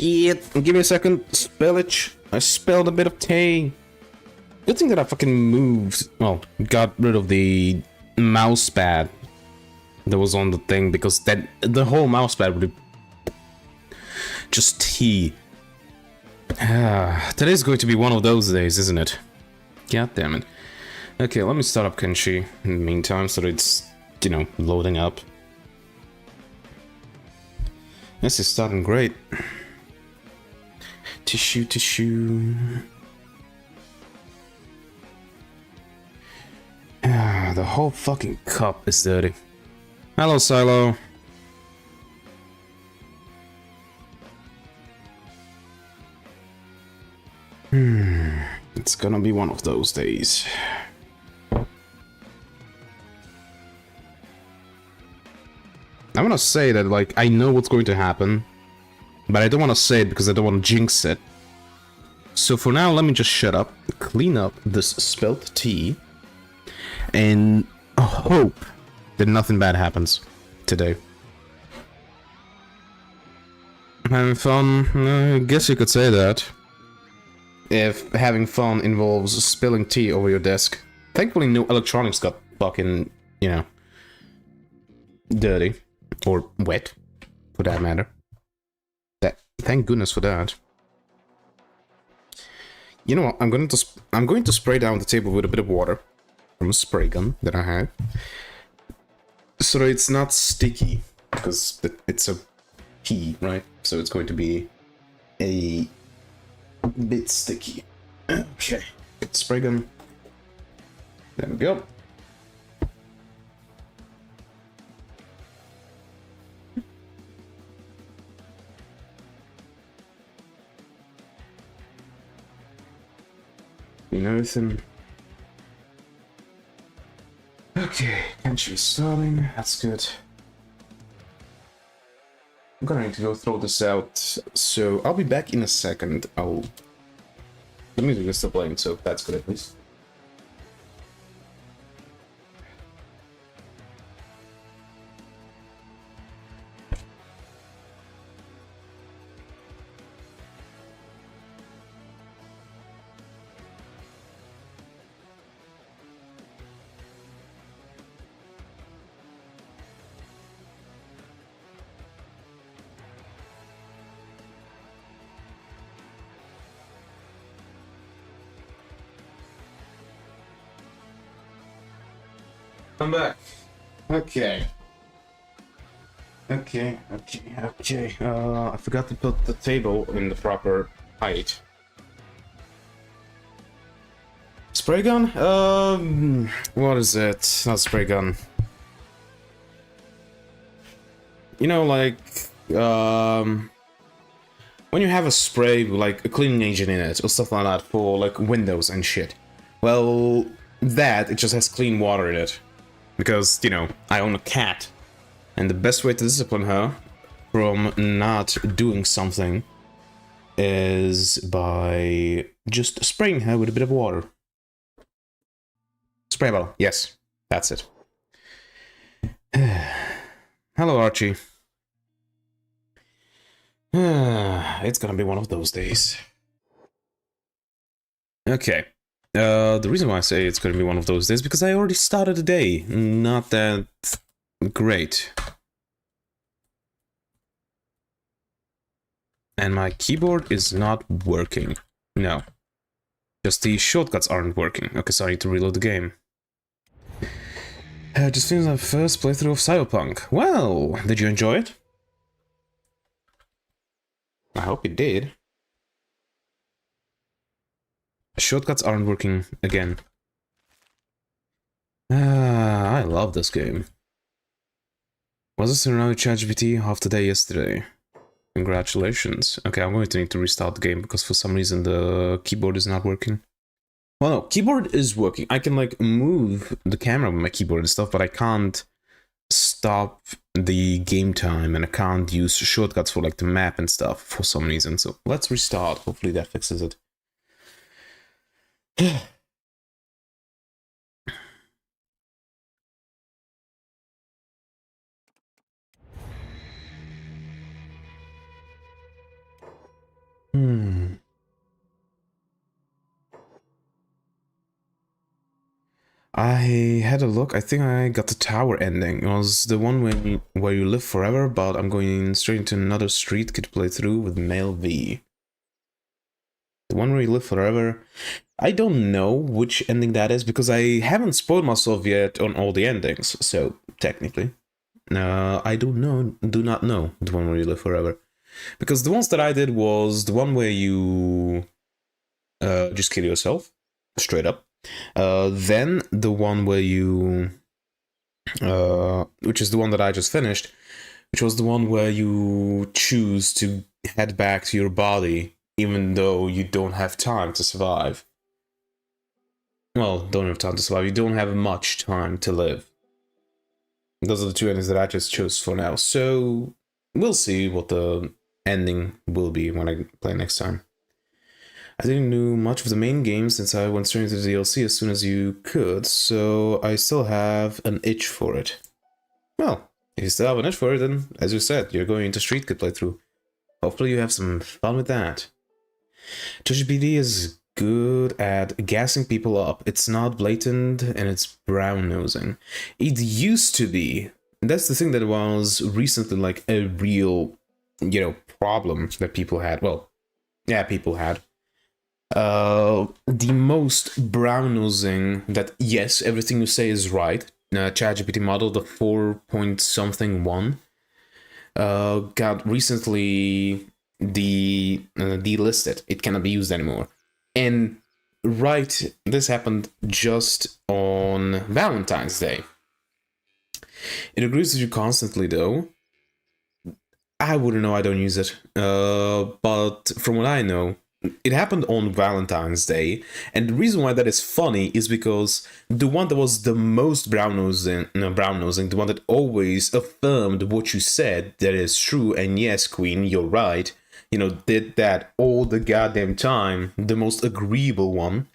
Shit, give me a second. Spillage. I spilled a bit of tea. Good thing that I fucking moved. Well, got rid of the mouse pad that was on the thing, because then the whole mouse pad would be just tea. Today's going to be one of those days, isn't it? God damn it. Okay, let me start up Kenshi in the meantime, so that it's, you know, loading up. This is starting great. Tissue. The whole fucking cup is dirty. Hello, Silo. It's gonna be one of those days. I want to say that, like, I know what's going to happen, but I don't want to say it because I don't want to jinx it. So for now, let me just shut up, clean up this spilled tea, and hope that nothing bad happens today. Having fun? I guess you could say that. If having fun involves spilling tea over your desk. Thankfully, no electronics got fucking, you know, dirty. Or wet, for that matter. Thank goodness for that. You know what? I'm going to spray down the table with a bit of water from a spray gun that I have, so that it's not sticky, because it's a pea, right? So it's going to be a bit sticky. Okay, get the spray gun. There we go. Everything. Okay, Kenshi is starting. That's good. I'm gonna need to go throw this out, so I'll be back in a second. The music is still playing, so that's good at least. I'm back. Okay. I forgot to put the table in the proper height. Spray gun? What is it? Not spray gun. You know, like, when you have a spray with, like, a cleaning agent in it, or stuff like that, for, like, windows and shit. Well, it just has clean water in it. Because, you know, I own a cat, and the best way to discipline her from not doing something is by just spraying her with a bit of water. Spray bottle, yes, that's it. Hello, Archie. It's gonna be one of those days. Okay. The reason why I say it's gonna be one of those days, because I already started the day. Not that great. And my keyboard is not working. No. Just the shortcuts aren't working. Okay, so I need to reload the game. Just finished my first playthrough of Cyberpunk. Well, did you enjoy it? I hope you did. Shortcuts aren't working again. I love this game. Was this around ChatGPT half the day yesterday? Congratulations. Okay, I'm going to need to restart the game because for some reason the keyboard is not working. Well, no, keyboard is working. I can, like, move the camera with my keyboard and stuff, but I can't stop the game time, and I can't use shortcuts for, like, the map and stuff for some reason. So let's restart. Hopefully that fixes it. I had a look. I think I got the tower ending. It was the one where you live forever, but I'm going straight into another street kid playthrough with male V. The one where you live forever. I don't know which ending that is because I haven't spoiled myself yet on all the endings. So technically, I do not know the one where you live forever, because the ones that I did was the one where you just kill yourself straight up. Then the one where you, which is the one that I just finished, which was the one where you choose to head back to your body even though you don't have time to survive. Well, don't have time to survive, you don't have much time to live. Those are the two endings that I just chose for now, so we'll see what the ending will be when I play next time. I didn't do much of the main game since I went straight into the DLC as soon as you could, so I still have an itch for it. Well, if you still have an itch for it, then, as you said, you're going into Street Kid playthrough. Hopefully you have some fun with that. ChatGPT is good at gassing people up. It's not blatant and it's brown-nosing. It used to be. That's the thing that was recently like a real, problem that people had. Well, yeah, people had. The most brown-nosing that, yes, everything you say is right. ChatGPT model, the 4-point-something one, got recently delisted. It cannot be used anymore. And this happened just on Valentine's Day. It agrees with you constantly, though. I wouldn't know, I don't use it. But from what I know, it happened on Valentine's Day, and the reason why that is funny is because the one that was the most brown-nosing, the one that always affirmed what you said, that is true, and yes, Queen, you're right, did that all the goddamn time, the most agreeable one,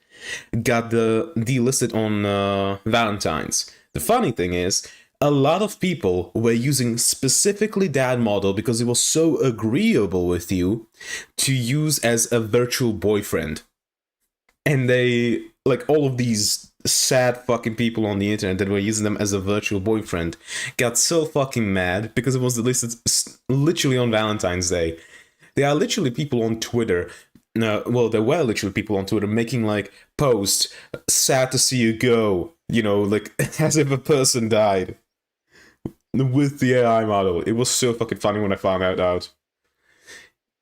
got delisted on Valentine's. The funny thing is, a lot of people were using specifically that model because it was so agreeable with you to use as a virtual boyfriend. And they, like, all of these sad fucking people on the internet that were using them as a virtual boyfriend got so fucking mad because it was delisted literally on Valentine's Day. There are literally people on Twitter, there were literally people on Twitter making, like, posts, sad to see you go, like, as if a person died. With the AI model. It was so fucking funny when I found out.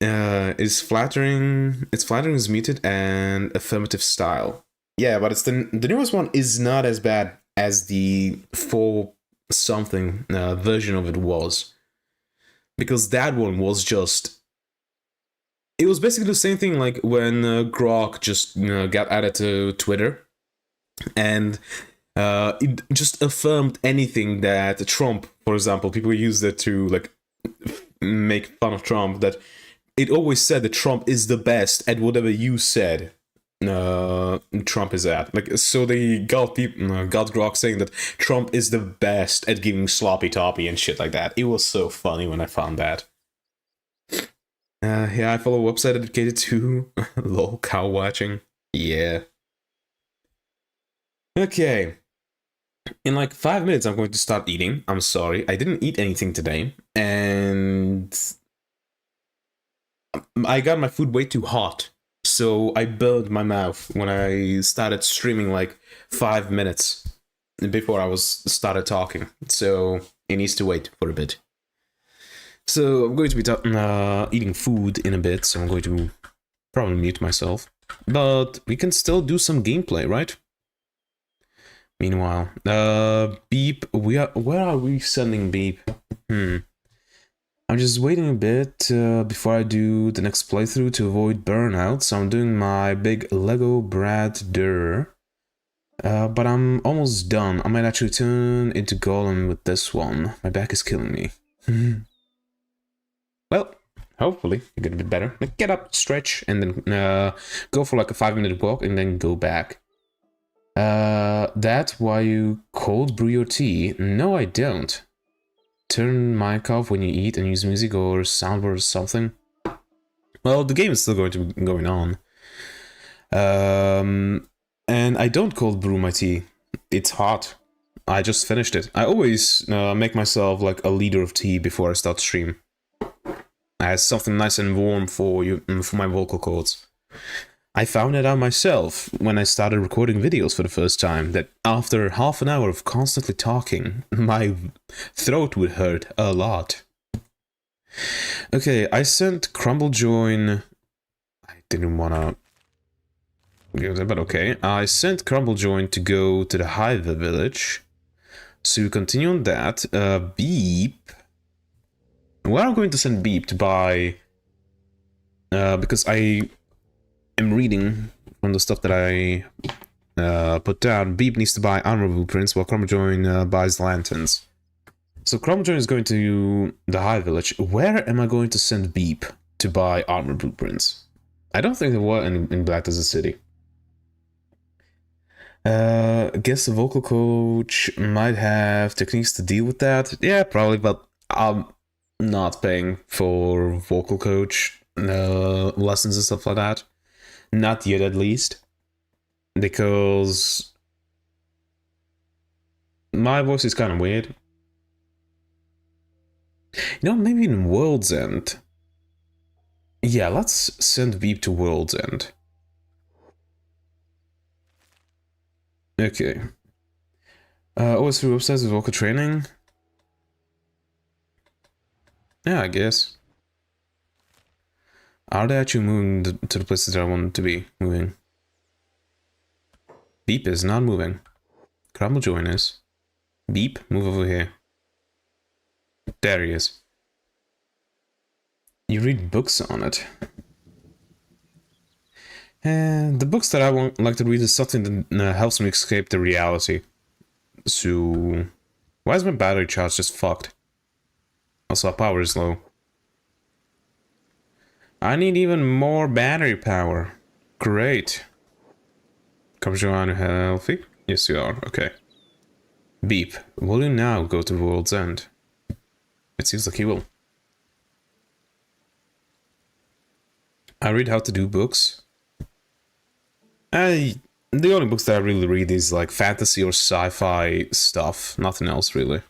It's flattering is muted and affirmative style. Yeah, but it's the newest one is not as bad as the 4-something version of it was. Because that one was just... It was basically the same thing like when Grok just got added to Twitter. And... it just affirmed anything that Trump, for example, people used it to like make fun of Trump, that it always said that Trump is the best at whatever you said Trump is at. Like, so they got people, got Grok saying that Trump is the best at giving sloppy toppy and shit like that. It was so funny when I found that. Yeah, I follow a website dedicated to lol cow watching. Yeah. Okay. In like 5 minutes, I'm going to start eating. I'm sorry, I didn't eat anything today, and I got my food way too hot, so I burned my mouth when I started streaming like 5 minutes before I started talking. So it needs to wait for a bit. So I'm going to be eating food in a bit, so I'm going to probably mute myself. But we can still do some gameplay, right? Meanwhile, Beep, where are we sending Beep? I'm just waiting a bit before I do the next playthrough to avoid burnout, so I'm doing my big Lego Brigador. But I'm almost done. I might actually turn into Golem with this one. My back is killing me. Well, hopefully you get a bit better. Like, get up, stretch, and then go for like a 5-minute walk and then go back. That why you cold brew your tea? No, I don't. Turn mic off when you eat and use music or soundboard or something. Well, the game is still going to be going on. And I don't cold brew my tea. It's hot. I just finished it. I always make myself like a liter of tea before I start stream. As something nice and warm for you, for my vocal cords. I found it out myself when I started recording videos for the first time, that after half an hour of constantly talking, my throat would hurt a lot. Okay, I sent Crumblejoin... I didn't wanna... but okay. I sent Crumblejoin to go to the Hive village. So we continue on that. Beep... Where I'm going to send Beep to buy... because I am reading from the stuff that I put down. Beep needs to buy armor blueprints while Crumblejoin buys lanterns. So Crumblejoin is going to the High Village. Where am I going to send Beep to buy armor blueprints? I don't think there were in Black Desert City. Guess the vocal coach might have techniques to deal with that. Yeah, probably, but I'm not paying for vocal coach lessons and stuff like that. Not yet, at least. Because my voice is kind of weird. You know, maybe in World's End. Yeah, let's send Veep to World's End. Okay. OS through websites with vocal training? Yeah, I guess. Are they actually moving to the places that I want to be moving? Beep is not moving. Crumblejoin is. Beep, move over here. There he is. You read books on it. And the books that I like to read is something that helps me escape the reality. So... Why is my battery charge just fucked? Also, our power is low. I need even more battery power. Great. Crumblejoin healthy? Yes, you are. Okay. Beep. Will you now go to World's End? It seems like he will. I read how to do books. The only books that I really read is like fantasy or sci-fi stuff. Nothing else really.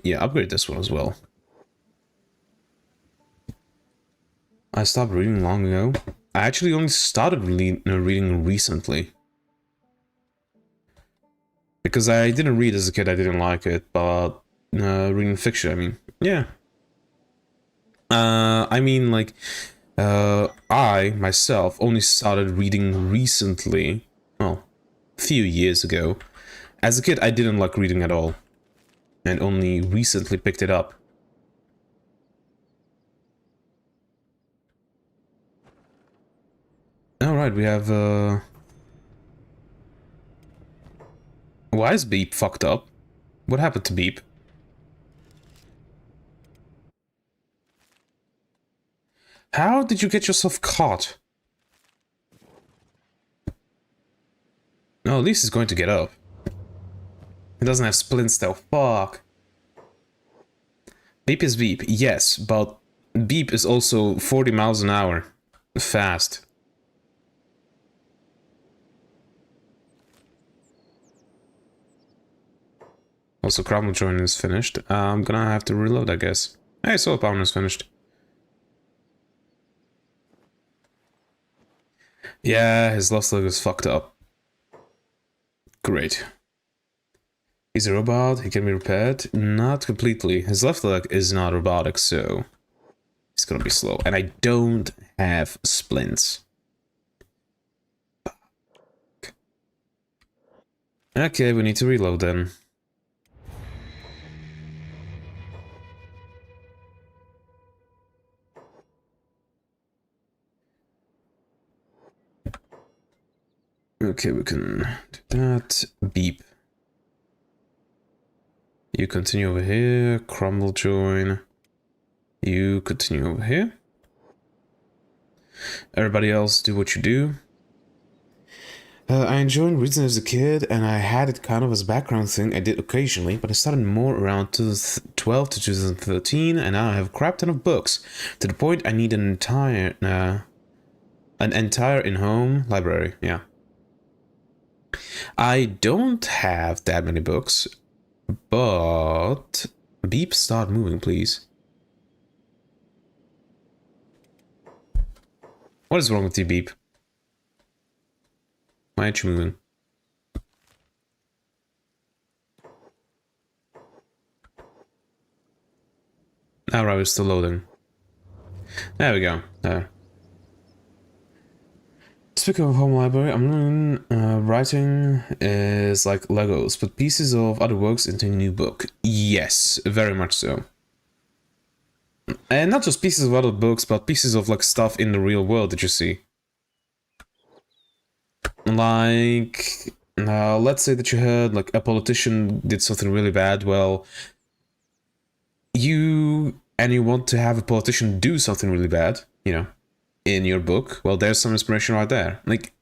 Yeah, upgrade this one as well. I stopped reading long ago. I actually only started reading recently. Because I didn't read as a kid, I didn't like it, but reading fiction, I mean, yeah. I mean, like, I, myself, only started reading recently, well, a few years ago. As a kid, I didn't like reading at all, and only recently picked it up. Alright, we have, Why is Beep fucked up? What happened to Beep? How did you get yourself caught? No, at least he's going to get up. He doesn't have splints though. Fuck. Beep is Beep, yes, but Beep is also 40 miles an hour. Fast. Also, Crumblejoin is finished. I'm gonna have to reload, I guess. Hey, Soul Power is finished. Yeah, his left leg is fucked up. Great. He's a robot, he can be repaired. Not completely. His left leg is not robotic, so it's gonna be slow. And I don't have splints. Fuck. Okay, we need to reload then. Okay, we can do that. Beep. You continue over here. Crumblejoin. You continue over here. Everybody else do what you do. I enjoyed reading as a kid, and I had it kind of as a background thing I did occasionally, but I started more around 2012 to 2013, and now I have a crap ton of books, to the point I need an entire... An entire in-home library, yeah. I don't have that many books, but... Beep, start moving, please. What is wrong with you, Beep? Why aren't you moving? Alright, we're still loading. There we go. Speaking of home library, I'm learning writing is like Legos, put pieces of other works into a new book. Yes, very much so. And not just pieces of other books, but pieces of like stuff in the real world that you see. Like, let's say that you heard like a politician did something really bad. Well, you want to have a politician do something really bad, you know, in your book. Well, there's some inspiration right there. Like,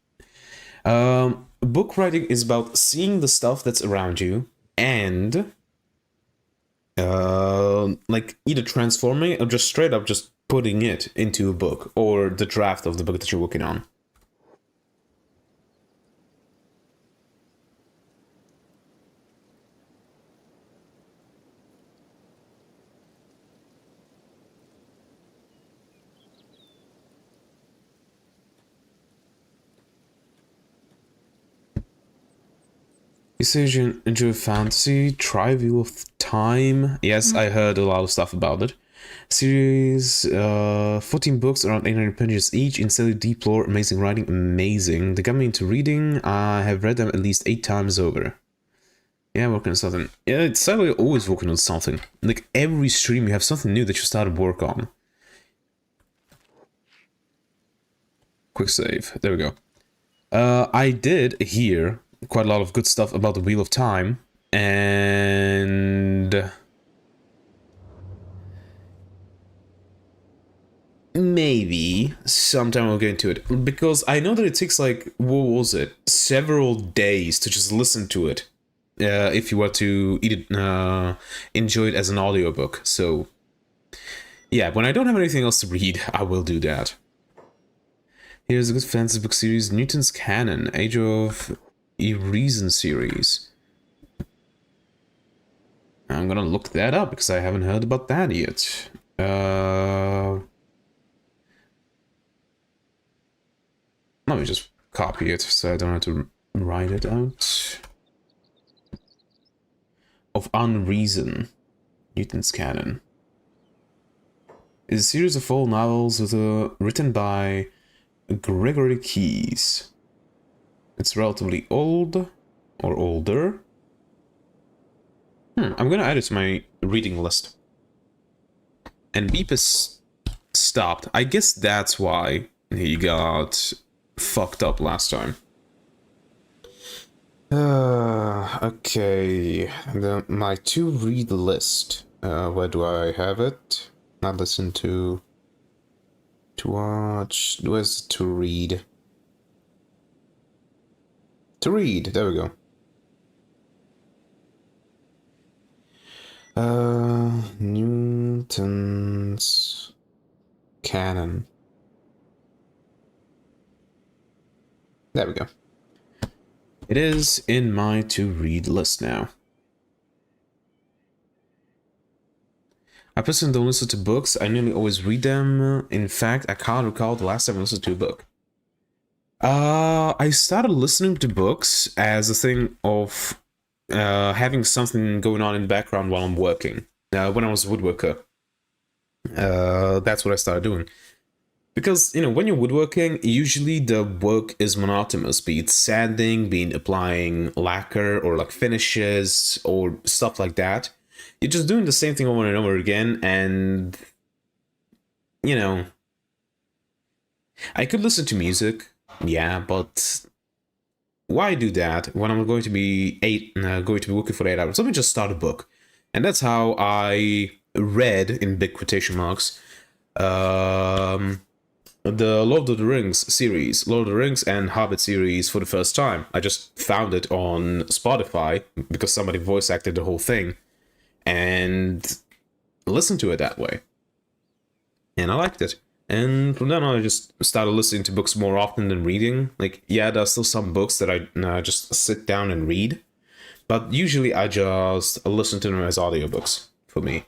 book writing is about seeing the stuff that's around you and like either transforming it or just straight up just putting it into a book or the draft of the book that you're working on. You say you enjoy fantasy, try Wheel of Time. Yes, I heard a lot of stuff about it. Series, 14 books, around 800 pages each, insanely deep lore, amazing writing, amazing. They got me into reading. I have read them at least 8 times over. Yeah, working on something. Yeah, it's sadly always working on something. Like every stream, you have something new that you started work on. Quick save. There we go. I did hear quite a lot of good stuff about the Wheel of Time, and maybe sometime I'll get into it, because I know that it takes like, what was it, several days to just listen to it, if you were to enjoy it as an audiobook. So yeah, when I don't have anything else to read, I will do that. Here's a good fantasy book series, Newton's Canon, Age of Reason series. I'm gonna look that up because I haven't heard about that yet. Let me just copy it so I don't have to write it out. Of Unreason, Newton's Canon. Is a series of 4 novels written by Gregory Keyes. It's relatively old, or older. I'm gonna add it to my reading list. And Beep is stopped. I guess that's why he got fucked up last time. Okay. My to-read list. Where do I have it? Not listen to... To watch... Where's to read? To read, there we go. Newton's Canon. There we go. It is in my to-read list now. I personally don't listen to books. I nearly always read them. In fact, I can't recall the last time I listened to a book. I started listening to books as a thing of having something going on in the background while I'm working. When I was a woodworker. That's what I started doing. Because, you know, when you're woodworking, usually the work is monotonous, be it sanding, be it applying lacquer or like finishes or stuff like that. You're just doing the same thing over and over again, and, you know, I could listen to music, yeah, but why do that when I'm going to be working for 8 hours? Let me just start a book. And that's how I read, in big quotation marks, the Lord of the Rings series, Lord of the Rings and Hobbit series for the first time. I just found it on Spotify because somebody voice acted the whole thing and listened to it that way. And I liked it. And from then on, I just started listening to books more often than reading. Like, yeah, there's still some books that I just sit down and read, but usually I just listen to them as audiobooks for me.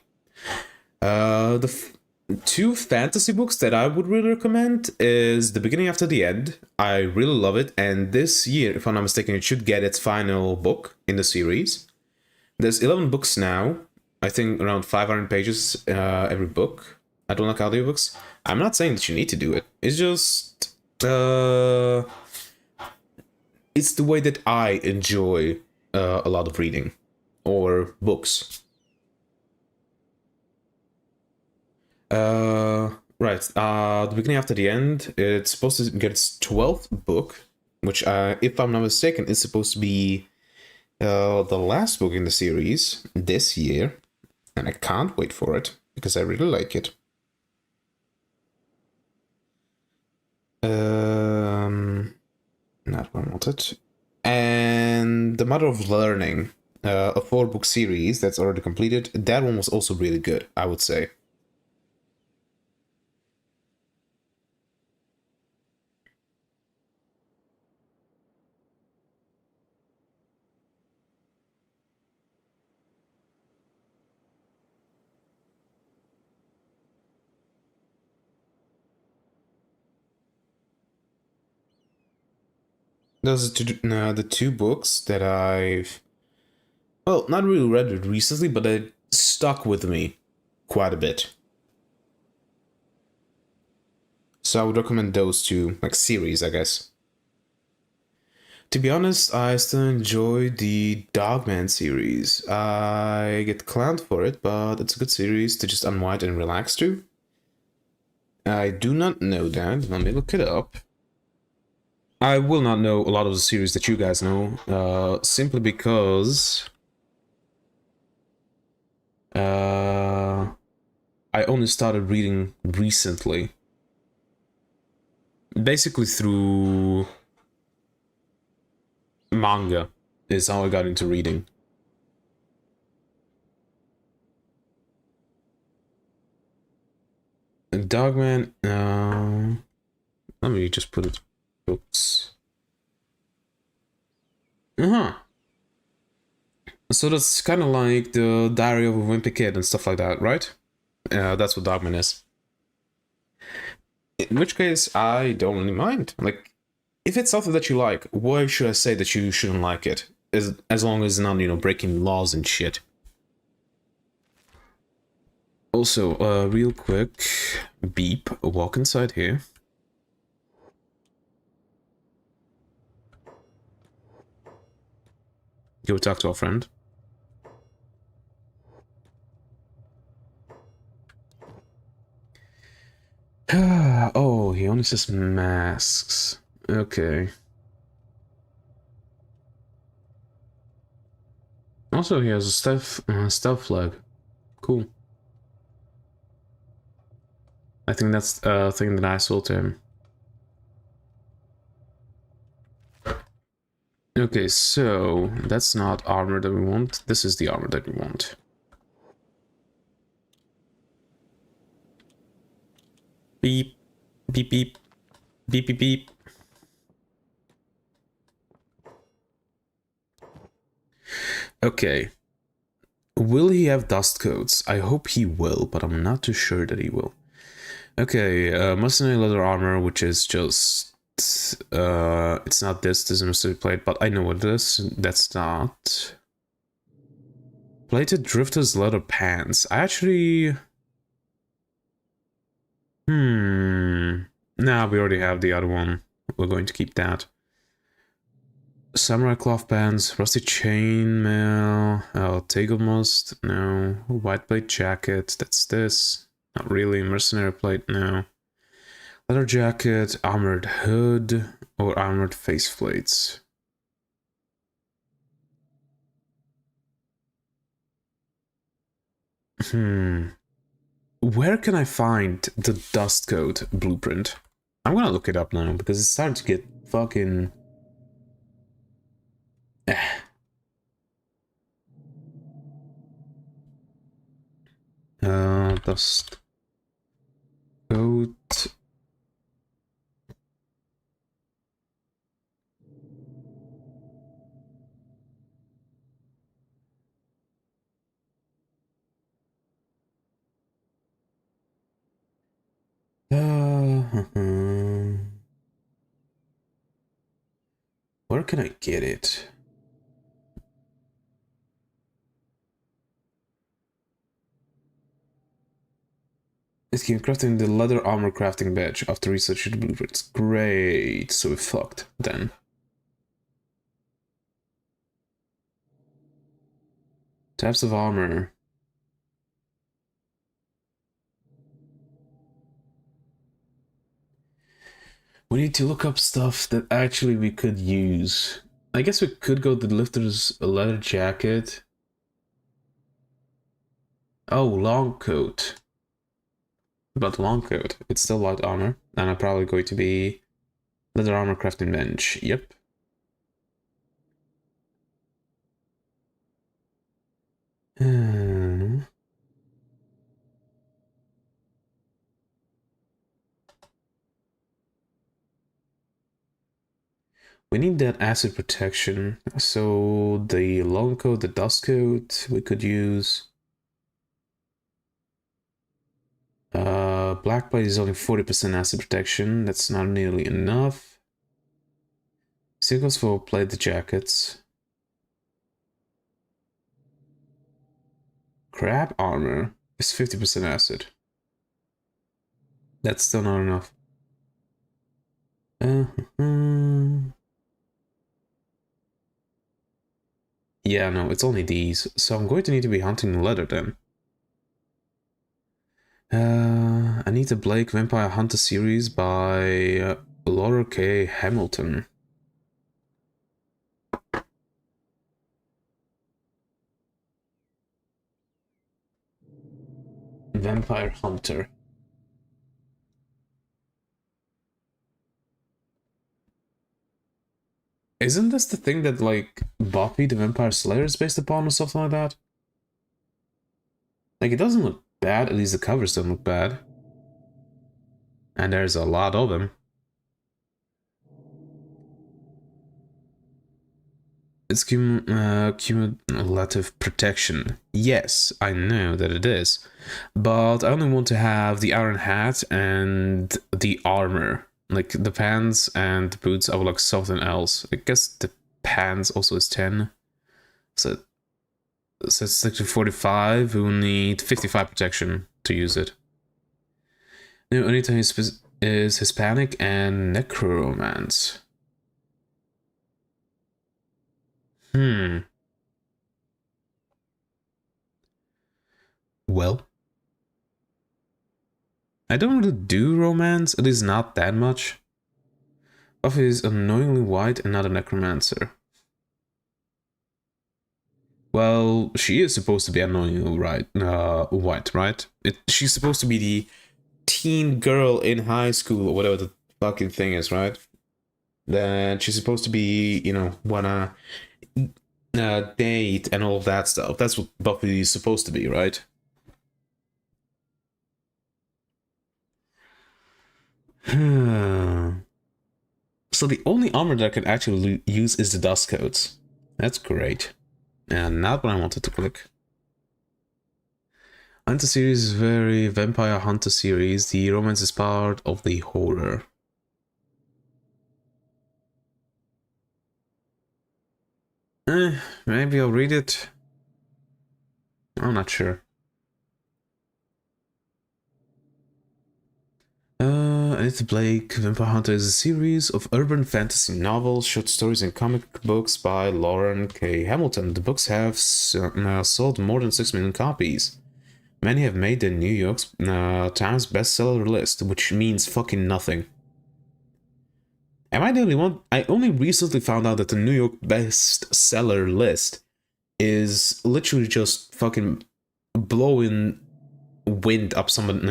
The two fantasy books that I would really recommend is The Beginning After the End. I really love it, and this year, if I'm not mistaken, it should get its final book in the series. There's 11 books now. I think around 500 pages every book. I don't like audiobooks. I'm not saying that you need to do it. It's just it's the way that I enjoy a lot of reading or books. Right. The Beginning After the End. It's supposed to get its 12th book, which, if I'm not mistaken, is supposed to be the last book in the series this year, and I can't wait for it because I really like it. Not what I wanted. And The Mother of Learning, a 4-book series that's already completed. That one was also really good, I would say. Those are the two books that I've, well, not really read it recently, but they stuck with me quite a bit. So I would recommend those two, like series, I guess. To be honest, I still enjoy the Dogman series. I get clowned for it, but it's a good series to just unwind and relax to. I do not know that. Let me look it up. I will not know a lot of the series that you guys know, simply because I only started reading recently. Basically through manga is how I got into reading. And Dogman, let me just put it. Oops. So that's kind of like the Diary of a Wimpy Kid and stuff like that, right? That's what Dogman is. In which case, I don't really mind. Like, if it's something that you like, why should I say that you shouldn't like it? As long as it's not, breaking laws and shit. Also, real quick, beep, walk inside here. Go talk to our friend. Oh, he only says masks. Okay. Also, he has a stealth flag. Cool. I think that's a thing that I sold to him. Okay, so that's not armor that we want. This is the armor that we want. Beep, beep, beep, beep, beep, beep. Okay. Will he have dust coats? I hope he will, but I'm not too sure that he will. Okay, mercenary leather armor, which is just it's not this is a mystery plate, but I know what it is. That's not plated drifter's leather pants. I actually nah, we already have the other one. We're going to keep that. Samurai cloth pants, rusty chainmail, taggle must, no. White plate jacket, that's this. Not really. Mercenary plate, no. Leather jacket, armored hood, or armored faceplates. Where can I find the dust coat blueprint? I'm gonna look it up now because it's starting to get fucking. Dust coat. Where can I get it? It came crafting the leather armor crafting badge after researching the blueprints. Great, so we fucked then. Types of armor. We need to look up stuff that actually we could use. I guess we could go to the lifter's leather jacket. Oh, long coat. But long coat. It's still light armor. And I'm probably going to be leather armor crafting bench. Yep. We need that acid protection. So the long coat, the dust coat, we could use. Black bite is only 40% acid protection. That's not nearly enough. Same goes for plaid jackets. Crab armor is 50% acid. That's still not enough. Yeah, no, it's only these. So I'm going to need to be hunting leather then. I need the Blake Vampire Hunter series by Laura K. Hamilton. Vampire Hunter. Isn't this the thing that, like, Buffy the Vampire Slayer is based upon or something like that? Like, it doesn't look bad, at least the covers don't look bad. And there's a lot of them. It's cumulative protection. Yes, I know that it is. But I only want to have the iron hat and the armor. Like, the pants and the boots, I would like something else. I guess the pants also is 10. So it's section 45, we will need 55 protection to use it. Now, anytime is Hispanic and Necromance. Well, I don't really do romance, at least not that much. Buffy is annoyingly white and not a necromancer. Well, she is supposed to be annoyingly white, right? She's supposed to be the teen girl in high school or whatever the fucking thing is, right? Then she's supposed to be, you know, wanna date and all of that stuff. That's what Buffy is supposed to be, right? So the only armor that I can actually use is the dust coats. That's great. And not what I wanted to click. Hunter series is very Vampire Hunter series. The romance is part of the horror. Maybe I'll read it. I'm not sure. Edith Blake Vampire Hunter is a series of urban fantasy novels, short stories, and comic books by Lauren K. Hamilton. The books have sold more than 6 million copies. Many have made the New York Times bestseller list, which means fucking nothing. Am I the only one? I only recently found out that the New York bestseller list is literally just fucking blowing wind up someone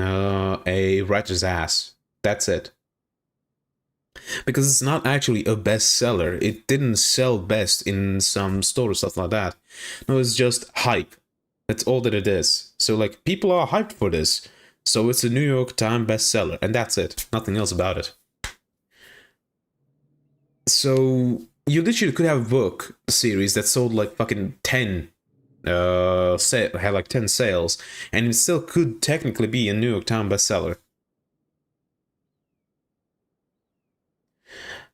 a writer's ass. That's it. Because it's not actually a bestseller. It didn't sell best in some store or stuff like that. No, it's just hype. That's all that it is. So, like, people are hyped for this. So it's a New York Times bestseller, and that's it. Nothing else about it. So you literally could have a book series that sold like fucking 10 had like 10 sales, and it still could technically be a New York Times bestseller.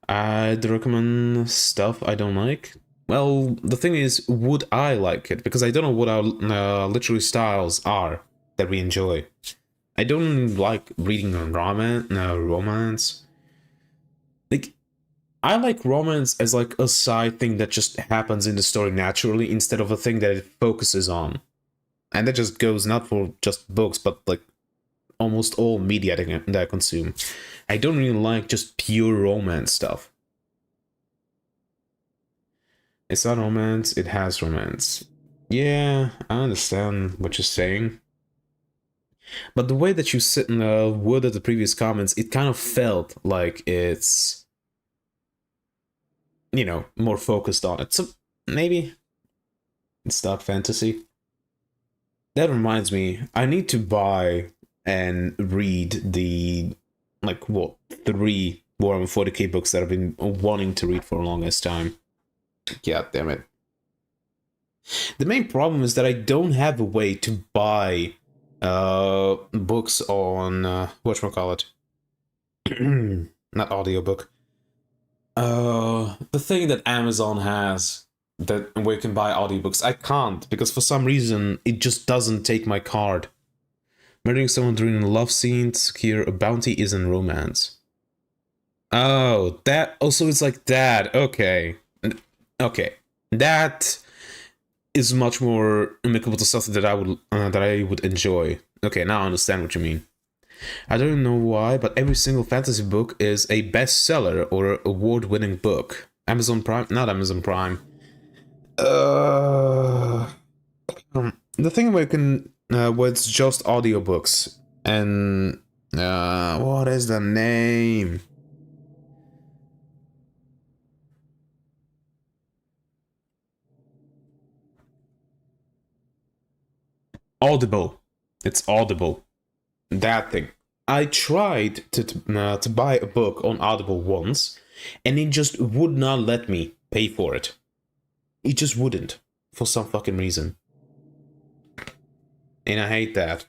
I'd recommend stuff I don't like. Well, the thing is, would I like it? Because I don't know what our literary styles are that we enjoy. I don't like reading romance. Like, I like romance as like a side thing that just happens in the story naturally instead of a thing that it focuses on. And that just goes not for just books, but like almost all media that I consume. I don't really like just pure romance stuff. It's not romance, it has romance. Yeah, I understand what you're saying. But the way that you worded the previous comments, it kind of felt like it's, you know, more focused on it. So maybe it's dark fantasy. That reminds me, I need to buy and read the, like, what, 3 Warhammer 40k books that I've been wanting to read for the longest time. Yeah, damn it. The main problem is that I don't have a way to buy books on whatchamacallit. Not audiobook. The thing that Amazon has that where you can buy audiobooks. I can't, because for some reason it just doesn't take my card. Murdering someone during a love scene to secure a bounty isn't romance. Oh, that also it's like that. Okay. Okay. That is much more amicable to stuff that I would enjoy. Okay, now I understand what you mean. I don't know why, but every single fantasy book is a bestseller or award-winning book. Amazon Prime, not Amazon Prime. The thing where you can, where it's just audiobooks and what is the name? Audible. It's Audible. That thing. I tried to buy a book on Audible once, and it just would not let me pay for it. It just wouldn't, for some fucking reason. And I hate that.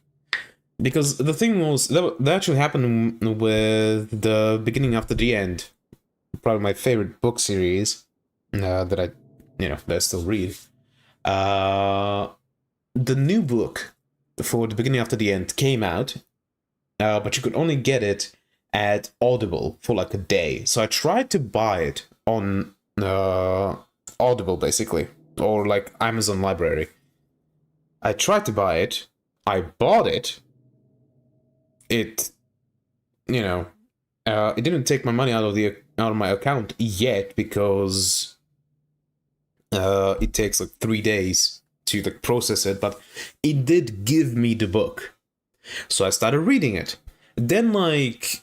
Because the thing was, that actually happened with the Beginning After the End. Probably my favorite book series that I still read. The new book for The Beginning After the End came out, but you could only get it at Audible for like a day. So I tried to buy it on Audible, basically, or like Amazon Library. I tried to buy it. I bought it. It didn't take my money out of my account yet, because it takes like 3 days to like process it, but it did give me the book. So I started reading it. Then like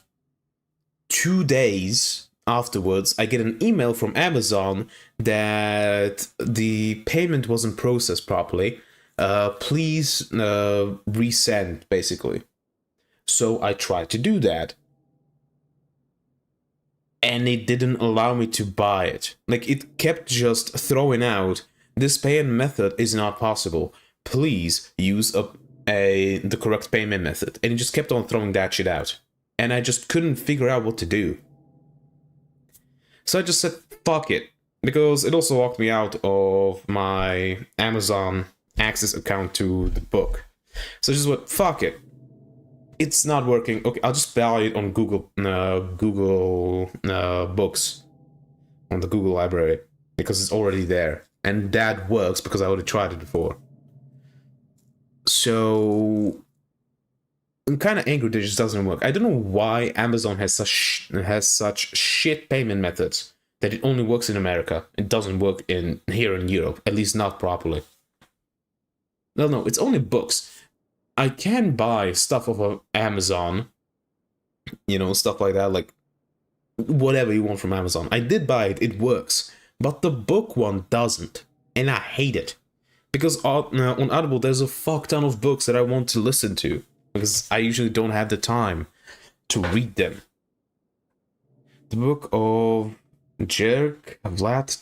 2 days afterwards, I get an email from Amazon that the payment wasn't processed properly. Please resend, basically. So I tried to do that, and it didn't allow me to buy it. Like, it kept just throwing out, this payment method is not possible. Please use the correct payment method. And it just kept on throwing that shit out. And I just couldn't figure out what to do. So I just said, fuck it. Because it also locked me out of my Amazon Access account to the book. So I just went, fuck it. It's not working. Okay, I'll just buy it on Google Books. On the Google Library. Because it's already there. And that works because I already tried it before. So I'm kind of angry that it just doesn't work. I don't know why Amazon has such shit payment methods that it only works in America. It doesn't work here in Europe, at least not properly. No, it's only books. I can buy stuff off of Amazon, stuff like that, like whatever you want from Amazon. I did buy it, it works, but the book one doesn't, and I hate it. Because on Audible, there's a fuck ton of books that I want to listen to. because I usually don't have the time to read them. The Book of Jerk, Vlad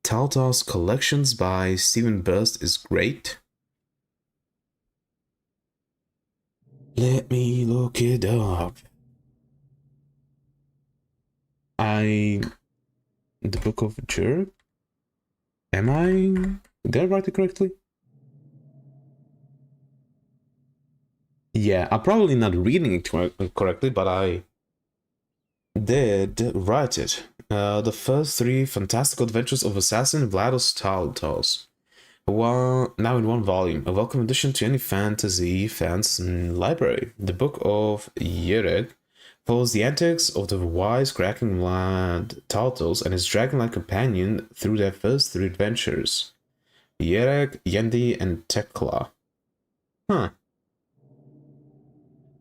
Taltal's Collections by Stephen Burst is great. Let me look it up. The Book of Jerk? Did I write it correctly? Yeah, I'm probably not reading it correctly, but I did write it. The first 3 fantastical adventures of assassin Vlados Taltos. Now in one volume, a welcome addition to any fantasy fans library. The Book of Yereg follows the antics of the wise-cracking Vlad Taltos and his dragon-like companion through their first 3 adventures. Yereg, Yendi, and Tekla. Huh.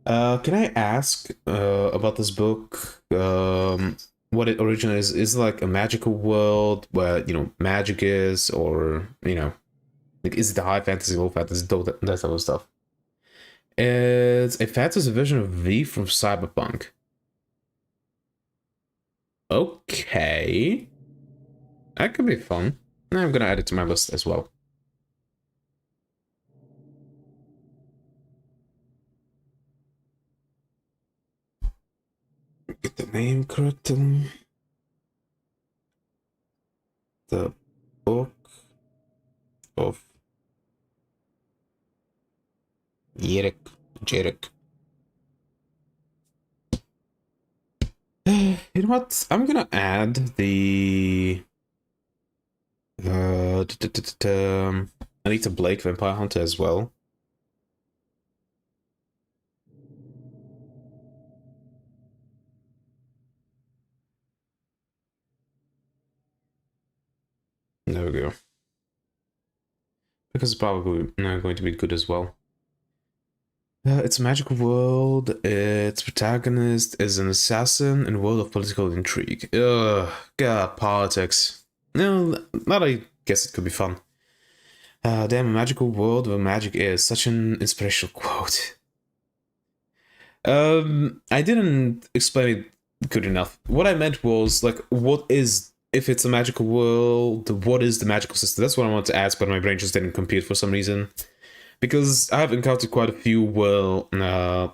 Can I ask about this book? What it originally is? Is it like a magical world where, magic is, or, like, is it the high fantasy, low fantasy, that type of stuff? It's a fantasy version of V from Cyberpunk. Okay. That could be fun. I'm gonna add it to my list as well. Get the name correctly. The Book of Yerek. You know what? I'm gonna add the Anita Blake Vampire Hunter as well. There we go. Because it's probably not going to be good as well. It's a magical world. Its protagonist is an assassin in a world of political intrigue. Ugh, God, politics. No, that I guess it could be fun. Damn, a magical world where magic is such an inspirational quote. I didn't explain it good enough. What I meant was, like, what is, if it's a magical world, what is the magical system? That's what I wanted to ask, but my brain just didn't compute for some reason. Because I've encountered quite a few,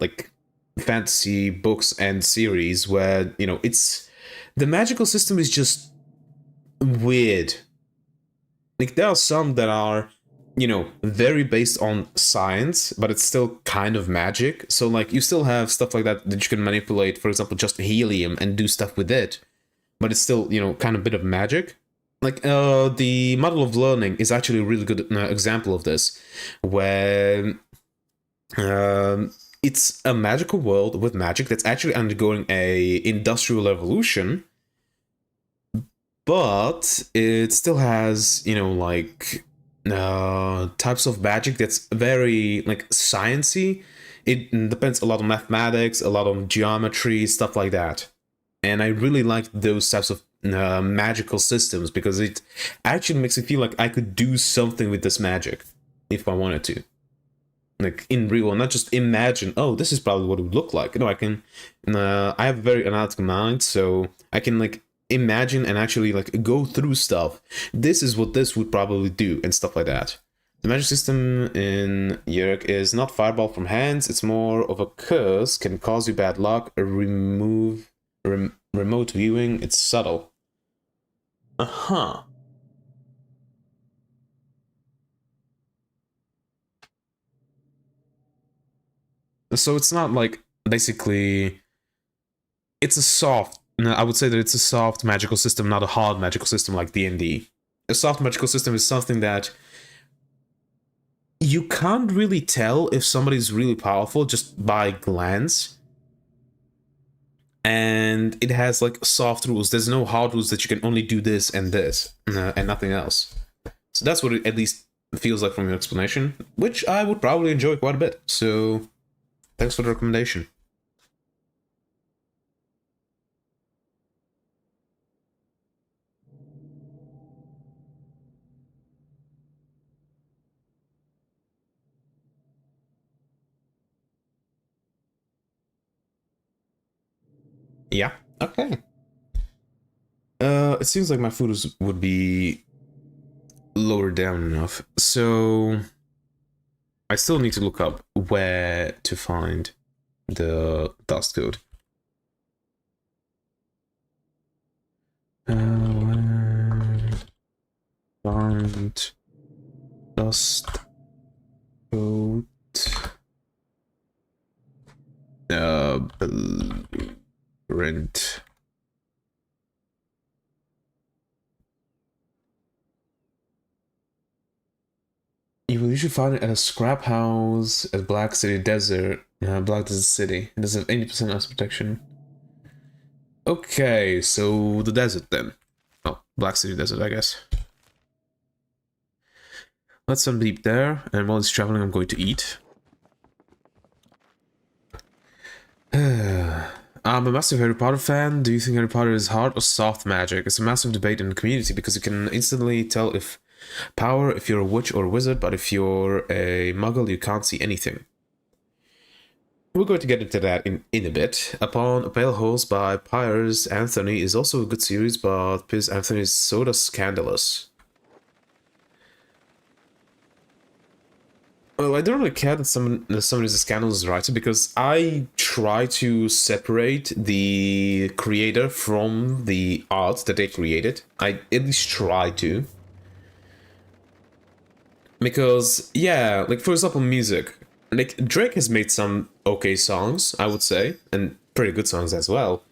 like, fantasy books and series where, it's, the magical system is just weird. Like, there are some that are, very based on science, but it's still kind of magic. So, like, you still have stuff like that you can manipulate, for example, just helium and do stuff with it. But it's still, kind of a bit of magic. Like, the model of learning is actually a really good example of this, where it's a magical world with magic that's actually undergoing a industrial revolution, but it still has, like, types of magic that's very, like, sciencey. It depends a lot on mathematics, a lot on geometry, stuff like that. And I really like those types of magical systems because it actually makes me feel like I could do something with this magic if I wanted to. Like, in real, not just imagine, oh, this is probably what it would look like. No, I can, I have a very analytical mind, so I can, like, imagine and actually, like, go through stuff. This is what this would probably do and stuff like that. The magic system in Yerk is not fireball from hands, it's more of a curse, can cause you bad luck, remote viewing, it's subtle. Uh-huh. So it's not like, basically, it's a soft, I would say that it's a soft magical system, not a hard magical system like D&D. A soft magical system is something that you can't really tell if somebody's really powerful just by glance. And it has, like, soft rules. There's no hard rules that you can only do this and this, and nothing else. So that's what it at least feels like from your explanation, which I would probably enjoy quite a bit. So thanks for the recommendation. Yeah. Okay. It seems like my food would be lower down enough, so I still need to look up where to find the dust code. Find dust code. Rent. You will usually find it at a scrap house at Black City Desert. Black Desert City. It doesn't have 80% less protection. Okay, so the desert then. Oh, Black City Desert, I guess. Let's unbeep there, and while he's traveling, I'm going to eat. I'm a massive Harry Potter fan. Do you think Harry Potter is hard or soft magic? It's a massive debate in the community because you can instantly tell if you're a witch or a wizard, but if you're a muggle, you can't see anything. We're going to get into that in a bit. Upon a Pale Horse by Piers Anthony is also a good series, but Piers Anthony is sort of scandalous. Well, I don't really care that somebody's a scandalous writer because I try to separate the creator from the art that they created. I at least try to. Because, yeah, like for example, music. Like Drake has made some okay songs, I would say, and pretty good songs as well.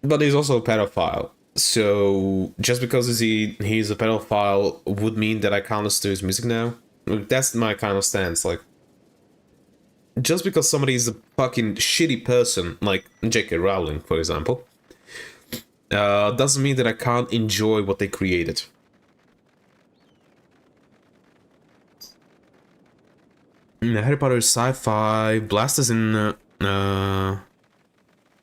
But he's also a pedophile. So just because he's a pedophile would mean that I can't listen to his music now? That's my kind of stance. Like, just because somebody is a fucking shitty person, like J.K. Rowling, for example, doesn't mean that I can't enjoy what they created. Harry Potter is sci-fi. Blast is in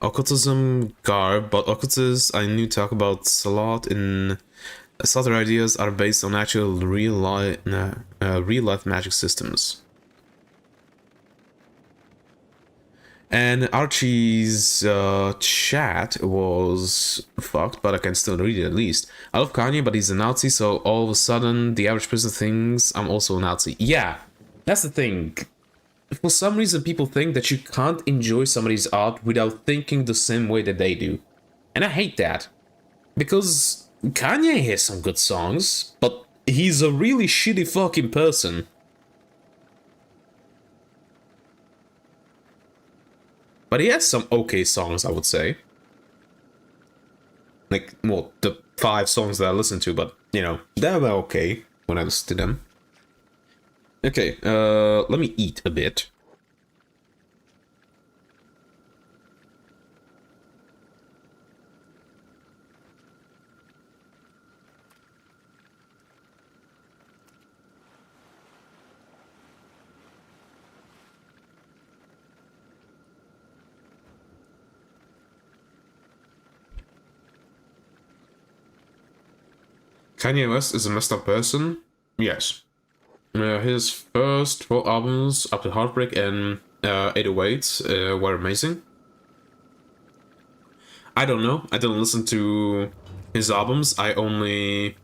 occultism garb, but occultists I knew talk about a lot in other ideas are based on actual real life magic systems. And Archie's chat was fucked, but I can still read it at least. I love Kanye, but he's a Nazi, so all of a sudden the average person thinks I'm also a Nazi. Yeah, that's the thing. For some reason, people think that you can't enjoy somebody's art without thinking the same way that they do. And I hate that. Because Kanye has some good songs, but he's a really shitty fucking person. But he has some okay songs, I would say. Like, well, the 5 songs that I listened to, but, you know, they were okay when I listened to them. Okay, let me eat a bit. Kanye West is a messed up person? Yes. His first 4 albums, Up to Heartbreak and 808, were amazing. I don't know. I didn't listen to his albums. I only,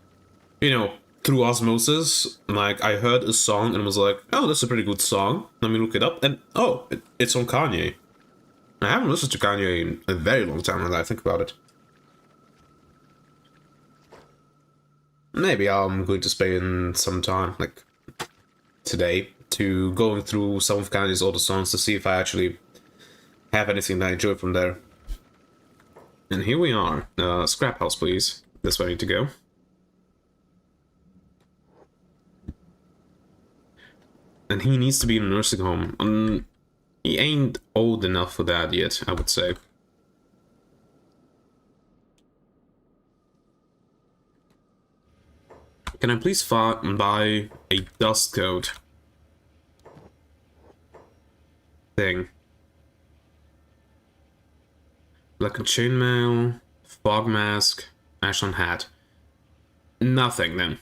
you know, through osmosis, like, I heard a song and was like, oh, that's a pretty good song. Let me look it up. And, oh, it's on Kanye. I haven't listened to Kanye in a very long time now that I think about it. Maybe I'm going to spend some time, like, today, to going through some of Kanye's older songs to see if I actually have anything that I enjoy from there. And here we are. Scrap house, please. That's where I need to go. And he needs to be in a nursing home. He ain't old enough for that yet, I would say. Can I please buy a dust coat thing? Black and chainmail, fog mask, ashland hat. Nothing then.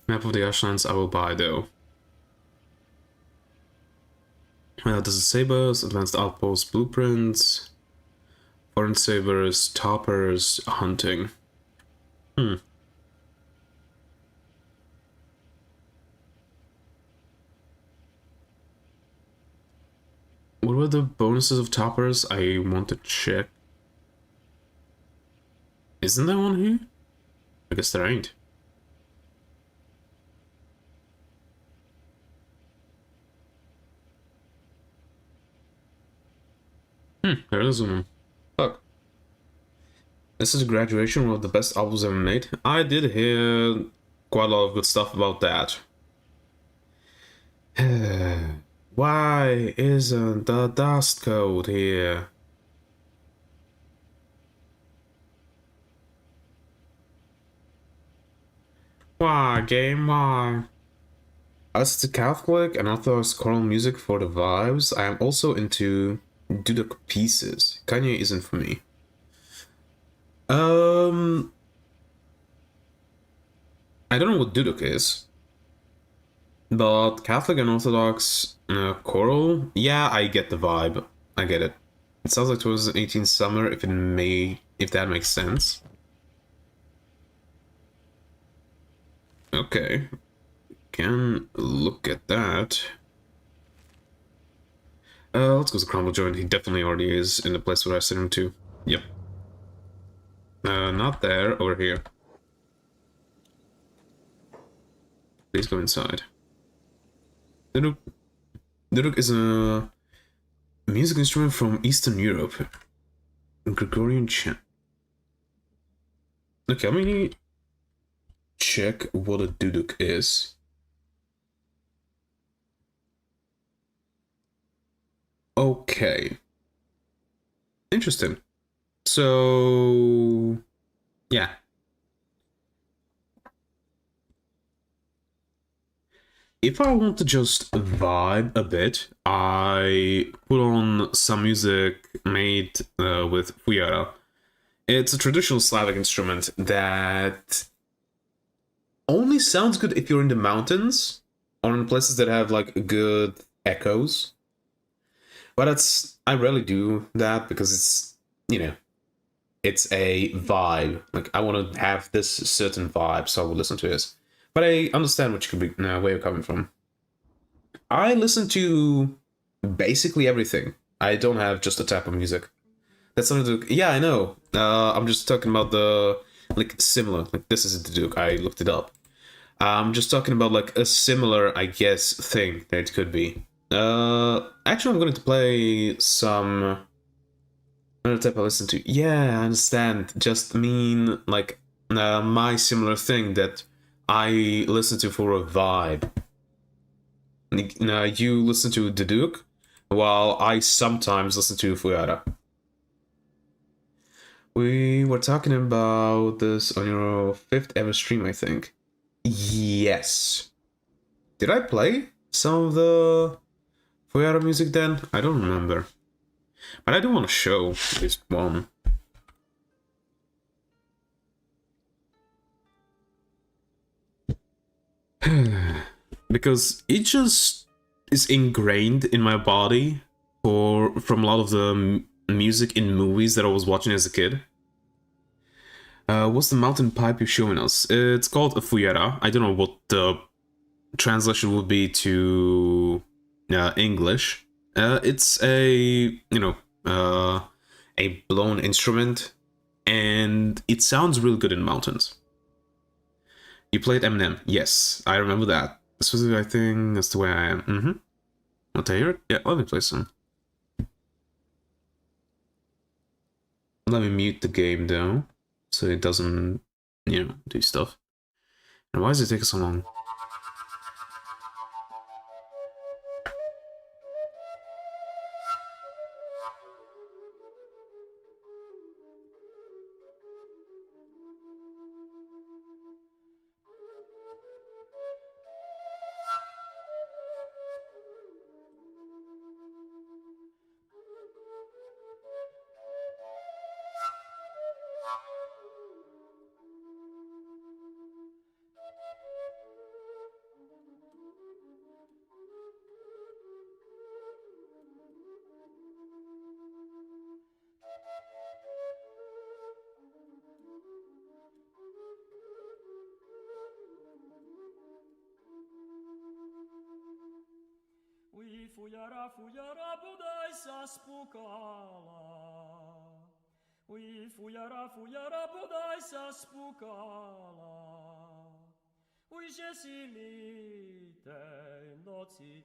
Map of the Ashlands I will buy though. Desert Sabers, Advanced Outpost Blueprints, Foreign Sabers, Toppers, Hunting. What were the bonuses of Toppers? I want to check. Isn't there one here? I guess there ain't. There is one. Fuck. This is Graduation, one of the best albums ever made. I did hear quite a lot of good stuff about that. Why isn't the dust code here? Why, game, why? As a Catholic and Orthodox choral music for the vibes, I am also into Duduk pieces. Kanye isn't for me. I don't know what Duduk is, but Catholic and Orthodox choral, yeah, I get the vibe. I get it. It sounds like 2018 summer, if that makes sense. Okay, can look at that. Let's go to Cromwell Joint. He definitely already is in the place where I sent him to. Yep. Not there, over here. Please go inside. Duduk is a music instrument from Eastern Europe. Gregorian chant. Okay, let me check what a duduk is. Okay. Interesting. So, yeah. If I want to just vibe a bit, I put on some music made with F.E.A.R. It's a traditional Slavic instrument that only sounds good if you're in the mountains or in places that have like good echoes. But I rarely do that because it's a vibe. Like I want to have this certain vibe, so I will listen to this. But I understand what you could be where you're coming from. I listen to basically everything. I don't have just a type of music. That's something to. Yeah, I know. I'm just talking about the like similar. Like this is the Duke. I looked it up. I'm just talking about like a similar, I guess, thing that it could be. Actually, I'm going to play some. Another type I listen to. Yeah, I understand. Just mean like my similar thing that I listen to for a vibe. You listen to the Duke, while I sometimes listen to F.E.A.R. We were talking about this on your 5th ever stream, I think. Yes. Did I play some of the F.E.A.R. music then? I don't remember. But I do want to show at least one. Because it just is ingrained in my body from a lot of the music in movies that I was watching as a kid. What's the mountain pipe you're showing us? It's called a F.E.A.R. I don't know what the translation would be to English. It's a a blown instrument, and it sounds real good in mountains. You played Eminem? Yes, I remember that. Specifically, I think that's the way I am. Mm-hmm. Want to hear it? Yeah, let me play some. Let me mute the game though, so it doesn't, do stuff. And why does it take so long? Fujara, bodaj sa spukala. Fujara, bodaj sa spukala. Že si mi tej noci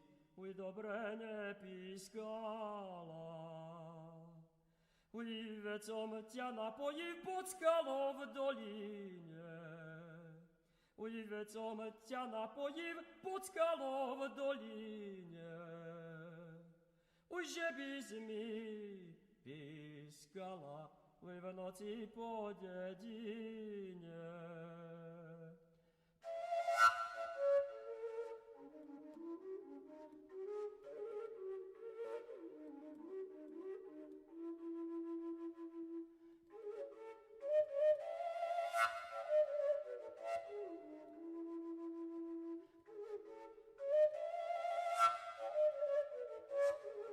dobre nepískala. Vecom ťa napojím pod skalou v doline. Vecom ťa napojím pod skalou v doline. Že by si mi pískala v noci po dedine.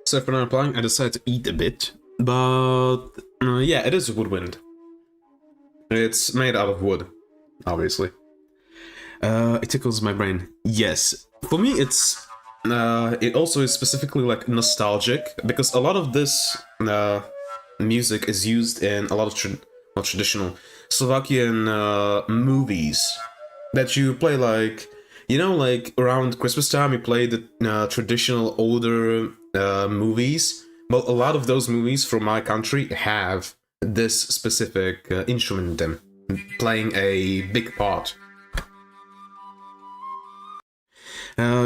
So for not applying, I decided to eat a bit, but yeah, it is woodwind. It's made out of wood, obviously. It tickles my brain. Yes, for me, it also is specifically like nostalgic because a lot of this music is used in a lot of traditional Slovakian movies that you play, like, you know, like around Christmas time you play the traditional older movies. Well, a lot of those movies from my country have this specific instrument in them, playing a big part.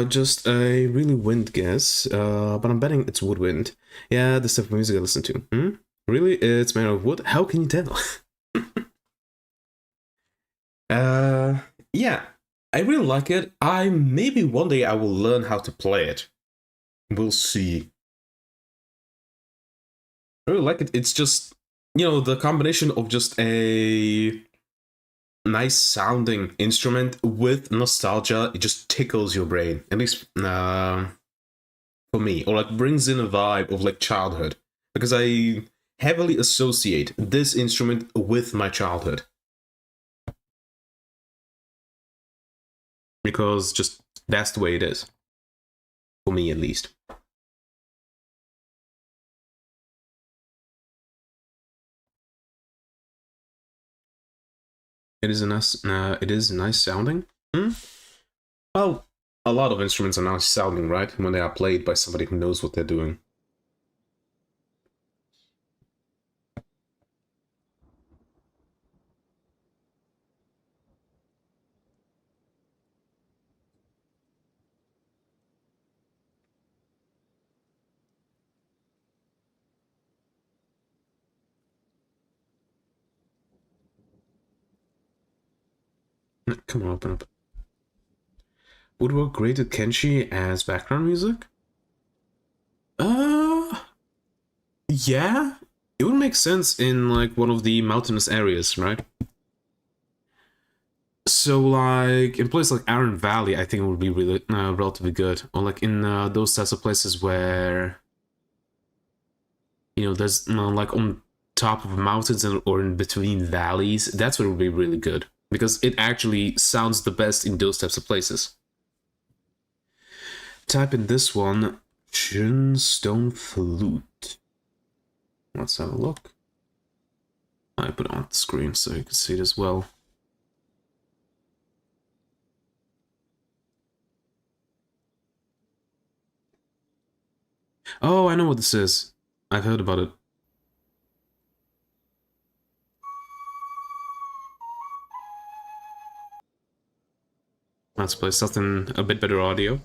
Just a really wind guess, but I'm betting it's woodwind. Yeah, the type of music I listen to. Really? It's made of wood? How can you tell? Yeah, I really like it. Maybe one day I will learn how to play it. We'll see. I really like it. It's just, you know, the combination of just a nice sounding instrument with nostalgia, it just tickles your brain, at least for me, or like brings in a vibe of like childhood, because I heavily associate this instrument with my childhood, because just that's the way it is, for me at least. It is nice sounding. Well, a lot of instruments are nice sounding, right? When they are played by somebody who knows what they're doing. Come on, open up. Would work great with Kenshi as background music? Yeah. It would make sense in like one of the mountainous areas, right? So like in places like Iron Valley, I think it would be really relatively good. Or like in those types of places where, you know, there's like on top of mountains or in between valleys, that's where it would be really good. Because it actually sounds the best in those types of places. Type in this one, Stone Flute. Let's have a look. I put it on the screen so you can see it as well. Oh, I know what this is. I've heard about it. Let's play something a bit better audio.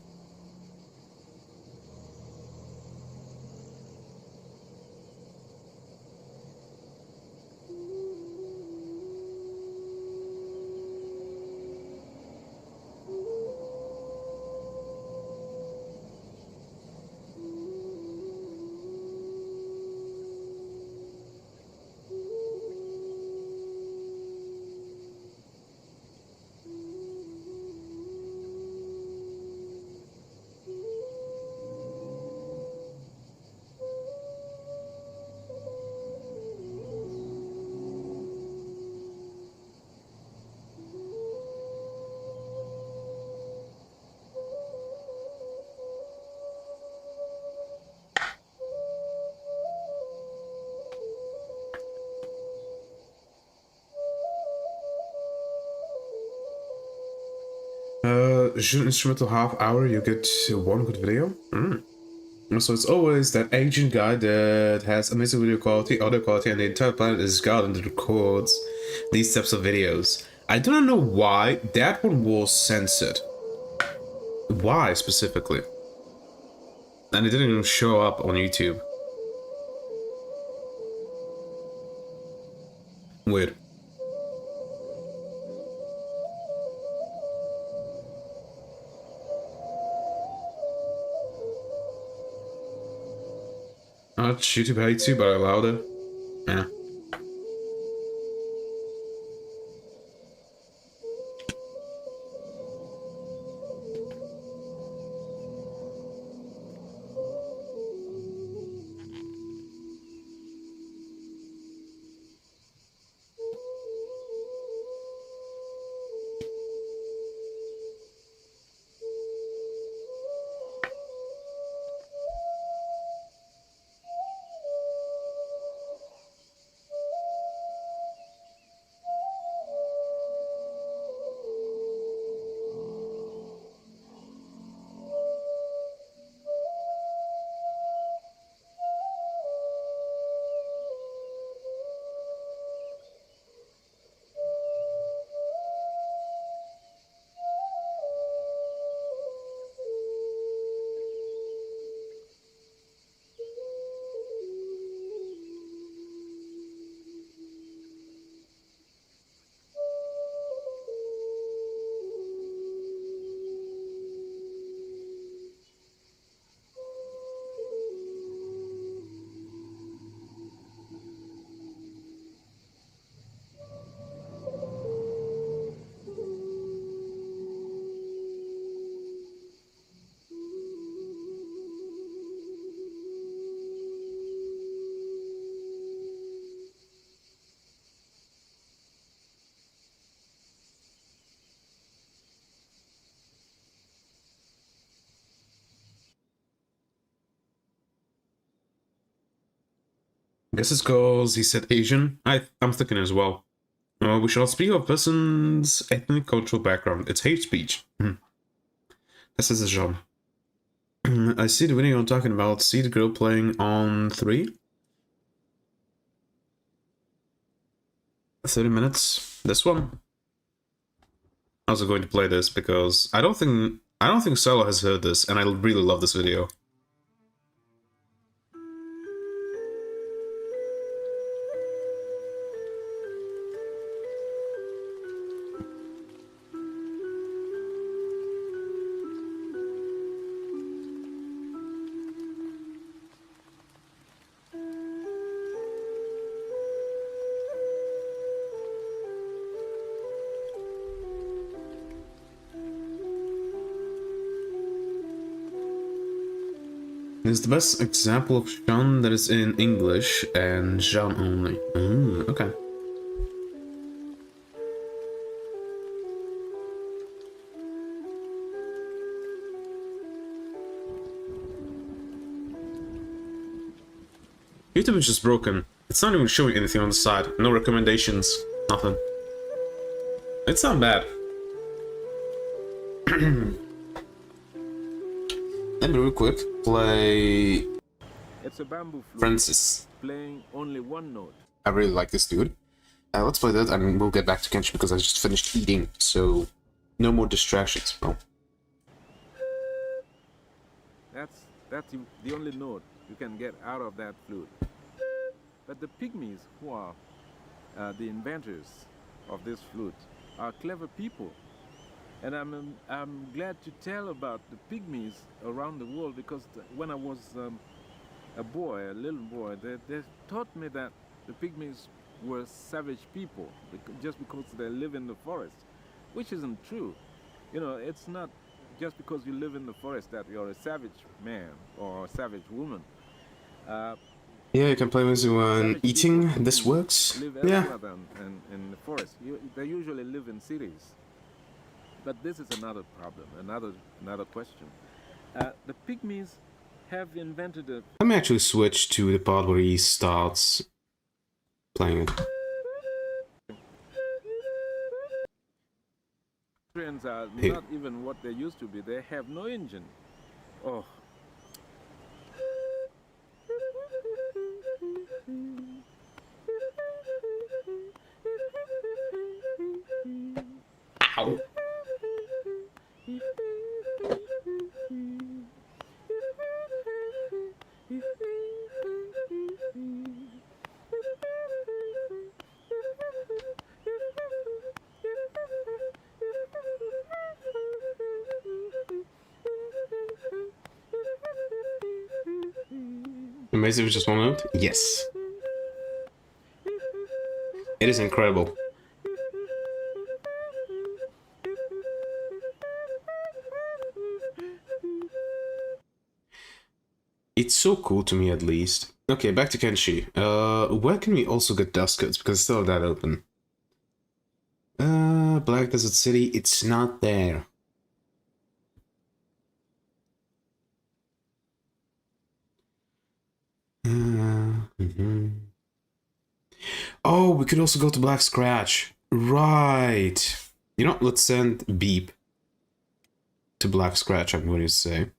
instrumental half hour, you get one good video. So it's always that Asian guy that has amazing video quality, audio quality, and the entire planet is God and records these types of videos. I do not know why that one was censored. Why specifically? And it didn't even show up on YouTube. Weird. YouTube hates you, but I allowed it. Yeah. I guess it's because he said Asian. I'm thinking as well. We shall speak of person's ethnic cultural background. It's hate speech. This is a job. I see the video you're talking about. See the girl playing on 3? 30 minutes. This one. I was going to play this because I don't think Solo has heard this, and I really love this video. It's the best example of Jean that is in English and Jean only. Okay. YouTube is just broken. It's not even showing anything on the side. No recommendations. Nothing. It's not bad. Let me real quick play It's a bamboo flute Francis. playing only one note. I really like this dude. Let's play that and we'll get back to Kenshi because I just finished eating, so no more distractions. Oh. That's the only note you can get out of that flute. But the pygmies, who are the inventors of this flute, are clever people. And I'm glad to tell about the pygmies around the world because when I was a little boy, they taught me that the pygmies were savage people just because they live in the forest, which isn't true. You know, it's not just because you live in the forest that you're a savage man or a savage woman. Yeah, you can play music when eating. This works. Live Yeah. elsewhere than in the forest. They usually live in cities. But this is another problem, another question. The pygmies have invented a... Let me actually switch to the part where he starts playing it. trains are Hey. not even what they used to be. They have no engine. Oh. Ow. Amazing with just one note? Yes. It is incredible. It's so cool to me, at least. Okay, back to Kenshi. Where can we also get Dusk goods? Because it's still that open. Black Desert City, it's not there. Oh, we could also go to Black Scratch. Right. You know, let's send Beep to Black Scratch, I'm going to say.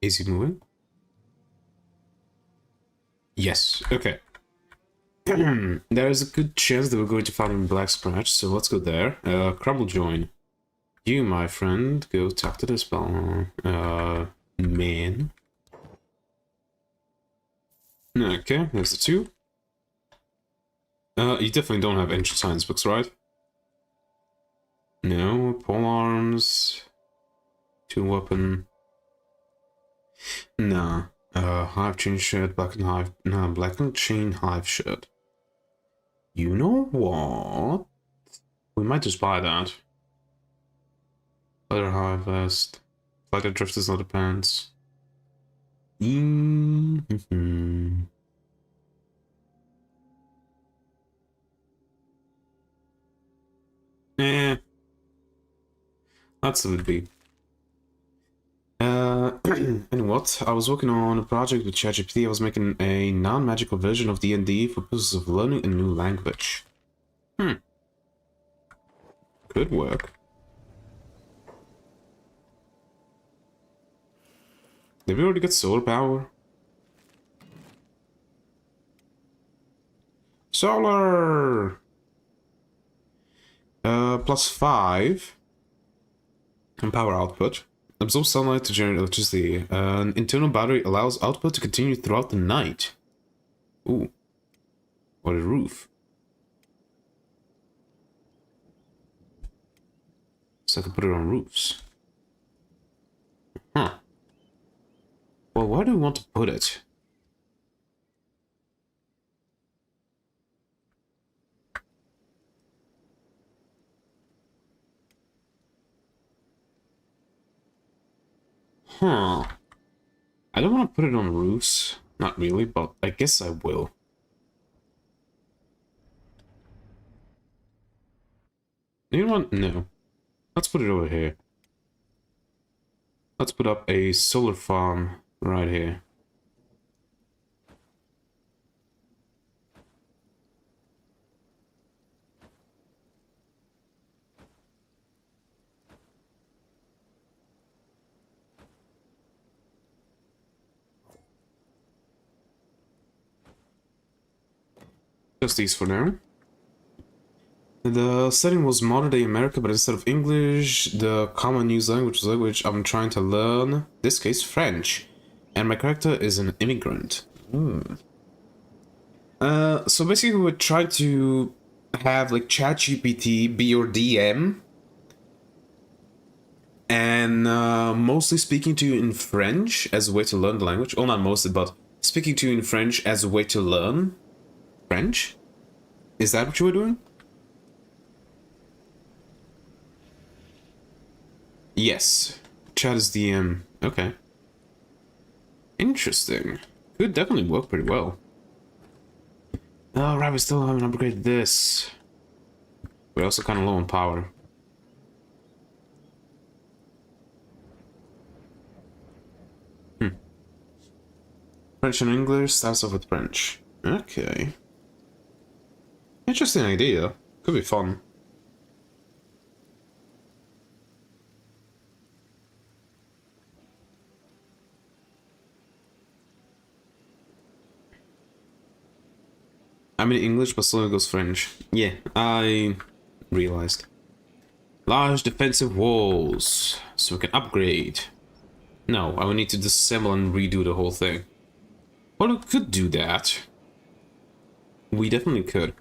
Is he moving? Yes, okay. There's a good chance that we're going to find him in Black Scratch, so let's go there. Crumble join. You, my friend, go talk to the spell. Man. Okay, there's the two. You definitely don't have ancient science books, right? No, pole arms. Two weapon. Nah. Hive chain shirt, black and hive. No, black and chain hive shirt. You know what? We might just buy that. Leather hive vest. Fighter drifters leather pants. Mm-hmm. That's what it would be. And what? I was working on a project with ChatGPT. I was making a non-magical version of D&D for purposes of learning a new language. Could work. Did we already get solar power? Solar! +5 and power output. Absorb sunlight to generate electricity. An internal battery allows output to continue throughout the night. Ooh. What a roof. So I can put it on roofs. Huh. Well, where do we want to put it? Huh. I don't want to put it on roofs. Not really, but I guess I will. You know what? No. Let's put it over here. Let's put up a solar farm right here. Just these for now. The setting was modern day America, but instead of English, the common news language I'm trying to learn, in this case French. And my character is an immigrant. So basically we're trying to have like ChatGPT be your DM. And mostly speaking to you in French as a way to learn the language. Well, not mostly, but speaking to you in French as a way to learn French? Is that what you were doing? Yes. Chat is DM. Okay. Interesting. Could definitely work pretty well. Oh, right, we still haven't upgraded this. We're also kind of low on power. French and English starts off with French. Okay. Interesting idea. Could be fun. I'm in English, but slowly goes French. Yeah, I realized. Large defensive walls, so we can upgrade. No, I will need to disassemble and redo the whole thing. Well, we could do that. We definitely could.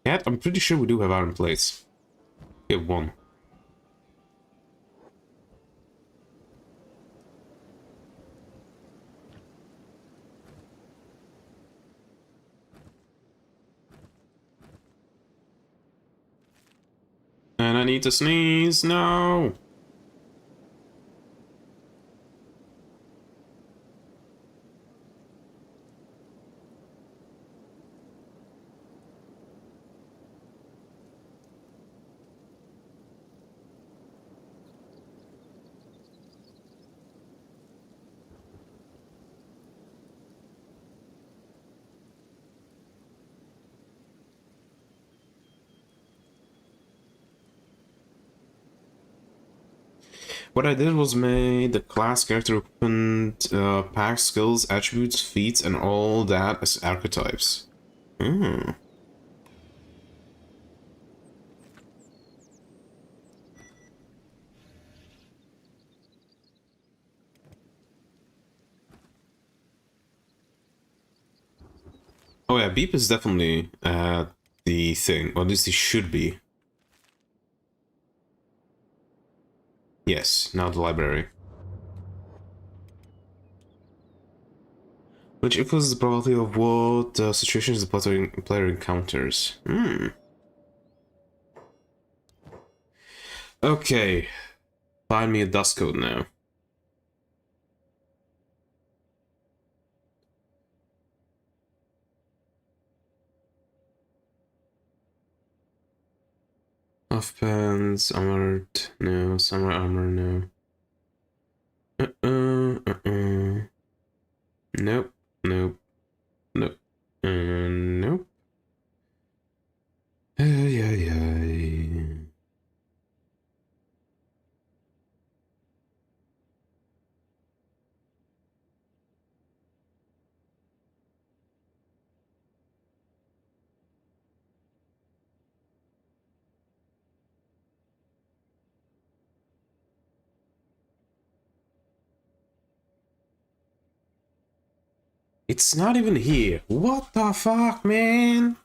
Yeah, I'm pretty sure we do have iron plates. We have one. And I need to sneeze. No. What I did was made the class character equipment, pack, skills, attributes, feats, and all that as archetypes. Hmm. Oh yeah, beep is definitely the thing, or at least it should be. Yes, now the library. Which equals the probability of what situations the player encounters. Hmm. Okay. Find me a dust code now. Off pants, armored, no. Summer armor, no. Nope, nope, nope, nope. Yeah. It's not even here. What the fuck, man?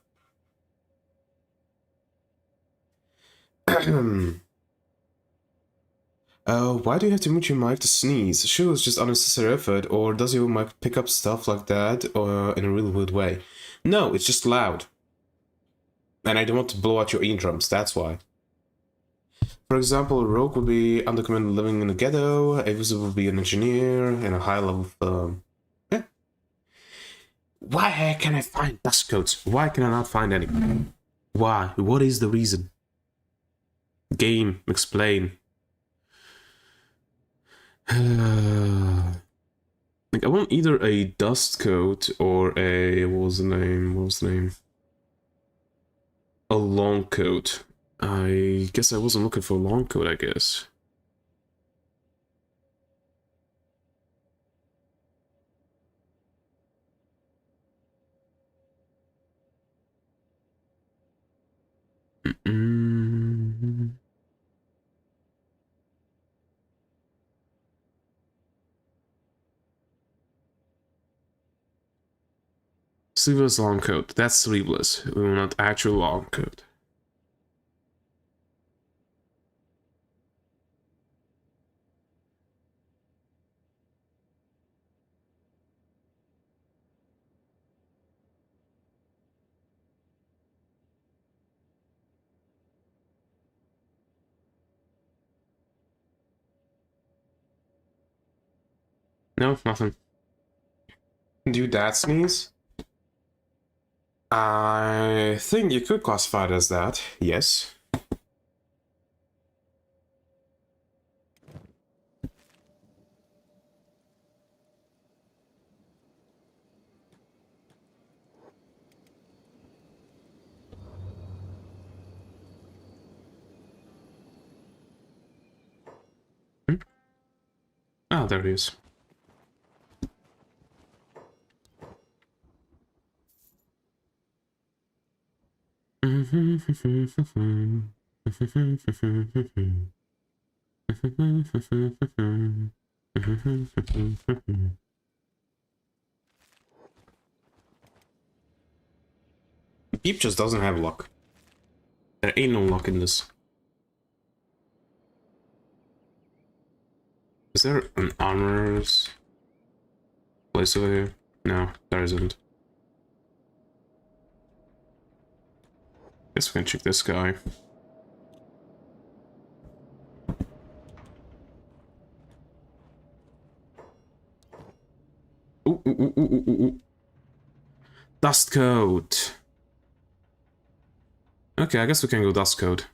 Why do you have to mute your mic to sneeze? Sure, it's just unnecessary effort, or does your mic pick up stuff like that in a really weird way? No, it's just loud. And I don't want to blow out your eardrums, that's why. For example, a rogue would be undocumented living in a ghetto, a wizard would be an engineer, and a high level yeah. Why can I find dust codes? Why can I not find any? Why? What is the reason? Game, explain. Like, I want either a dust coat or a... What was the name? A long coat. I guess I wasn't looking for a long coat, I guess. Sleeveless long coat. That's sleeveless. We want actual long coat. No, nothing. Do that sneeze? I think you could classify it as that, yes. there he is. Peep just doesn't have luck. There ain't no luck in this. Is there an armor's place over here? No, there isn't. Guess we can check this guy. Ooh. Dust coat. Okay, I guess we can go dust coat.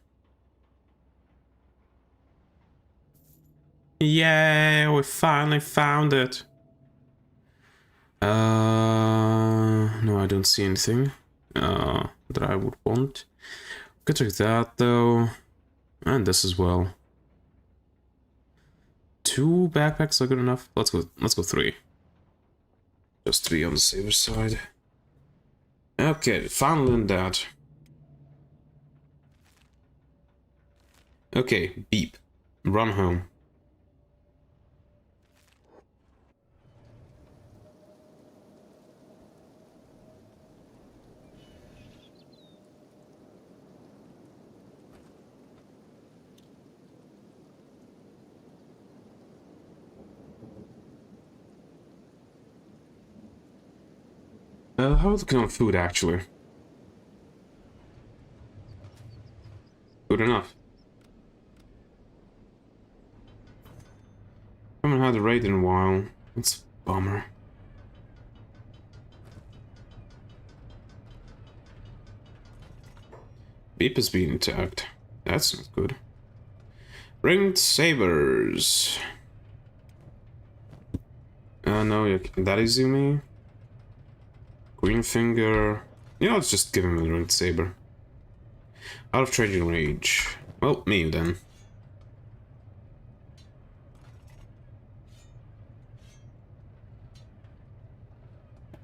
Yay, we finally found it. No, I don't see anything that I would want. Could check that though, and this as well. 2 backpacks are good enough. Let's go 3. Just 3 on the safer side. Okay, finally in that. Okay, beep. Run home. How are we looking on food, actually? Good enough. Haven't had a raid in a while. It's a bummer. Beep is being attacked. That's not good. Ringed sabers. No, you can that easy me. Green finger. You know, let's just give him a ringed saber. Out of trading range. Well, me then.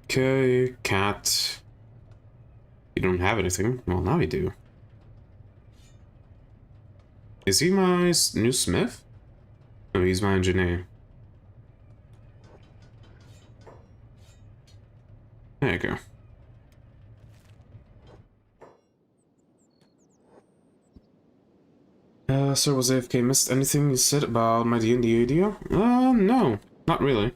Okay, cat. You don't have anything. Well, now you do. Is he my new smith? No, he's my engineer. There you go. Sir, was AFK missed anything you said about my D&D idea? No, not really.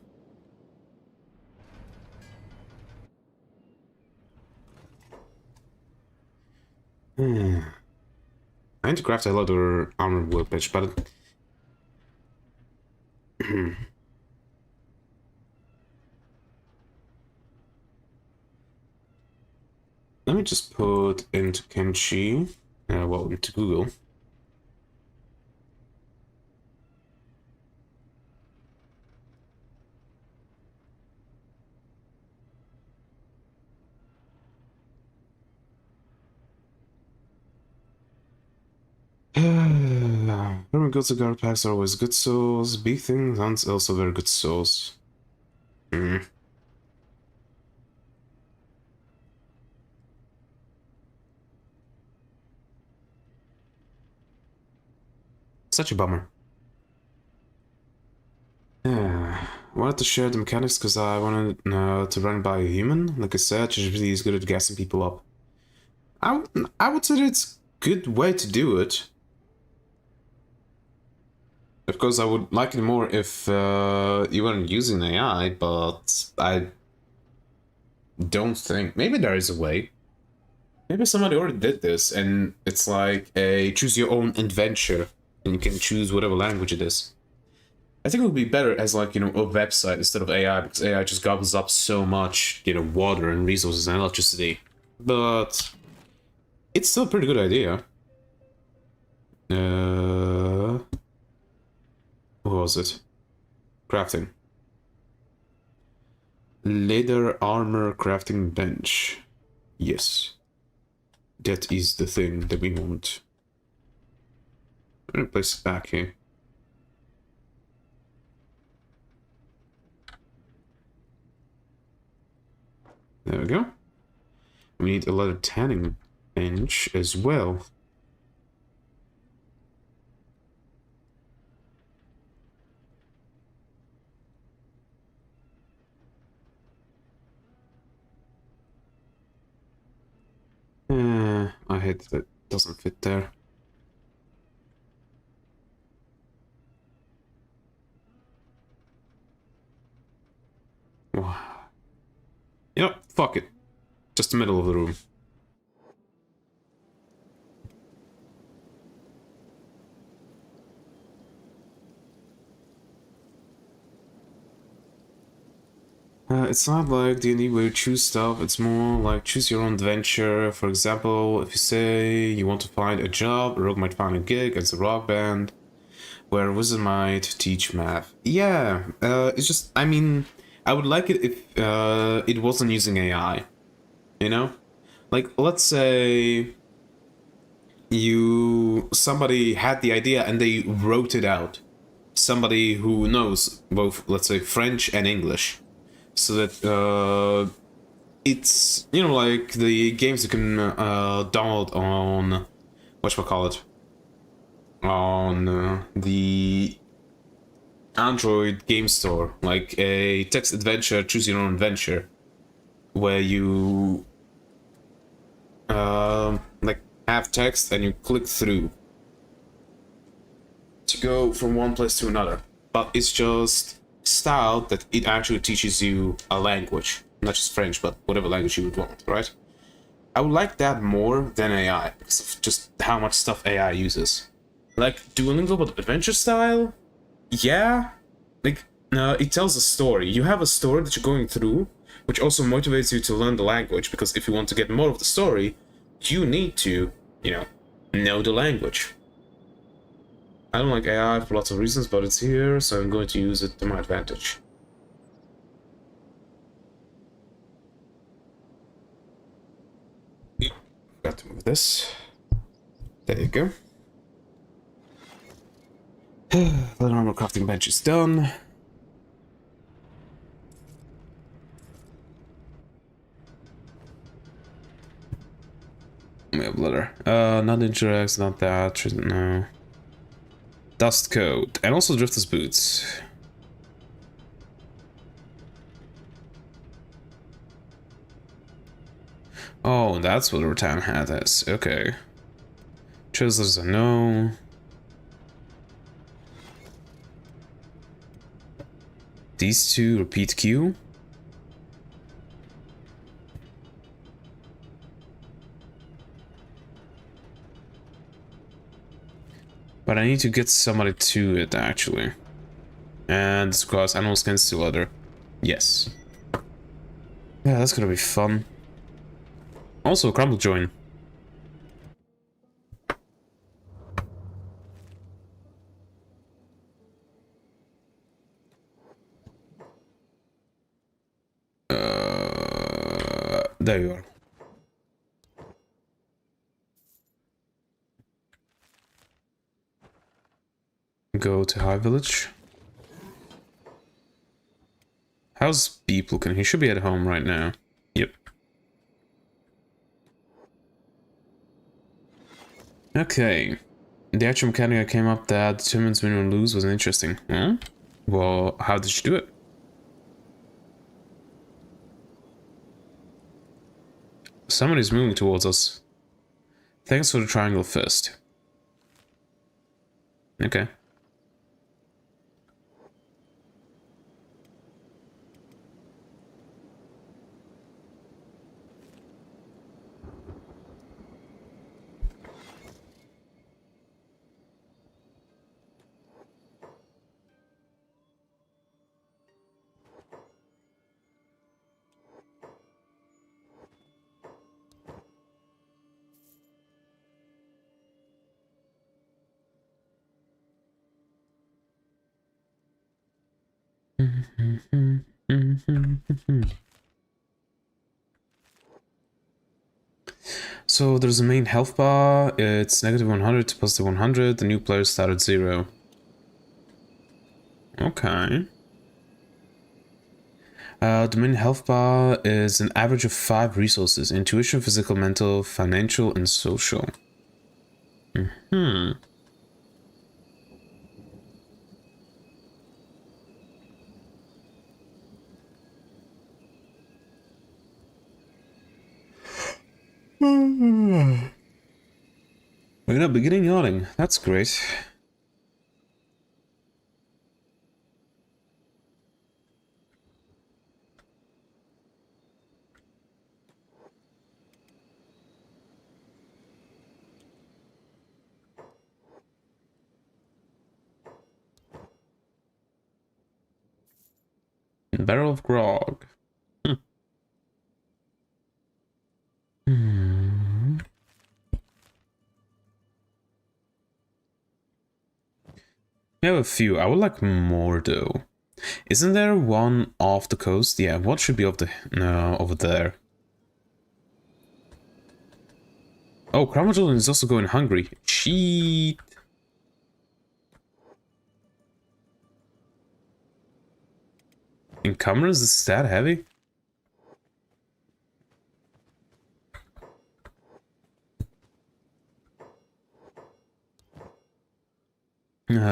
I need to craft a lot of armored workbench, but let me just put into Kenshi, well, into Google. Very good cigar packs are always good souls. Big thing, hunts also very good souls. Such a bummer. Wanted to share the mechanics because I wanted to run by a human. Like I said, ChatGPT is good at gassing people up. I would say that it's a good way to do it. Of course, I would like it more if you weren't using AI, but I don't think... Maybe there is a way. Maybe somebody already did this, and it's like a choose-your-own-adventure, and you can choose whatever language it is. I think it would be better as, like, you know, a website instead of AI, because AI just gobbles up so much, you know, water and resources and electricity. But it's still a pretty good idea. What was it? Crafting. Leather armor crafting bench. Yes. That is the thing that we want. I'm gonna place it back here. There we go. We need a leather tanning bench as well. I hate that it doesn't fit there. Yep, fuck it. Just the middle of the room. It's not like D&D where you choose stuff, it's more like choose your own adventure. For example, if you say you want to find a job, a rogue might find a gig as a rock band, where a wizard might teach math. Yeah, it's just, I mean, I would like it if it wasn't using AI, you know? Like, let's say somebody had the idea and they wrote it out. Somebody who knows both, let's say, French and English. So that it's, you know, like the games you can download on whatchamacallit, on the Android game store, like a text adventure, choose your own adventure, where you like have text and you click through to go from one place to another, but it's just styled that it actually teaches you a language, not just French, but whatever language you would want, right? I would like that more than AI, because of just how much stuff AI uses. Like, Duolingo, but adventure style? Yeah? Like, it tells a story. You have a story that you're going through, which also motivates you to learn the language, because if you want to get more of the story, you need to, you know the language. I don't like AI for lots of reasons, but it's here, so I'm going to use it to my advantage. Got to move this. There you go. The normal crafting bench is done. We have leather. Not interacts, not that, no. Dust coat, and also Drifter's boots. Oh, that's what the rattan hat is. Okay. Chisels a no. These two repeat Q. But I need to get somebody to it, actually. And this requires animal skins to leather. Yes. Yeah, that's gonna be fun. Also, crumble join. There you are. Go to High Village. How's Beep looking? He should be at home right now. Yep. Okay. The actual mechanic that came up that determines win or lose was interesting. Huh? Well, how did you do it? Somebody's moving towards us. Thanks for the triangle first. Okay. So there's a main health bar, it's negative 100 to positive 100, the new players start at 0. Okay. The main health bar is an average of 5 resources: intuition, physical, mental, financial, and social. We're not beginning yawning. That's great. Barrel of grog. We have a few. I would like more though. Isn't there one off the coast? Yeah, what should be off the over there? Oh, Chronobyl is also going hungry. Cheat. Encumbrance is that heavy?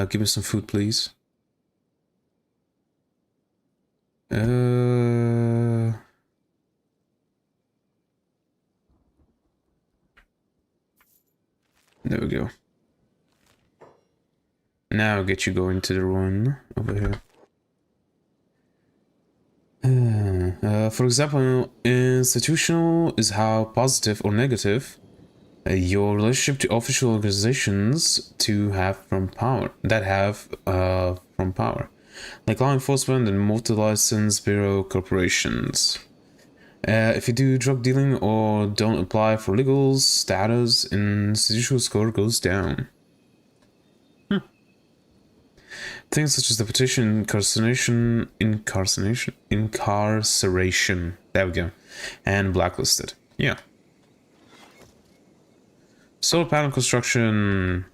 Give me some food, please. There we go. Now I'll get you going to the ruin over here. For example, institutional is how positive or negative your relationship to official organizations have from power, like law enforcement and multi-license bureau corporations. If you do drug dealing or don't apply for legal status, institutional score goes down. Things such as the petition, incarceration, there we go, and blacklisted. Yeah. Solar panel construction.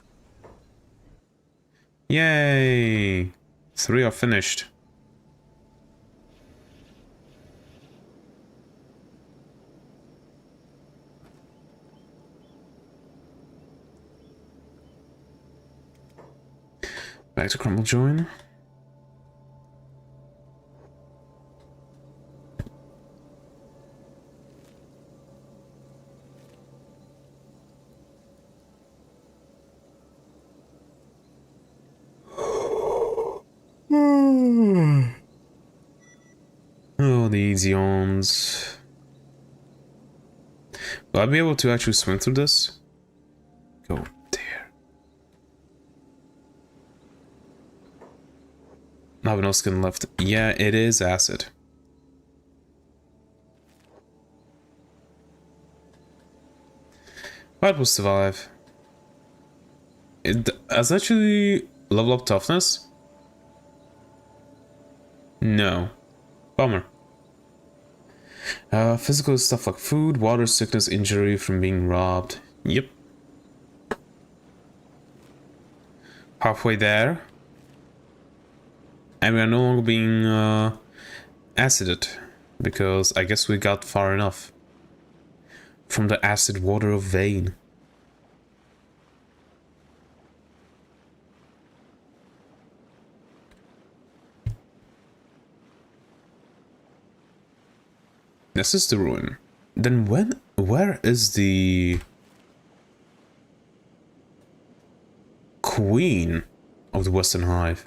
Yay! 3 are finished. Back to Crumble Join. Oh, these yawns. Will I be able to actually swim through this? Go there. I have no skin left. Yeah, it is acid. But we'll survive. It has actually level up toughness? No. Bummer. Physical stuff like food, water, sickness, injury from being robbed. Yep. Halfway there. And we are no longer being acided. Because I guess we got far enough from the acid water of Vane. This is the ruin. Then where is the queen of the Western Hive?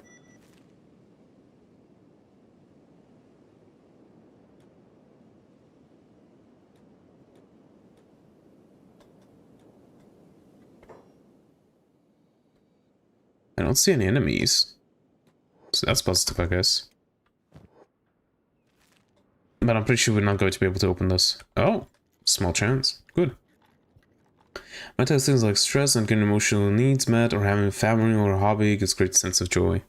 I don't see any enemies. So that's positive, I guess. But I'm pretty sure we're not going to be able to open this. Oh, small chance. Good. Mental things like stress and getting emotional needs met, or having a family or a hobby gives great sense of joy.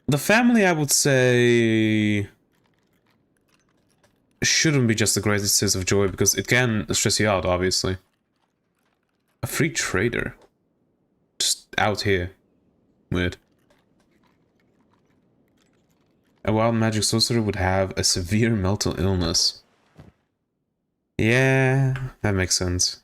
The family, I would say, shouldn't be just the greatest sense of joy, because it can stress you out, obviously. A free trader. Just out here. Weird. A wild magic sorcerer would have a severe mental illness. Yeah, that makes sense.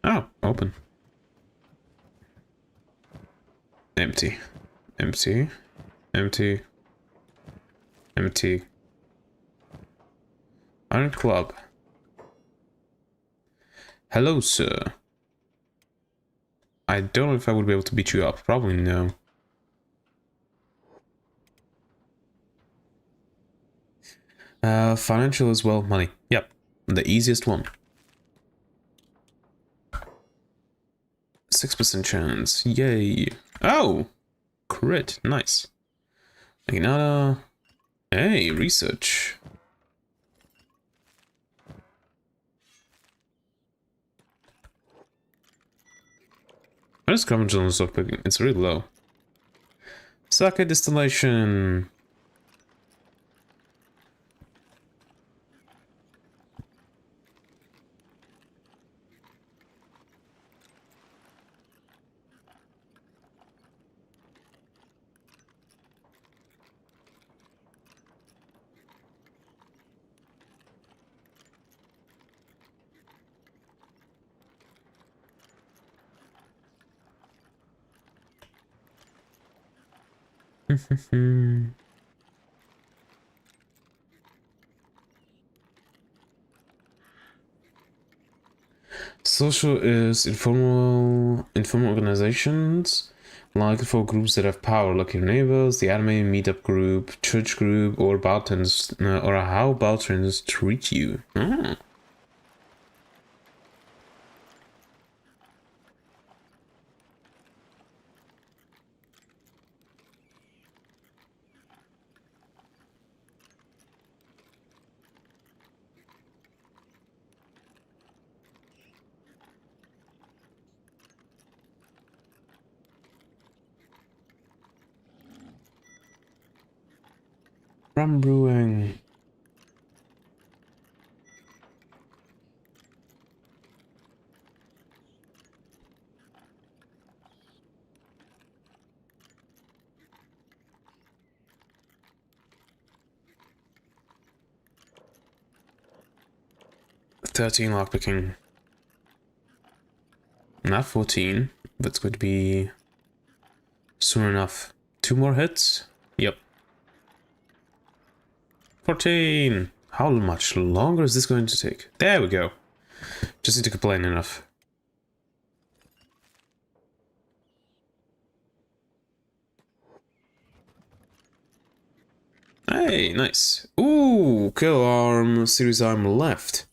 Oh, open. Empty. Empty. Empty. Empty. Iron Club. Hello, sir. I don't know if I would be able to beat you up. Probably no. Financial as well. Money. Yep. The easiest one. 6% chance. Yay. Oh! Crit. Nice. Another. Hey, research. What is Cogmind on stockpicking? It's really low. Sake distillation. Social is informal organizations, like for groups that have power, like your neighbors, the anime meetup group, church group, or bartenders, or how bartenders treat you. Ah. Rum brewing. $13 lockpicking. Not 14. That's going to be soon enough. 2 more hits? Yep. 14! How much longer is this going to take? There we go. Just need to complain enough. Hey, nice. Ooh, kill arm, series arm left.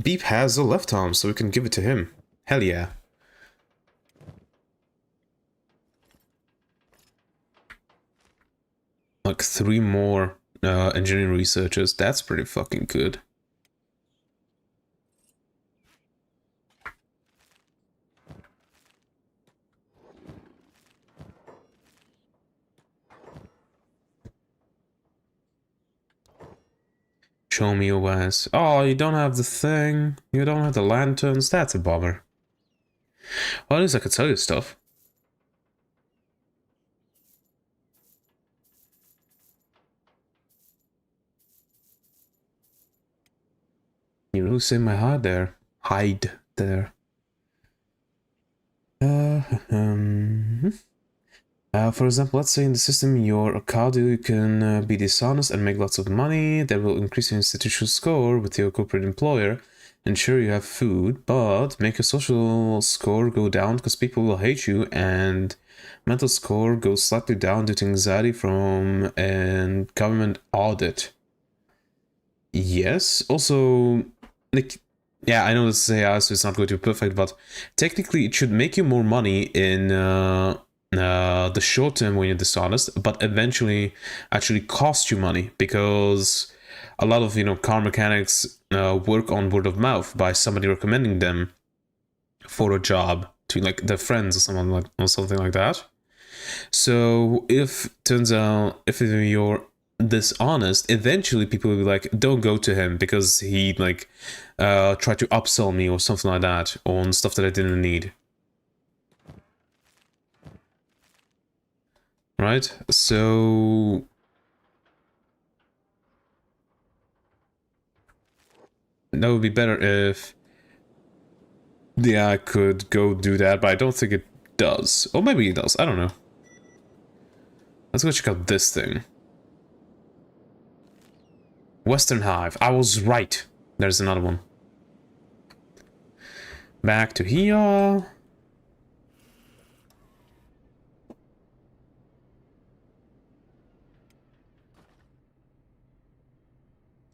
Beep has a left arm, so we can give it to him. Hell yeah. Like 3 more engineering researchers. That's pretty fucking good. Show me your wares. Oh, you don't have the thing. You don't have the lanterns. That's a bummer. Well, at least I could sell you stuff. You really saved my hide there. Hide there. For example, let's say in the system your Ocado can be dishonest and make lots of money. That will increase your institutional score with your corporate employer. Ensure you have food, but make your social score go down because people will hate you, and mental score goes slightly down due to anxiety from a government audit. Yes, also, like, yeah, I know this is AI, so it's not going to be perfect, but technically it should make you more money in the short term when you're dishonest, but eventually actually cost you money, because a lot of, car mechanics work on word of mouth by somebody recommending them for a job to like their friends or something like that. So if turns out if you're dishonest, eventually people will be like, don't go to him because he like tried to upsell me or something like that on stuff that I didn't need. Right? So that would be better if the AI could go do that, but I don't think it does. Or maybe it does, I don't know. Let's go check out this thing. Western Hive. I was right. There's another one. Back to here.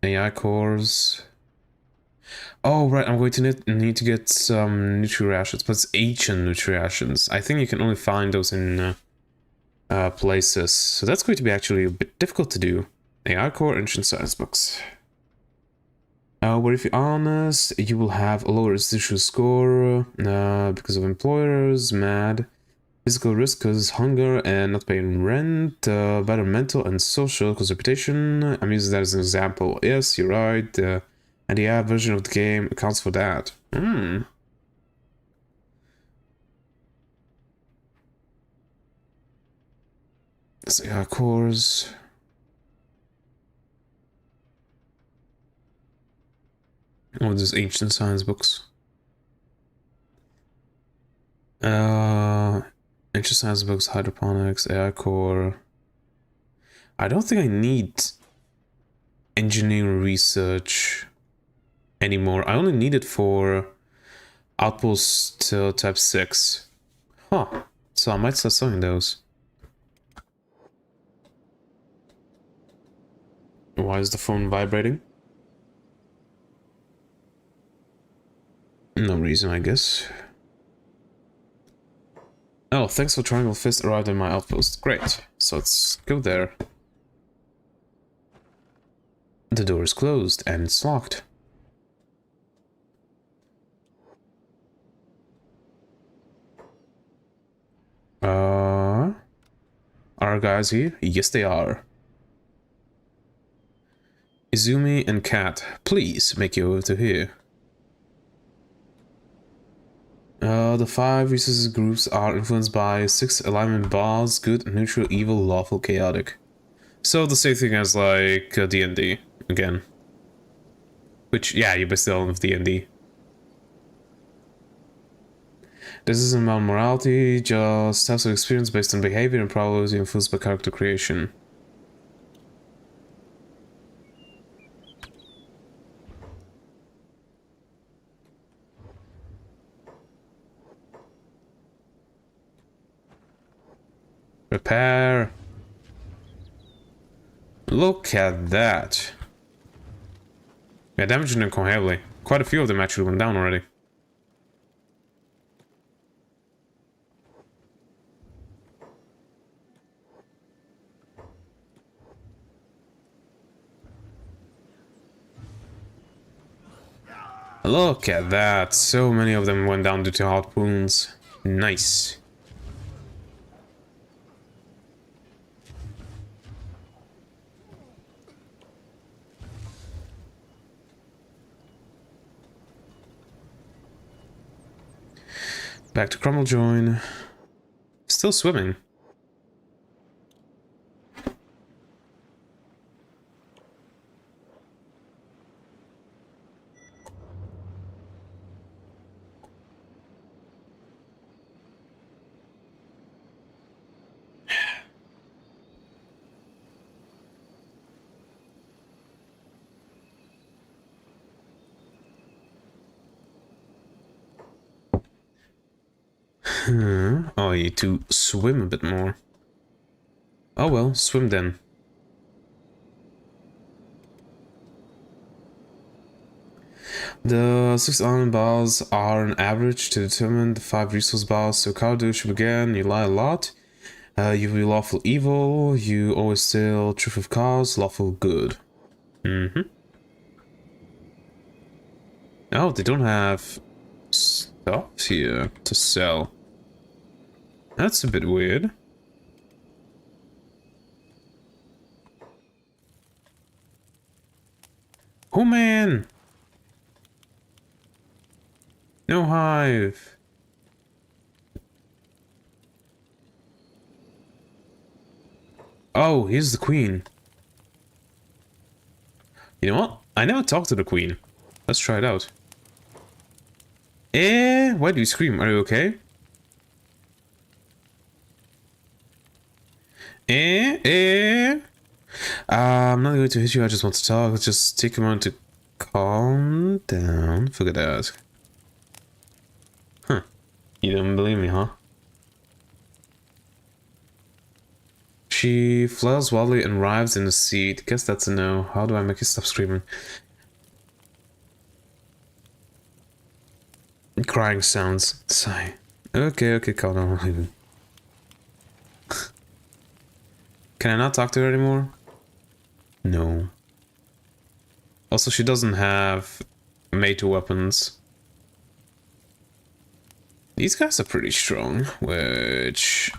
AI cores. Oh, right, I'm going to need to get some nutri-rations, but it's ancient nutri-rations. I think you can only find those in places. So that's going to be actually a bit difficult to do. AI core, ancient science books. But if you're honest, you will have a lower residual score because of employers, mad, physical risk because hunger and not paying rent, better mental and social because reputation. I'm using that as an example. Yes, you're right. And the AI version of the game accounts for that. Let's see, cores. Oh, there's ancient science books. Ancient science books, hydroponics, AI core. I don't think I need engineering research anymore. I only need it for Outpost type 6. Huh. So I might start selling those. Why is the phone vibrating? No reason, I guess. Oh, thanks for Triangle Fist arrived in my outpost. Great. So let's go there. The door is closed and it's locked. Are guys here? Yes, they are. Izumi and Kat, please make your way to here. The 5 resources groups are influenced by 6 alignment bars: good, neutral, evil, lawful, chaotic. So the same thing as like D&D again. Which, yeah, you're basically on with D&D. This isn't about morality, just types of experience based on behavior and probability influenced by character creation. Repair. Look at that. Yeah, damage didn't come heavily. Quite a few of them actually went down already. Look at that. So many of them went down due to hot wounds. Nice. Back to Crumble Join. Still swimming. Oh, you need to swim a bit more. Oh well, swim then. The 6 element bars are an average to determine the 5 resource bars. So Cardo should begin, you lie a lot. You will be lawful evil, you always steal truth of cause, lawful good. Oh, they don't have stuff here to sell. That's a bit weird. Oh man! No hive! Oh, here's the queen. You know what? I never talked to the queen. Let's try it out. Why do you scream? Are you okay? I'm not going to hit you, I just want to talk. Let's just take a moment to calm down. Forget that. Huh. You don't believe me, huh? She flails wildly and writhes in the seat. Guess that's a no. How do I make you stop screaming? Crying sounds. Sigh. Okay, calm down. I'm leaving. Can I not talk to her anymore? No. Also, she doesn't have major weapons. These guys are pretty strong, which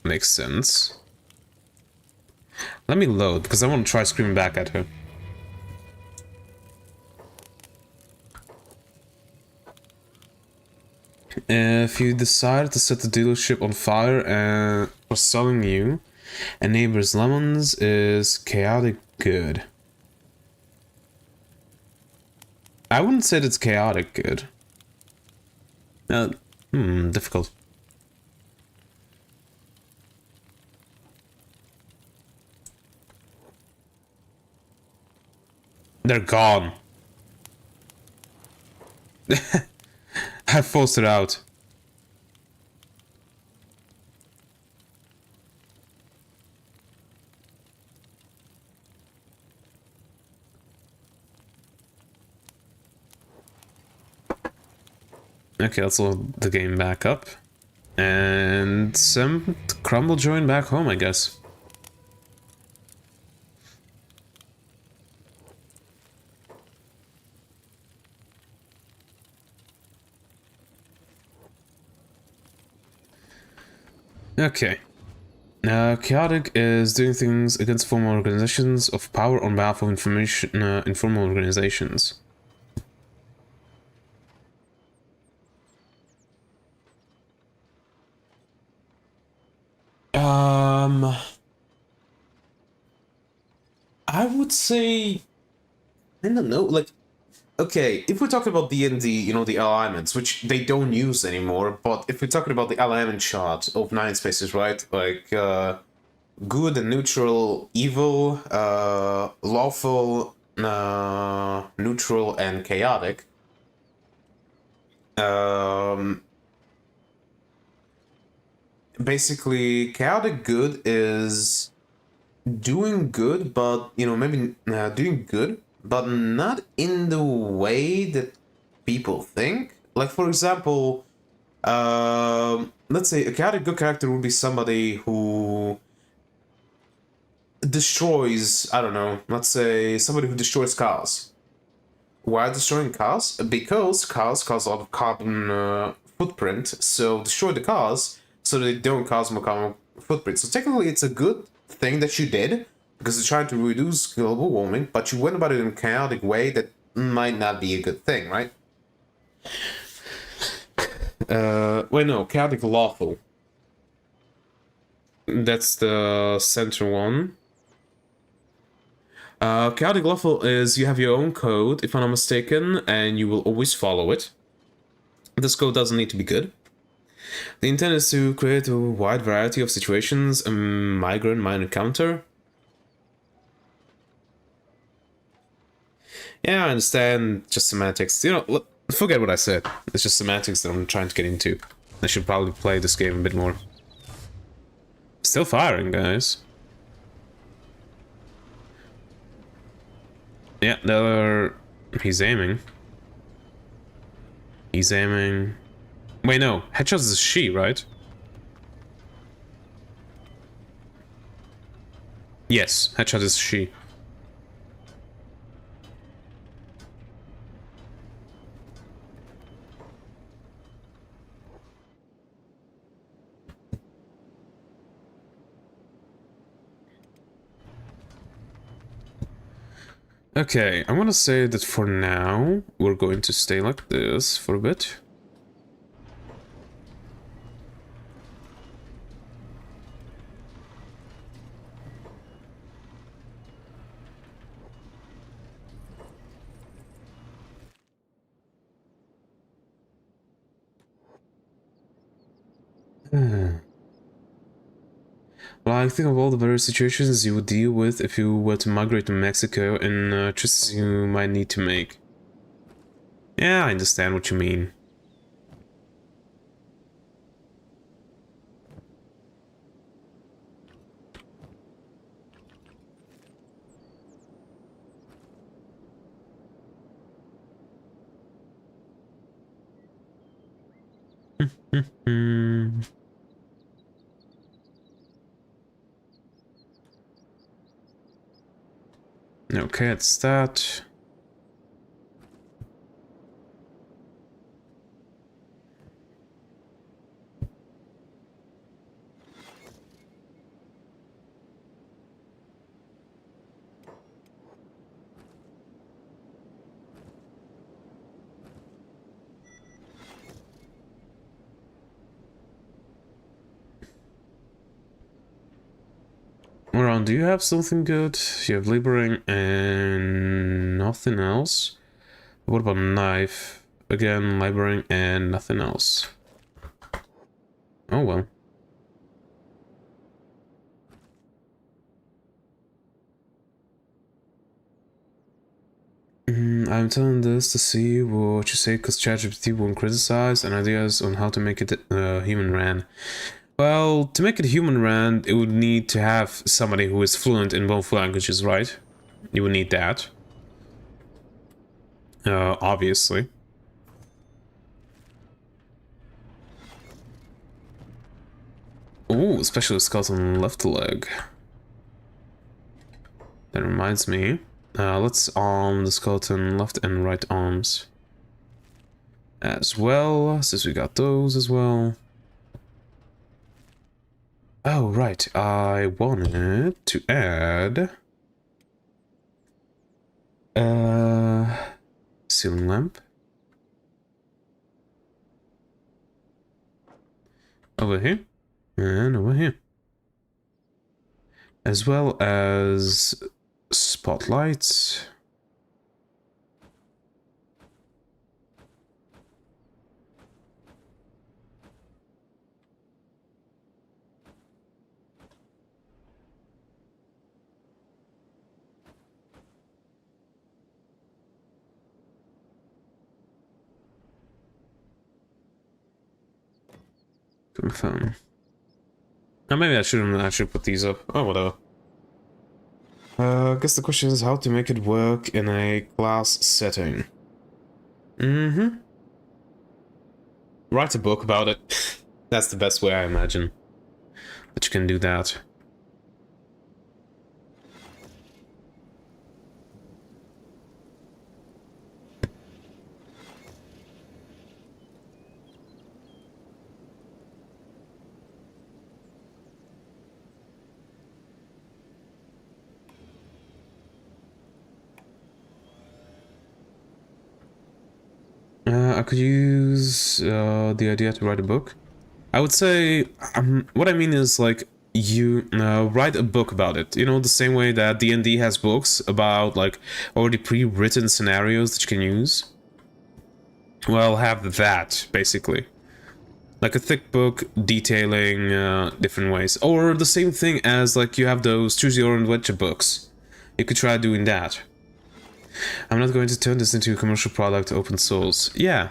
makes sense. Let me load, because I want to try screaming back at her. If you decide to set the dealership on fire and for selling you and neighbor's lemons is chaotic good. I wouldn't say it's chaotic good. Difficult. They're gone. I forced it out. Okay, let's load the game back up. And some crumble join back home, I guess. Okay. Chaotic is doing things against formal organizations of power on behalf of informal organizations. I would say, I don't know, like, okay, if we're talking about D&D, you know, the alignments, which they don't use anymore, but if we're talking about the alignment chart of 9 spaces, right, like, good and neutral, evil, lawful, neutral, and chaotic. Basically, chaotic good is doing good, but, you know, maybe doing good, but not in the way that people think. Like, for example, let's say a chaotic good character would be somebody who destroys, I don't know, let's say somebody who destroys cars. Why destroying cars? Because cars cause a lot of carbon footprint, so destroy the cars so they don't cause more carbon footprint. So technically it's a good thing that you did, because you're trying to reduce global warming, but you went about it in a chaotic way that might not be a good thing, right? Wait, no, chaotic lawful. That's the center one. Chaotic lawful is you have your own code, if I'm not mistaken, and you will always follow it. This code doesn't need to be good. The intent is to create a wide variety of situations a migrant might encounter. Yeah, I understand, just semantics. You know, forget what I said. It's just semantics that I'm trying to get into. I should probably play this game a bit more. Still firing, guys. Yeah, he's aiming. He's aiming. Wait, no. Headshots is she, right? Yes, headshot is she. Okay, I'm gonna say that for now, we're going to stay like this for a bit. Well, I think of all the various situations you would deal with if you were to migrate to Mexico and choices you might need to make. Yeah, I understand what you mean. Okay, it's that. Around, do you have something good? You have laboring and nothing else. What about knife? Again, laboring and nothing else. Oh well. I'm telling this to see what you say, because ChatGPT won't criticize and ideas on how to make it human ran. Well, to make it human ran, it would need to have somebody who is fluent in both languages, right? You would need that. Obviously. Ooh, especially skeleton left leg. That reminds me. Let's arm the skeleton left and right arms as well, since we got those as well. Oh, right. I wanted to add ceiling lamp over here and over here, as well as spotlights. Confirm. Oh, maybe I shouldn't actually put these up. Oh, whatever. I guess the question is how to make it work in a class setting. Write a book about it. That's the best way, I imagine, that you can do that. I could use the idea to write a book. I would say, what I mean is like, you write a book about it. You know, the same way that D&D has books about like already pre-written scenarios that you can use. Well, have that, basically. Like a thick book detailing different ways. Or the same thing as like you have those choose your own adventure books. You could try doing that. I'm not going to turn this into a commercial product, open source. Yeah.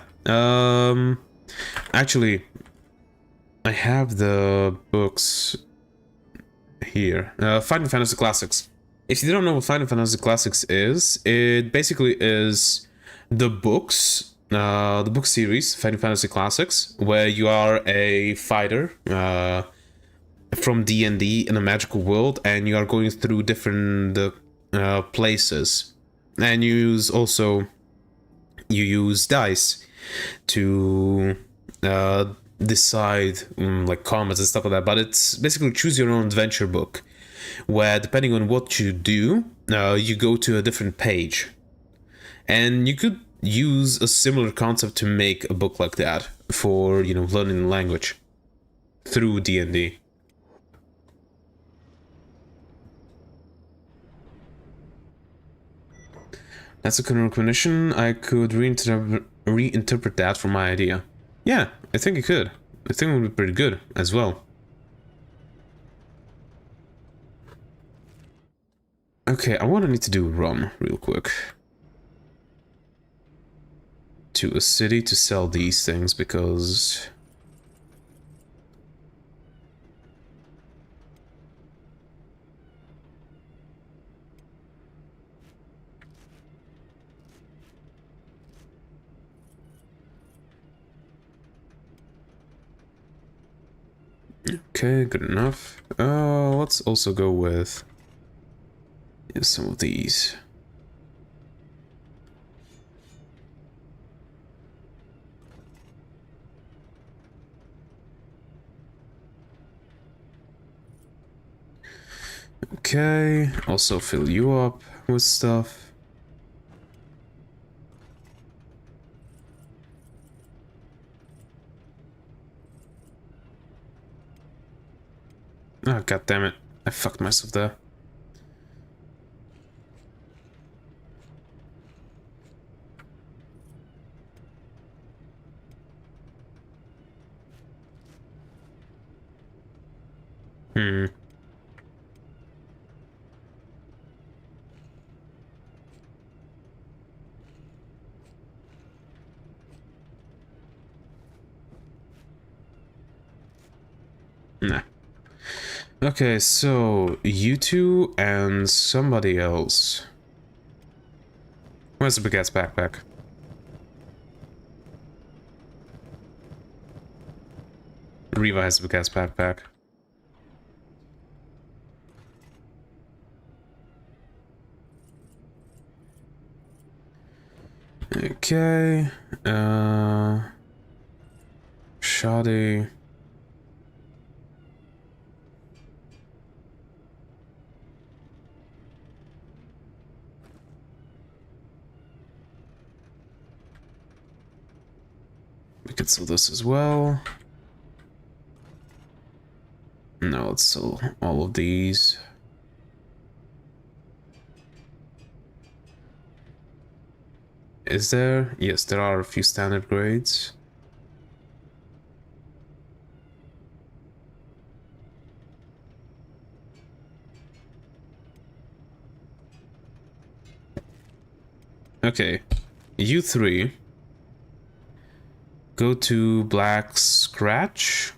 Actually, I have the books here. Final Fantasy Classics. If you don't know what Final Fantasy Classics is, it basically is the books, the book series, Final Fantasy Classics, where you are a fighter from D&D in a magical world, and you are going through different places. And you use dice to decide like combats and stuff like that, but it's basically choose your own adventure book where depending on what you do, you go to a different page. And you could use a similar concept to make a book like that for, you know, learning the language through D&D. That's a good recognition. I could reinterpret that for my idea. Yeah, I think you could. I think it would be pretty good as well. Okay, I want to need to do rum real quick. To a city to sell these things because... Okay, good enough. Let's also go with some of these. Okay, also fill you up with stuff. Oh, god damn it. I fucked myself there. Nah. Okay, so you two and somebody else. Where's the big ass backpack? Riva has the big ass backpack. Okay, shoddy. We could sell this as well. No, let's sell all of these. Is there? Yes, there are a few standard grades. Okay, you three go to Black Scratch.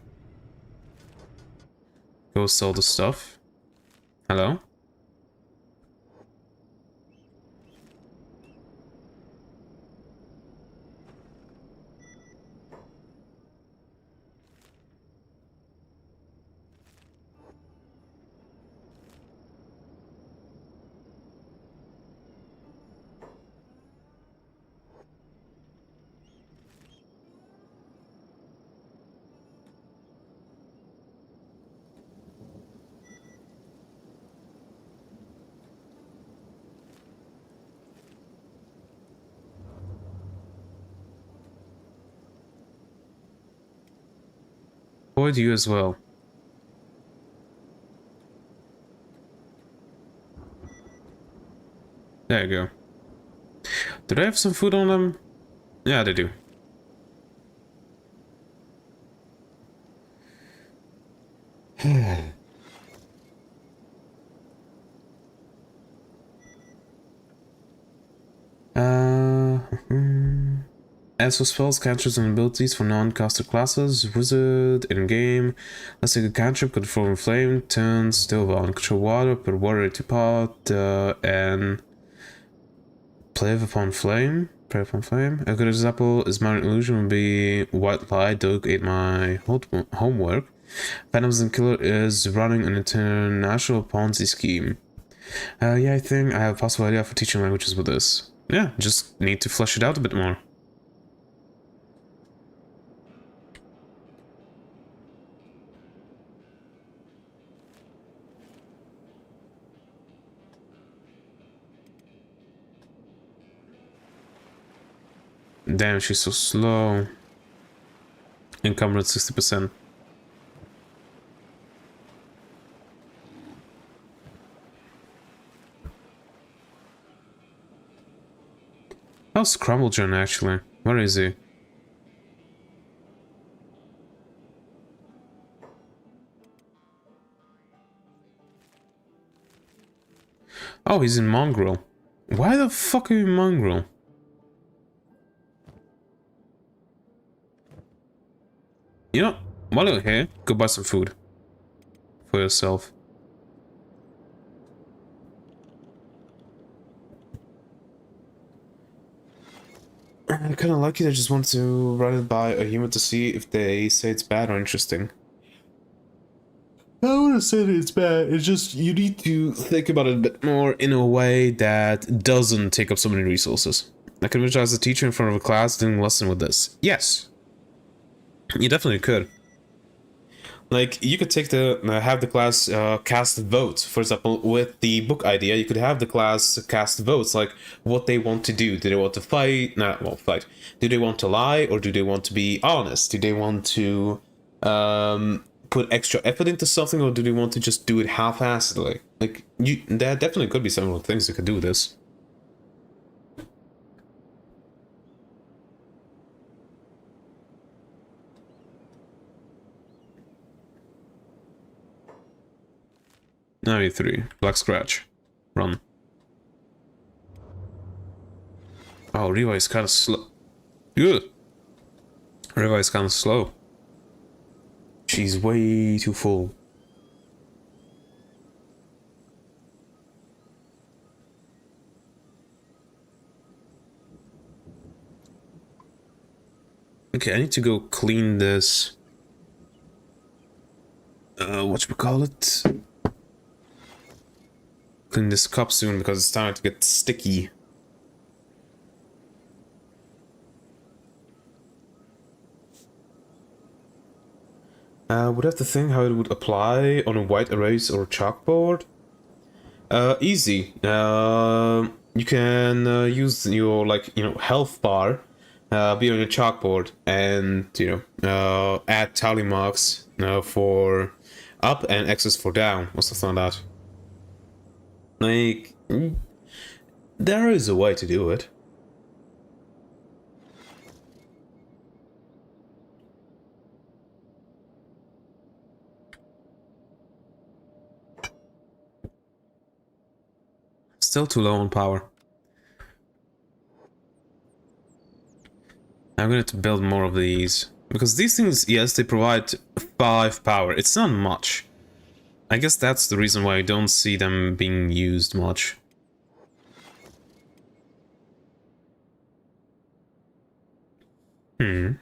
Go sell the stuff. Hello? Avoid you as well. There you go. Do they have some food on them? Yeah, they do. As for spells, cantrips, and abilities for non-caster classes, wizard in-game, let's take a cantrip, control flame, turn still on, control water, put water into pot, and play upon flame. Prey upon flame. A good example is Marine Illusion would be White Lie. Doug ate my homework. Phantoms and Killer is running an international Ponzi scheme. Yeah, I think I have a possible idea for teaching languages with this. Yeah, just need to flesh it out a bit more. Damn, she's so slow. Encumbrance 60%. How's Crumblejohn actually? Where is he? Oh, he's in Mongrel. Why the fuck are you in Mongrel? You know, while you're here, go buy some food. For yourself. I'm kinda lucky. I just want to run it by a human to see if they say it's bad or interesting. I don't want to say that it's bad. It's just you need to think about it a bit more in a way that doesn't take up so many resources. I can imagine as a teacher in front of a class doing a lesson with this. Yes, you definitely could. Like, you could take the have the class cast votes. For example, with the book idea, you could have the class cast votes, like what they want to do. Do they want to fight? Nah, well, fight. Do they want to lie, or do they want to be honest? Do they want to put extra effort into something, or do they want to just do it half-assedly? Like, there definitely could be several things you could do with this. '93, Black Scratch, run. Oh, Revive is kind of slow. Ugh. Revive is kind of slow. She's way too full. Okay, I need to go clean this. Whatchamacallit? Clean this cup soon because it's starting to get sticky. Would have to think how it would apply on a white erase or chalkboard. Easy. You can use your health bar, be on your chalkboard, and add tally marks for up and X's for down or something like that. Like, there is a way to do it. Still too low on power. I'm going to build more of these. Because these things, yes, they provide 5 power. It's not much. I guess that's the reason why I don't see them being used much. Hmm.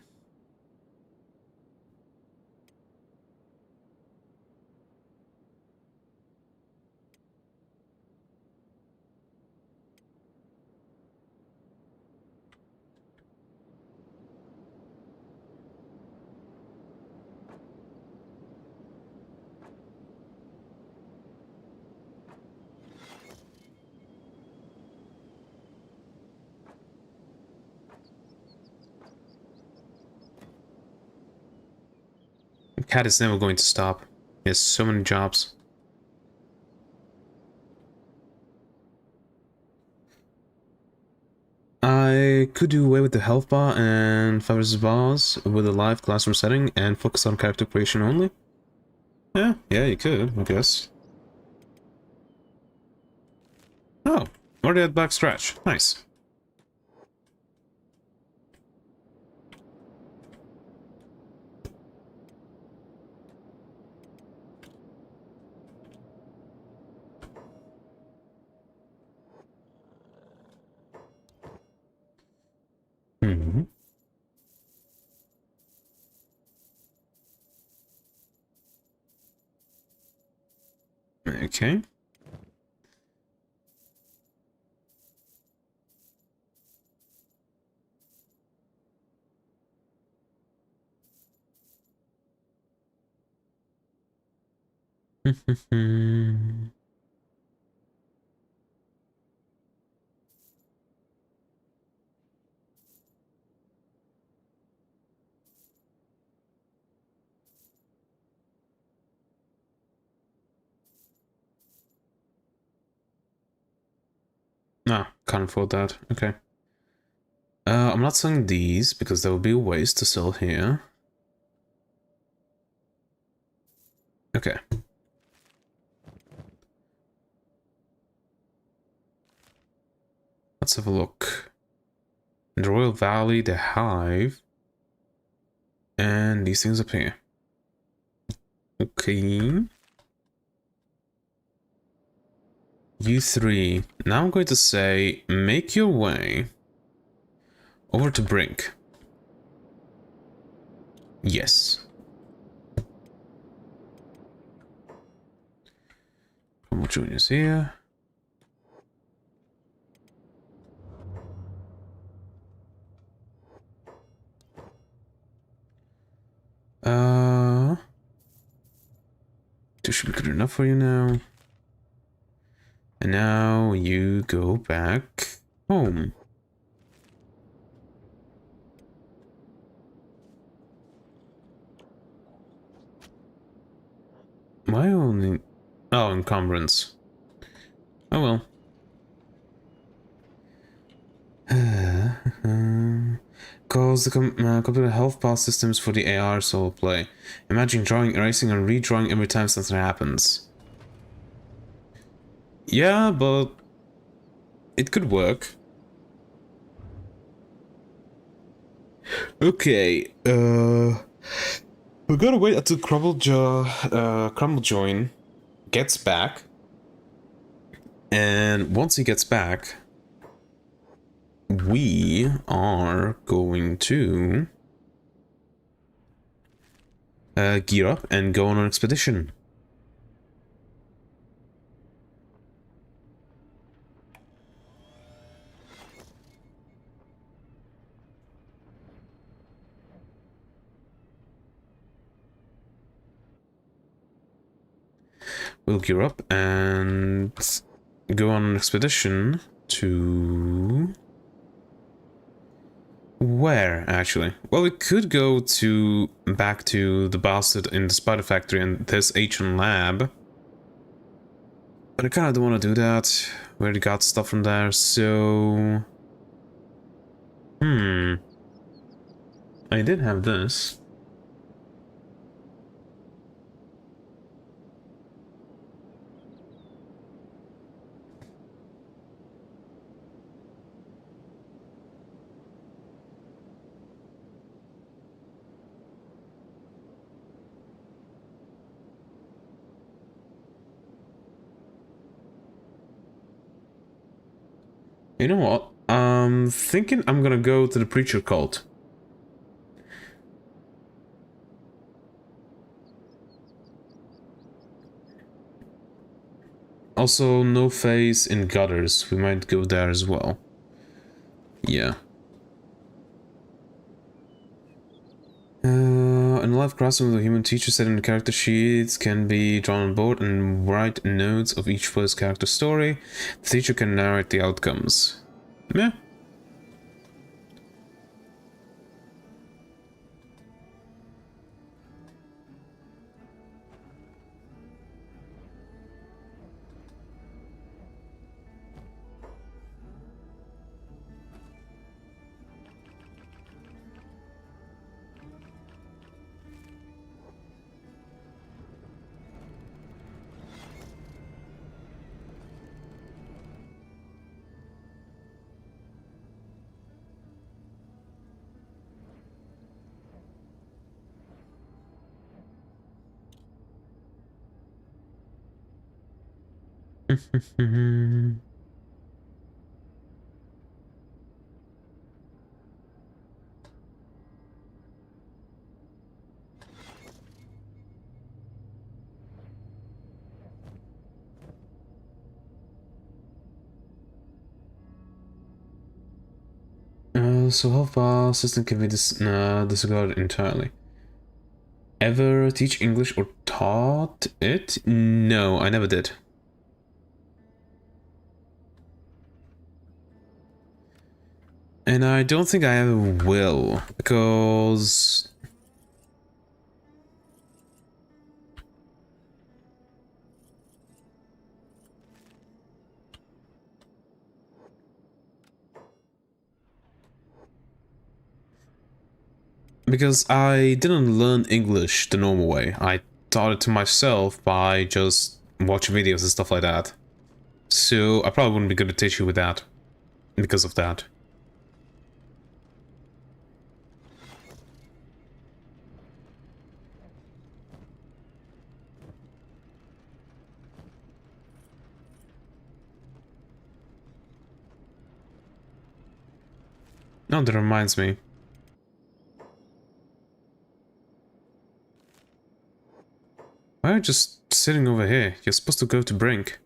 Cat is never going to stop. He has so many jobs. I could do away with the health bar and 5 versus bars with a live classroom setting and focus on character creation only. Yeah, you could, I guess. Oh, already at Black Scratch. Nice. Hmm. Okay. can't afford that. Okay. I'm not selling these because there will be a waste to sell here. Okay. Let's have a look. In the Royal Valley, the Hive. And these things up here. Okay. You three. Now I'm going to say, make your way over to Brink. Yes. Come on, juniors here. This should be good enough for you now. And now you go back home. Why only... Oh, encumbrance. Oh well. Calls the computer health pass systems for the AR solo play. Imagine drawing, erasing, and redrawing every time something happens. Yeah, but it could work. Okay, we gotta wait until Crumblejoin gets back. And once he gets back, we are going to gear up and go on an expedition. We'll gear up and go on an expedition to... Where, actually? Well, we could go back to the bastard in the spider factory and this H1 lab. But I kinda don't want to do that. We already got stuff from there, so... I did have this. You know what? I'm thinking I'm gonna go to the preacher cult. Also, no face in gutters. We might go there as well. Yeah. In a live classroom, the human teacher setting the character sheets can be drawn on board and write notes of each first character story. The teacher can narrate the outcomes. Yeah. So health bar system can be disregarded entirely. Ever teach English or taught it? No, I never did. And I don't think I ever will, because... Because I didn't learn English the normal way. I taught it to myself by just watching videos and stuff like that. So I probably wouldn't be good to teach you with that. Because of that. No, that reminds me. Why are you just sitting over here? You're supposed to go to Brink.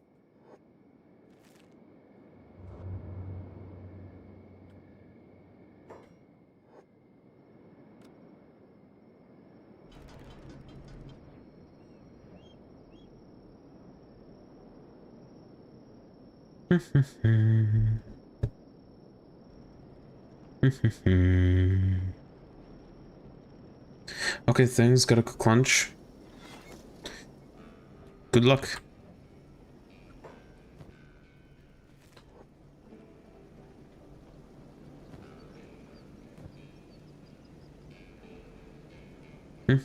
Okay, things gotta cook lunch. Good luck. I'm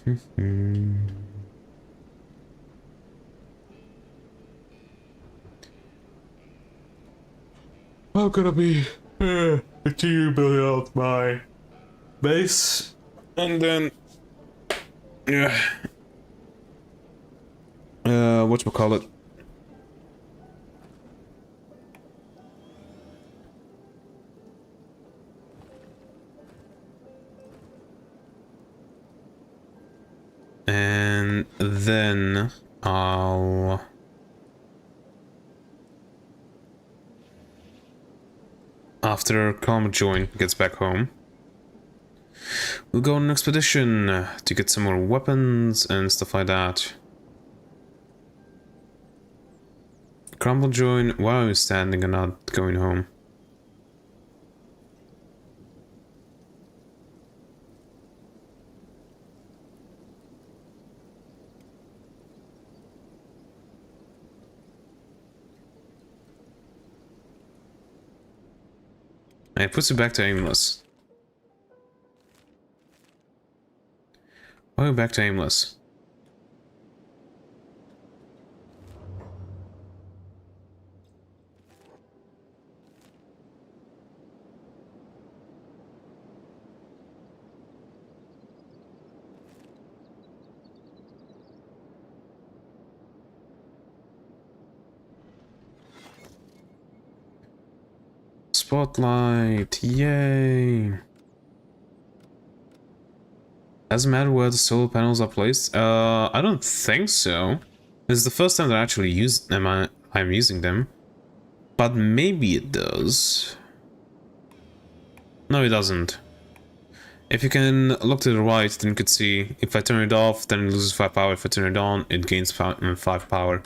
gonna be continue building out my base, and then whatchamacallit? And then I'll after Join gets back home, we'll go on an expedition to get some more weapons and stuff like that. Join, why are you standing and not going home? It puts you back to aimless. Why are you back to aimless? Spotlight, yay! Doesn't matter where the solar panels are placed. I don't think so. This is the first time that I actually I'm using them. But maybe it does. No, it doesn't. If you can look to the right, then you could see if I turn it off, then it loses 5 power. If I turn it on, it gains 5 power.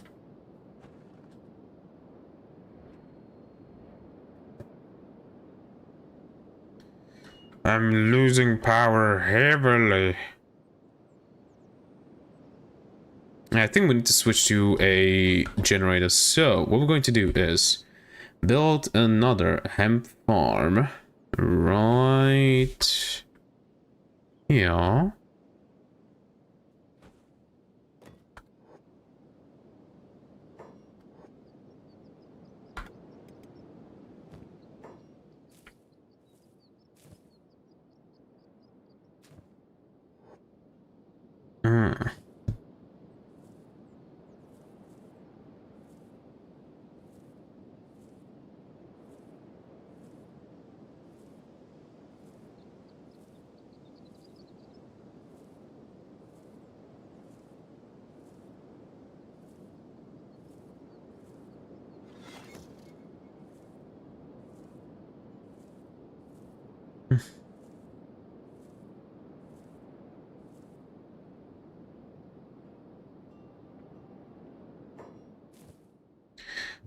I'm losing power heavily. I think we need to switch to a generator. So, what we're going to do is build another hemp farm right here.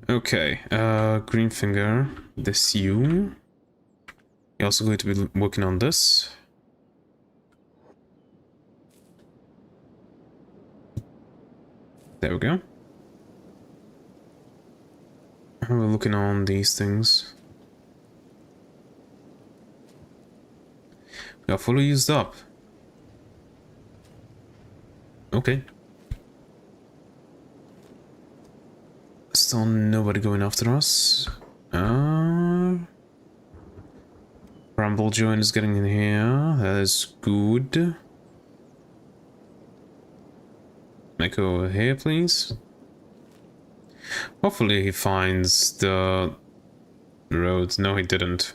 Okay, green finger, this you. You're also going to be working on this. There we go. We're looking on these things. We are fully used up. Okay. Still nobody going after us. Bramble Joint is getting in here. That is good. Make over here, please. Hopefully he finds the road. No, he didn't.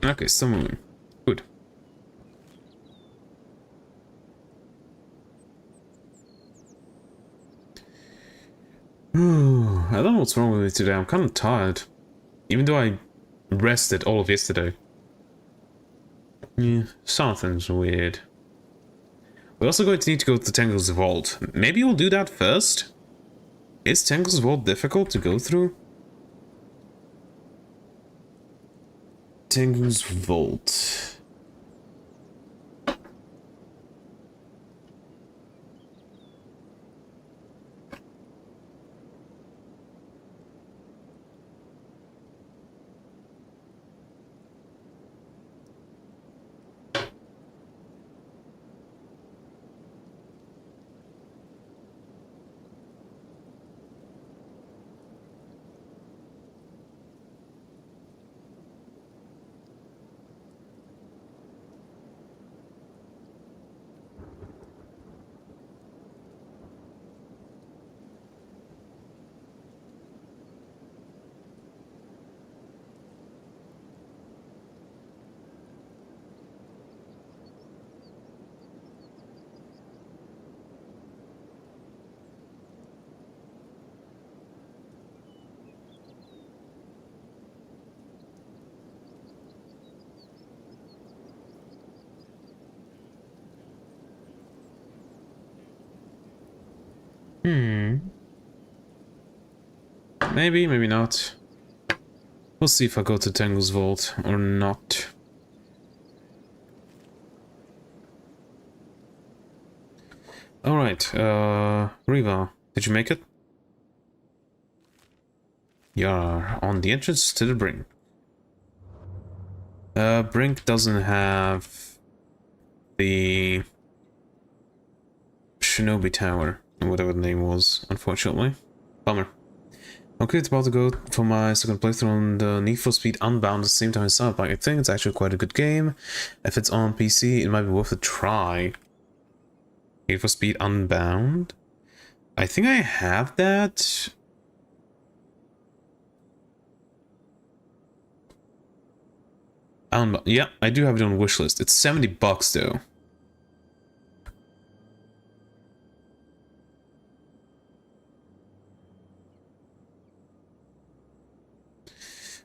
Okay, still moving. Good. I don't know what's wrong with me today. I'm kind of tired. Even though I rested all of yesterday. Yeah, something's weird. We're also going to need to go to Tangle's Vault. Maybe we'll do that first? Is Tangle's Vault difficult to go through? Tangle's Vault. Maybe, maybe not. We'll see if I go to Tangle's Vault or not. Alright, Riva, did you make it? You're on the entrance to the Brink. Brink doesn't have the Shinobi Tower, or whatever the name was, unfortunately. Bummer. Okay, it's about to go for my second playthrough on the Need for Speed Unbound at the same time as Cyberpunk. I think it's actually quite a good game. If it's on PC, it might be worth a try. Need for Speed Unbound? I think I have that. Yeah, I do have it on wishlist. It's $70 though.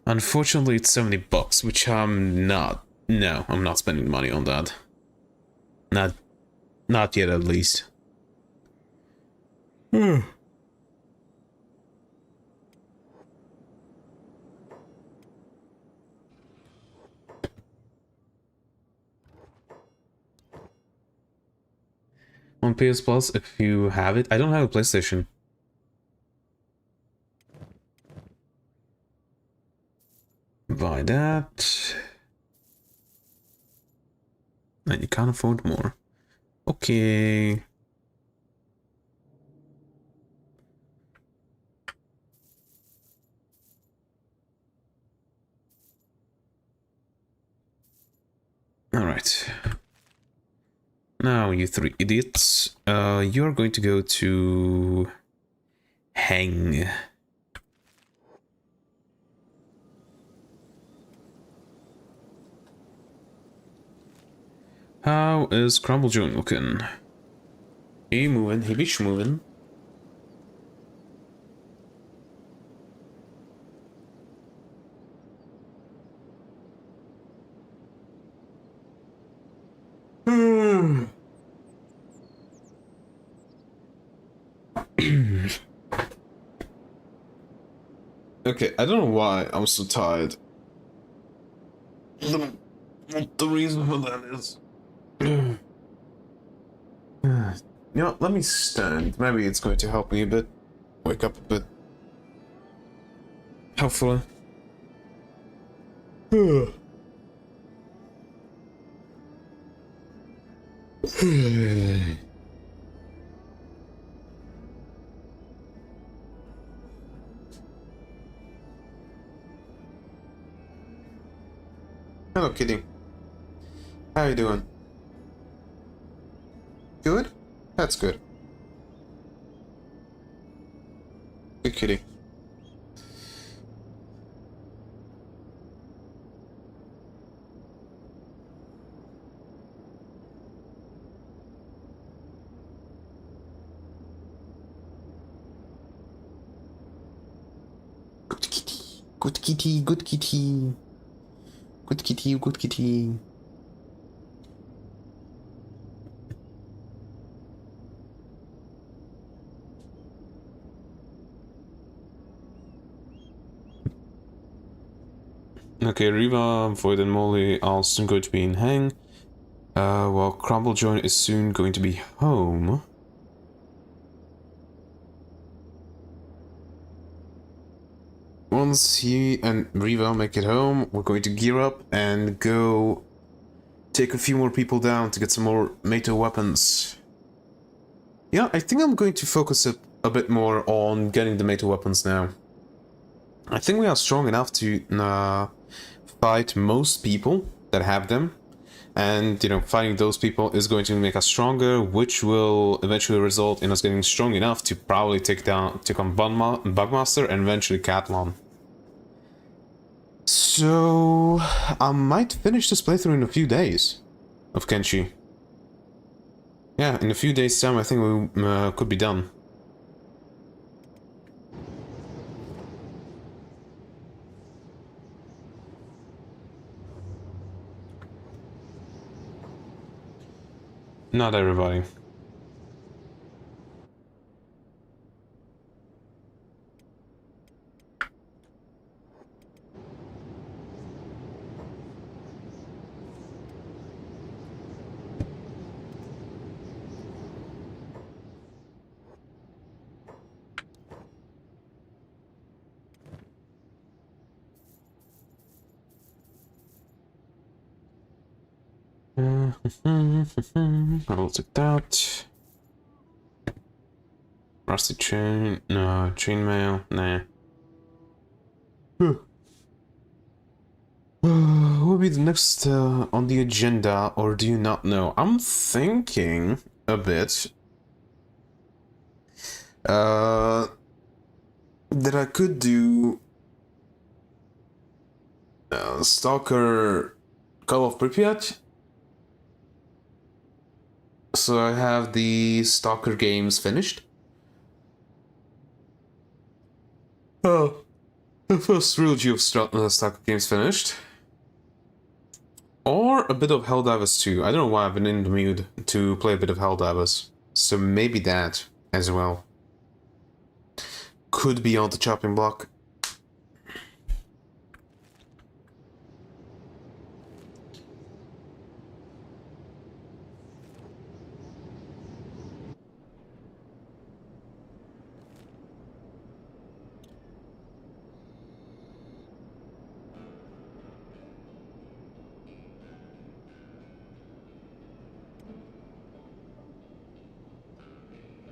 Unfortunately, it's $70, which I'm not. No, I'm not spending money on that. Not yet, at least. On PS Plus, if you have it. I don't have a PlayStation. Buy that. And you can't afford more. Okay. Alright. Now, you three idiots, you're going to go to Hang. How is Crumble Joint looking? He moving, he be schmoving. Okay, I don't know why I'm so tired. I don't know what the reason for that is. You know, let me stand. Maybe it's going to help me a bit. Wake up a bit. Hopefully. Hello, kitty. How you doing? Good? That's good. Good kitty. Good kitty. Good kitty. Good kitty. Good kitty. Good kitty. Okay, Riva, Void and Molly are soon going to be in hang. While Crumble Join is soon going to be home. Once he and Riva make it home, we're going to gear up and go take a few more people down to get some more Mato weapons. Yeah, I think I'm going to focus a bit more on getting the Mato weapons now. I think we are strong enough to fight most people that have them. And, you know, fighting those people is going to make us stronger, which will eventually result in us getting strong enough to probably take on Bugmaster and eventually Catlon. So, I might finish this playthrough in a few days of Kenshi. Yeah, in a few days' time I think we could be done. Not everybody. I'll take that. Rusty chain, no, chainmail, nah. What will be the next on the agenda, or do you not know? I'm thinking a bit that I could do Stalker Call of Pripyat. So I have the Stalker games finished. Oh, the first trilogy of Stalker games finished. Or a bit of Helldivers 2. I don't know why I've been in the mood to play a bit of Helldivers. So maybe that as well. Could be on the chopping block.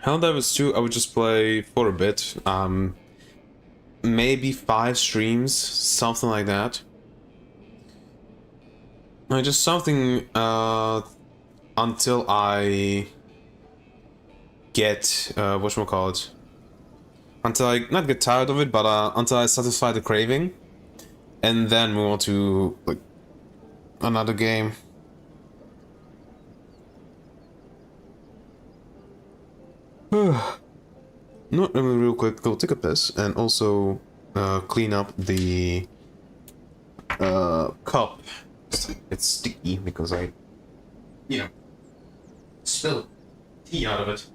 Helldivers 2, I would just play for a bit. Maybe 5 streams, something like that. Just something until I get whatchamacallit. Until I not get tired of it, but until I satisfy the craving. And then move on to like another game. Not really real quick, go take a piss and also clean up the cup. It's sticky because I, you know, spilled tea out of it.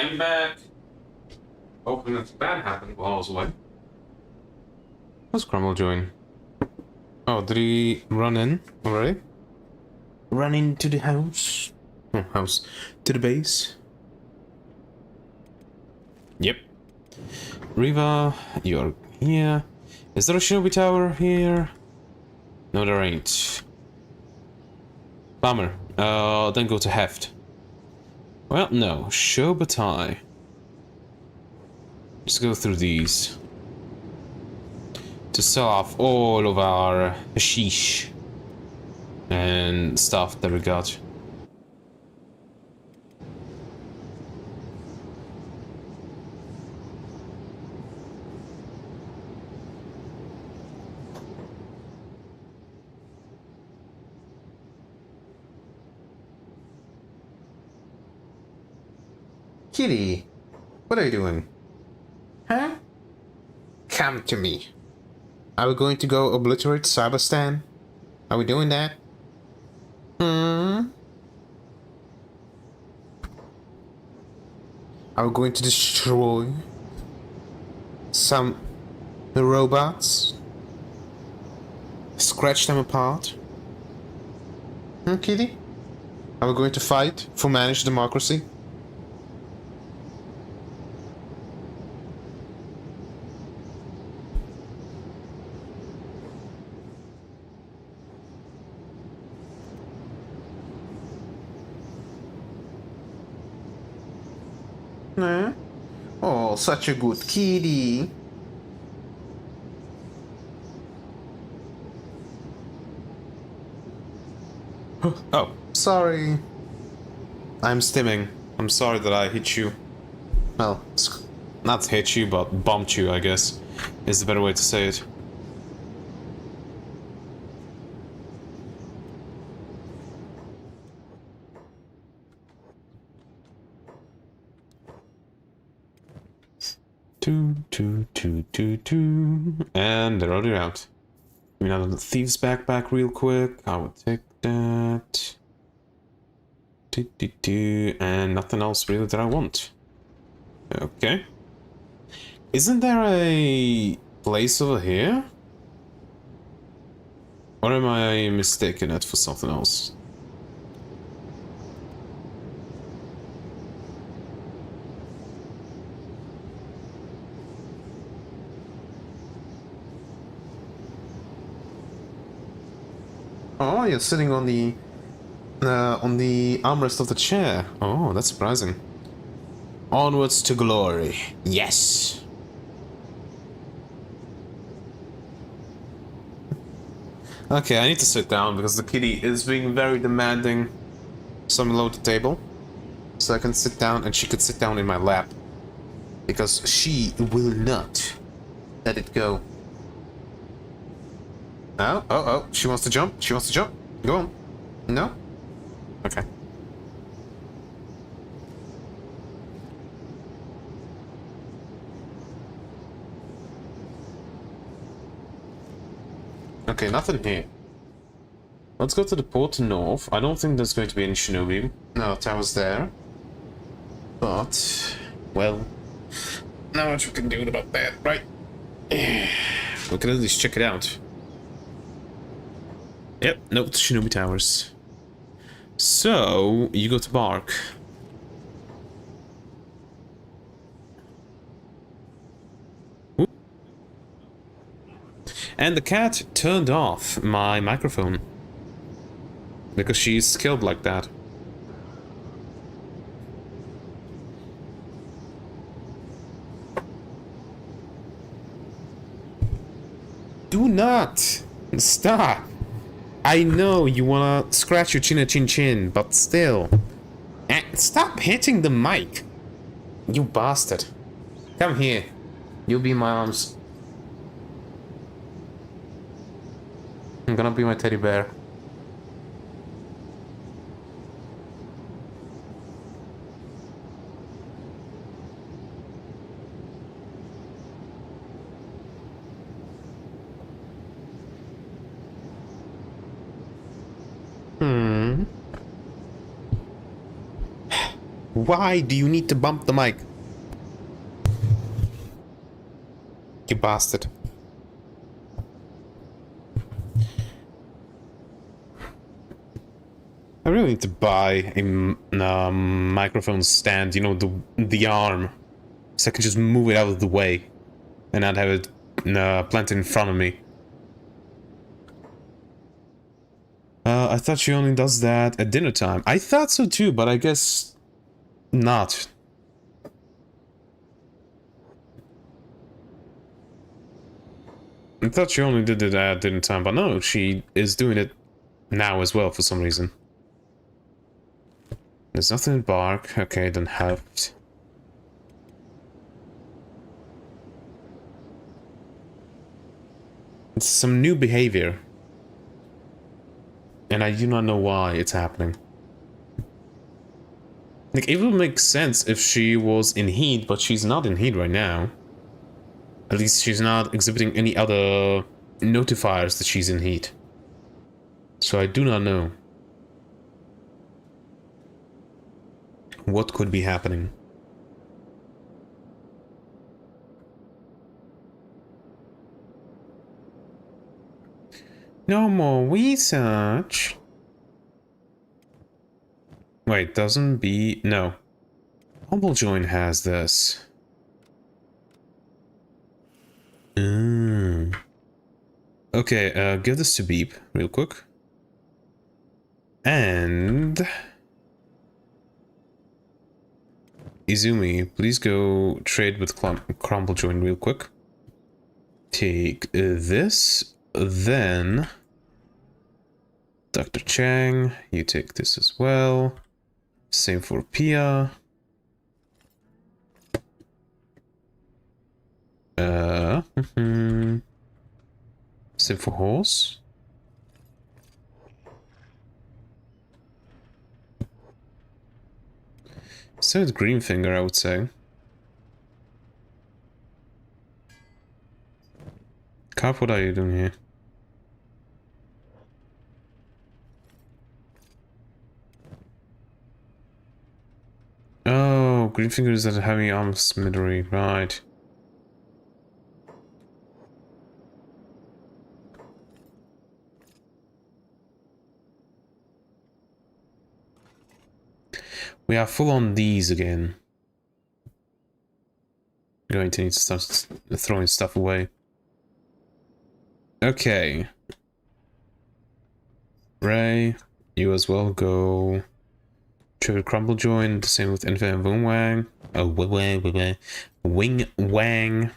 I'm back. Hoping nothing bad happened while I was away. What's Crumble doing? Oh, did he run in already? Run into the house? Oh, house. To the base? Yep. Riva, you're here. Is there a Shinobi tower here? No, there ain't. Bummer. Then go to Heft. Well, no. Shobatai. Let's go through these. To sell off all of our hashish and stuff that we got. Kitty, what are you doing? Huh? Come to me. Are we going to go obliterate Cyberstan? Are we doing that? Hmm? Are we going to destroy some robots? Scratch them apart? Hmm, Kitty? Are we going to fight for managed democracy? Nah. Oh, such a good kitty. Oh, sorry. I'm stimming. I'm sorry that I hit you. Well, not hit you, but bumped you, I guess, is the better way to say it. Two, and they're already out. Give me another thieves backpack real quick. I would take that. And nothing else really that I want. Okay. Isn't there a place over here? Or am I mistaken it for something else? Oh, you're sitting on the armrest of the chair. Oh, that's surprising. Onwards to glory. Yes. Okay, I need to sit down because the kitty is being very demanding. So I'm load the table. So I can sit down and she could sit down in my lap. Because she will not let it go. Oh, she wants to jump. She wants to jump. Go on. No? Okay. Okay, nothing here. Let's go to the port north. I don't think there's going to be any Shinobi. No, tower's there. But, well, not much we can do about that, right? We can at least check it out. Yep, no, it's Shinobi Towers. So, you go to Bark. Ooh. And the cat turned off my microphone. Because she's skilled like that. Do not! Stop! I know you wanna scratch your chin, but still. Stop hitting the mic! You bastard. Come here. You'll be my arms. I'm gonna be my teddy bear. Why do you need to bump the mic? You bastard. I really need to buy a microphone stand, you know, the arm. So I can just move it out of the way and not have it planted in front of me. I thought she only does that at dinner time. I thought so too, but I guess not. I thought she only did it at dinner time, but no, she is doing it now as well for some reason. There's nothing in bark. Okay, then helped. It's some new behavior. And I do not know why it's happening. Like, it would make sense if she was in heat, but she's not in heat right now. At least she's not exhibiting any other notifiers that she's in heat. So I do not know what could be happening. No more research. Wait, doesn't be... No. Humble Join has this. Okay, give this to Beep real quick. And... Izumi, please go trade with Crumble Join real quick. Take this, then... Dr. Chang, you take this as well. Same for Pia. Same for Horse. So it's Green Finger, I would say. Carp, what are you doing here? Oh, Green Finger is at heavy arms smithery, right. We are full on these again. Going to need to start throwing stuff away. Okay. Ray, you as well go. Trigger Crumble Join, the same with Infinite Wing Wang. Oh, Wing Wang.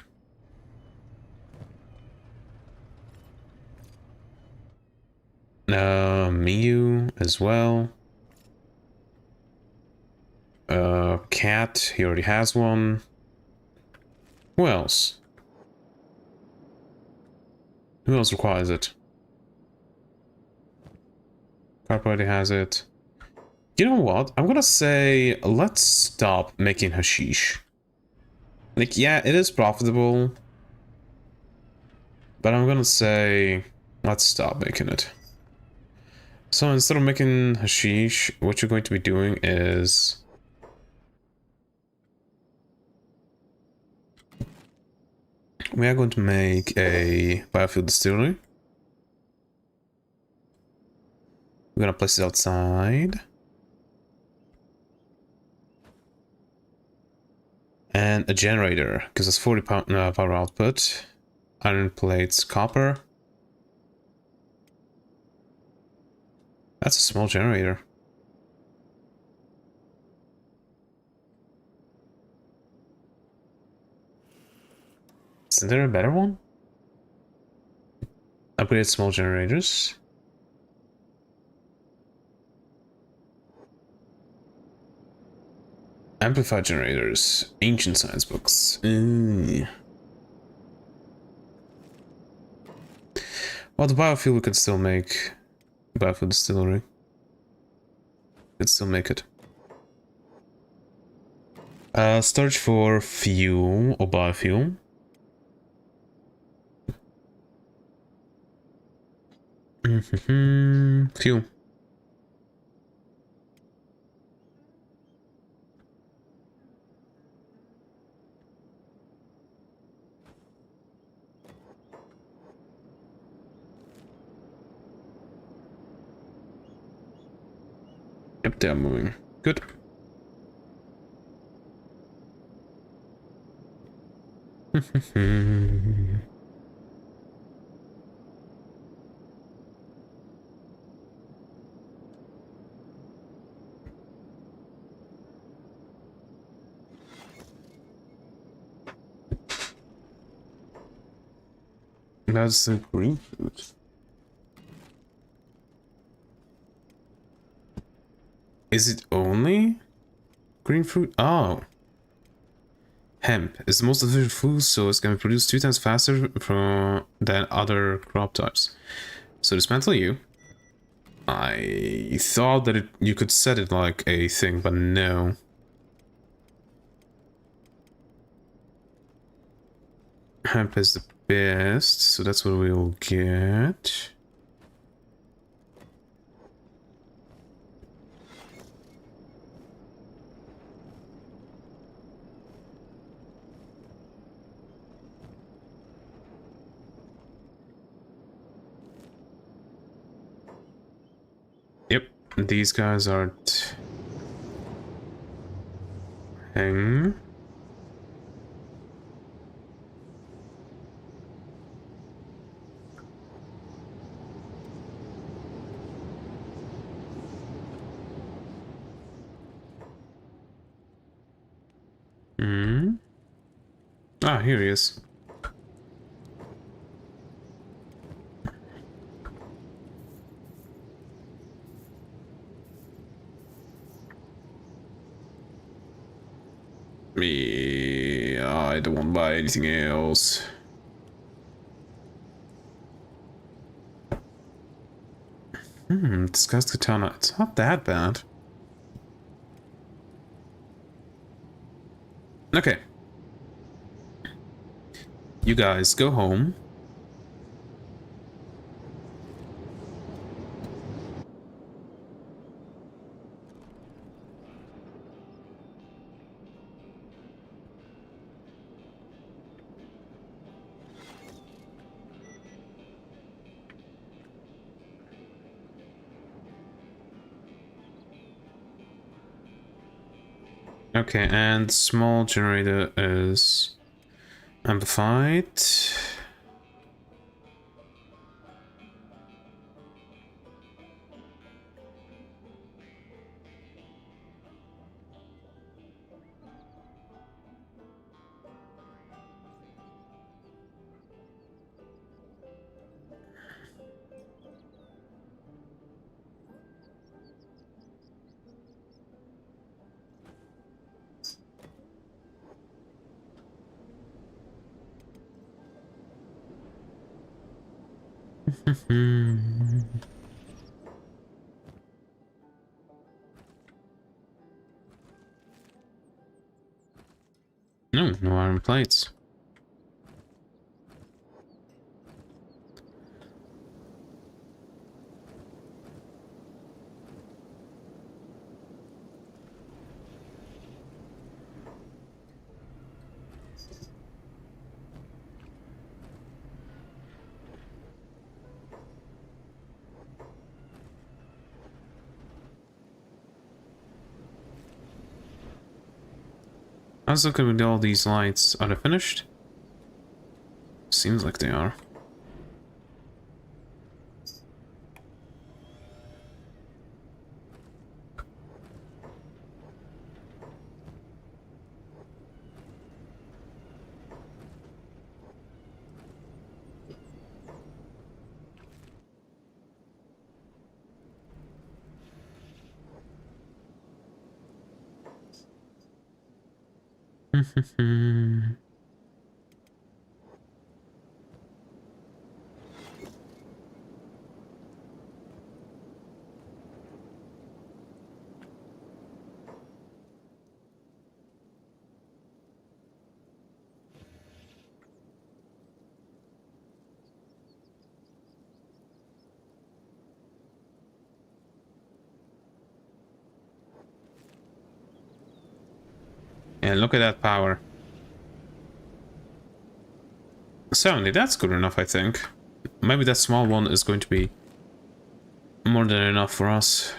Miyu as well. Cat, he already has one. Who else? Who else requires it? Carp already has it. You know what? I'm gonna say, let's stop making hashish. Like, yeah, it is profitable. But I'm gonna say, let's stop making it. So instead of making hashish, what you're going to be doing is... we are going to make a biofuel distillery. We're gonna place it outside. And a generator, because it's 40 power output. Iron plates, copper. That's a small generator. Isn't there a better one? Upgrade small generators. Amplify generators. Ancient science books. Well, the biofuel we could still make. Biofuel distillery. Could still make it. Storage for fuel or biofuel. Fuel. Yep, they're moving. Good. That's the green fruit. Is it only green fruit? Oh. Hemp is the most efficient food source, can be produced 2 times faster than other crop types. So dismantle you. I thought that you could set it like a thing, but no. Hemp is the best, so that's what we'll get. Yep, these guys aren't. Hang. Ah, here he is. Me, I don't want to buy anything else. Discussed katana. It's not that bad. Okay. You guys go home. Okay, and small generator is amplified. No iron plates. I was looking with all these lights. Are they finished? Seems like they are. And look at that power. 70, that's good enough, I think. Maybe that small one is going to be more than enough for us.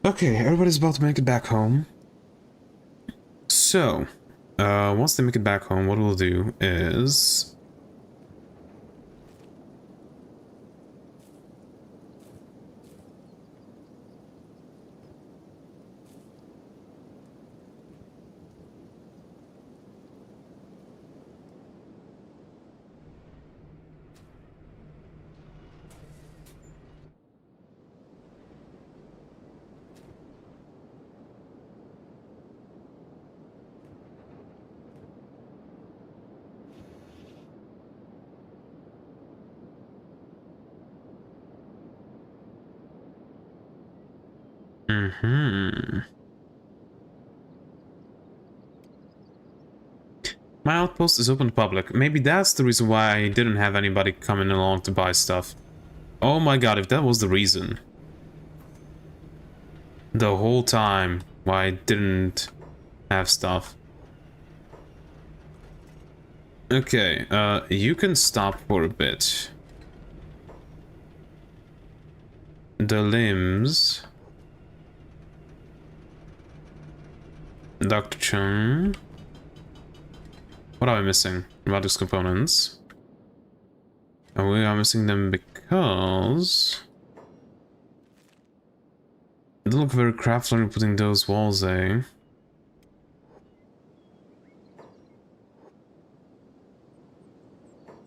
Okay, everybody's about to make it back home. So, once they make it back home, what we'll do is... My outpost is open to public. Maybe that's the reason why I didn't have anybody coming along to buy stuff. Oh my god, if that was the reason. The whole time why I didn't have stuff. Okay, you can stop for a bit. The limbs. Dr. Chung. What are we missing? Radix components. And we are missing them because... It doesn't look very crafty when putting those walls, eh?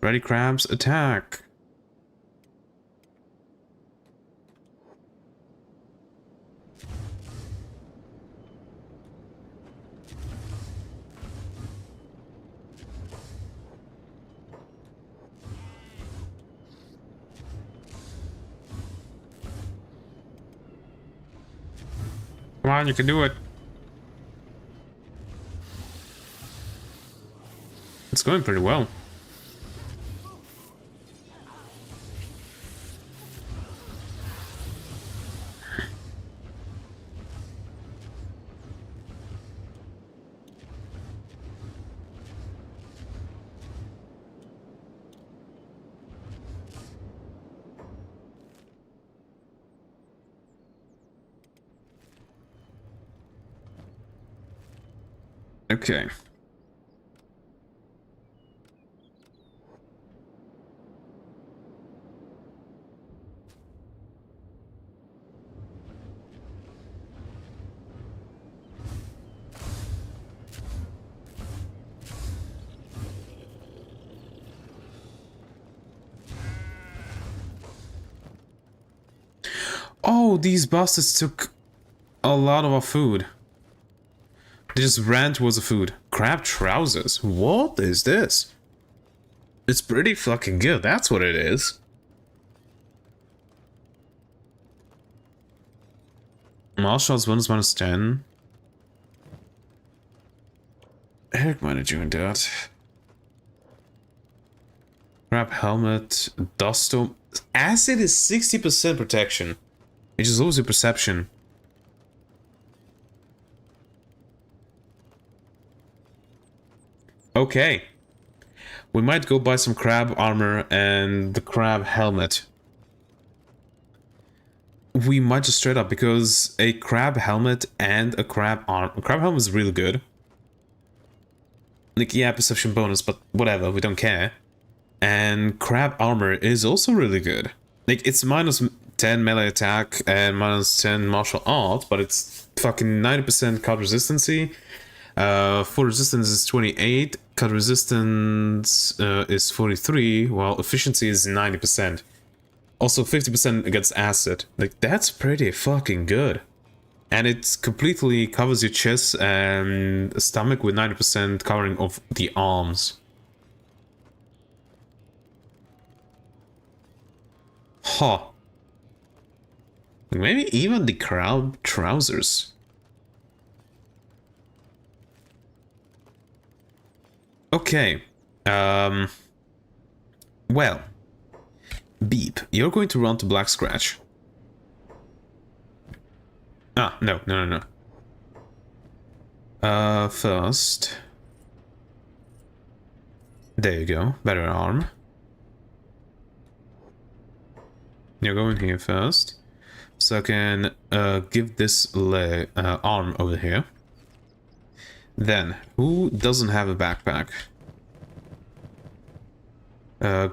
Ready, crabs, attack! Come on, you can do it. It's going pretty well. Okay. Oh, these bastards took a lot of our food. They just ran towards the food. Crab trousers. What is this? It's pretty fucking good. That's what it is. Martial arts bonus -10. Heck, why did you do that? Crab helmet. Dust storm. Acid is 60% protection. It just loses your perception. Okay. We might go buy some crab armor and the crab helmet. We might just straight up, because a crab helmet and a crab armor... A crab helmet is really good. Like, yeah, perception bonus, but whatever, we don't care. And crab armor is also really good. Like, it's -10 melee attack and -10 martial art, but it's fucking 90% cut resistancy. Full resistance is 28, cut resistance is 43, while efficiency is 90%. Also 50% against acid. Like, that's pretty fucking good. And it completely covers your chest and stomach with 90% covering of the arms. Huh. Maybe even the crab trousers. Okay. Well. Beep. You're going to run to Black Scratch. Ah, no. First. There you go. Better arm. You're going here first. So I can give this arm over here. Then, who doesn't have a backpack?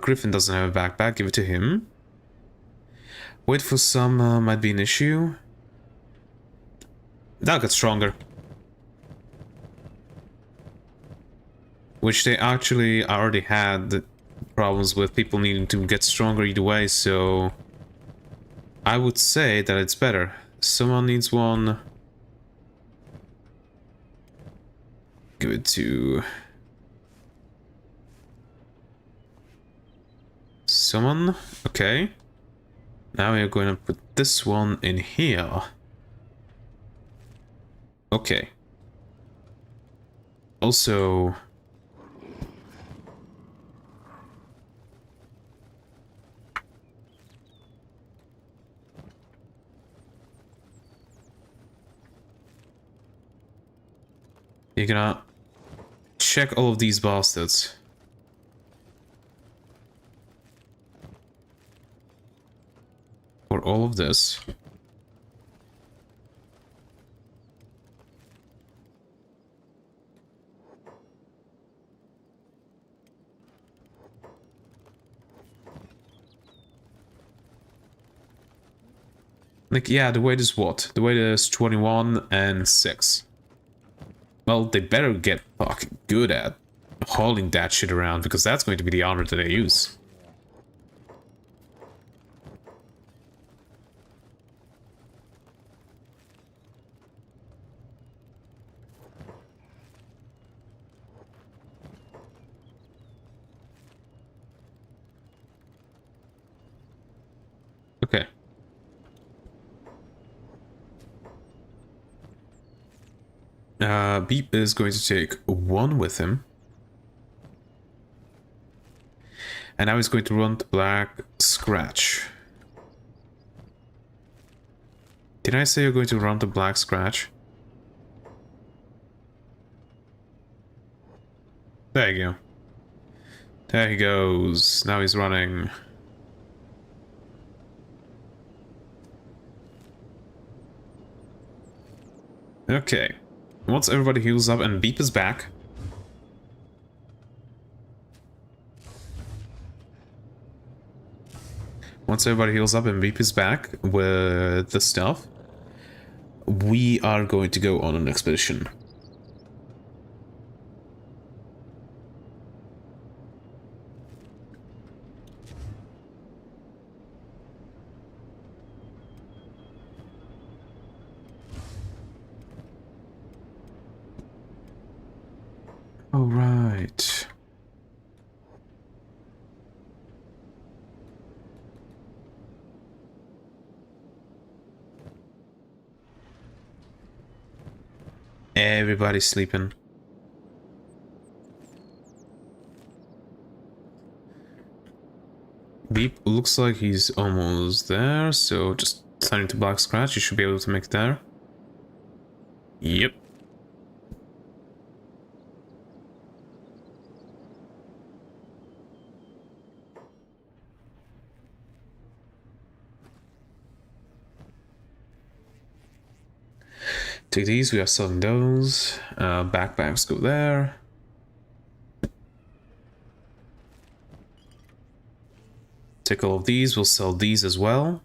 Griffin doesn't have a backpack, give it to him. Wait for some might be an issue. That'll get stronger. Which they actually already had problems with people needing to get stronger either way, so I would say that it's better. Someone needs one. Give it to someone. Okay. Now we're going to put this one in here. Okay. Also, you're gonna check all of these bastards. For all of this. Like, yeah, the weight is what? The weight is 21 and 6. Well, they better get fucking good at hauling that shit around, because that's going to be the armor that they use. Okay. Beep is going to take 1 with him. And now he's going to run to Black Scratch. Did I say you're going to run to Black Scratch? There you go. There he goes. Now he's running. Okay. Once everybody heals up and Beep is back. Once everybody heals up and Beep is back with the stuff, we are going to go on an expedition. All right. Everybody's sleeping. Beep looks like he's almost there, so just turning to Black Scratch, you should be able to make it there. Yep. Take these, we are selling those. Backpacks go there. Take all of these, we'll sell these as well.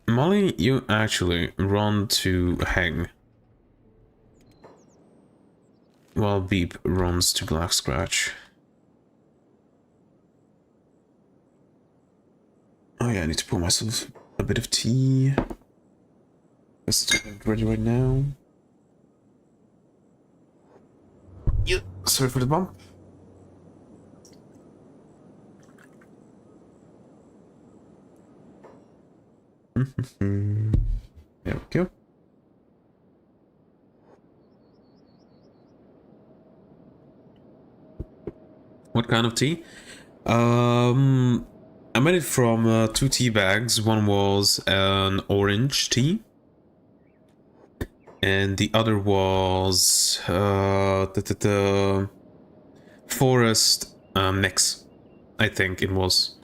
Molly, you actually run to Hang. While Beep runs to Black Scratch. Oh yeah, I need to pour myself a bit of tea. Let's get it ready right now. Yeah, sorry for the bump. There we go. What kind of tea? I made it from 2 tea bags. One was an orange tea. And the other was the forest mix. I think it was.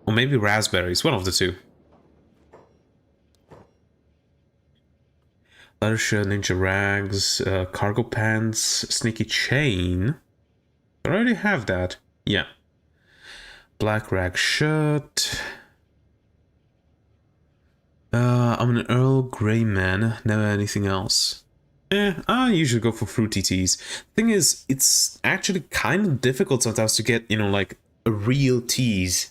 Or maybe raspberries, one of the two. Leather shirt, ninja rags, cargo pants, sneaky chain. I already have that. Yeah. Black rag shirt. I'm an Earl Grey man, never anything else. I usually go for fruity teas. Thing is, it's actually kind of difficult sometimes to get, like real teas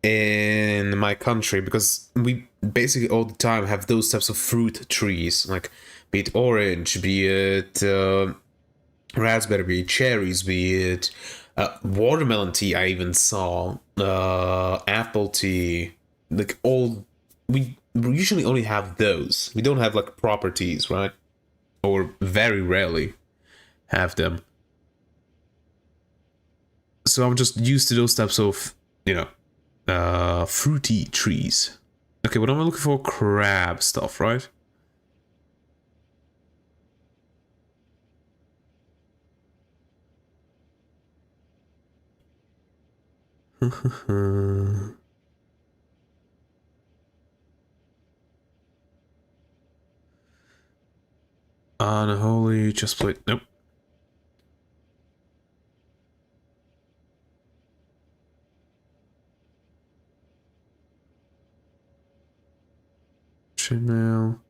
in my country, because we basically all the time have those types of fruit trees, like be it orange, be it raspberry, be it cherries, be it watermelon tea. I even saw apple tea, like all. We usually only have those. We don't have like proper teas, right? Or very rarely have them. So I'm just used to those types of, fruity trees. Okay, what am I looking for? Crab stuff, right? Unholy just plate. Nope. Chanel.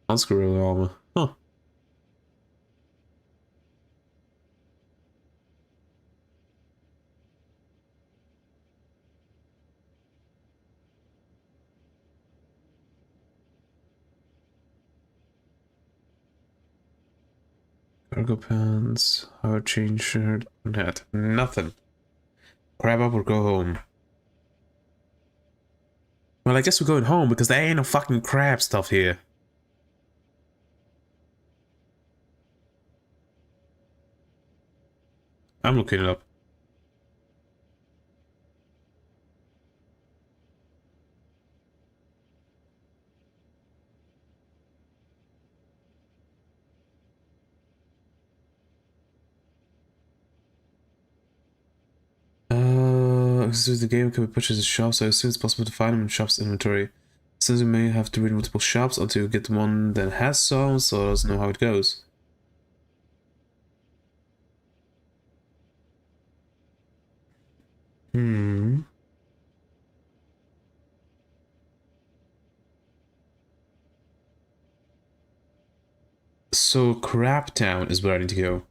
Unscrew armor. Huh. Cargo pants. How change shirt. Net. Nothing. Grab up or go home. Well, I guess we're going home because there ain't no fucking crab stuff here. I'm looking it up. Since the game can be purchased at shops, so as soon as possible to find them in shops inventory. Since you may have to read multiple shops until you get one that has some, so doesn't know how it goes. So Crab Town is where I need to go.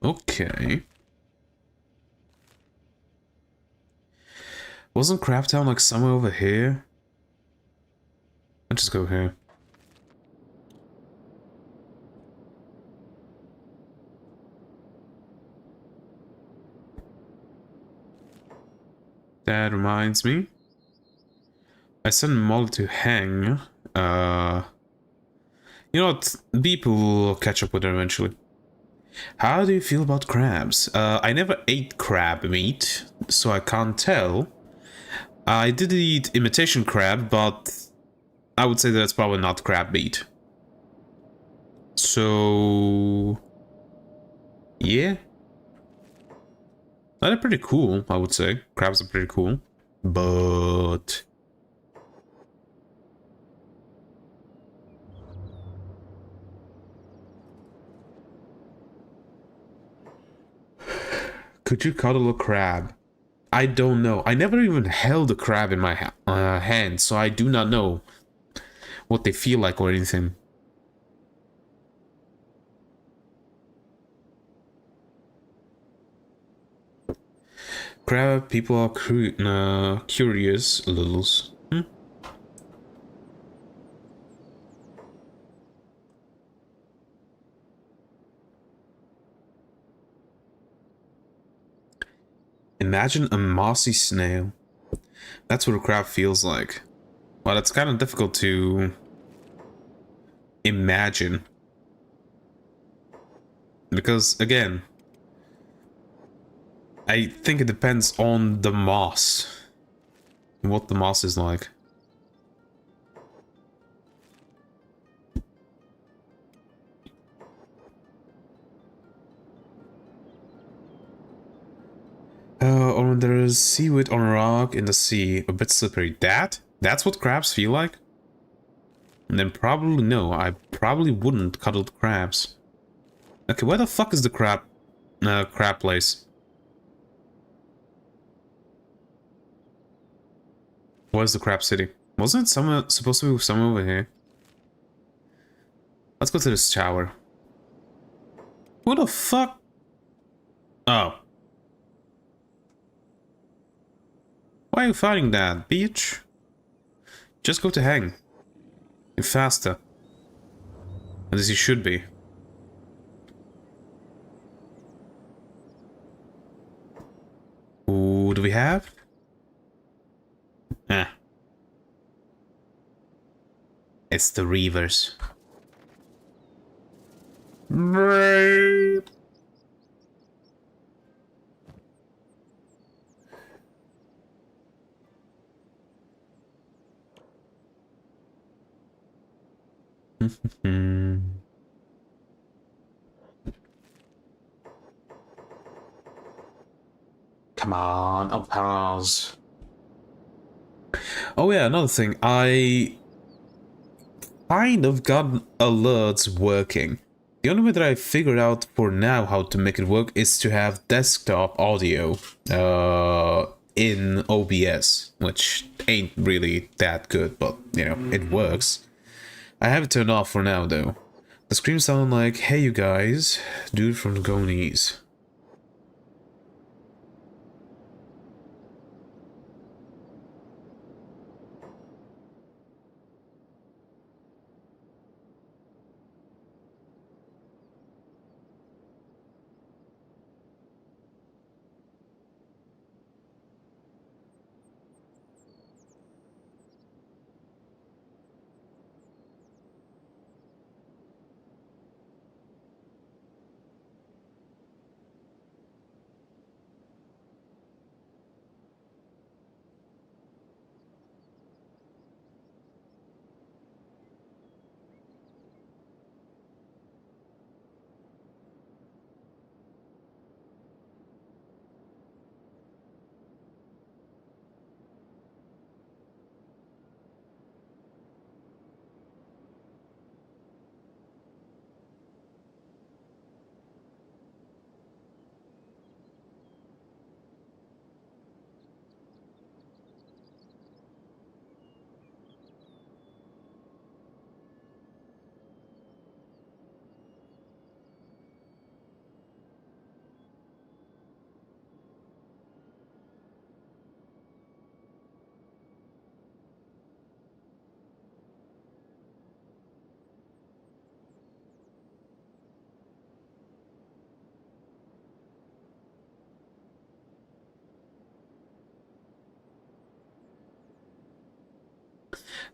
Okay. Wasn't Crab Town like somewhere over here? Let's just go here. That reminds me. I sent Molly to hang. You know what? People will catch up with her eventually. How do you feel about crabs? I never ate crab meat, so I can't tell. I did eat imitation crab, but I would say that's probably not crab meat. So... yeah. They're pretty cool, I would say. Crabs are pretty cool. But... could you cuddle a crab? I don't know. I never even held a crab in my hand, so I do not know what they feel like or anything. Crab people are curious, littles. Imagine a mossy snail. That's what a crab feels like. Well, it's kind of difficult to imagine. Because, again, I think it depends on the moss. What the moss is like. Or when there is seaweed on a rock in the sea, a bit slippery. That's what crabs feel like? And then probably no, I probably wouldn't cuddle the crabs. Okay, where the fuck is the crab place? Where's the crab city? Wasn't it somewhere, supposed to be somewhere over here? Let's go to this tower. Who the fuck? Oh. Why are you fighting that, bitch? Just go to hang. You're faster. As you should be. Who do we have? Eh. It's the Reavers. Brave. Come on, I'll pause. Oh yeah, another thing. I kind of got alerts working. The only way that I figured out for now how to make it work is to have desktop audio in OBS, which ain't really that good, but you know, it works. I have it turned off for now though. The screams sound like, "Hey you guys, dude from the Gonies."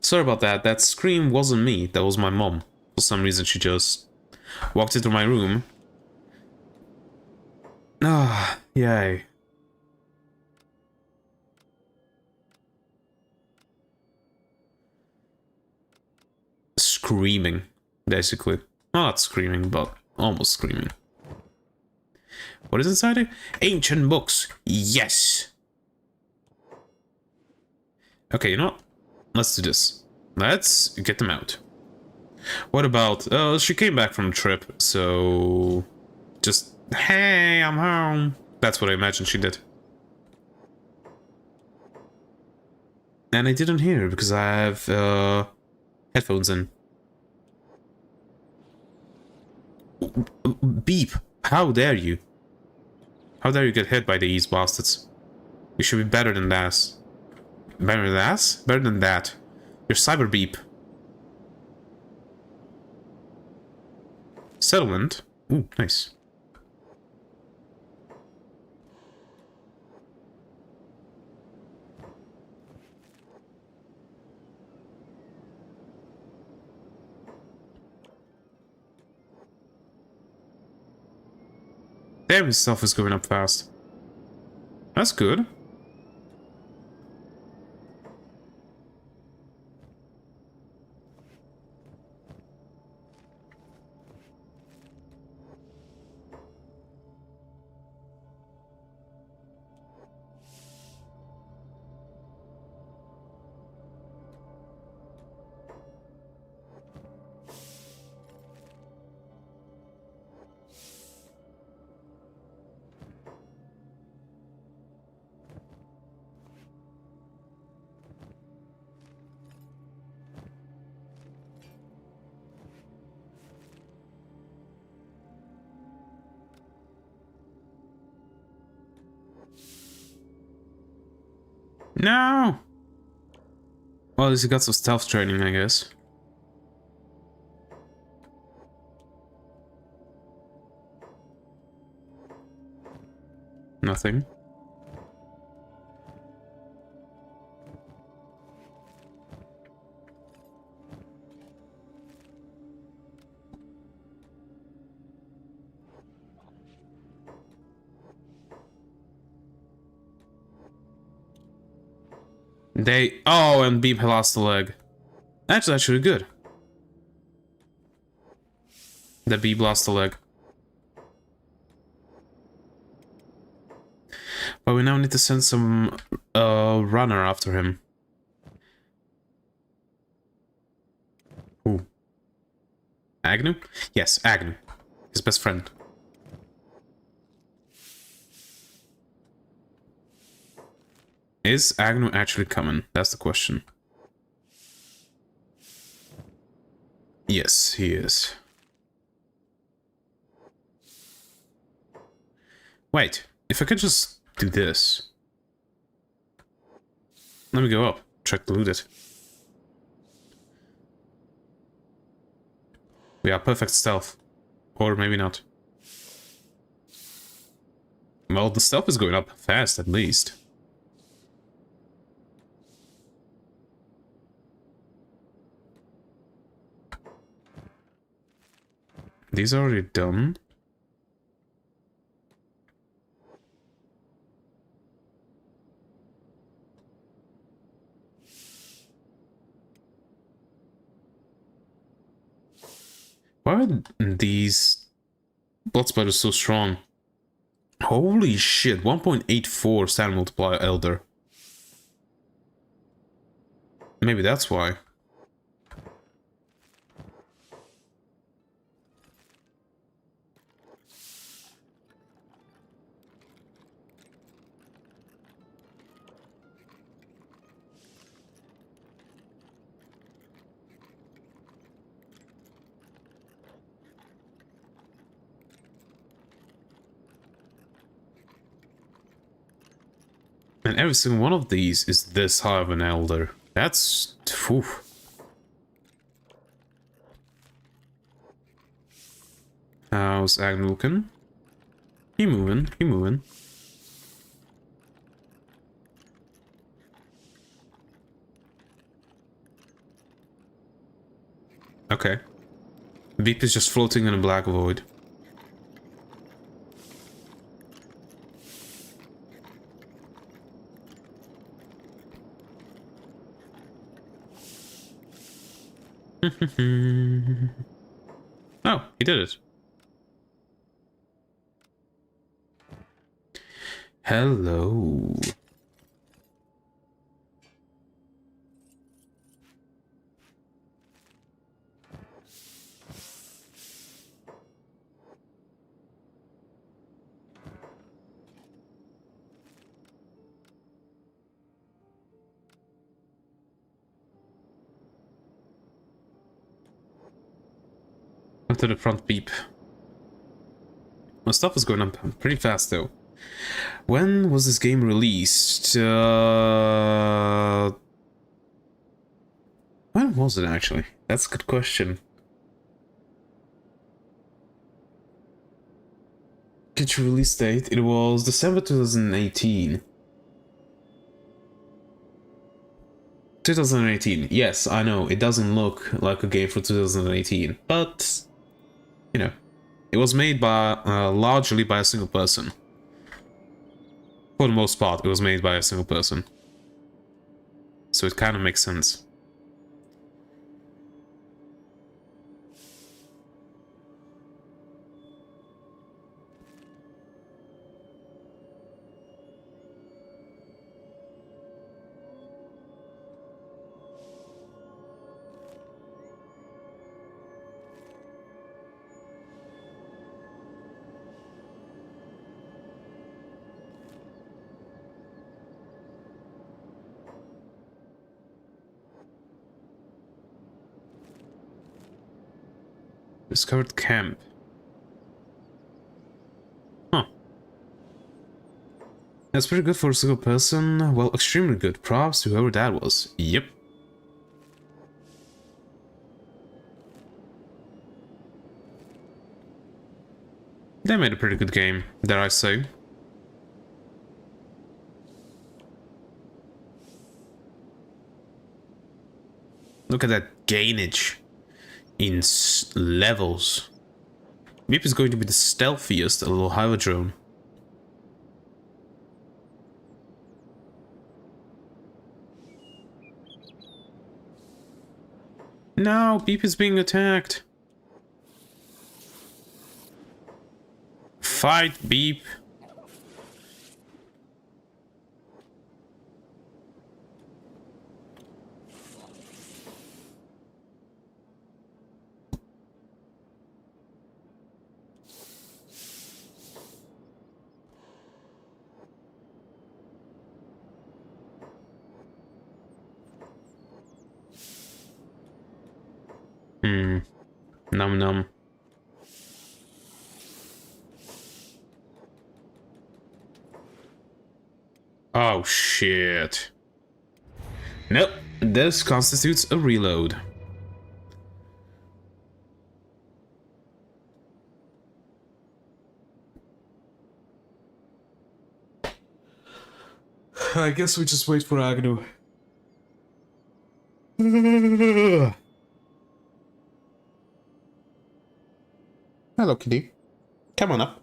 Sorry about that. That scream wasn't me. That was my mom. For some reason, she just walked into my room. Ah, yay. Screaming, basically. Not screaming, but almost screaming. What is inside it? Ancient books. Yes. Okay, you know what? Let's do this. Let's get them out. What about... she came back from a trip, so... Just, hey, I'm home. That's what I imagine she did. And I didn't hear because I have, headphones in. Beep. How dare you? How dare you get hit by these bastards? You should be better than that. Better than that? Better than that. You're cyber beep. Settlement? Ooh, nice. Damn, his stuff is going up fast. That's good. No! Well, at least he got some stealth training, I guess. Nothing. Oh, and Beep lost the leg. That's actually good. The Beep lost the leg. But we now need to send some runner after him. Who? Agnew? Yes, Agnew. His best friend. Is Agnew actually coming? That's the question. Yes, he is. Wait, if I could just do this. Let me go up, check to loot it. We are perfect stealth. Or maybe not. Well, the stealth is going up fast, at least. These are already done. Why are these blood spiders so strong? Holy shit, 1.84 stat multiplier Elder. Maybe that's why. And every single one of these is this high of an Elder. That's... Whew. How's Agnew looking? He moving, he moving. Okay. Beep is just floating in a black void. Oh, he did it. Hello. To the front Beep. My stuff is going up pretty fast though. When was this game released? When was it actually? That's a good question. Get your release date? It was December 2018. 2018. Yes, I know. It doesn't look like a game for 2018, but you know, it was made by largely by a single person. For the most part, it was made by a single person. So it kind of makes sense. Discovered camp. Huh. That's pretty good for a single person. Well, extremely good. Props to whoever that was. Yep. They made a pretty good game, dare I say. Look at that gainage in levels. Beep is going to be the stealthiest little hive drone. No, Beep is being attacked. Fight, Beep. Num num. Oh shit. Nope, this constitutes a reload. I guess we just wait for Agnew. Hello, kitty. Come on up.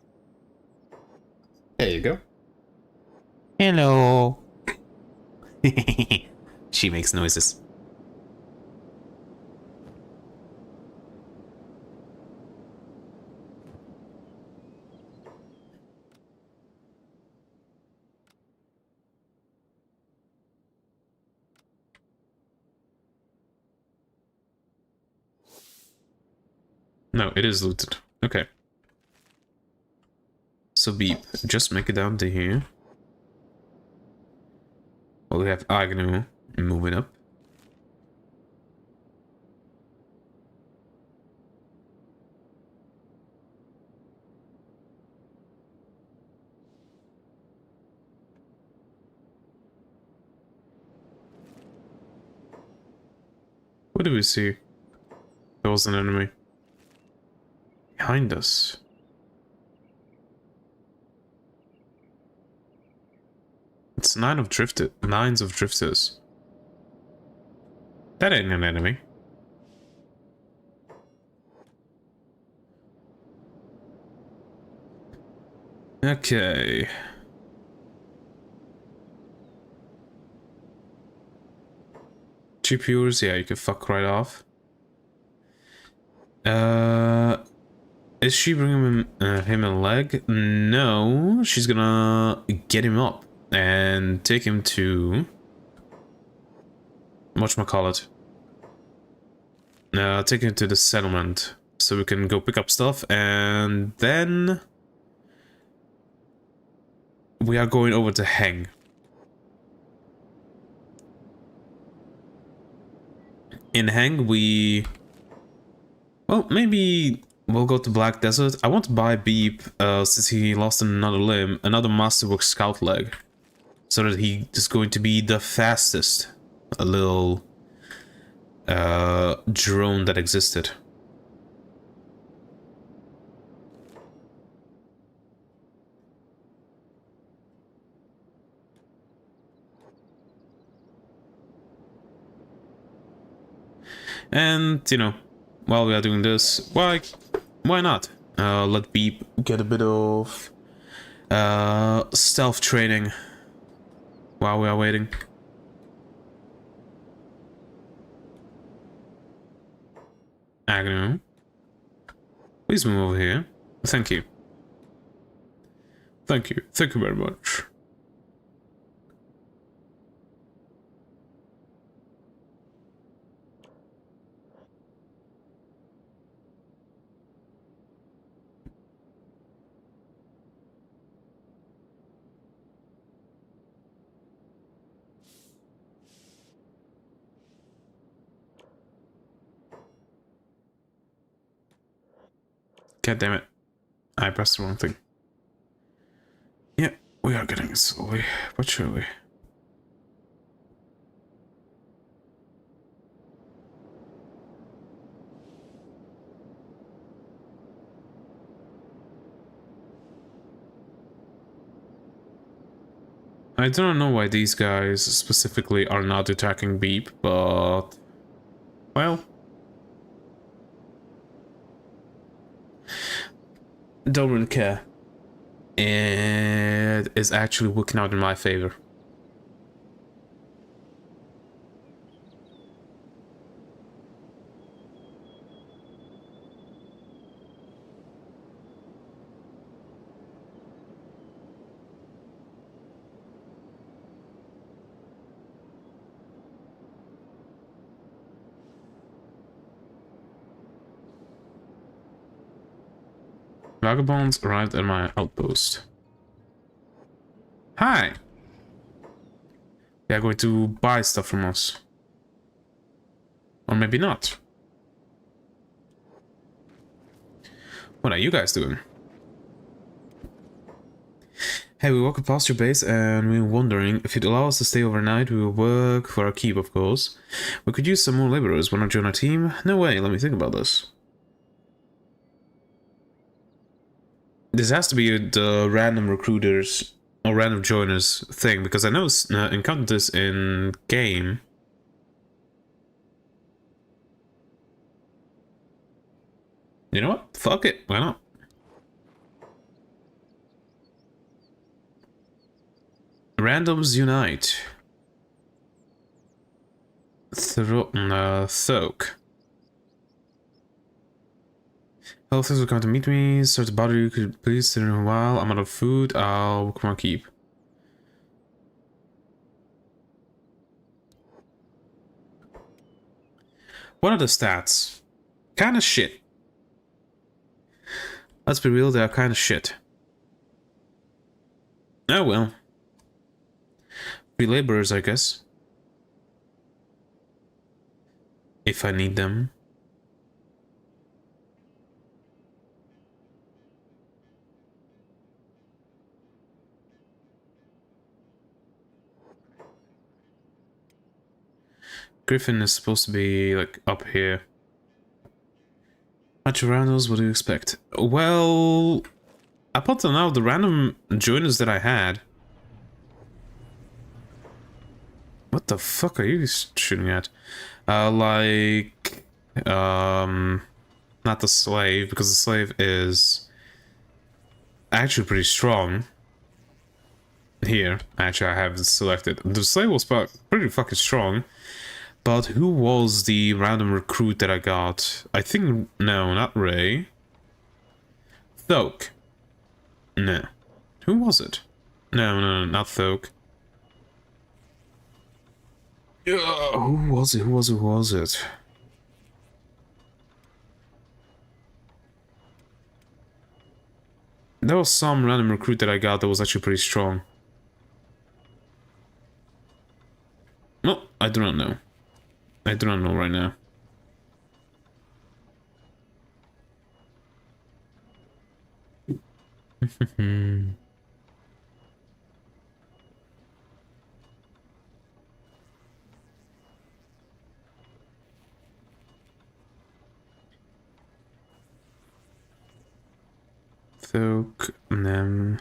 There you go. Hello. She makes noises. No, it is looted. Okay. So Beep, just make it down to here. Well, we have Agnew moving up. What do we see? There was an enemy. Behind us. It's nines of drifters. That ain't an enemy. Okay. GPUs, yeah, you can fuck right off. Is she bringing him a leg? No, she's gonna get him up and take him to whatchamacallit. Take him to the settlement so we can go pick up stuff, and then we are going over to Heng. In Heng, well, maybe we'll go to Black Desert. I want to buy Beep, since he lost another limb, another Masterwork Scout leg. So that he is going to be the fastest little drone that existed. And, you know, while we are doing this, why not? let Beep get a bit of stealth training while we are waiting. Agnew, please move over here. Thank you. Thank you. Thank you very much. God damn it. I pressed the wrong thing. Yeah, we are getting it slowly, but surely. I don't know why these guys specifically are not attacking Beep, but... well... don't really care. It is actually working out in my favor. Vagabonds arrived at my outpost. Hi! They are going to buy stuff from us. Or maybe not. What are you guys doing? Hey, we walked past your base and we were wondering if you'd allow us to stay overnight. We will work for our keep, of course. We could use some more laborers. Wanna join our team? No way, let me think about this. This has to be the random recruiters or random joiners thing, because I know encountered this in game. You know what? Fuck it. Why not? Randoms unite. S.T.A.L.K.E.R. Hello, thanks for coming to meet me. Sorry to bother you. Could you please sit in a while? I'm out of food. I'll come on, keep. What are the stats? Kinda shit. Let's be real, they are kinda shit. Oh well. Free laborers, I guess. If I need them. Griffin is supposed to be, like, up here. Much randos, what do you expect? Well, up until now, the random joiners that I had... what the fuck are you shooting at? Like... not the slave, because the slave is... actually pretty strong. Here, actually I have it selected. The slave was pretty fucking strong. But who was the random recruit that I got? I think... no, not Ray. S.T.A.L.K.E.R. No. Who was it? No, not S.T.A.L.K.E.R. Who was it? Who was it? There was some random recruit that I got that was actually pretty strong. No, I do not know. I do not know right now. S.T.A.L.K.E.R.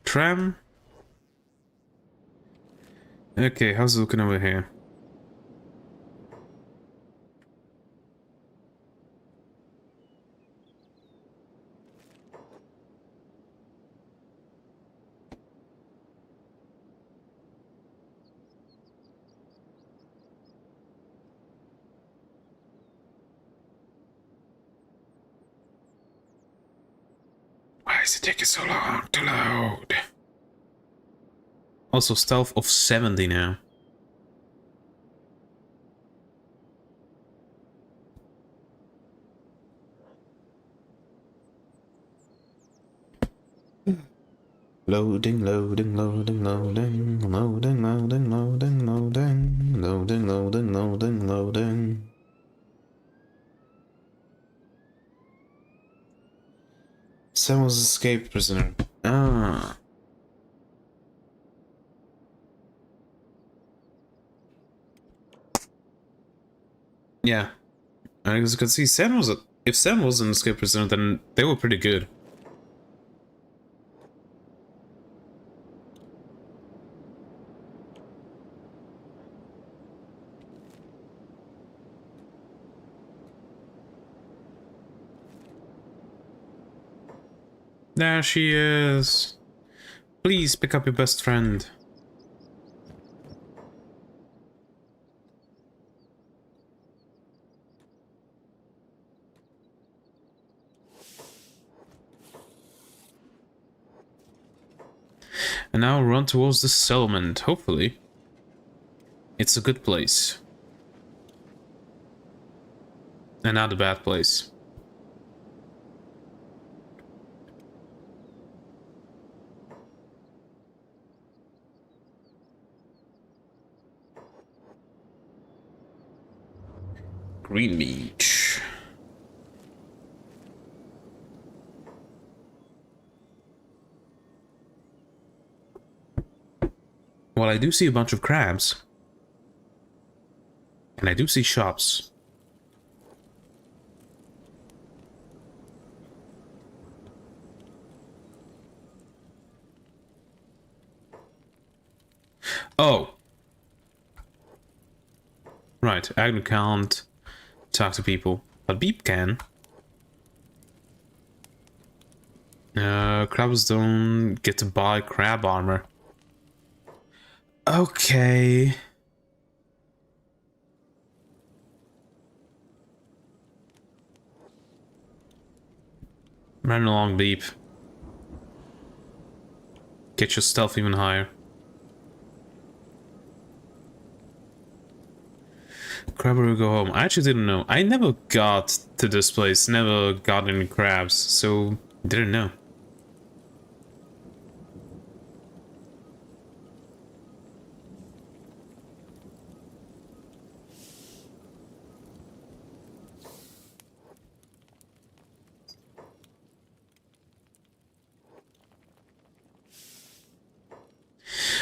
Tram. Okay, how's it looking over here? is it taking so long to load? Also, stealth of 70 now. Loading, loading, loading, loading, loading, loading, loading, loading, loading, loading, loading, loading. Sam was escaped prisoner. Ah. Yeah. As you can see, Sam was if Sam was an escaped prisoner, then they were pretty good. There she is. Please pick up your best friend. And now run towards the settlement, hopefully. It's a good place. And not a bad place. Green Beach. Well, I do see a bunch of crabs. And I do see shops. Oh. Right, Agnew can't talk to people, but Beep can. Crabs don't get to buy crab armor. Okay. Run along, Beep. Get your stealth even higher. Crab will go home. I actually didn't know. I never got to this place, never got any crabs, so didn't know.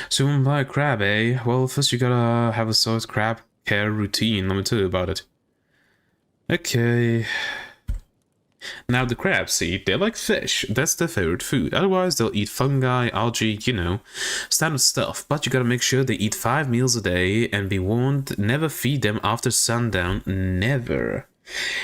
So you want to buy a crab, eh? Well, first you gotta have a solid crab care routine. Let me tell you about it. Okay. Now the crabs, see, they're like fish. That's their favorite food. Otherwise, they'll eat fungi, algae, you know, standard stuff. But you gotta make sure they eat 5 meals a day, and be warned, never feed them after sundown. Never.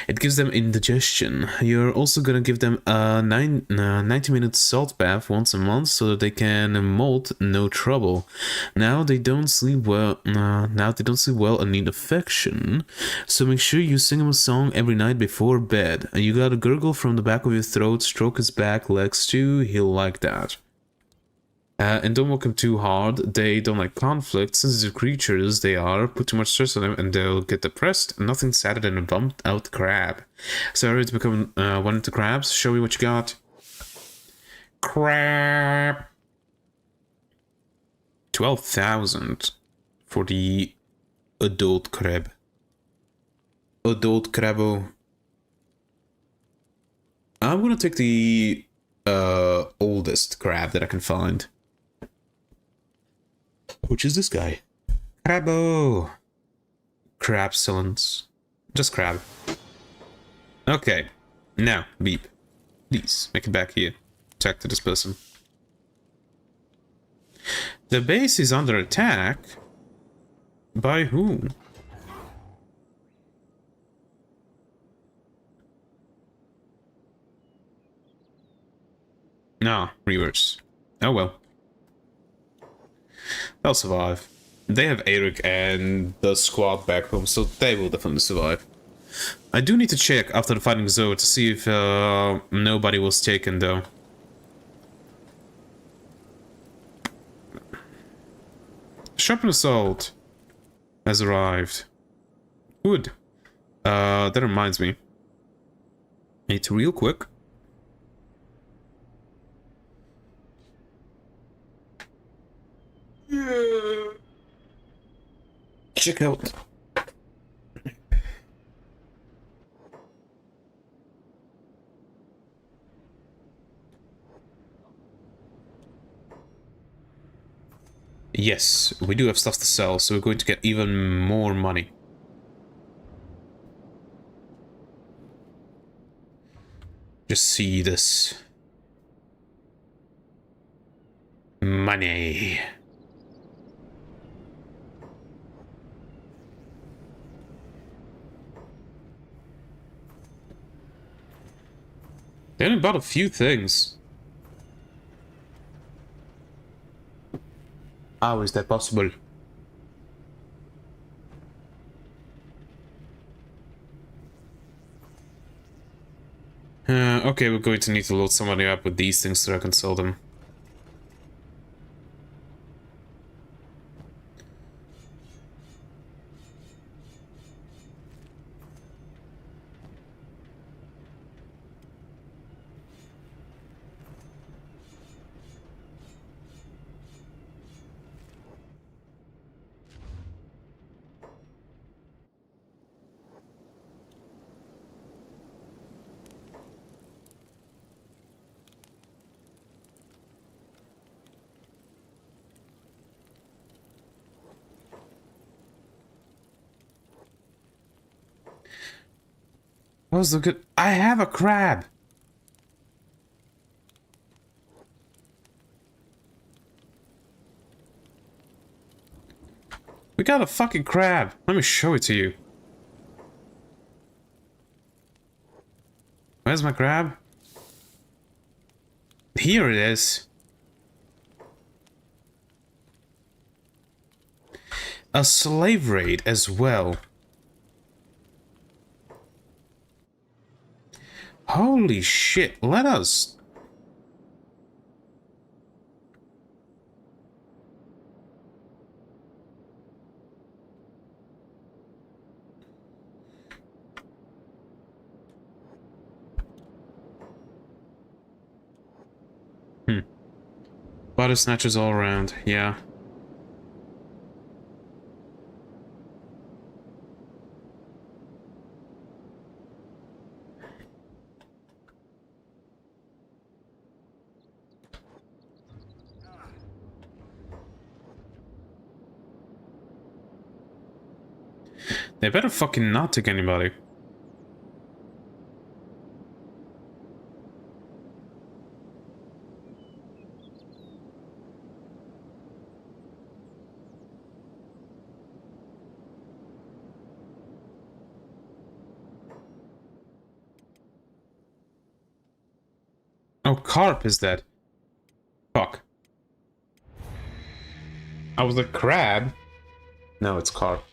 It gives them indigestion. You're also gonna give them a 90-minute salt bath once a month so that they can molt no trouble. Now they don't sleep well. And need affection. So make sure you sing him a song every night before bed. You gotta gurgle from the back of your throat, stroke his back, legs too. He'll like that. And don't work them too hard. They don't like conflict. Sensitive creatures they are. Put too much stress on them and they'll get depressed. Nothing sadder than a bumped out crab. So ready to become one of the crabs? Show me what you got. Crab. 12,000 for the adult crab. Adult crabbo. I'm gonna take the oldest crab that I can find. Which is this guy? Crabbo! Crab silence. Just crab. Okay. Now, Beep. Please, make it back here. Talk to this person. The base is under attack? By whom? No, reverse. Oh well. They'll survive. They have Eric and the squad back home, so they will definitely survive. I do need to check after the fighting is over to see if nobody was taken though. sharpen assault has arrived. Good. That reminds me. It's real quick. Check out. Yes, we do have stuff to sell, so we're going to get even more money. Just see this. Money. They only bought a few things. How is that possible? Okay, we're going to need to load somebody up with these things so I can sell them. What was the good? I have a crab! We got a fucking crab! Let me show it to you. Where's my crab? Here it is. A slave raid as well. Holy shit, let us... Body snatchers all around, yeah. They better fucking not take anybody. Oh, carp is dead. Fuck. I was a crab. No, it's carp.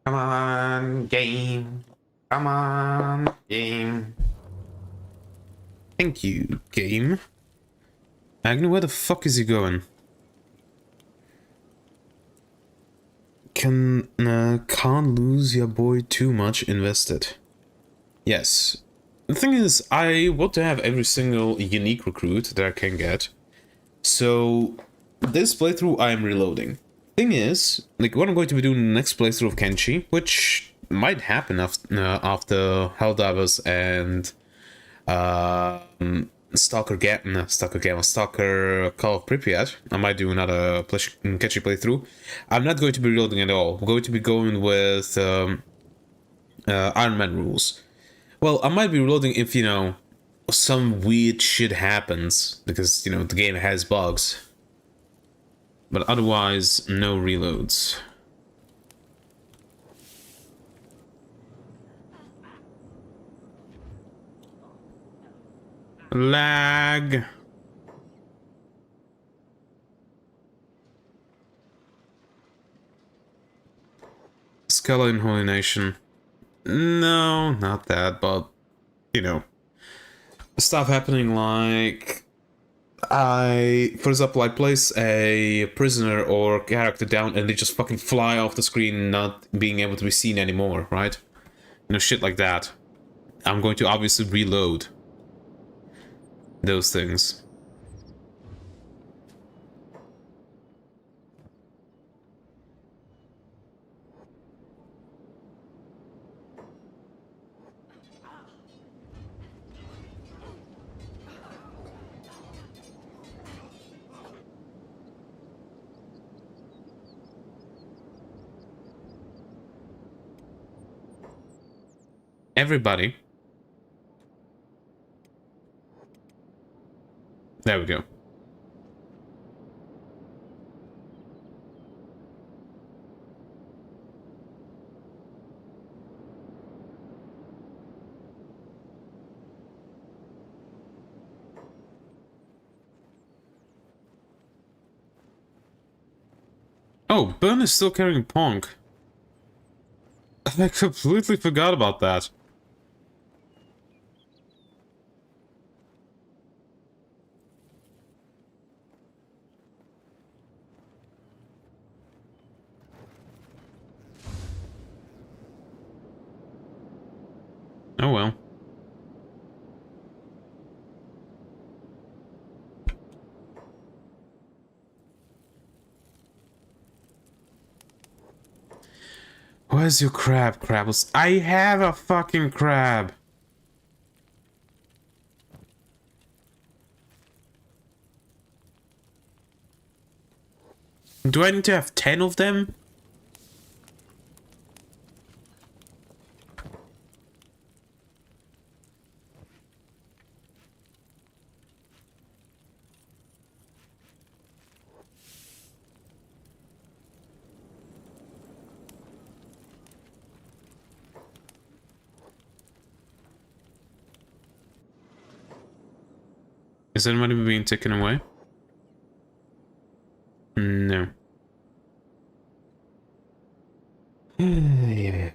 Come on, game. Come on, game. Thank you, game. Agnew, where the fuck is he going? Can't lose your boy too much invested. Yes. The thing is, I want to have every single unique recruit that I can get. So, this playthrough I'm reloading. Thing is, like, what I'm going to be doing in the next playthrough of Kenshi, which might happen after Helldivers and Stalker Call of Pripyat. I might do another Kenshi playthrough. I'm not going to be reloading at all. I'm going to be going with Iron Man rules. Well, I might be reloading if, you know, some weird shit happens, because, you know, the game has bugs. But otherwise, no reloads. Lag. Skull in Holy Nation. No, not that, but you know, stuff happening like for example, I place a prisoner or character down and they just fucking fly off the screen, not being able to be seen anymore, right? You know, shit like that. I'm going to obviously reload those things. Everybody. There we go. Oh, Burn is still carrying Ponk. I completely forgot about that. Oh well. Where's your crab, Crabbles? I have a fucking crab! Do I need to have 10 of them? Is anybody being taken away? No. Yeah.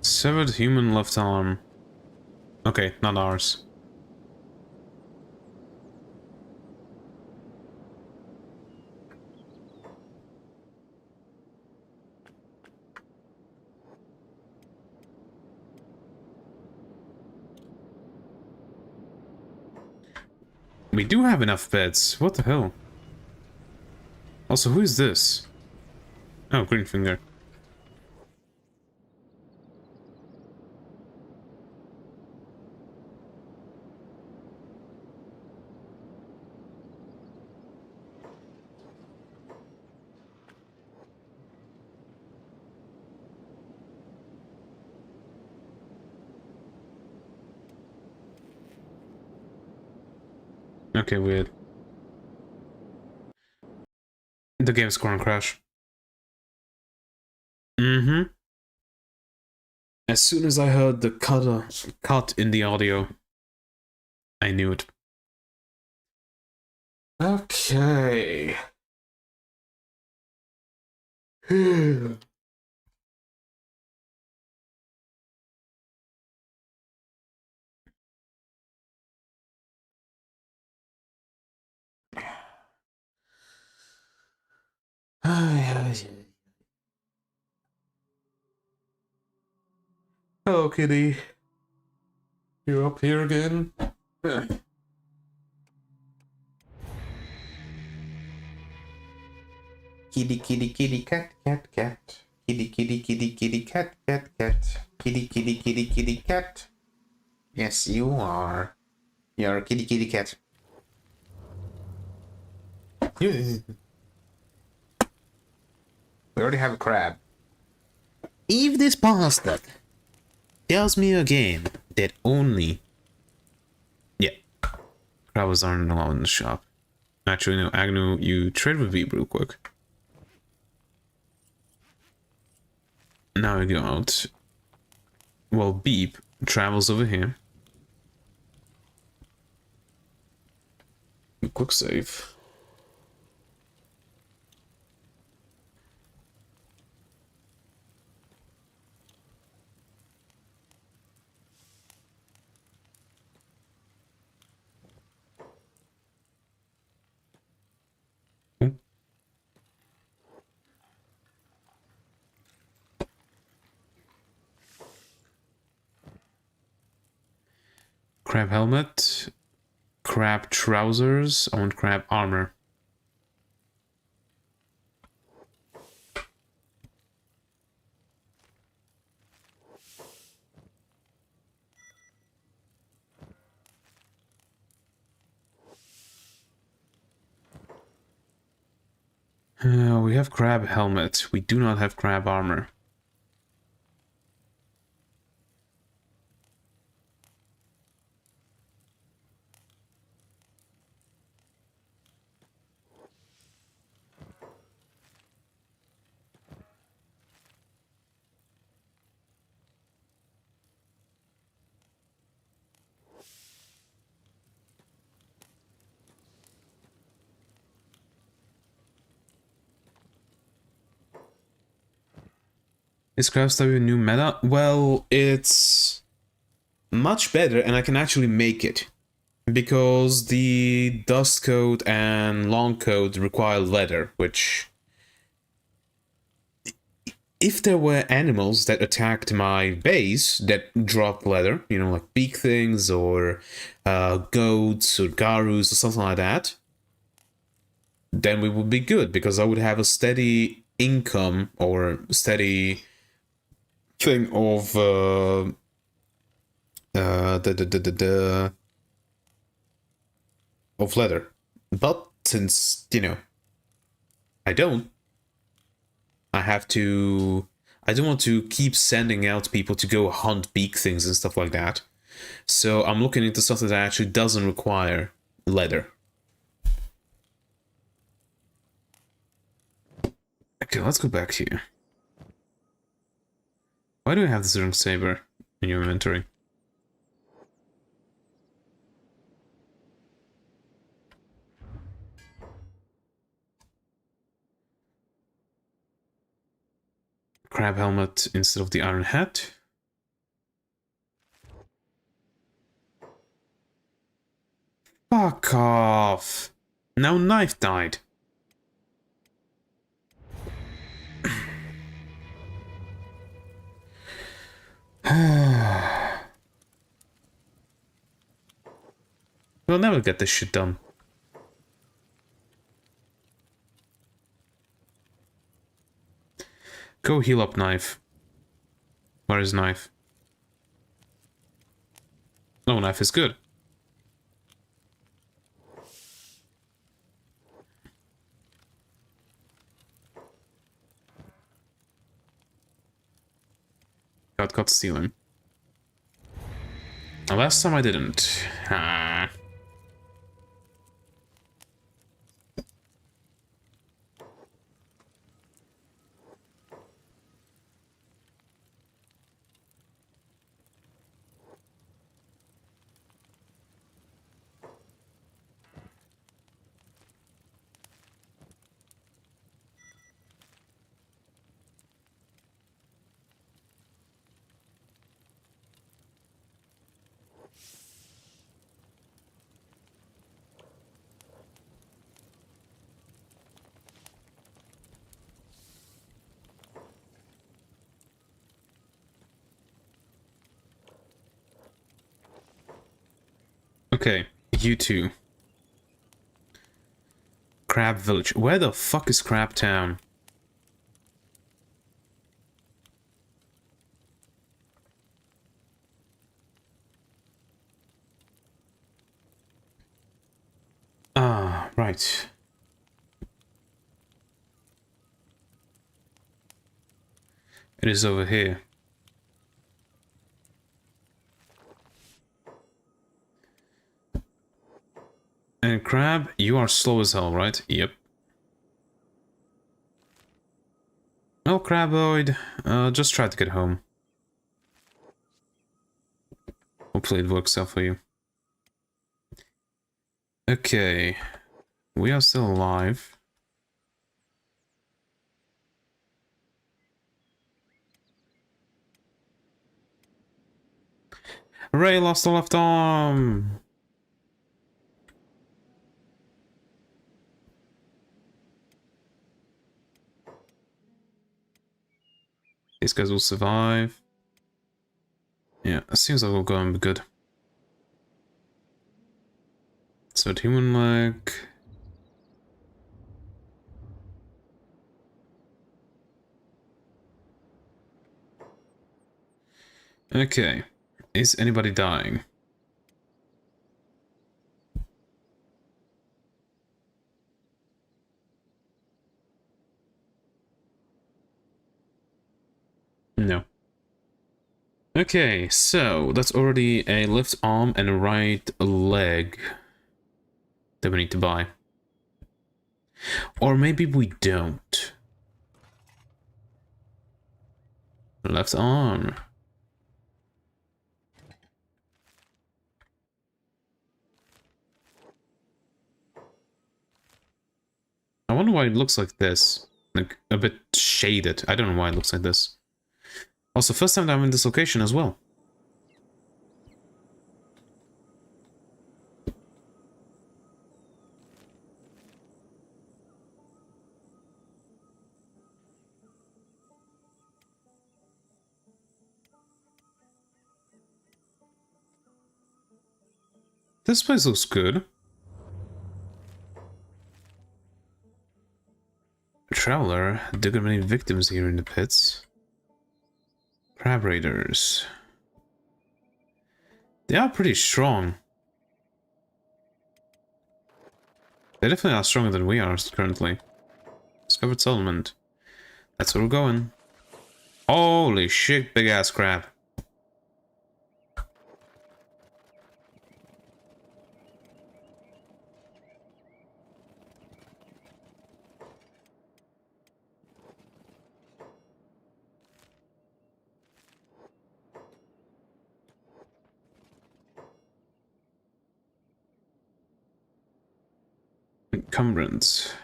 Severed human left arm. Okay, not ours. We do have enough beds. What the hell? Also, who is this? Oh, Greenfinger. Okay, weird. The game's gonna crash. Mm-hmm. As soon as I heard the cut in the audio, I knew it. Okay. Hello, kitty. You're up here again? kitty, kitty, kitty, cat, cat, cat. Kitty, kitty, kitty, kitty, cat, cat, cat. Kitty, kitty, kitty, kitty, cat. Yes, you are. You're a kitty, kitty, cat. We already have a crab. If this bastard tells me again that only... Yeah. Crabs aren't allowed in the shop. Actually, no, Agnew, you trade with Veep real quick. Now we go out. Well, Beep travels over here. Quick save. Crab helmet, crab trousers, I want crab armor. We have crab helmet, we do not have crab armor. Is crab stabby a new meta? Well, it's much better and I can actually make it. Because the Dusk code and Long code require leather, which... If there were animals that attacked my base that dropped leather, you know, like beak things or goats or garus or something like that, then we would be good because I would have a steady income or steady thing of of leather. But since, you know, I don't, I have to... I don't want to keep sending out people to go hunt beak things and stuff like that. So I'm looking into something that actually doesn't require leather. Okay, let's go back here. Why do I have this ring saber in your inventory? Crab helmet instead of the iron hat. Fuck off! Now knife died. We'll never get this shit done. Go heal up, knife. Where is knife? No, knife is good. Got caught stealing. Last time I didn't. Ah. Okay, you two. Crab Village. Where the fuck is Crab Town? It is over here. And Crab, you are slow as hell, right? Yep. Well, Craboid, just try to get home. Hopefully it works out for you. Okay. We are still alive. Ray lost the left arm! These guys will survive. Yeah, it seems like we're going to be good. So, human leg. Okay. Is anybody dying? No. Okay, so that's already a left arm and a right leg that we need to buy. Or maybe we don't. Left arm. I wonder why it looks like this. Like, a bit shaded. I don't know why it looks like this. Also, first time that I'm in this location as well. This place looks good. Traveler, there are many victims here in the pits. Crab raiders. They are pretty strong. They definitely are stronger than we are currently. Discovered settlement. That's where we're going. Holy shit, big ass crab. Encumbrance.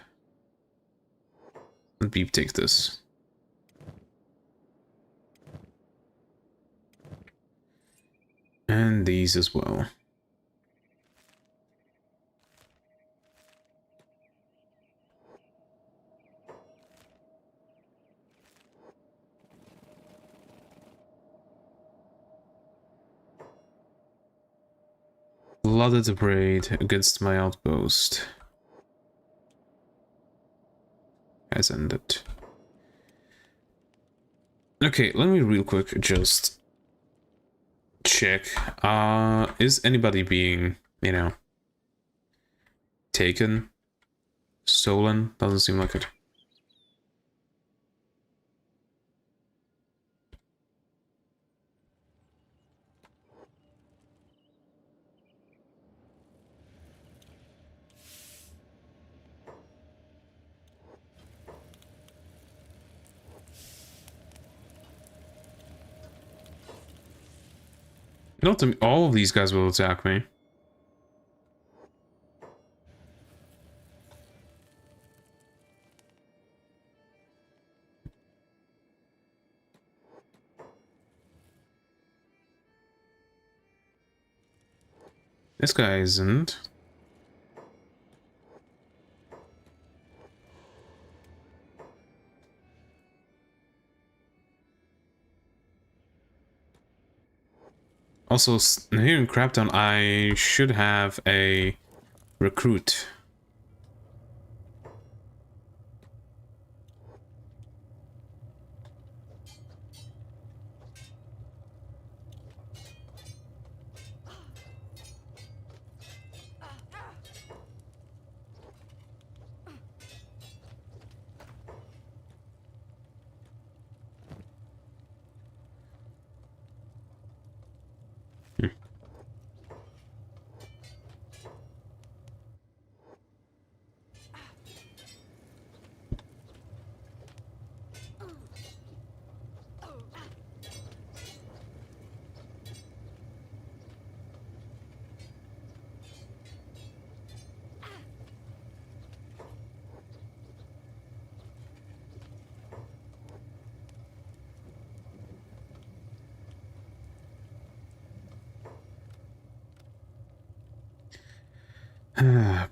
Let Beep take this. And these as well. Blooded raid against my outpost has ended. Okay, let me real quick just check. Is anybody being, you know, taken? Stolen? Doesn't seem like it. Not to, all of these guys will attack me. This guy isn't. Also, here in Craptown, I should have a recruit.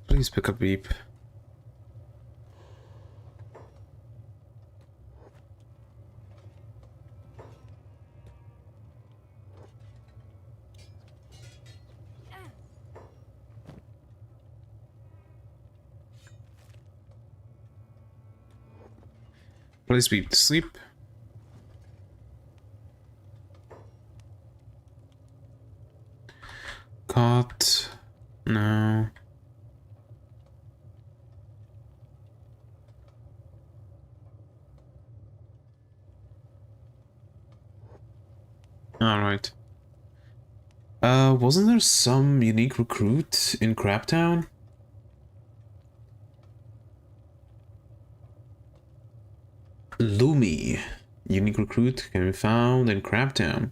Please pick up beep. Please beep to sleep. Caught. No. Alright. Wasn't there some unique recruit in Craptown? Lumi. Unique recruit can be found in Craptown.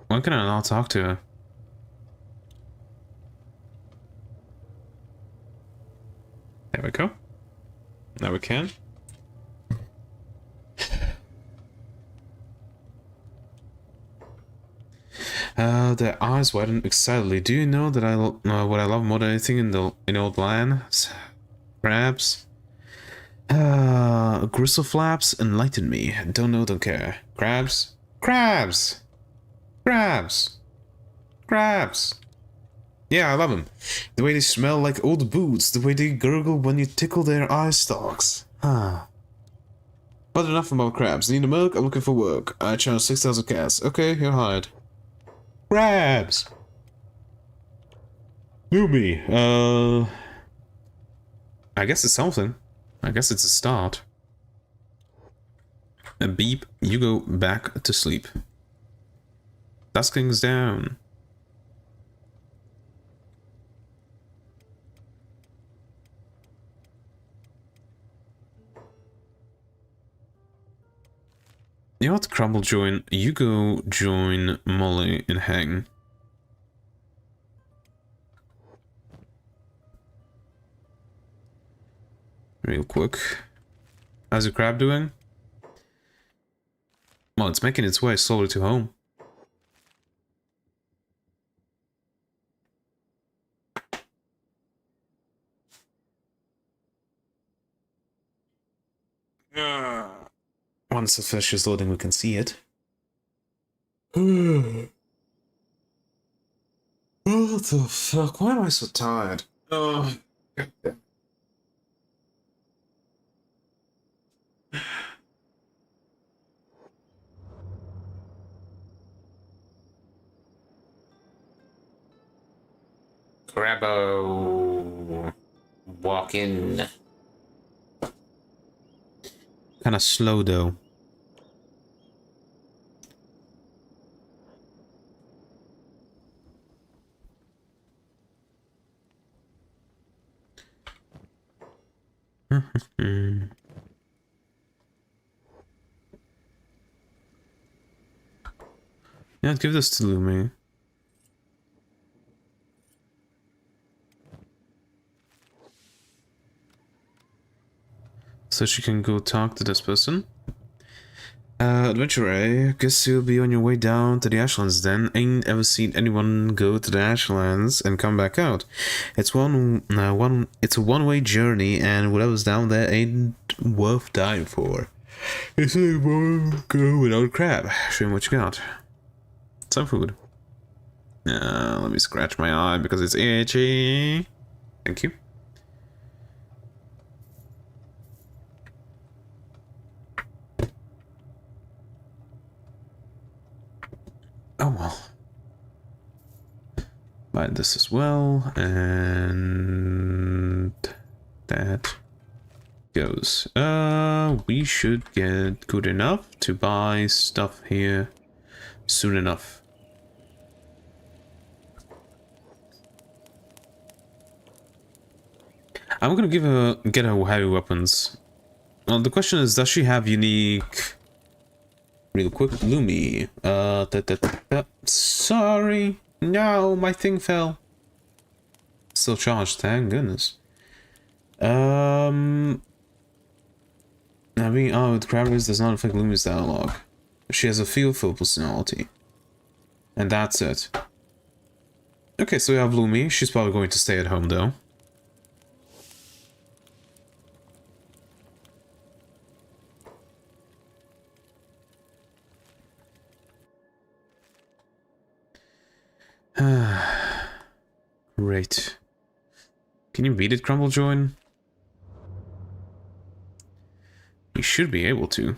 Why can I not talk to her? There we go. Now we can. Their eyes widen excitedly. Do you know that what I love more than anything in old lands? Crabs. Gristle flaps enlighten me. Don't know, don't care. Crabs. Crabs. Crabs. Crabs. Yeah, I love them. The way they smell like old boots, the way they gurgle when you tickle their eye stalks. But enough about crabs. Need a milk? I'm looking for work. I charge 6,000 cats. Okay, you're hired. Crabs! Lumi, I guess it's something. I guess it's a start. A beep, you go back to sleep. Dusking's down. You know what, Crumble join? You go join Molly and hang. Real quick. How's your crab doing? Well, it's making its way slowly to home. Once the fish is loading, we can see it. What the fuck? Why am I so tired? Oh, goddamn. Grabbo. Walk in. Kinda slow though. Yeah, give this to Lumi. So she can go talk to this person. Adventurer, guess you'll be on your way down to the Ashlands then. Ain't ever seen anyone go to the Ashlands and come back out. It's a one-way journey, and whatever's down there ain't worth dying for. It's a won't go without crab. Show me what you got. Some food. Let me scratch my eye because it's itchy. Thank you. Oh well. Buy this as well, and that goes. We should get good enough to buy stuff here soon enough. I'm gonna get her heavy weapons. Well, the question is, does she have unique? Real quick, Lumi. Sorry. No, my thing fell. Still charged, thank goodness. Having with crabbers does not affect Lumi's dialogue. She has a fearful personality. And that's it. Okay, so we have Lumi. She's probably going to stay at home, though. Great. Can you beat it, Crumble Join? You should be able to.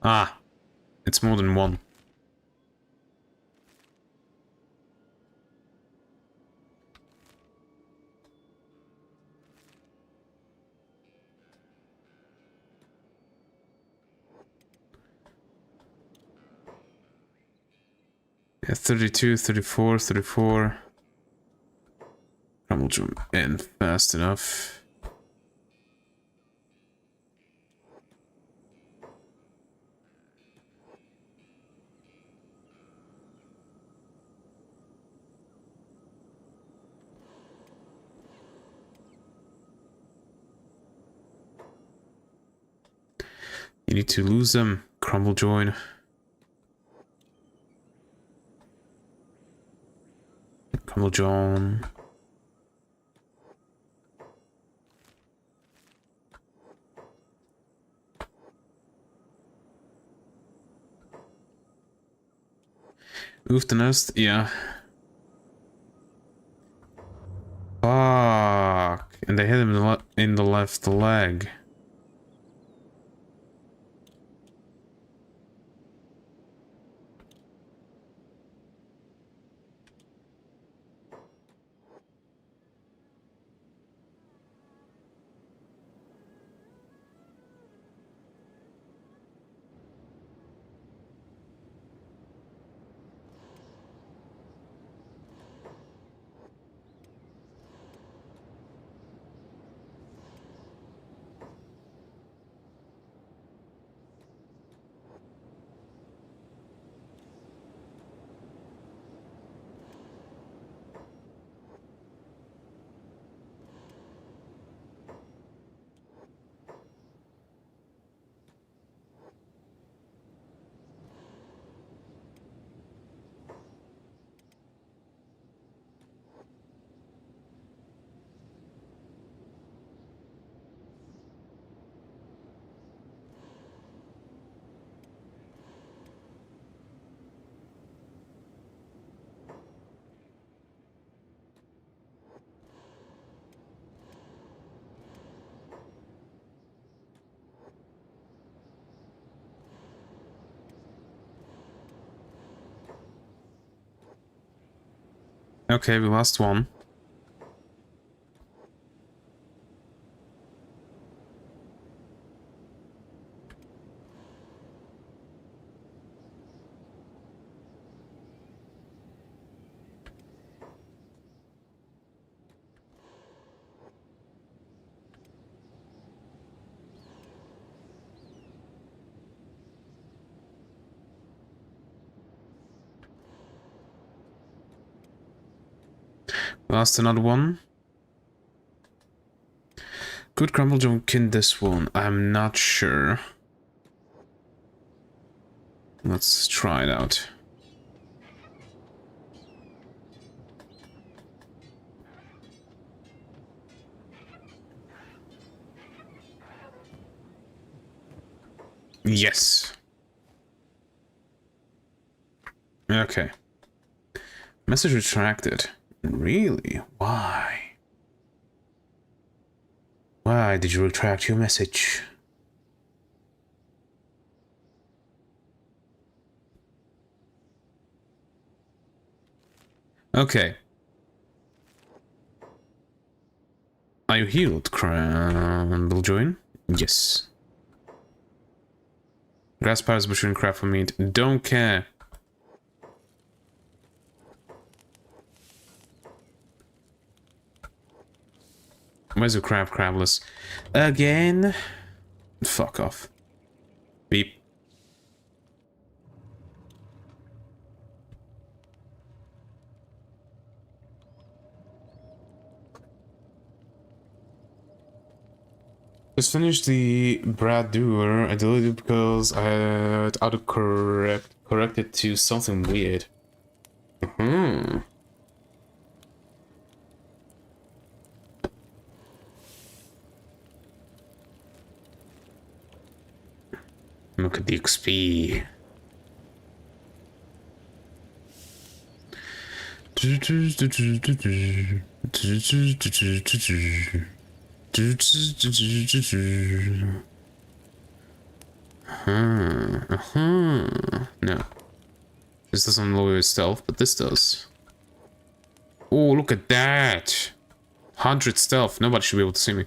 Ah, it's more than one. Yeah, 32, 34, 34. Crumble jump in fast enough. You need to lose them, Crumble Join. Crumble Join. Move the nest, yeah. Fuck. And they hit him in the left leg. Okay, we lost one. Lost another one. Could Crumble jump in this one? I'm not sure. Let's try it out. Yes. Okay. Message retracted. Really? Why? Why did you retract your message? Okay. Are you healed, Crumble Join? Yes. Grass powers butchering crap for meat. Don't care. Where's the crabless? Again? Fuck off. Beep. Just finished the Brigador. I deleted it because I had corrected to something weird. Look at the XP. No. This doesn't lower stealth, but this does. Oh, look at that! 100 stealth. Nobody should be able to see me.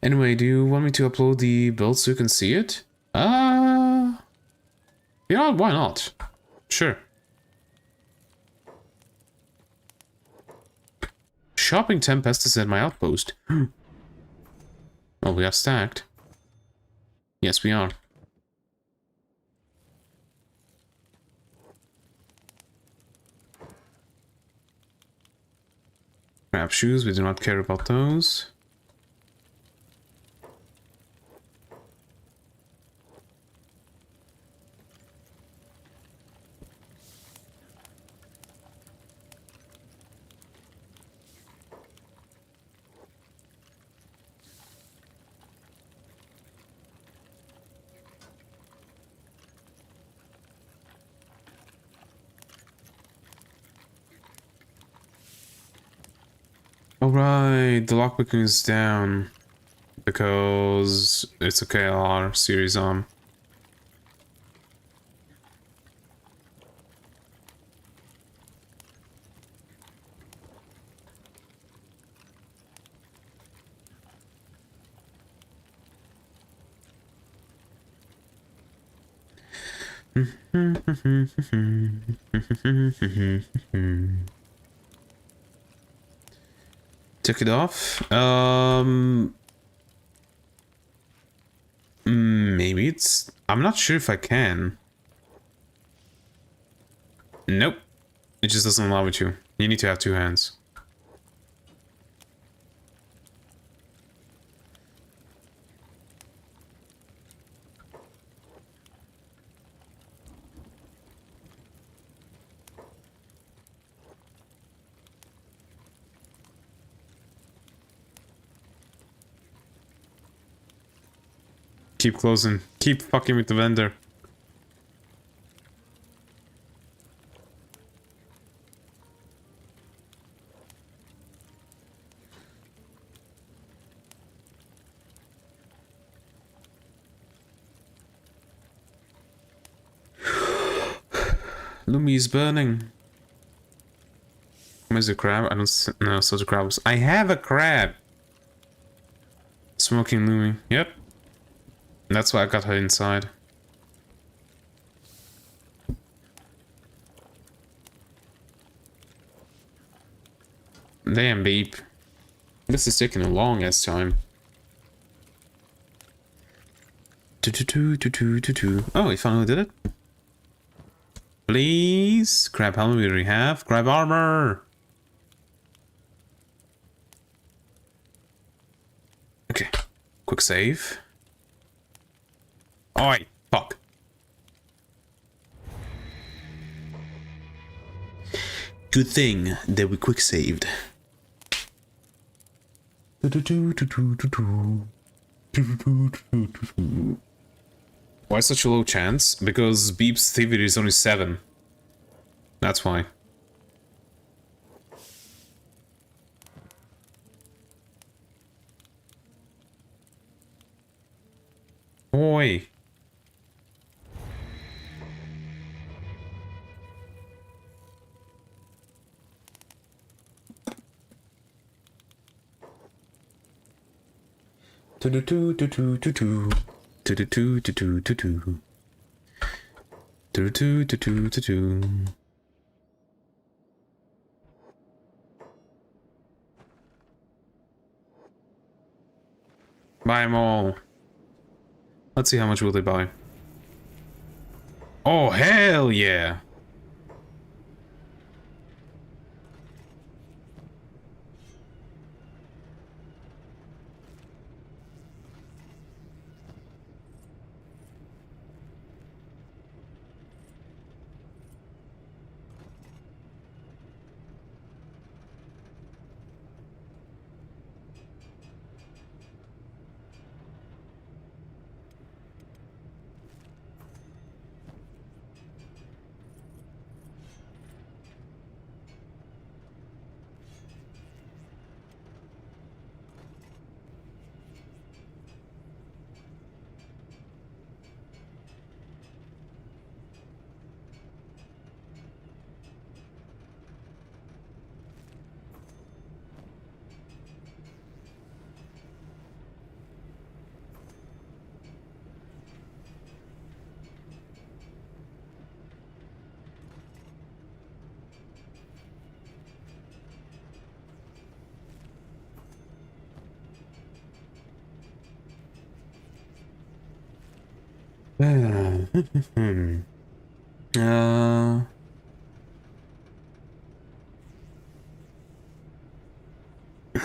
Anyway, do you want me to upload the build so you can see it? Yeah, why not? Sure. Shopping Tempest is at my outpost. Well, we are stacked. Yes, we are. Grab shoes, we do not care about those. Alright, the lockpicking is down because it's a K.E.R. series on. Took it off. Maybe it's... I'm not sure if I can. Nope. It just doesn't allow it to. You need to have two hands. Keep closing. Keep fucking with the vendor. Lumi is burning. Where's the crab? I don't know. So the crab was... I have a crab. Smoking Lumi. Yep. That's why I got her inside. Damn, beep. This is taking a long ass time. Oh, he finally did it. Please. Crab helmet we already have. Crab armor. Okay. Quick save. Oi, fuck. Good thing that we quick saved. Why such a low chance? Because Beep's thievery is only 7. That's why. Oi. Buy them all. Let's see how much will they buy. Oh, hell yeah!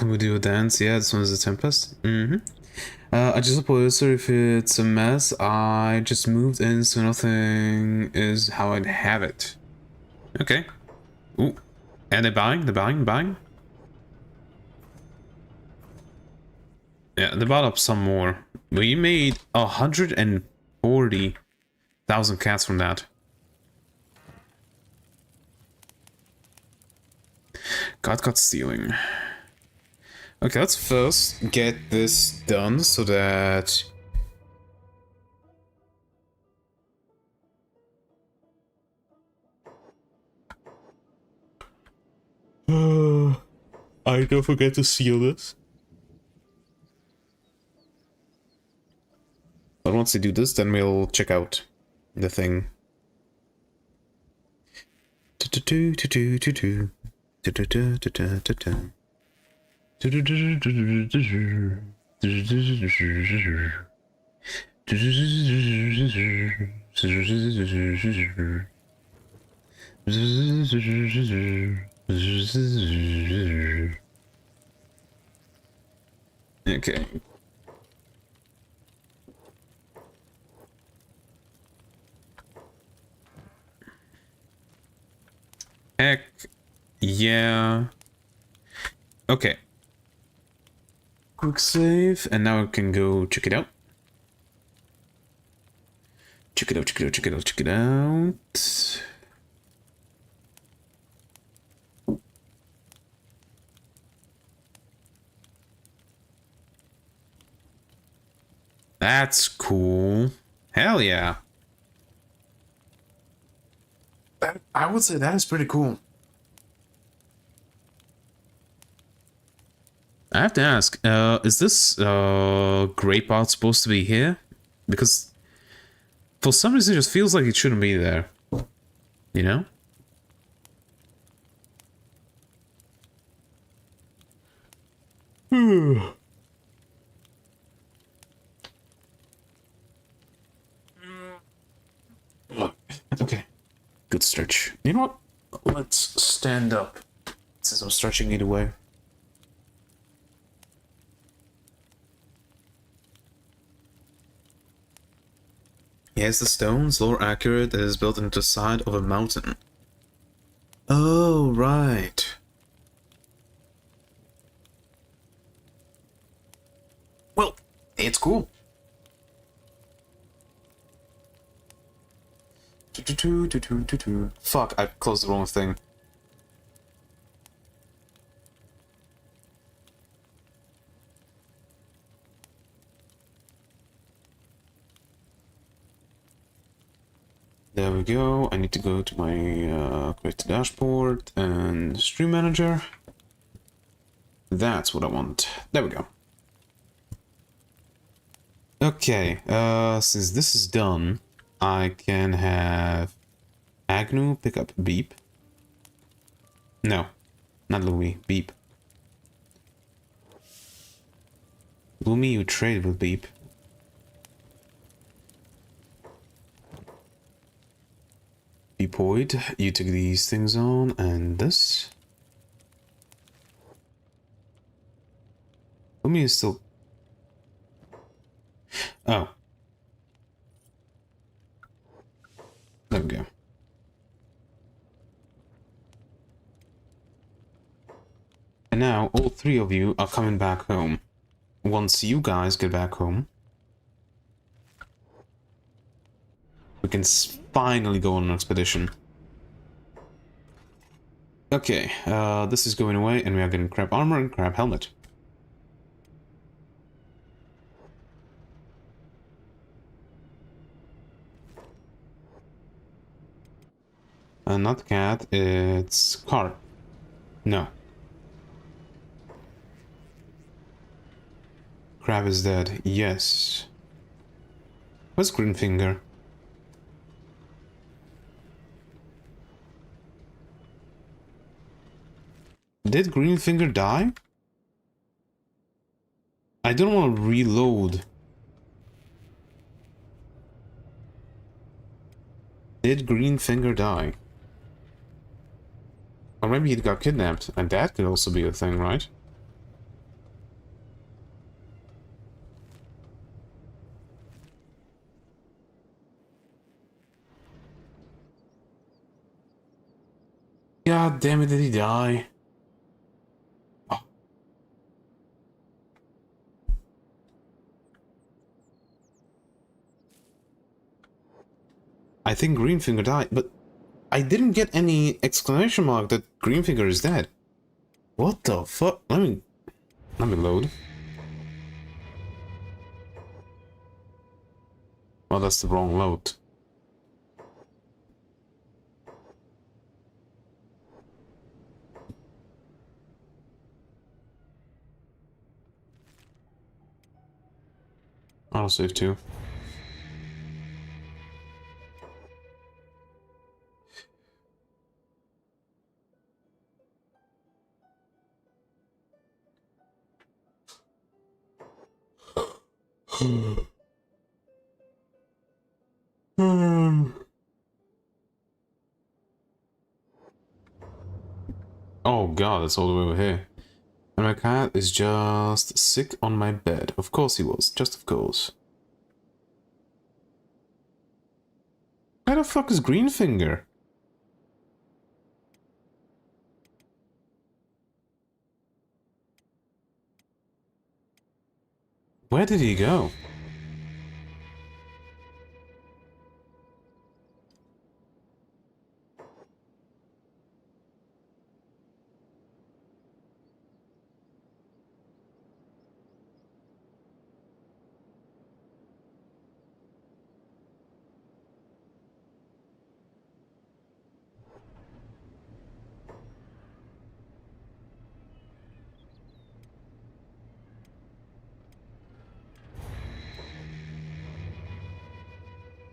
We do a dance, yeah, this one is a Tempest. I just apologize, sorry if it's a mess. I just moved in, so nothing is how I'd have it. Okay. Ooh. And they're buying. Yeah, they bought up some more. We made 140,000 cats from that. Got stealing. Okay, let's first get this done so that... I don't forget to seal this. But once I do this, then we'll check out the thing. Okay. Heck yeah. Okay. Quick save, and now I can go check it out. Check it out. That's cool. Hell yeah. I would say that is pretty cool. I have to ask, is this gray part supposed to be here? Because for some reason it just feels like it shouldn't be there. You know? Okay. Good stretch. You know what? Let's stand up. Since I'm stretching either way. Yes, the stones, lore accurate, it is built into the side of a mountain. Oh, right. Well, it's cool. Fuck, I closed the wrong thing. There we go. I need to go to my create dashboard and stream manager. That's what I want. There we go. Okay, since this is done, I can have Agnew pick up Beep. No, not Louis, Beep. Lumi, you trade with Beep. Beepoid, you took these things on, and this. Lumi is still... Oh. There we go. And now, all three of you are coming back home. Once you guys get back home, we can finally go on an expedition. Okay, this is going away, and we are getting crab armor and crab helmet. Not cat, it's carp. No. Crab is dead, yes. What's Greenfinger? Did Greenfinger die? I don't want to reload. did Greenfinger die? Or maybe he got kidnapped, and that could also be a thing, right? God damn it, did he die? Oh. I think Greenfinger died, but I didn't get any exclamation mark that Greenfinger is dead. What the fuck? Let me load. Well, that's the wrong load. I'll save too. Oh god, it's all the way over here. And my cat is just sick on my bed. Of course he was, just of course. Where the fuck is Greenfinger? Where did he go?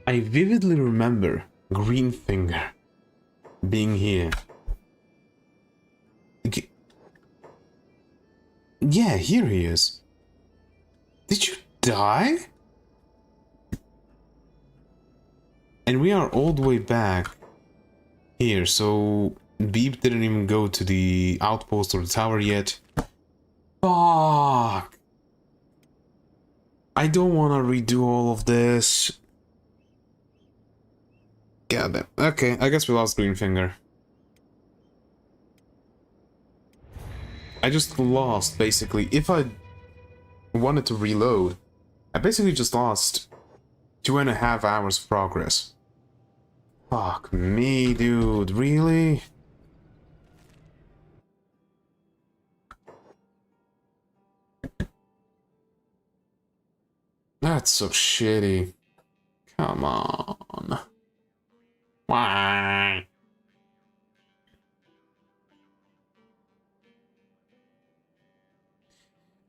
I vividly remember Greenfinger being here. Yeah, here he is. Did you die? And we are all the way back here, so Beep didn't even go to the outpost or the tower yet. Fuck! I don't want to redo all of this. God damn. Okay, I guess we lost Greenfinger. I just lost, basically. If I wanted to reload, I basically just lost 2.5 hours of progress. Fuck me, dude. Really? That's so shitty. Come on. Why?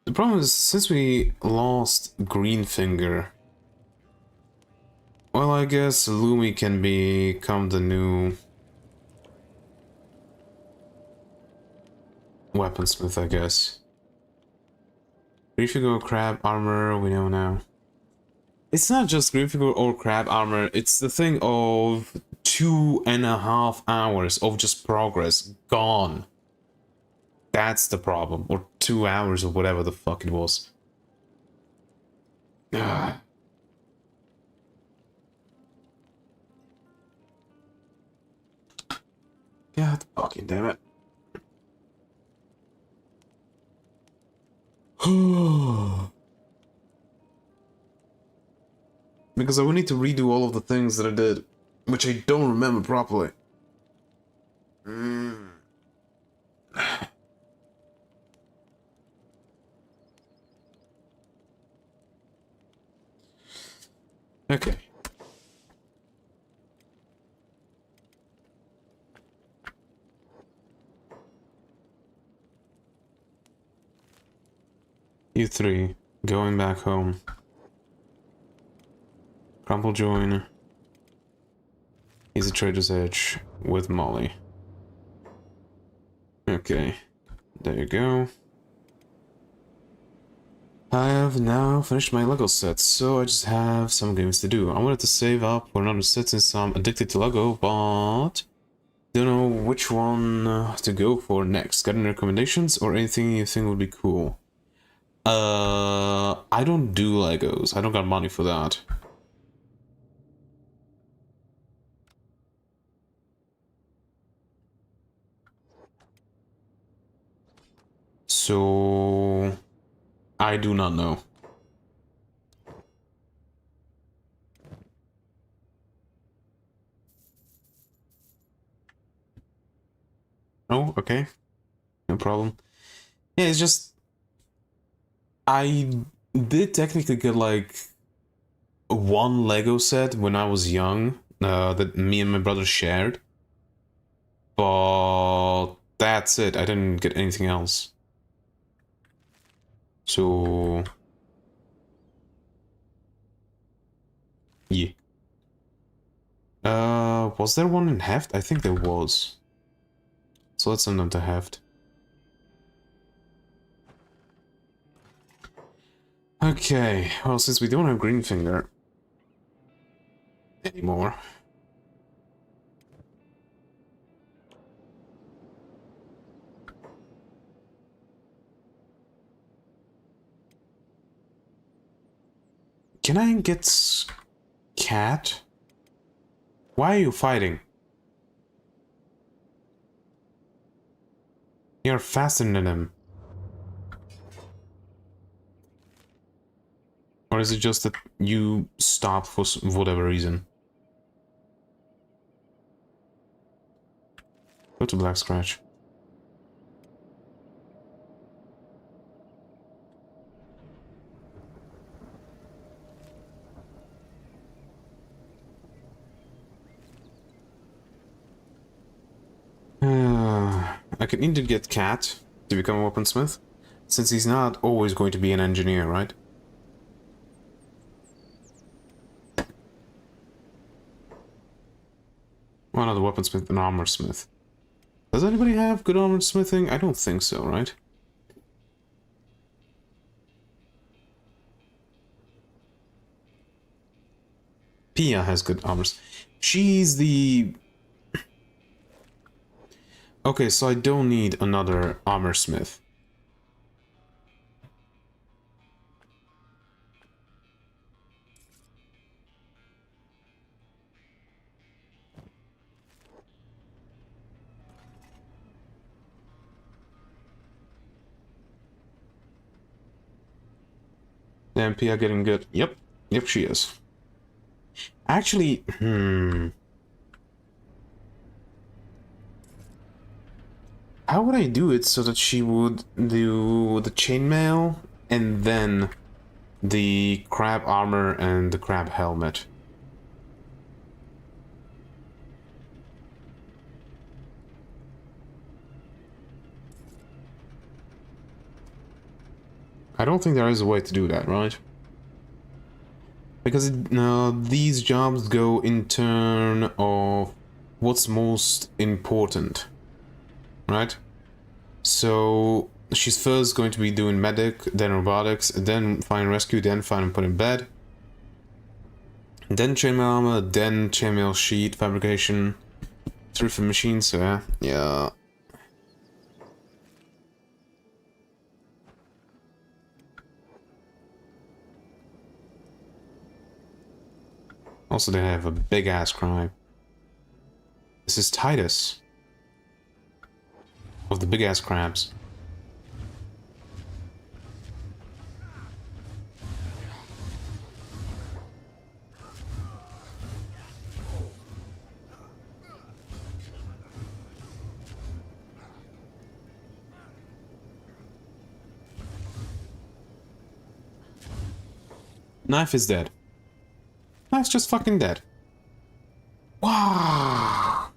The problem is, since we lost Greenfinger, well, I guess Lumi can become the new weaponsmith, I guess. Greenfinger crab armor, we know now. It's not just Greenfinger or crab armor, it's the thing of 2.5 hours of just progress gone. That's the problem. Or 2 hours or whatever the fuck it was. God fucking damn it. Because I will need to redo all of the things that I did, which I don't remember properly. Okay. You three, going back home. Crumple join. He's a Trader's Edge with Molly. Okay, there you go. I have now finished my Lego set, so I just have some games to do. I wanted to save up for another set since I'm addicted to Lego, but don't know which one to go for next. Got any recommendations or anything you think would be cool? I don't do Legos. I don't got money for that. So I do not know. Oh, okay. No problem. Yeah, it's just I did technically get like one Lego set when I was young, that me and my brother shared. But that's it. I didn't get anything else. So yeah. Was there one in Heft? I think there was. So let's send them to Heft. Okay, well, since we don't have Green Finger anymore. Can I get Cat? Why are you fighting? You're faster than him. Or is it just that you stopped for whatever reason? Go to Black Scratch. I can either get Cat to become a weaponsmith, since he's not always going to be an engineer, right? Well, not a weaponsmith, an armorsmith. Does anybody have good armor smithing? I don't think so, right? Pia has good armors. She's the... Okay, so I don't need another armorsmith. Damn, Pia getting good. Yep, she is. Actually, how would I do it so that she would do the chainmail and then the crab armor and the crab helmet? I don't think there is a way to do that, right? Because these jobs go in turn of what's most important, right? So she's first going to be doing medic, then robotics, then fire rescue, then fire and put in bed, then chainmail armor, then chainmail sheet fabrication, through for machines. So yeah. Also, they have a big-ass crime. This is Titus. Of the big-ass crabs. Knife is dead. Knife's just fucking dead. Wow.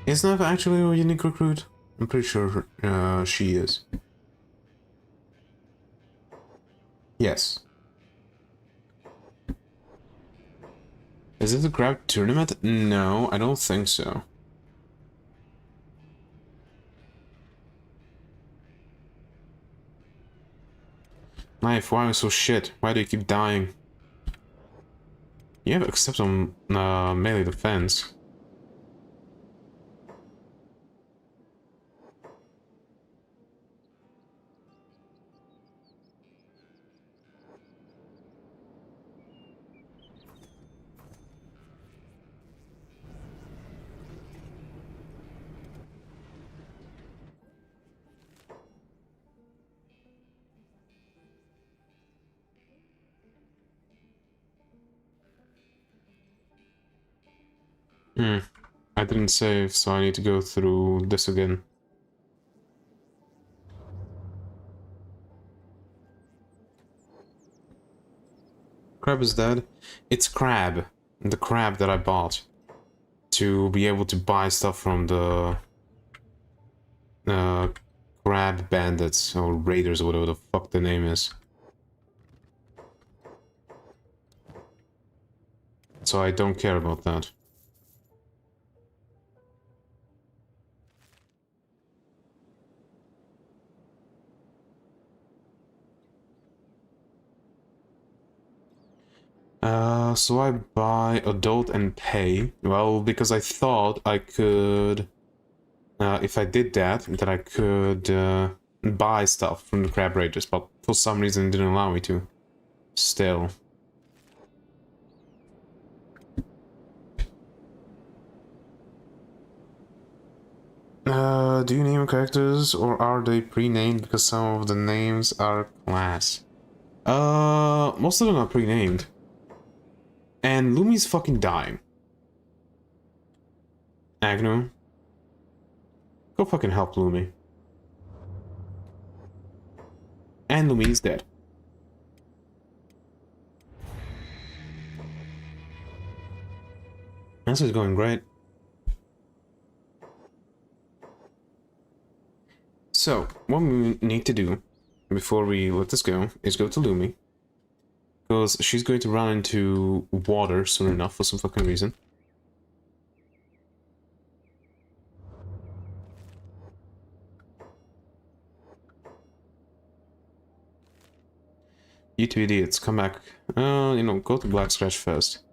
Is Knife actually a unique recruit? I'm pretty sure she is. Yes. Is it a crab tournament? No, I don't think so. Knife, why are you so shit? Why do you keep dying? You have accept on melee defense. I didn't save, so I need to go through this again. Crab is dead. It's Crab. The crab that I bought. To be able to buy stuff from the... crab bandits, or raiders, or whatever the fuck the name is. So I don't care about that. So I buy adult and pay. Well, because I thought I could... if I did that, that I could buy stuff from the crab raiders, but for some reason it didn't allow me to. Still. Do you name characters, or are they pre-named because some of the names are class? Most of them are pre-named. And Lumi's fucking dying. Agno. Go fucking help Lumi. And Lumi's dead. This is going great. So, what we need to do before we let this go is go to Lumi. Because she's going to run into water soon enough for some fucking reason. You two idiots, come back. You know, go to Black Scratch first.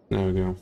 There we go.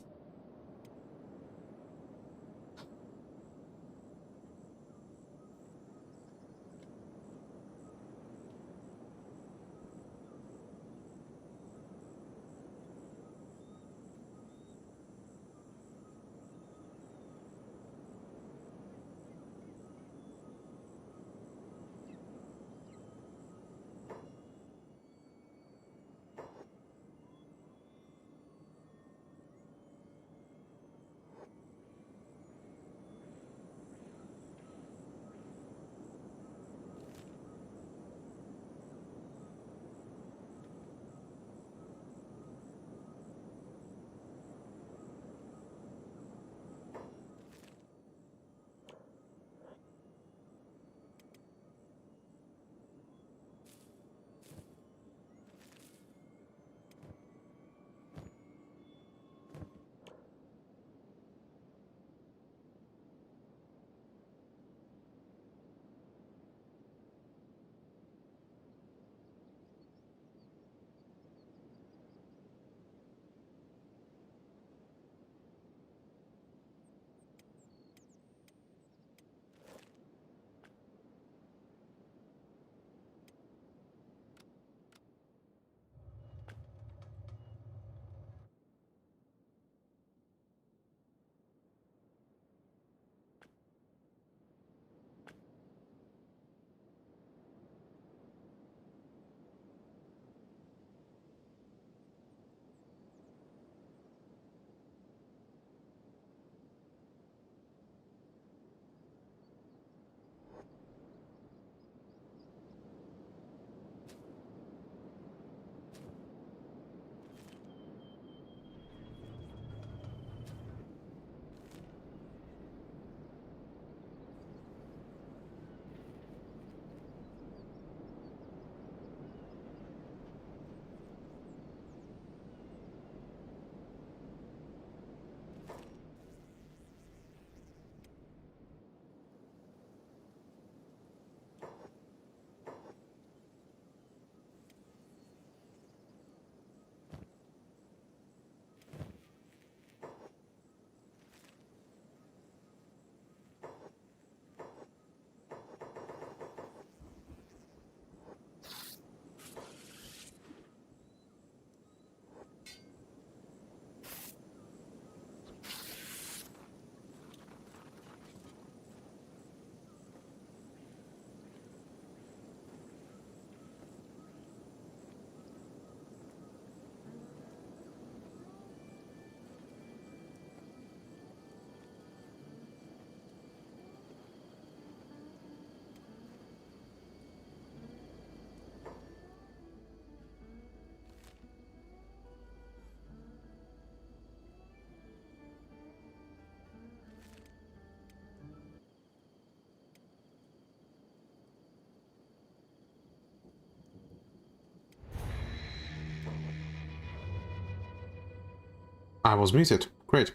I was muted. Great.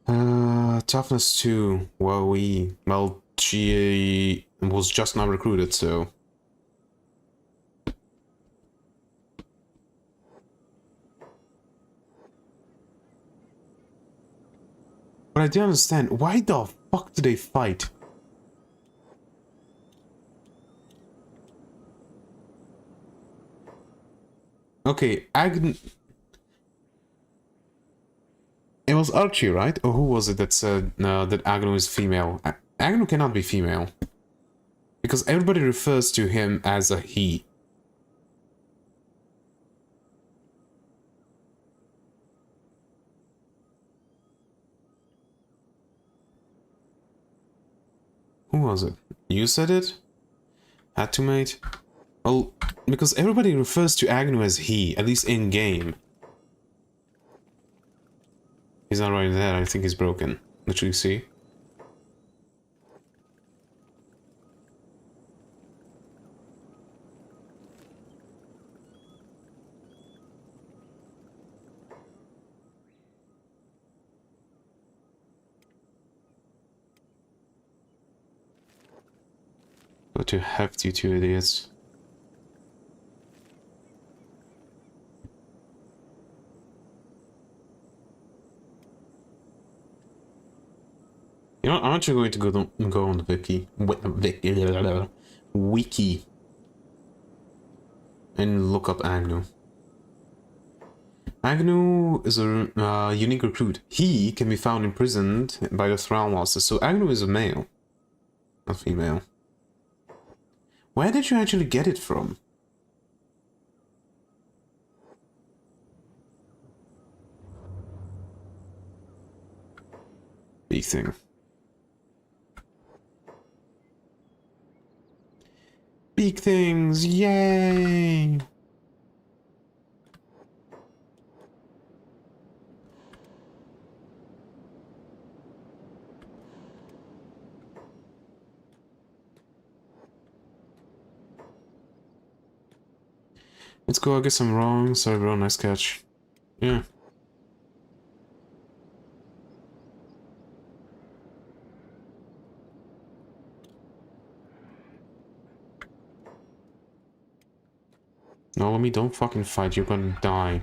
Toughness 2. Well, she was just now recruited, so... But I don't understand. Why the fuck do they fight? Okay, It was Archie, right? Or who was it that said that Agnew is female? Agnew cannot be female. Because everybody refers to him as a he. Who was it? You said it? Had to, mate? Well, because everybody refers to Agnew as he, at least in-game. He's not right there, I think he's broken. Literally, see? Go to heft, you two idiots. You know, I'm actually going to go on the wiki and look up Agnew. Agnew is a unique recruit. He can be found imprisoned by the Thrall Master, so Agnew is a male, not female. Where did you actually get it from? Big thing. Big things, yay! Let's go, I guess I'm wrong. Sorry bro, nice catch. Yeah. No, let me, don't fucking fight, you're gonna die.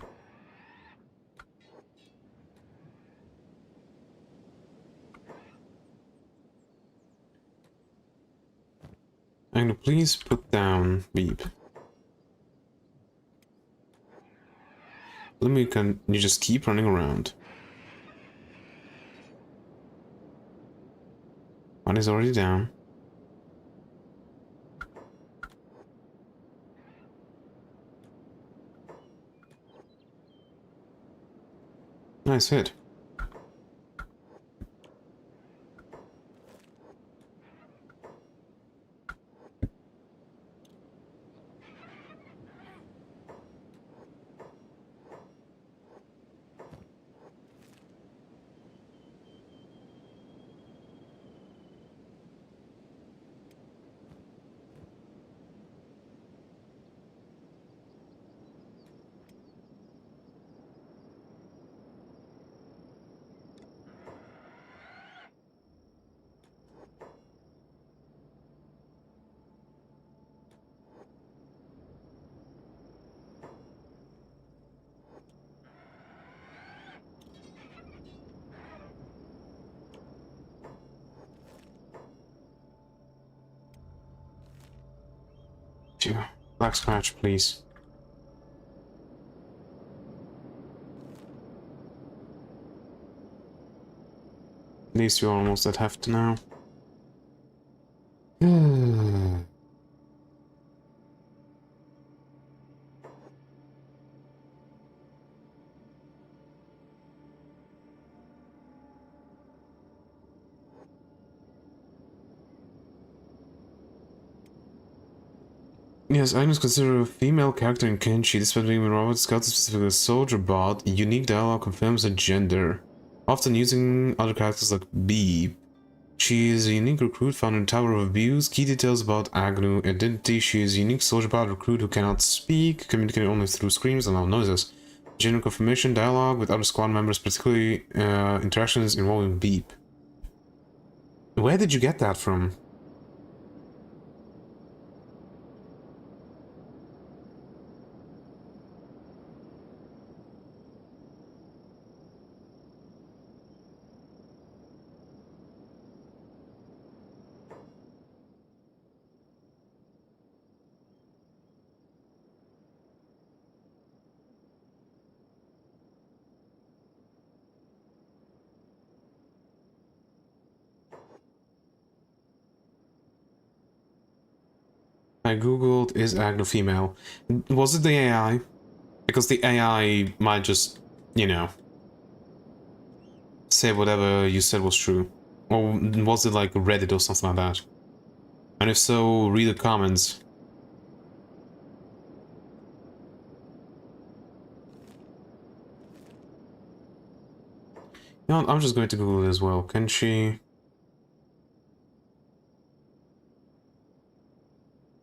Agnew, please put down Beep. Let me, can you just keep running around? One is already down. Nice hit. Black scratch, please. At least you're almost at heft now. Yes, Agnew is considered a female character in Kenshi, despite being Robert Scout specifically a soldier bot. Unique dialogue confirms her gender, often using other characters like Beep. She is a unique recruit found in Tower of Abuse. Key details about Agnew: identity: she is a unique soldier bot recruit who cannot speak, communicating only through screams and loud noises. Gender confirmation, dialogue with other squad members, particularly interactions involving beep. Where did you get that from? I googled, is Agno female? Was it the AI? Because the AI might just, you know, say whatever you said was true. Or was it like Reddit or something like that? And if so, read the comments. You know what, I'm just going to Google it as well. Kenshi...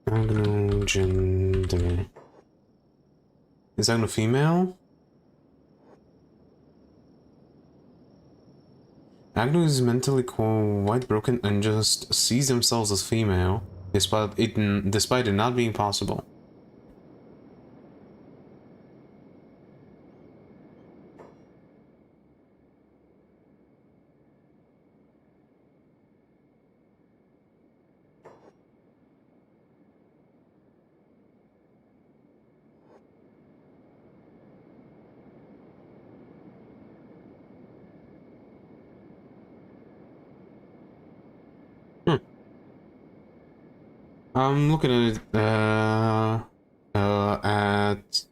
Agno gender... Is Agno female? Agno is mentally quite broken and just sees themselves as female, despite it not being possible. I'm looking at it at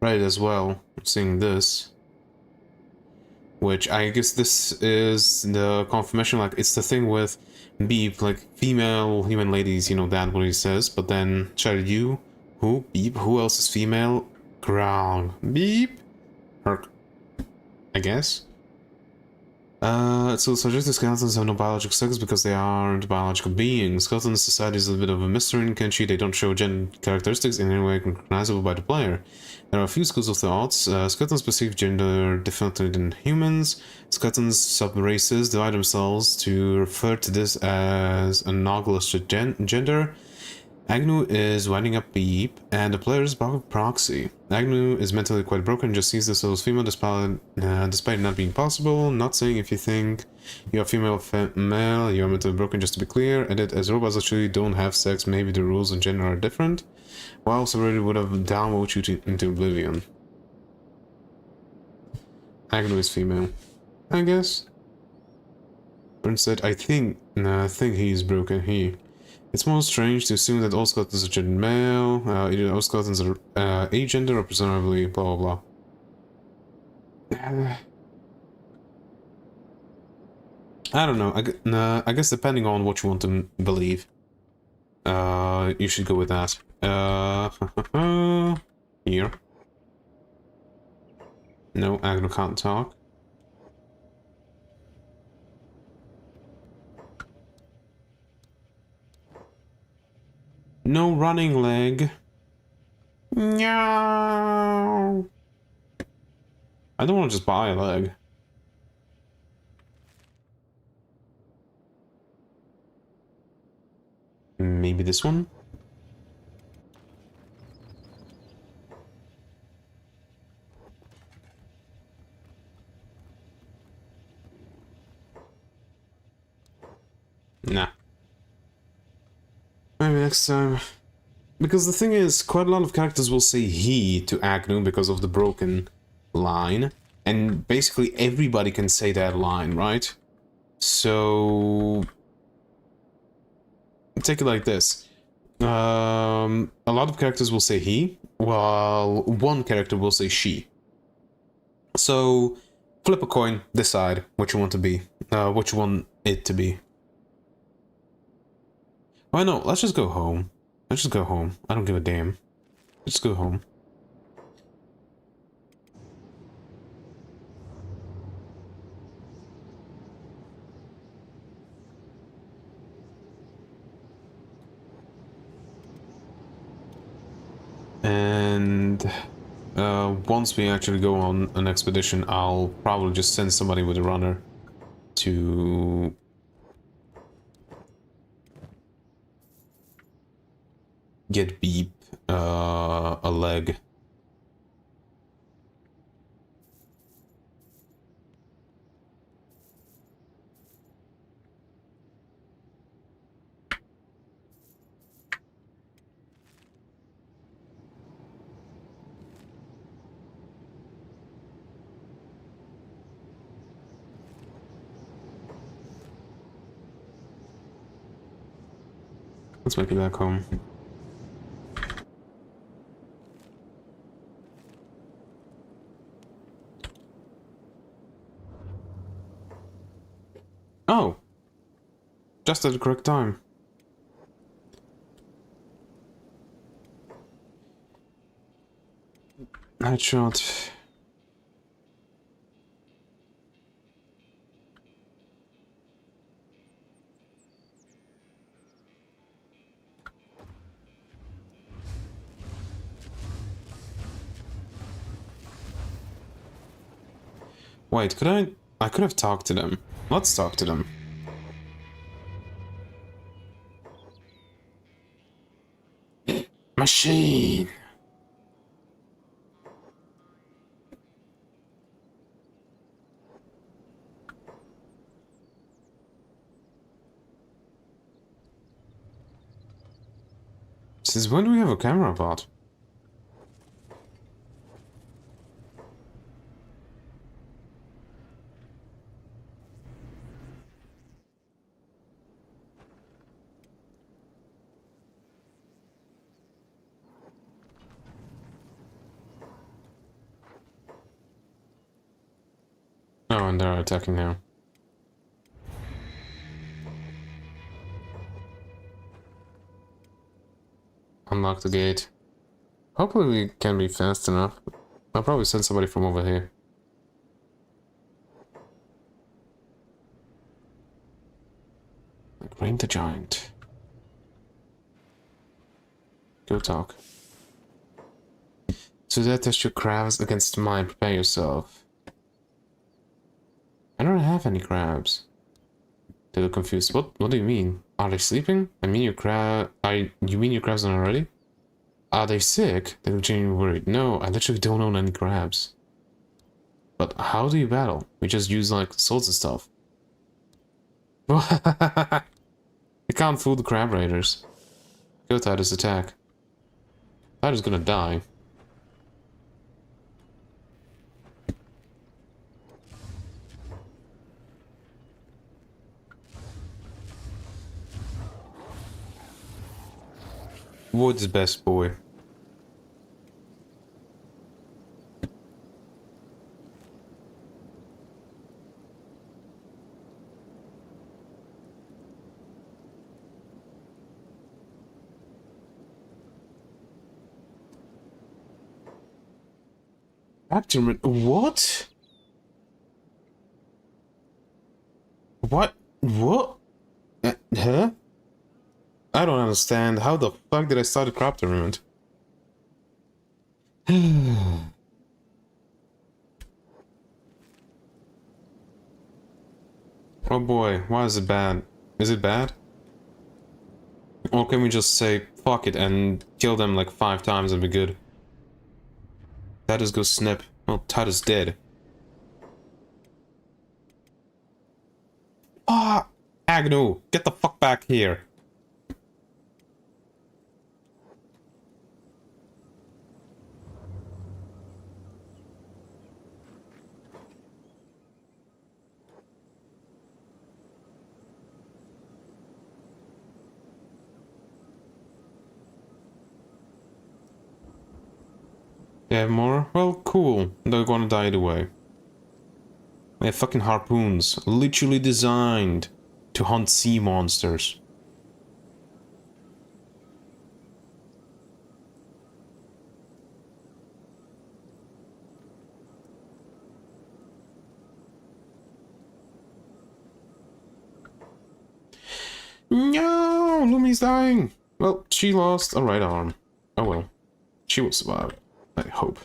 Reddit as well, seeing this. Which I guess this is the confirmation, like it's the thing with Beep, like female human ladies, you know that what he says, but then Shadow you, who? Beep, who else is female? Ground. Beep? Herc. I guess. So suggested skeletons have no biological sex because they aren't biological beings. Skeleton society is a bit of a mystery in Kenshi. They don't show gender characteristics in any way recognizable by the player. There are a few schools of thoughts. Skeletons perceive gender differently than humans. Skeletons sub-races divide themselves to refer to this as analogous to gender. Agnew is winding up Beep, and the player is proxy. Agnew is mentally quite broken, just sees this as female despite it not being possible. Not saying if you think you are female or male, you are mentally broken, just to be clear. Edit, as robots actually don't have sex, maybe the rules in gender are different. While severity would have downvoted you into Oblivion. Agnew is female, I guess. But instead, I think he's broken. It's more strange to assume that all skeletons are gender male, either all skeletons are agender or presumably blah blah blah. I don't know, I guess depending on what you want to believe, you should go with that. Here. No, Agno can't talk. No running leg. No. I don't want to just buy a leg. Maybe this one? Nah. Maybe next time. Because the thing is, quite a lot of characters will say he to Agnew because of the broken line. And basically everybody can say that line, right? So... take it like this. A lot of characters will say he, while one character will say she. So, flip a coin, decide what you want to be, what you want it to be. Why no, let's just go home. Let's just go home. I don't give a damn. Let's go home. And once we actually go on an expedition, I'll probably just send somebody with a runner to get Beep a leg. Let's make it back home. Oh! Just at the correct time. Headshot. Wait, I could have talked to them. Let's talk to them. Machine! Since when do we have a camera bot? Oh, and they're attacking now. Unlock the gate. Hopefully we can be fast enough. I'll probably send somebody from over here. Like Rain the Giant. Go talk. So that test your crabs against mine. Prepare yourself. I don't have any crabs. They look confused. What do you mean? Are they sleeping? I mean you mean your crabs aren't ready? Are they sick? They look genuinely worried. No, I literally don't own any crabs. But how do you battle? We just use like swords and stuff. You can't fool the crab raiders. Go Titus, attack. Titus gonna die. Wood's best boy. Abdomen. What? What? What? Huh? I don't understand. How the fuck did I start a crop tournament? Oh boy, why is it bad? Is it bad? Or can we just say fuck it and kill them like 5 times and be good? Titus go snip. Well, Titus dead. Ah! Agnew, get the fuck back here. They have more? Well, cool. They're gonna die either way. They have fucking harpoons, literally designed to hunt sea monsters. No! Lumi's dying! Well, she lost a right arm. Oh well. She will survive. I hope.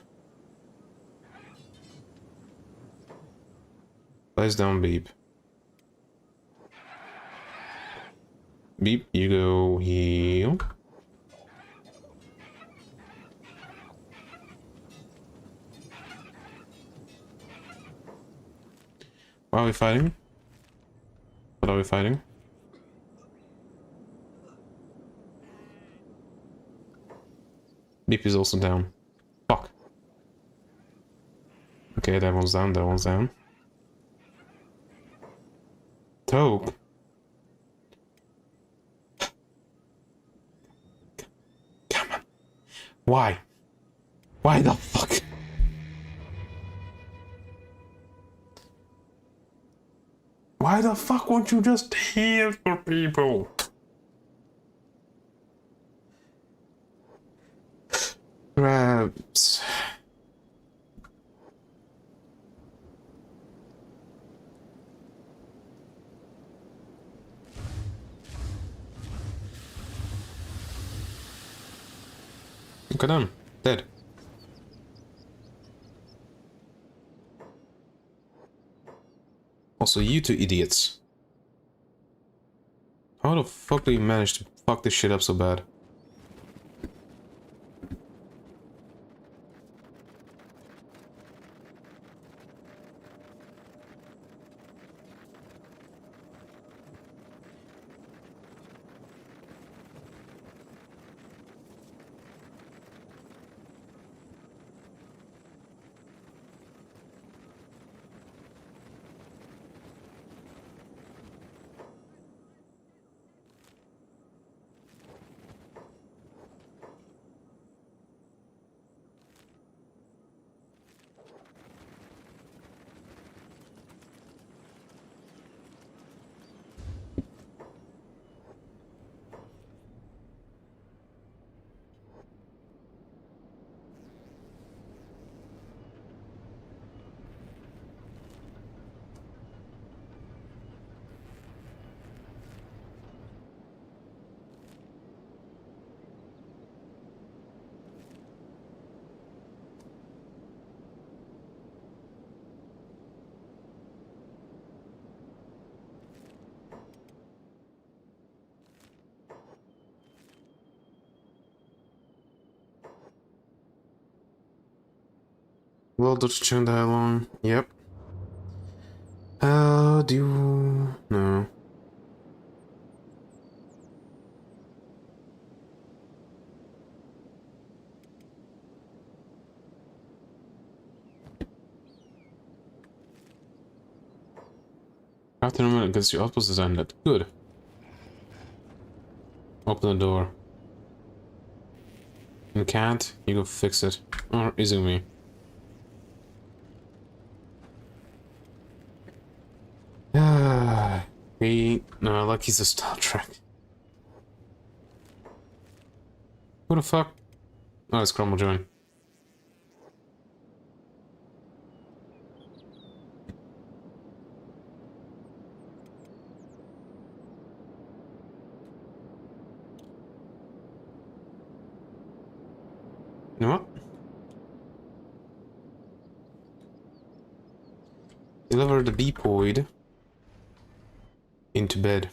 Lies down, Beep. Beep, you go heal. Why are we fighting? What are we fighting? Beep is also down. Fuck. Okay, that one's down, that one's down. Toke. Come on. Why? Why the fuck? Why the fuck won't you just heal for people? Crabs. Look at them. Dead. Also, you two idiots. How the fuck do you manage to fuck this shit up so bad? Well, did you turn that long? Yep. Do you... No. After a minute, gets your outpost is ended. Good. Open the door. You can't? You go fix it. Or is it me? No, like he's a Star Trek. Who the fuck? Oh, it's Cromwell join. You know what? Deliver the beepoid into bed.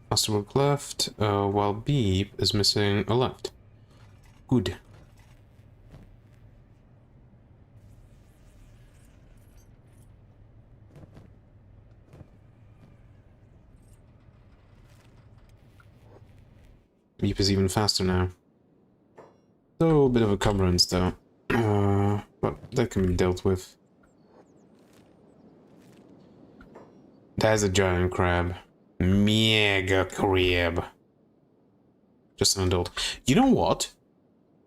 Master work left, while Beep is missing a left. Good. Beep is even faster now. So a bit of a cumbrance though. But that can be dealt with. That's a giant crab. Mega crab. Just an adult. You know what?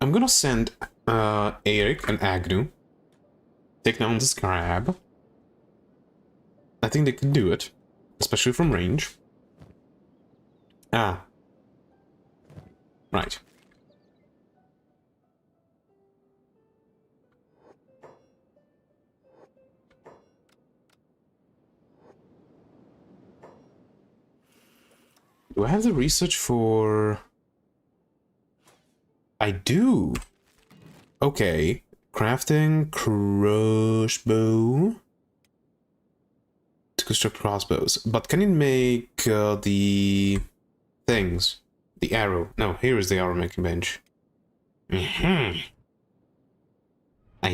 I'm gonna send Eric and Agnew. Take down this crab. I think they can do it. Especially from range. Ah. Right. Do I have the research for... I do! Okay. Crafting, crossbow... to construct crossbows. But can it make the... things? The arrow. No, here is the arrow making bench. I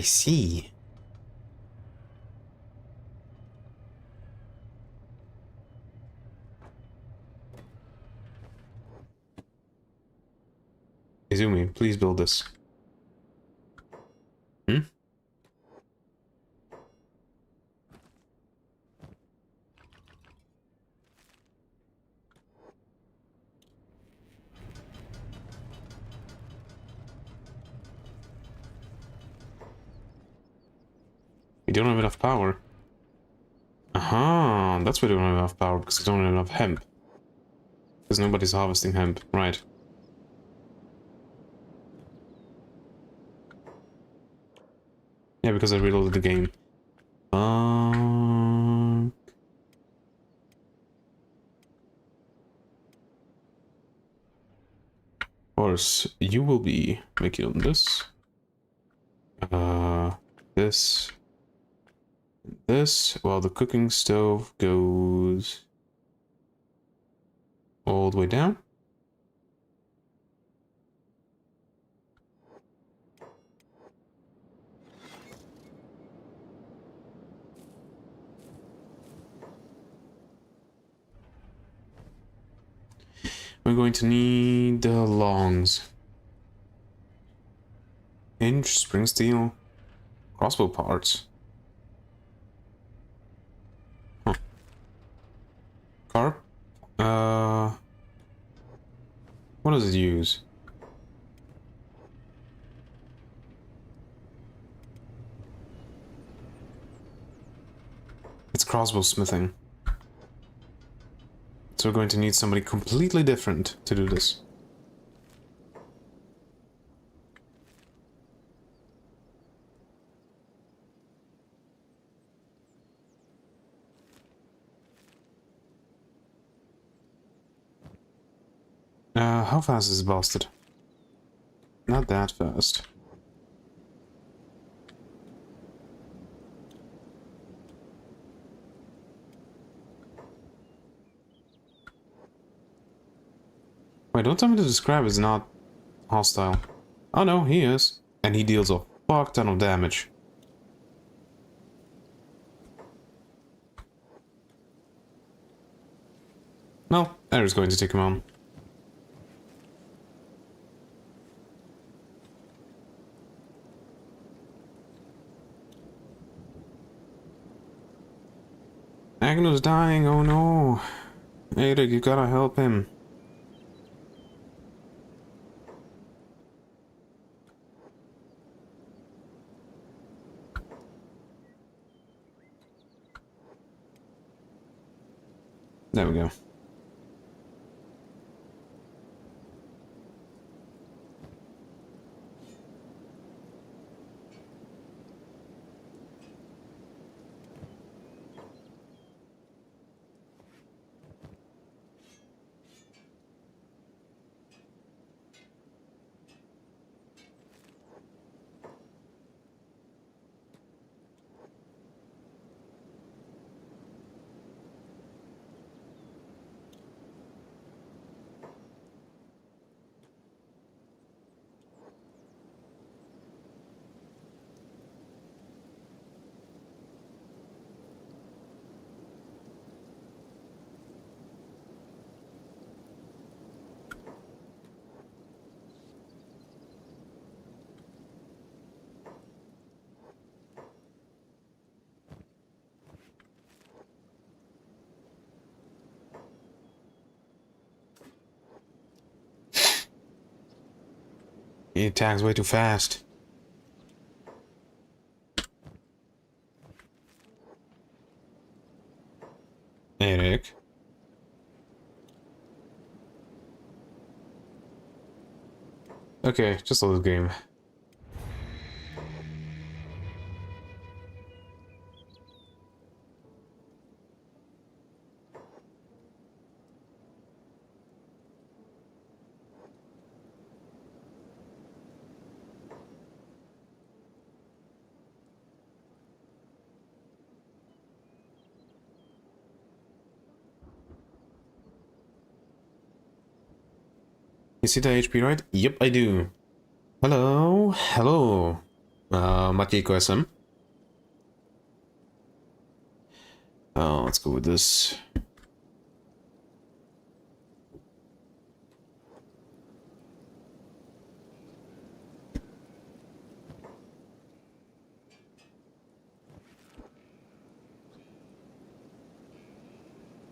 see. Izumi, please build this. Hmm? We don't have enough power. Aha, that's why we don't have enough power, because we don't have enough hemp. Because nobody's harvesting hemp, right. Yeah, because I reloaded the game. Of course, you will be making on this. This. This, while the cooking stove goes all the way down. We're going to need the longs. Hinge, spring steel, crossbow parts. Huh. Carp? What does it use? It's crossbow smithing. So we're going to need somebody completely different to do this. How fast is this bastard? Not that fast. Wait, don't tell me to describe is not hostile. Oh no, he is. And he deals a fuck ton of damage. No, Air's going to take him on. Agno's dying, oh no. Eric, you gotta help him. There we go. He attacks way too fast. Eric. Okay, just load the game. You see the HP, right? Yep, I do. Hello, hello, Maciejko SM. Let's go with this.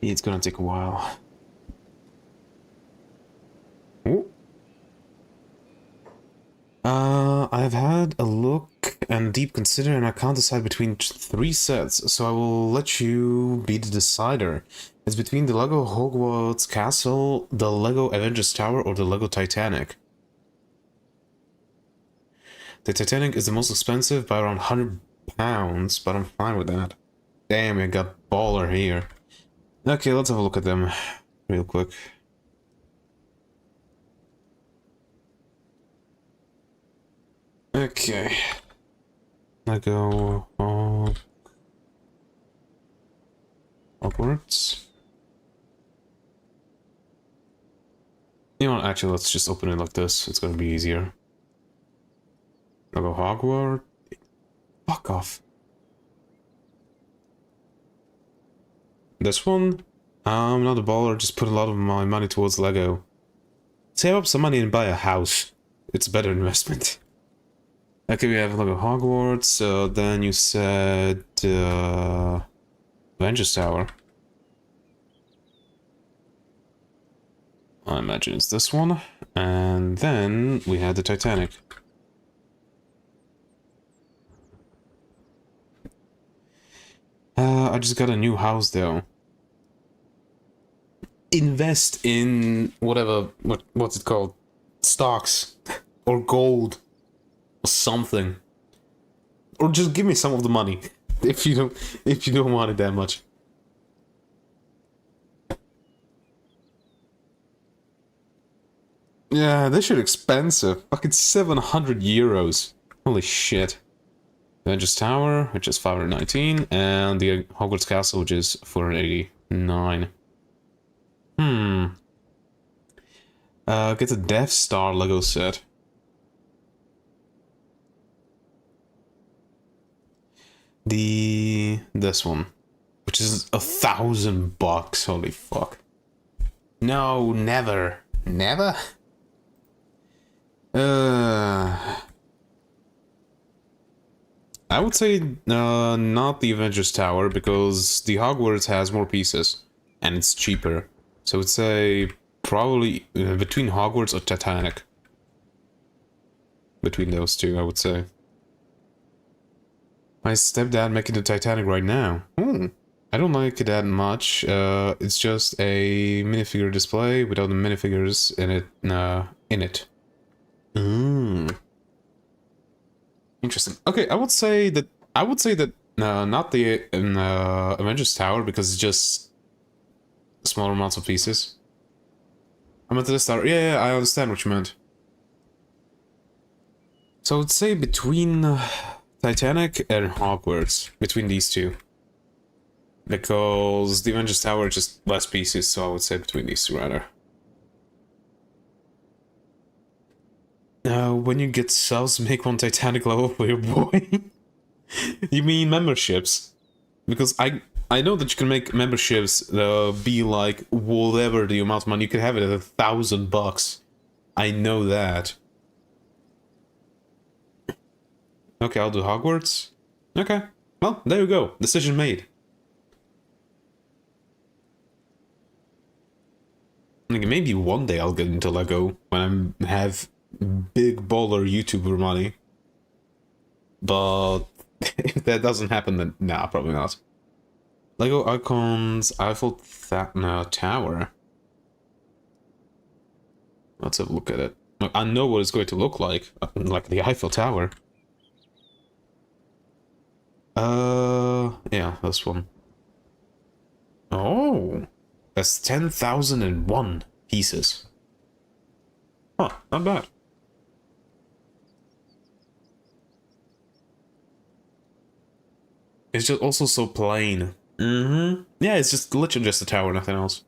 It's gonna take a while. Ooh. I've had a look and deep consider, and I can't decide between 3 sets, so I will let you be the decider. It's between the Lego Hogwarts Castle, the Lego Avengers Tower, or the Lego Titanic. The Titanic is the most expensive by around £100, but I'm fine with that. Damn, I got baller here. Okay, let's have a look at them real quick. Okay. I go upwards. You know what, actually, let's just open it like this. It's gonna be easier. I'll go Hogwarts. Fuck off. This one? I'm not a baller, just put a lot of my money towards Lego. Save up some money and buy a house. It's a better investment. Okay, we have Lego Hogwarts, then you said Avengers Tower. I imagine it's this one. And then we had the Titanic. I just got a new house though. Invest in whatever, what's it called? Stocks. Or gold. Or something. Or just give me some of the money. If you don't want it that much. Yeah, this shit expensive. Fucking 700 euros. Holy shit. Avengers Tower, which is 519, and the Hogwarts Castle, which is 489. Get the Death Star Lego set. This one, which is $1,000. Holy fuck. No, never. Never? I would say not the Avengers Tower, because the Hogwarts has more pieces and it's cheaper. So I would say probably between Hogwarts or Titanic. Between those two, I would say. My stepdad making the Titanic right now. I don't like it that much. It's just a minifigure display without the minifigures in it. Interesting. Okay, I would say that not the Avengers Tower, because it's just smaller amounts of pieces. I meant the Star. Yeah, I understand what you meant. So I would say between Titanic and Hogwarts, between these two, because the Avengers Tower is just less pieces. So I would say between these two rather. When you get subs, make one Titanic level for your boy. You mean memberships? Because I know that you can make memberships be like whatever the amount of money. You can have it at $1,000. I know that. Okay, I'll do Hogwarts. Okay, well, there you go. Decision made. Like, maybe one day I'll get into Lego when I have big baller YouTuber money. But if that doesn't happen, then nah, probably not. Lego Icons Eiffel Tower. Let's have a look at it. I know what it's going to look like the Eiffel Tower. Yeah, this one. Oh, that's 10,001 pieces. Huh, not bad. It's just also so plain. Yeah, it's just literally just a tower, nothing else.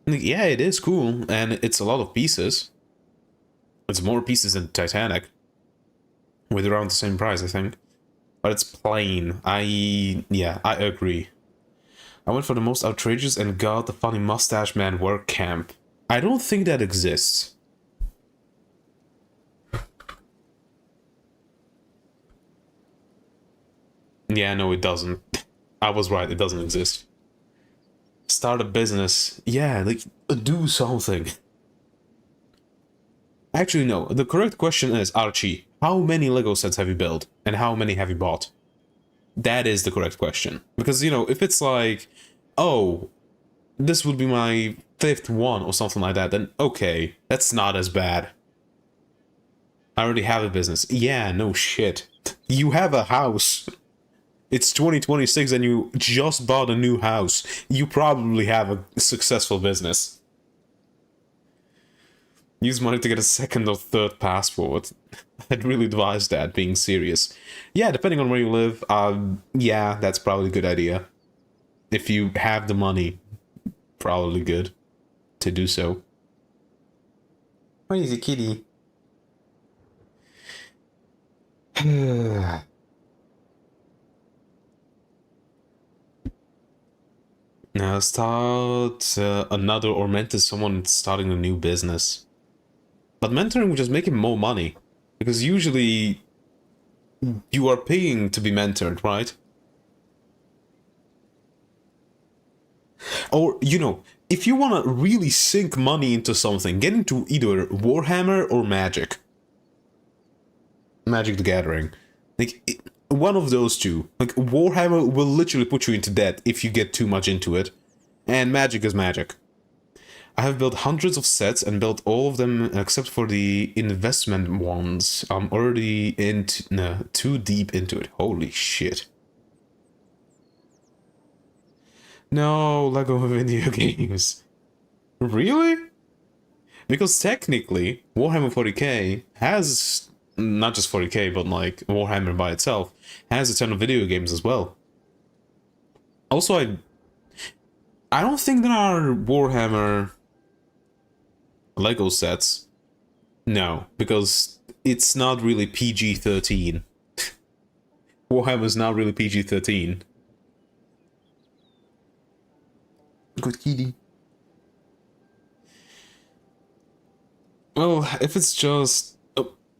Like, yeah, it is cool, and it's a lot of pieces. It's more pieces than Titanic, with around the same price, I think. But it's plain. Yeah, I agree. I went for the most outrageous and got the funny mustache man work camp. I don't think that exists. Yeah, no, it doesn't. I was right, it doesn't exist. Start a business. Yeah, like, do something. Actually, no. The correct question is, Archie, how many Lego sets have you built? And how many have you bought? That is the correct question. Because, you know, if it's like, oh, this would be my 5th one or something like that, then okay, that's not as bad. I already have a business. Yeah, no shit. You have a house. It's 2026 and you just bought a new house. You probably have a successful business. Use money to get a 2nd or 3rd passport. I'd really advise that, being serious. Yeah, depending on where you live, yeah, that's probably a good idea. If you have the money, probably good to do so. Where is the kitty? Now start another or mentor someone starting a new business. But mentoring will just make him more money. Because usually you are paying to be mentored, right? Or, you know, if you want to really sink money into something, get into either Warhammer or Magic. Magic the Gathering. Like, one of those two. Like, Warhammer will literally put you into debt if you get too much into it. And Magic is Magic. I have built hundreds of sets and built all of them except for the investment ones. I'm already too deep into it. Holy shit. No, Lego video games. Really? Because technically, Warhammer 40k has, not just 40k, but like Warhammer by itself, has a ton of video games as well. Also, I don't think there are Warhammer Lego sets. No, because it's not really PG-13. Warhammer's not really PG-13. Good kitty. Well, if it's just...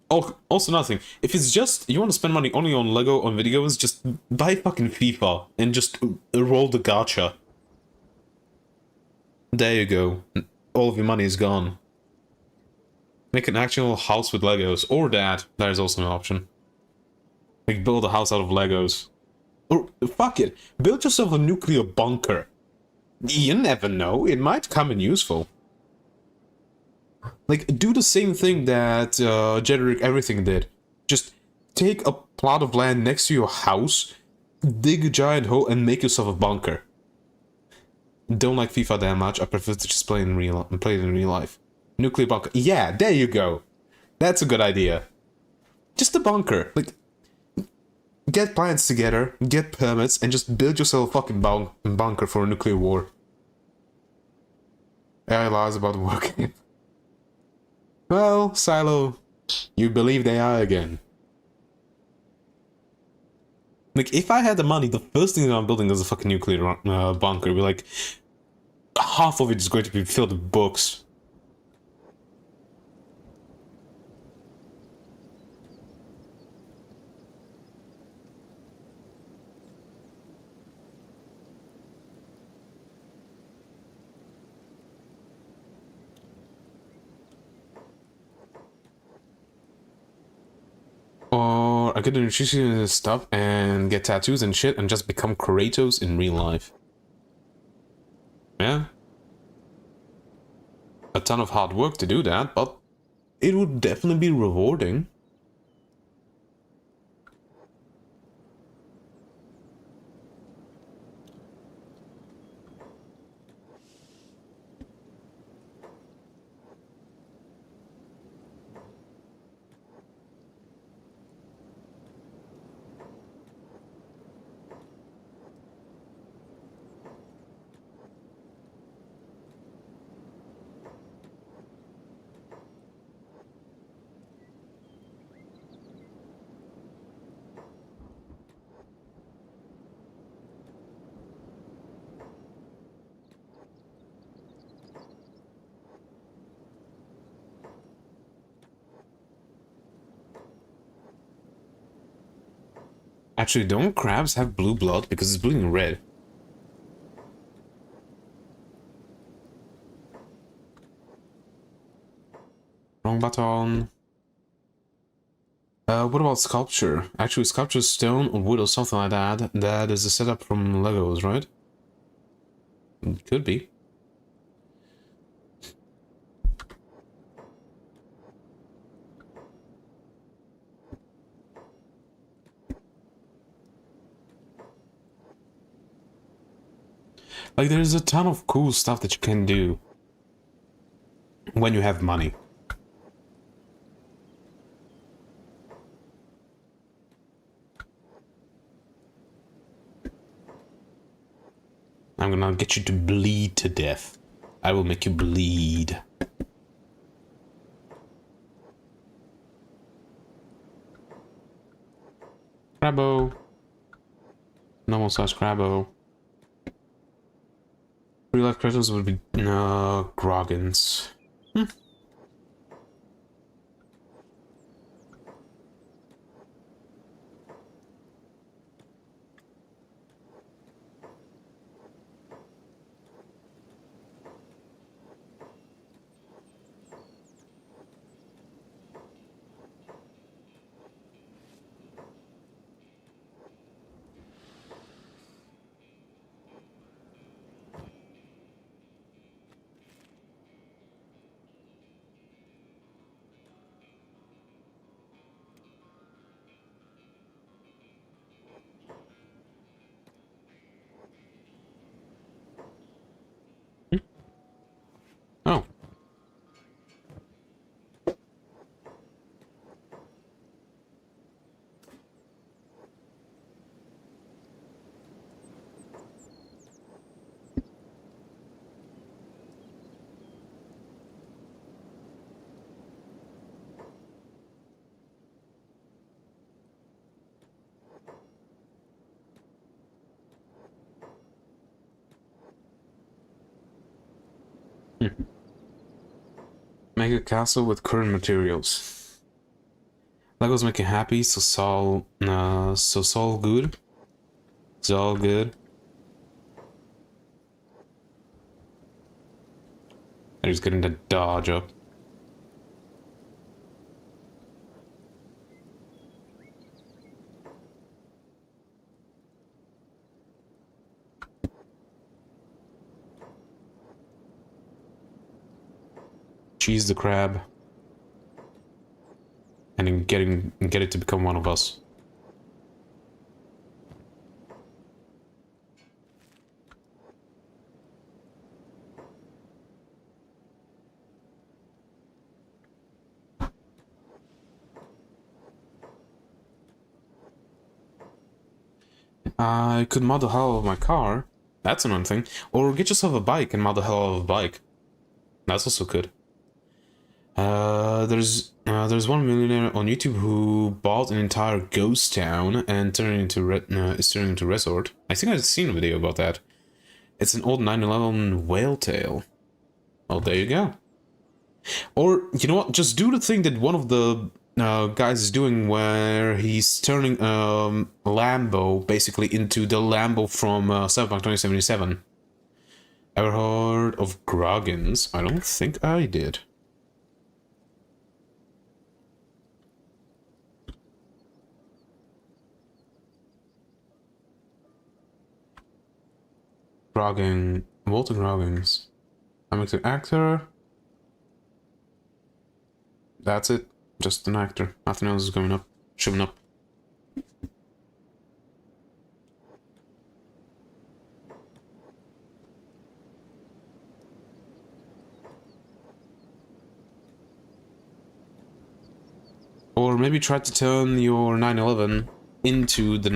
Oh, also nothing. If it's just you want to spend money only on Lego, on video games, just buy fucking FIFA and just roll the gacha. There you go. All of your money is gone. Make an actual house with Legos. Or that. That is also an option. Like, build a house out of Legos. Or, fuck it. Build yourself a nuclear bunker. You never know. It might come in useful. Like, do the same thing that Generic Everything did. Just take a plot of land next to your house, dig a giant hole, and make yourself a bunker. Don't like FIFA that much. I prefer to just play it in real life. Nuclear bunker. Yeah, there you go. That's a good idea. Just a bunker. Like, get plans together, get permits, and just build yourself a fucking bunker for a nuclear war. AI lies about working. Well, Silo, you believe they are again. Like, if I had the money, the first thing that I'm building is a fucking nuclear bunker. It'd be like, half of it is going to be filled with books. Or I could introduce stuff and get tattoos and shit and just become Kratos in real life. Yeah. A ton of hard work to do that, but it would definitely be rewarding. Actually, don't crabs have blue blood? Because it's bleeding red. Wrong button. What about sculpture? Actually, sculpture is stone or wood or something like that. That is a setup from Legos, right? Could be. Like, there's a ton of cool stuff that you can do when you have money. I'm gonna get you to bleed to death. I will make you bleed. Crabbo. Normal size Crabbo. Real life creatures would be Groggins. Oh. Make a castle with current materials. Legos make you happy, so Saul good. It's all good. And he's getting the dodge up. Cheese the crab. And then get it to become one of us. I could mod the hell out of my car. That's another thing. Or get yourself a bike and mod the hell out of a bike. That's also good. There's one millionaire on YouTube who bought an entire ghost town and turned it into resort. I think I've seen a video about that. It's an old 9/11 whale tail. Oh, there you go. Or you know what? Just do the thing that one of the guys is doing, where he's turning Lambo basically into the Lambo from Cyberpunk 2077. Ever heard of Groggins? I don't think I did. Walter Groggins. I'm an actor. That's it. Just an actor. Nothing else is showing up. Or maybe try to turn your 911 into the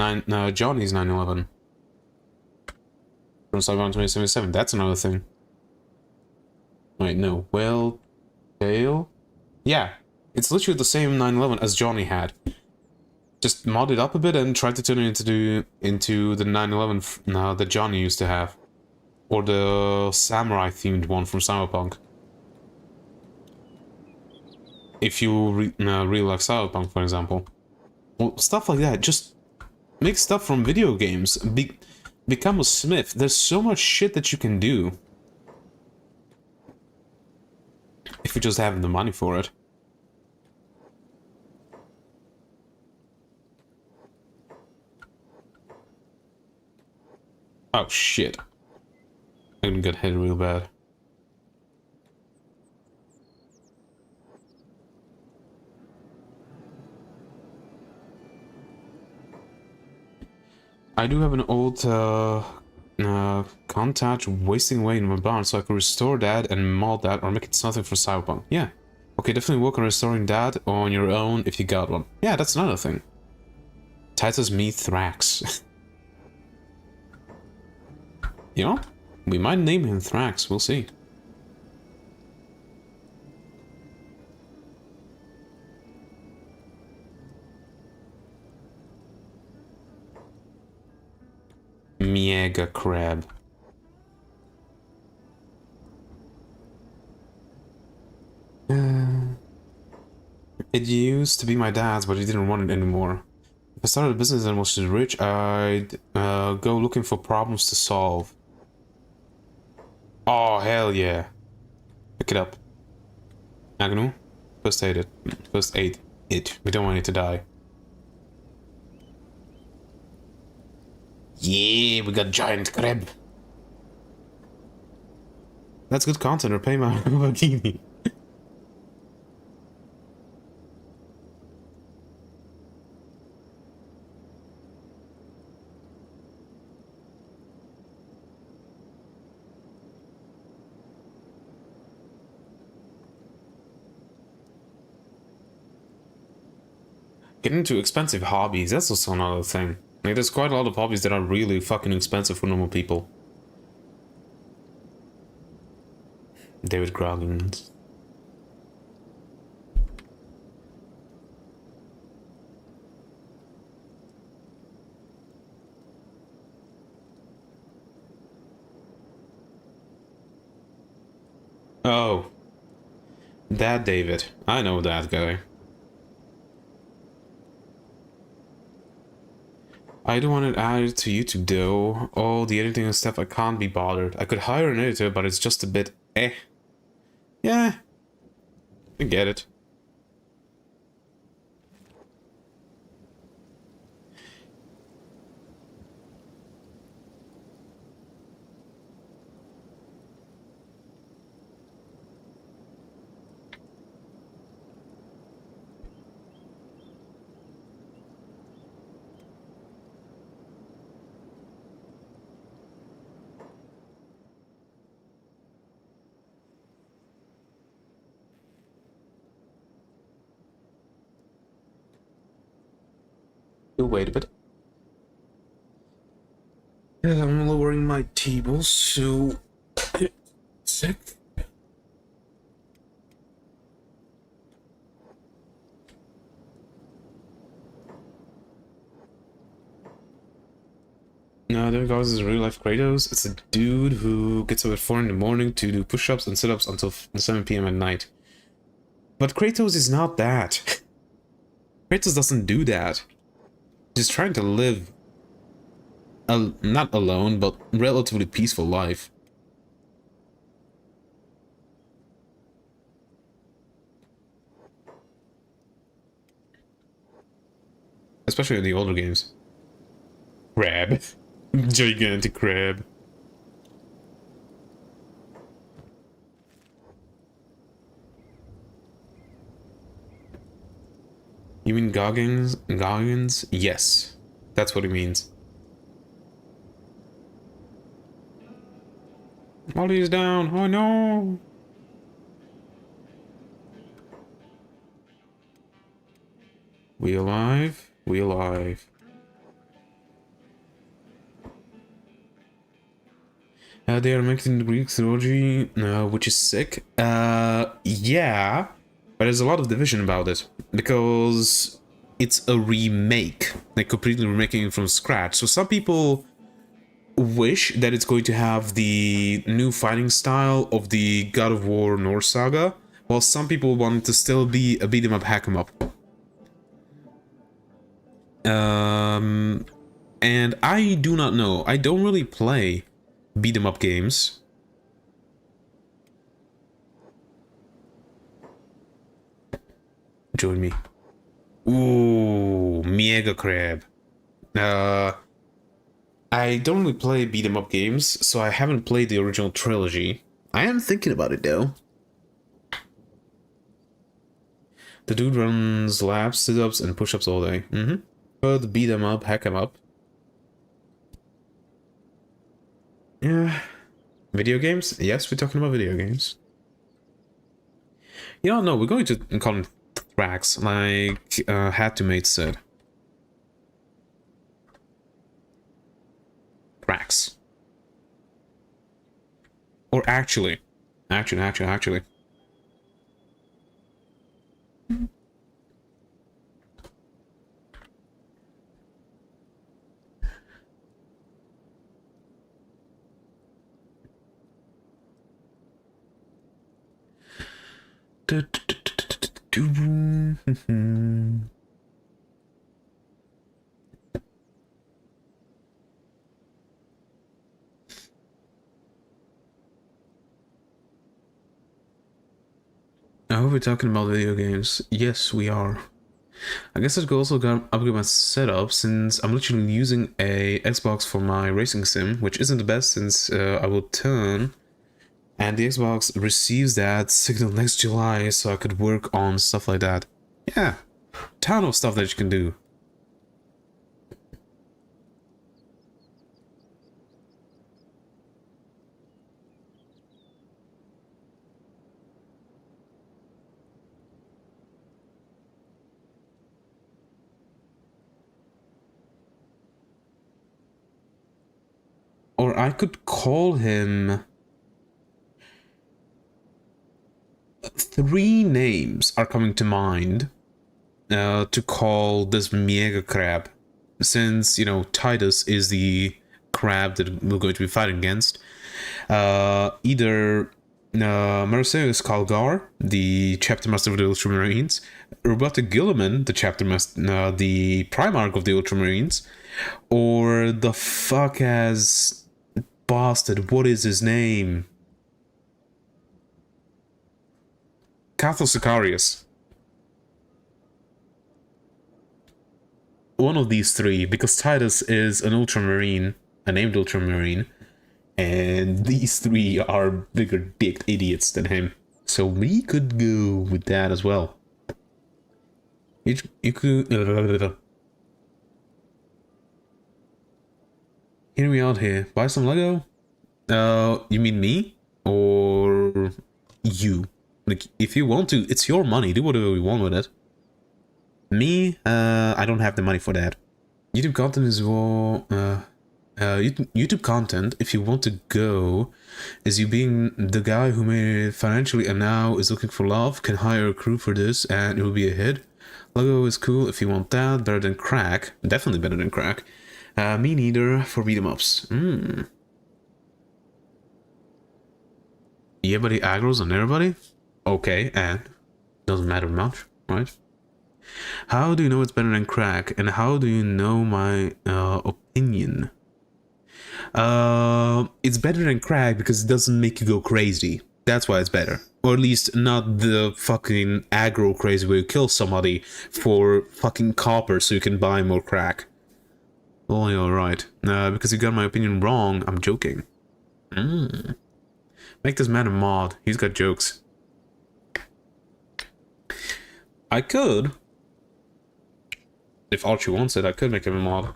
Johnny's 911. From Cyberpunk 2077, that's another thing. Wait, no. Well, tail? Yeah, it's literally the same 911 as Johnny had. Just mod it up a bit and try to turn it into the 911 that Johnny used to have. Or the samurai-themed one from Cyberpunk. If you really like Cyberpunk, for example. Well, stuff like that, just make stuff from video games. Become a smith. There's so much shit that you can do. If you just have the money for it. Oh shit. I'm gonna get hit real bad. I do have an old contact wasting away in my barn, so I could restore that and mod that or make it something for Cyberpunk. Yeah. Okay, definitely work on restoring that on your own if you got one. Yeah, that's another thing. Titus me Thrax. You know, we might name him Thrax, we'll see. Mega crab. It used to be my dad's, but he didn't want it anymore. If I started a business and was rich, I'd go looking for problems to solve. Oh, hell yeah. Pick it up. Agnew, first aid it. First aid it. We don't want it to die. Yeah, we got giant crab. That's good content. Repay my Lamborghini. Getting into expensive hobbies, that's also another thing. Like, there's quite a lot of hobbies that are really fucking expensive for normal people. David Groggins. Oh. That David. I know that guy. I don't want it added to YouTube though. All the editing and stuff, I can't be bothered. I could hire an editor, but it's just a bit eh. Yeah. I get it. Wait a bit. Yeah, I'm lowering my tables so sick. No, there goes his real life Kratos. It's a dude who gets up at 4 in the morning to do push-ups and sit-ups until 7 PM at night. But Kratos is not that. Kratos doesn't do that. He's trying to live a not alone, but relatively peaceful life. Especially in the older games. Crab. Gigantic crab. You mean Goggins? Goggins? Yes. That's what he means. Molly is down. Oh no. We alive? We alive. They are making the Greek trilogy, which is sick. Yeah. But there's a lot of division about it, because it's a remake. They're completely remaking it from scratch. So some people wish that it's going to have the new fighting style of the God of War Norse saga, while some people want it to still be a beat 'em up, hack 'em up. And I do not know. I don't really play beat 'em up games. Join me. Ooh, mega crab. I don't really play beat 'em up games, so I haven't played the original trilogy. I am thinking about it though. The dude runs laps, sit-ups, and push-ups all day. But beat 'em up, hack 'em up. Yeah. Video games? Yes, we're talking about video games. You know, no, we're going to call them tracks, like Had to Mate said. Tracks. Or actually. Actually. I hope we're talking about video games. Yes, we are. I guess I could also upgrade my setup since I'm literally using a Xbox for my racing sim, which isn't the best since I will turn, and the Xbox receives that signal next July, so I could work on stuff like that. Yeah, ton of stuff that you can do. Or I could call him... 3 names are coming to mind to call this mega crab. Since, you know, Titus is the crab that we're going to be fighting against. Either Mercedes Calgar, the chapter master of the Ultramarines, Roberta Gilliman, the chapter master, the Primarch of the Ultramarines, or the fuck-ass bastard, what is his name? Cathal Sicarius. One of these 3, because Titus is an Ultramarine, a named Ultramarine, and these 3 are bigger dicked idiots than him. So we could go with that as well. You could... Hear me out here. Buy some Lego? You mean me? Or... you? Like, if you want to, it's your money. Do whatever you want with it. Me? I don't have the money for that. YouTube content is YouTube content, if you want to go, is you being the guy who made it financially and now is looking for love, can hire a crew for this and it will be a hit. Logo is cool if you want that, better than crack, definitely better than crack. Me neither for beat 'em ups. Yeah, but he aggroes on everybody? Okay, and doesn't matter much, right? How do you know it's better than crack, and how do you know my opinion? It's better than crack because it doesn't make you go crazy. That's why it's better. Or at least not the fucking aggro crazy where you kill somebody for fucking copper so you can buy more crack. Oh, you're right. Because you got my opinion wrong, I'm joking. Make this man a mod. He's got jokes. I could. If Archie wants it, I could make him a mod.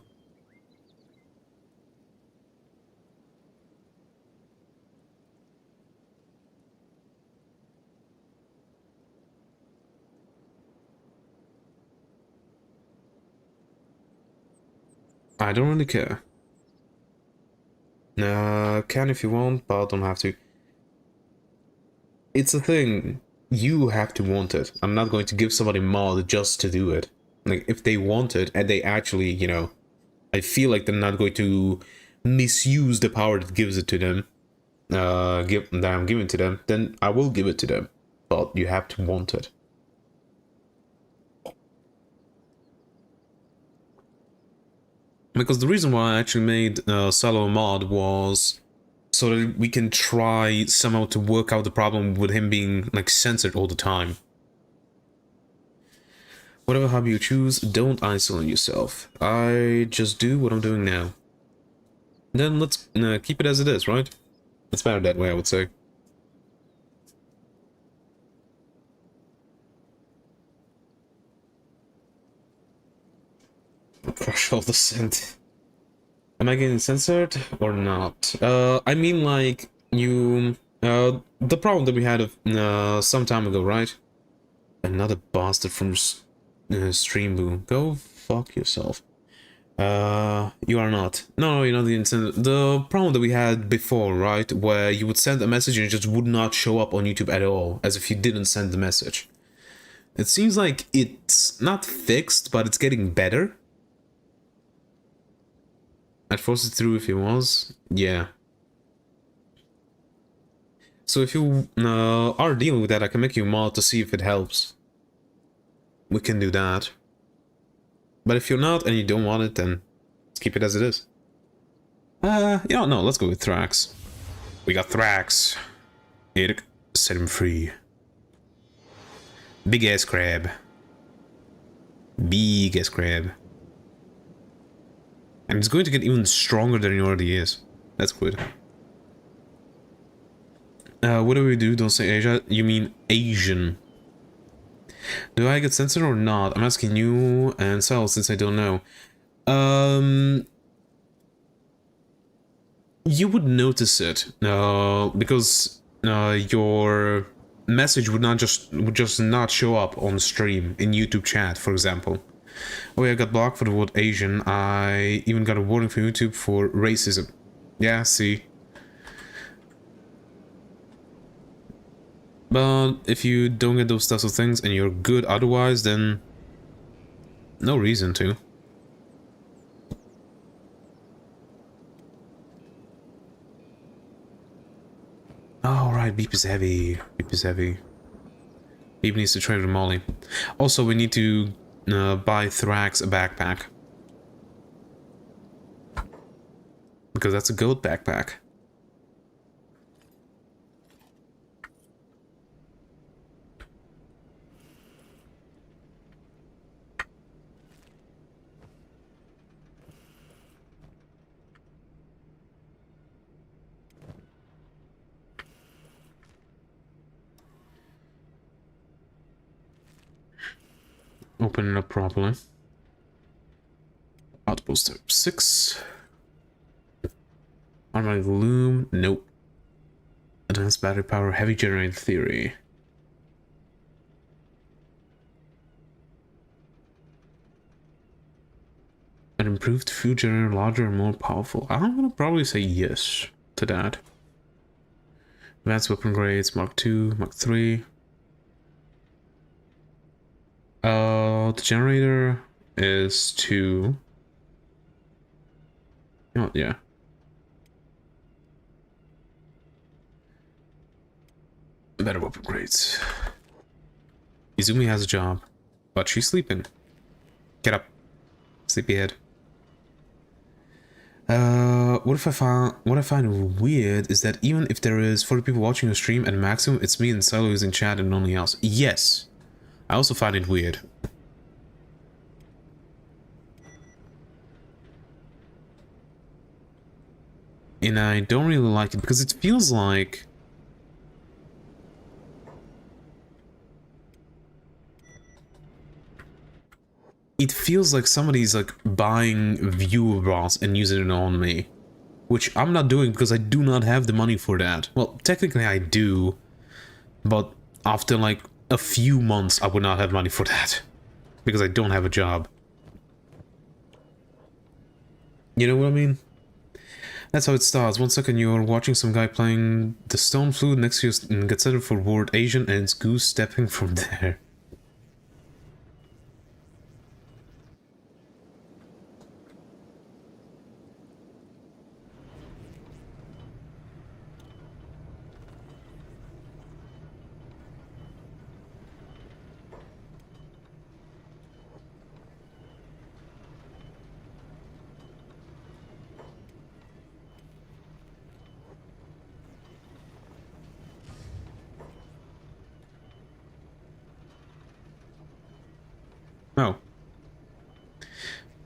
I don't really care. Can if you want, but don't have to. It's a thing. You have to want it. I'm not going to give somebody mod just to do it. Like, if they want it and they actually, you know, I feel like they're not going to misuse the power that gives it to them, that I'm giving to them, then I will give it to them. But you have to want it. Because the reason why I actually made Salo a mod was so that we can try somehow to work out the problem with him being like censored all the time. Whatever hobby you choose, don't isolate yourself. I just do what I'm doing now. Then let's keep it as it is, right? It's better that way, I would say. Crush all the scent. Am I getting censored or not? I mean, like, you... the problem that we had some time ago, right? Another bastard from Stream Boo. Go fuck yourself. You are not. No, you're not the incentive. The problem that we had before, right? Where you would send a message and it just would not show up on YouTube at all, as if you didn't send the message. It seems like it's not fixed, but it's getting better. I'd force it through if it was. Yeah. So if you are dealing with that, I can make you a mod to see if it helps. We can do that. But if you're not and you don't want it, then let's keep it as it is. Yeah, no, let's go with Thrax. We got Thrax. Eric, set him free. Big ass crab. Big ass crab. And it's going to get even stronger than he already is. That's good. What do we do? Don't say Asia. You mean Asian. Do I get censored or not? I'm asking you and Sal since I don't know. You would notice it. Because your message would just not show up on stream in YouTube chat, for example. Oh yeah, I got blocked for the word Asian. I even got a warning from YouTube for racism. Yeah, see. But if you don't get those types of things and you're good otherwise, then no reason to. Oh right, Beep is heavy. Beep is heavy. Beep needs to trade with Molly. Also, we need to buy Thrax a backpack. Because that's a goat backpack. Open it up properly. Outpost type 6. Automatic loom. Nope. Advanced battery power. Heavy generating theory. An improved food generator, larger and more powerful. I'm gonna probably say yes to that. Advanced weapon grades. Mark 2, Mark 3. The generator is 2. Oh, yeah. Better weapon grades. Izumi has a job, but she's sleeping. Get up. Sleepyhead. What I find weird is that even if there is 40 people watching the stream at maximum, it's me and Silo who's in chat and nobody else. Yes. I also find it weird. And I don't really like it because it feels like somebody's like buying viewer bots and using it on me, which I'm not doing because I do not have the money for that. Well, technically I do, but after like a few months I would not have money for that because I don't have a job. You know what I mean? That's how it starts. 1 second you're watching some guy playing the stone flute, next to you and gets set for word Asian, and it's goose stepping from there.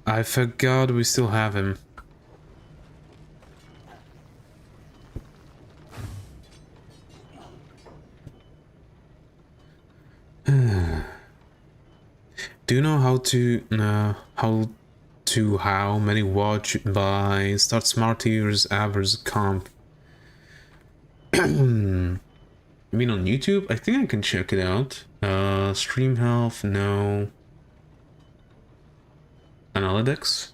I forgot we still have him. Do you know how many watch by start smart tiers average comp? You mean on YouTube? I think I can check it out. Stream health, no. Analytics.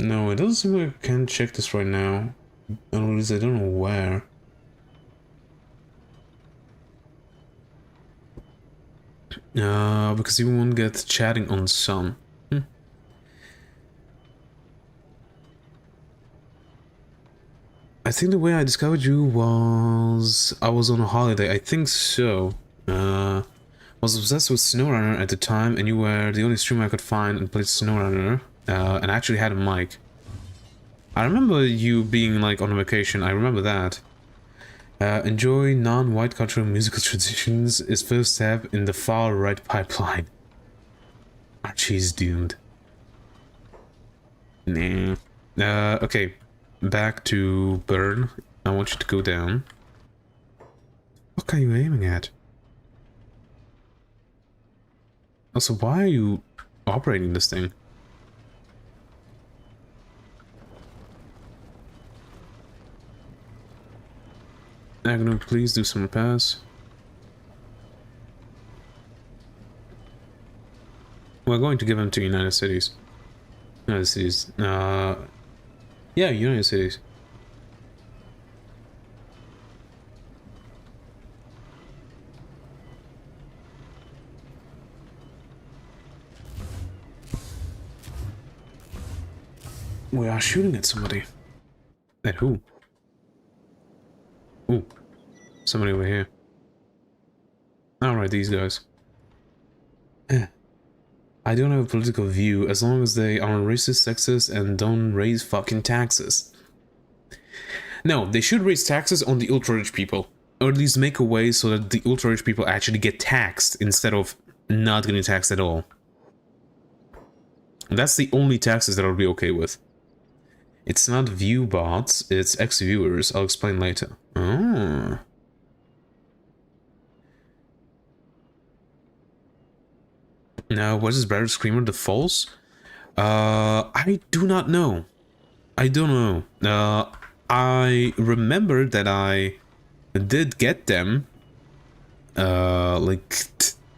No, it doesn't seem like I can check this right now. At least I don't know where. Because you won't get chatting on some. I think the way I discovered you was I was on a holiday. I think so. Was obsessed with SnowRunner at the time, and you were the only streamer I could find and played SnowRunner, and actually had a mic. I remember you being like on a vacation. I remember that. Enjoy non-white cultural musical traditions is first step in the far right pipeline. Archie's doomed. Nah. Okay. Back to burn. I want you to go down. What are you aiming at? Also, why are you operating this thing? Agno, please do some repairs. We're going to give them to United Cities. United Cities. Yeah, United Cities. We are shooting at somebody. At who? Ooh. Somebody over here. Alright, these guys. I don't have a political view as long as they aren't racist, sexist, and don't raise fucking taxes. No, they should raise taxes on the ultra-rich people. Or at least make a way so that the ultra-rich people actually get taxed instead of not getting taxed at all. That's the only taxes that I'll be okay with. It's not view bots, it's ex-viewers. I'll explain later. Oh. Now, what is better, Screamer the Falls? I do not know. I don't know. I remember that I did get them, like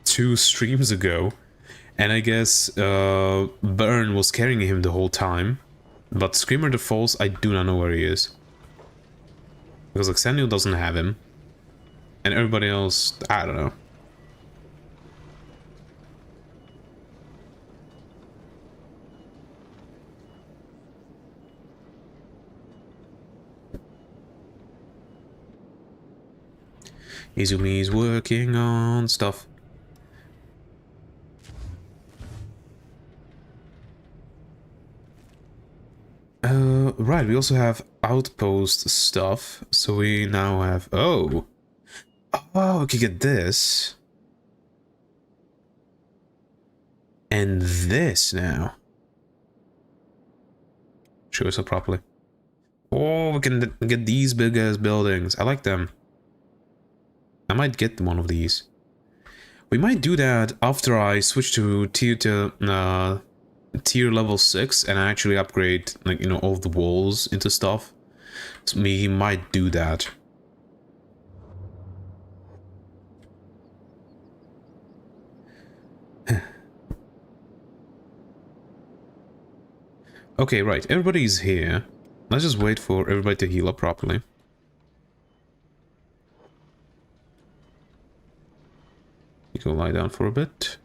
2 streams ago. And I guess, Burn was carrying him the whole time. But Screamer the Falls, I do not know where he is. Because Xennial doesn't have him. And everybody else, I don't know. Izumi's working on stuff. Right, we also have outpost stuff, so we now have... Oh, we can get this. And this now. Show us up properly. Oh, we can get these big ass buildings. I like them. I might get one of these. We might do that after I switch to tier level 6 and I actually upgrade, like, you know, all of the walls into stuff. So we might do that. Okay, right, everybody's here. Let's just wait for everybody to heal up properly. You go lie down for a bit.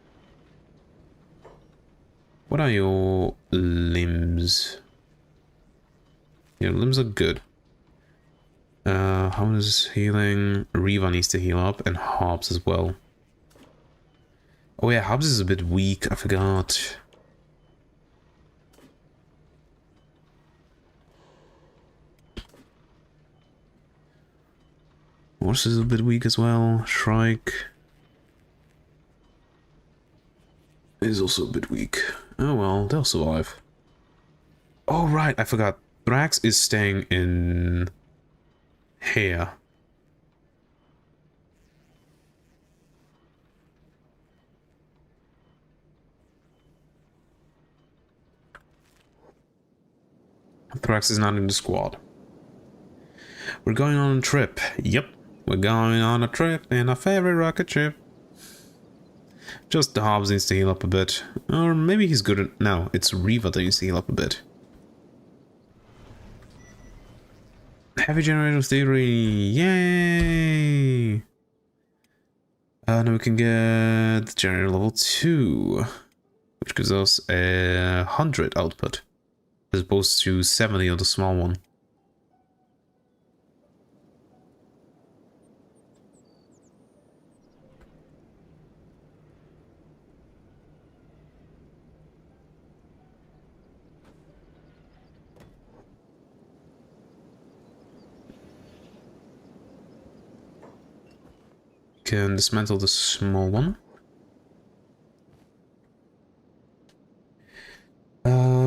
What are your limbs? Your limbs are good. How is healing? Riva needs to heal up, and Hobbs as well. Oh yeah, Hubs is a bit weak, I forgot. Horse is a bit weak as well. Shrike is also a bit weak. Oh well, they'll survive. Oh right, I forgot. Thrax is staying in here. Thrax is not in the squad. We're going on a trip. Yep, we're going on a trip in our favorite rocket ship. Just the Hobbs needs to heal up a bit. Or maybe he's good at... No, it's Reva that needs to heal up a bit. Heavy generator theory. Yay! Now we can get generator level 2. Which gives us 100 output. As opposed to 70 on the small one. Can dismantle the small one.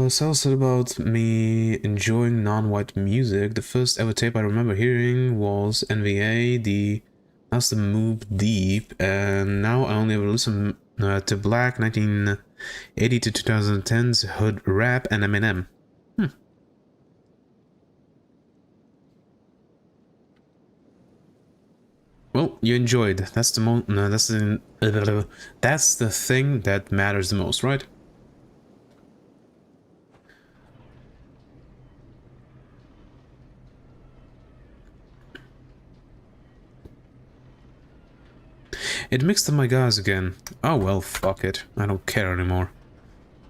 So said about me enjoying non-white music. The first ever tape I remember hearing was NVA, that's the Move Deep, and now I only ever listen to Black 1980 to 2010's Hood Rap and Eminem. Well, you enjoyed. That's the that's the thing that matters the most, right? It mixed up my guys again. Oh well, fuck it. I don't care anymore.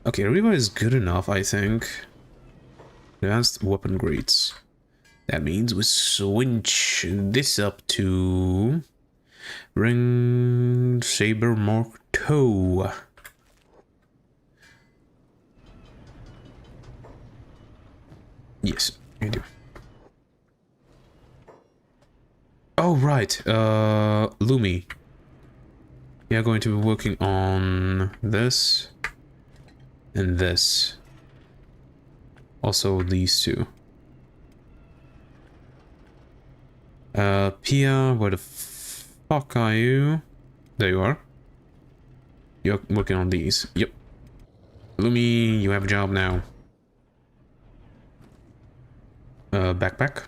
Okay, Reva is good enough, I think. Advanced weapon grades. That means we switch this up to Ring Saber Mark II. Yes, I do. Oh right, Lumi. We are going to be working on this and this. Also these two. Pia, where the fuck are you? There you are. You're working on these. Yep. Lumi, you have a job now. Backpack.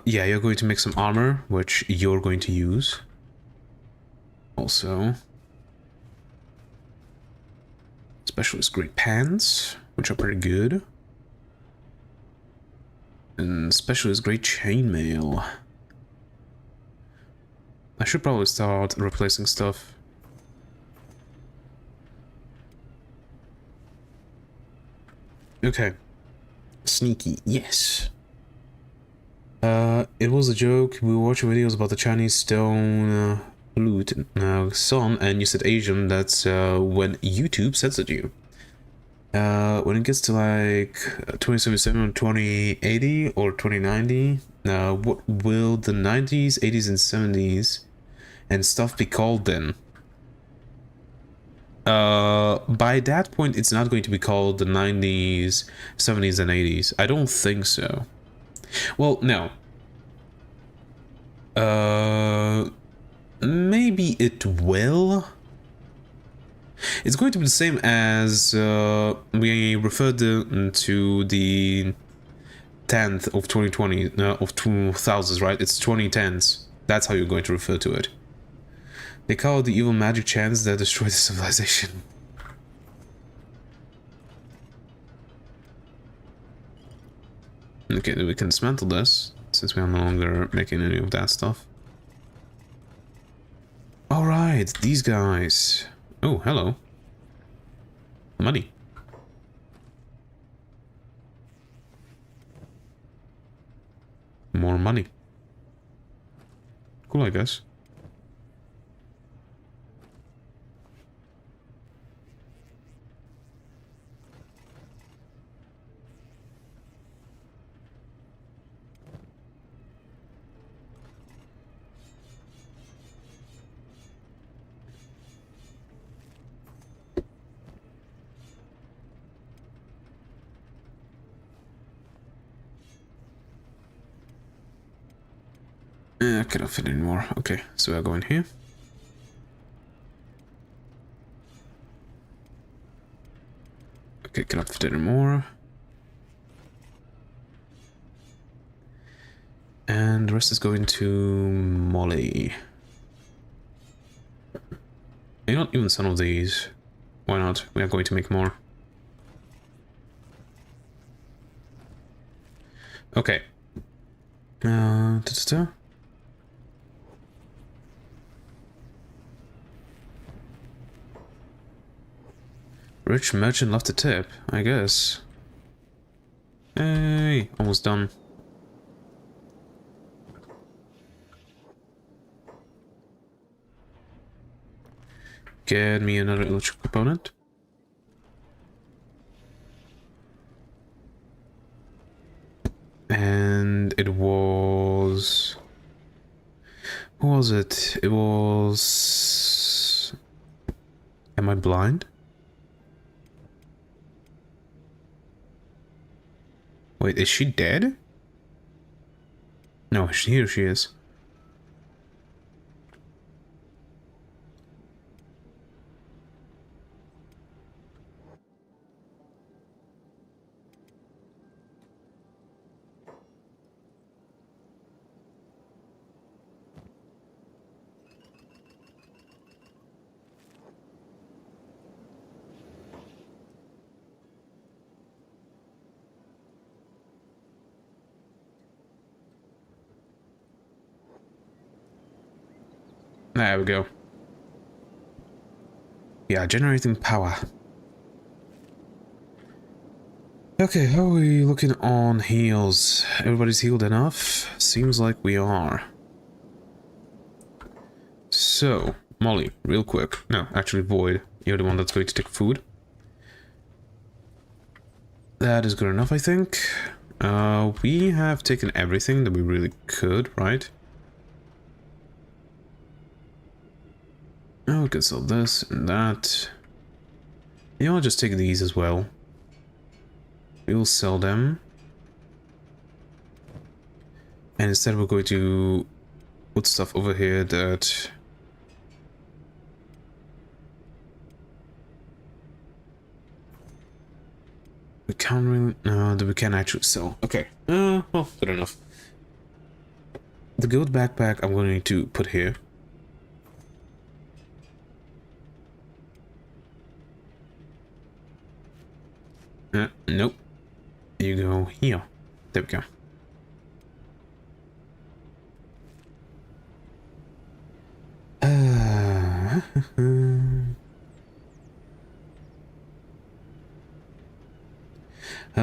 Yeah, you're going to make some armor, which you're going to use. Also, specialist grade pants, which are pretty good. And specialist grade chainmail. I should probably start replacing stuff. Okay. Sneaky, yes. It was a joke. We were watching videos about the Chinese stone flute song, and you said Asian. That's when YouTube censored you. When it gets to like 2077, 2080, or 2090, what will the 90s, 80s, and 70s and stuff be called then? By that point, it's not going to be called the 90s, 70s, and 80s. I don't think so. Well, no. Maybe it will. It's going to be the same as we referred to the 10th of 2020, of 2000s, right? It's 2010s. That's how you're going to refer to it. They call it the evil magic chants that destroy the civilization. Okay, then we can dismantle this, since we are no longer making any of that stuff. Alright, these guys. Oh, hello. Money. More money. Cool, I guess. I cannot fit anymore. Okay, so we're going here. Okay, cannot fit anymore. And the rest is going to Molly. Maybe not even some of these. Why not? We are going to make more. Okay. Ta-ta-ta. Rich merchant left a tip, I guess. Hey, almost done. Get me another electrical component. And it was... What was it? It was... Am I blind? Wait, is she dead? No, here she is. There we go. Yeah, generating power. Okay, how are we looking on heals? Everybody's healed enough? Seems like we are. So, Molly, real quick. No, actually, Void. You're the one that's going to take food. That is good enough, I think. We have taken everything that we really could, right? Oh, we can sell this and that. You know, I'll just take these as well. We will sell them. And instead we're going to put stuff over here that... we can't really... No, that we can actually sell. Okay. Well, good enough. The gold backpack I'm going to put here. Nope. You go here. There we go.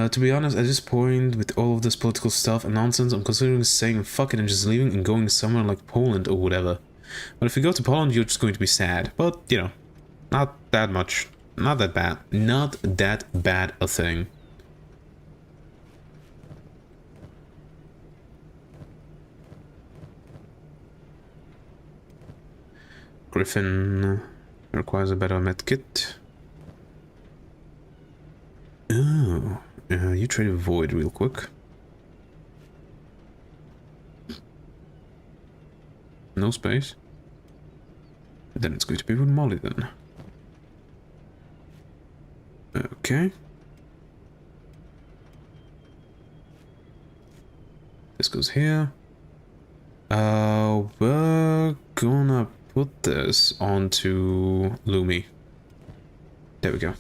To be honest, at this point, with all of this political stuff and nonsense, I'm considering saying fuck it and just leaving and going somewhere like Poland or whatever. But if you go to Poland, you're just going to be sad. But, you know, not that much. Not that bad. Not that bad a thing. Griffin requires a better medkit. Oh, you trade a Void real quick. No space. Then it's going to be with Molly then. Okay. This goes here. We're gonna put this onto Lumi. There we go.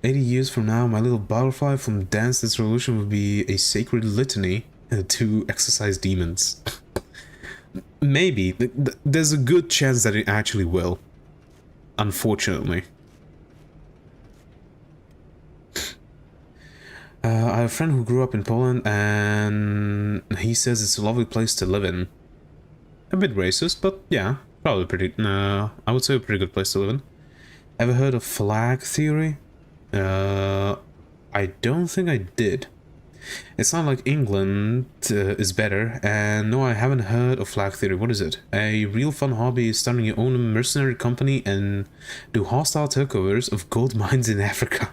80 years from now, my little butterfly from Dance This Revolution will be a sacred litany to exorcise demons. Maybe. There's a good chance that it actually will. unfortunately. I have a friend who grew up in Poland, and he says it's a lovely place to live in. A bit racist, but yeah, probably pretty, I would say a pretty good place to live in. Ever heard of flag theory? I don't think I did. It's not like England is better, and no, I haven't heard of flag theory. What is it? A real fun hobby is starting your own mercenary company and do hostile takeovers of gold mines in Africa.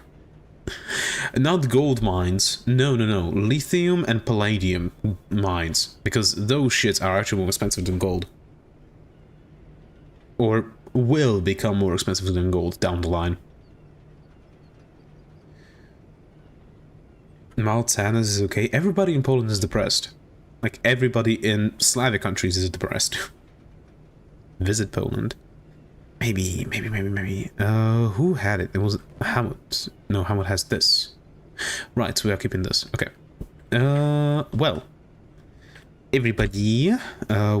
Not gold mines, no, lithium and palladium mines, because those shits are actually more expensive than gold. Or will become more expensive than gold down the line. Mild sadness is okay. Everybody in Poland is depressed. Like, everybody in Slavic countries is depressed. Visit Poland. Maybe. Who had it? It was Hamlet. No, Hamlet has this. Right, so we are keeping this. Okay. Well. Everybody,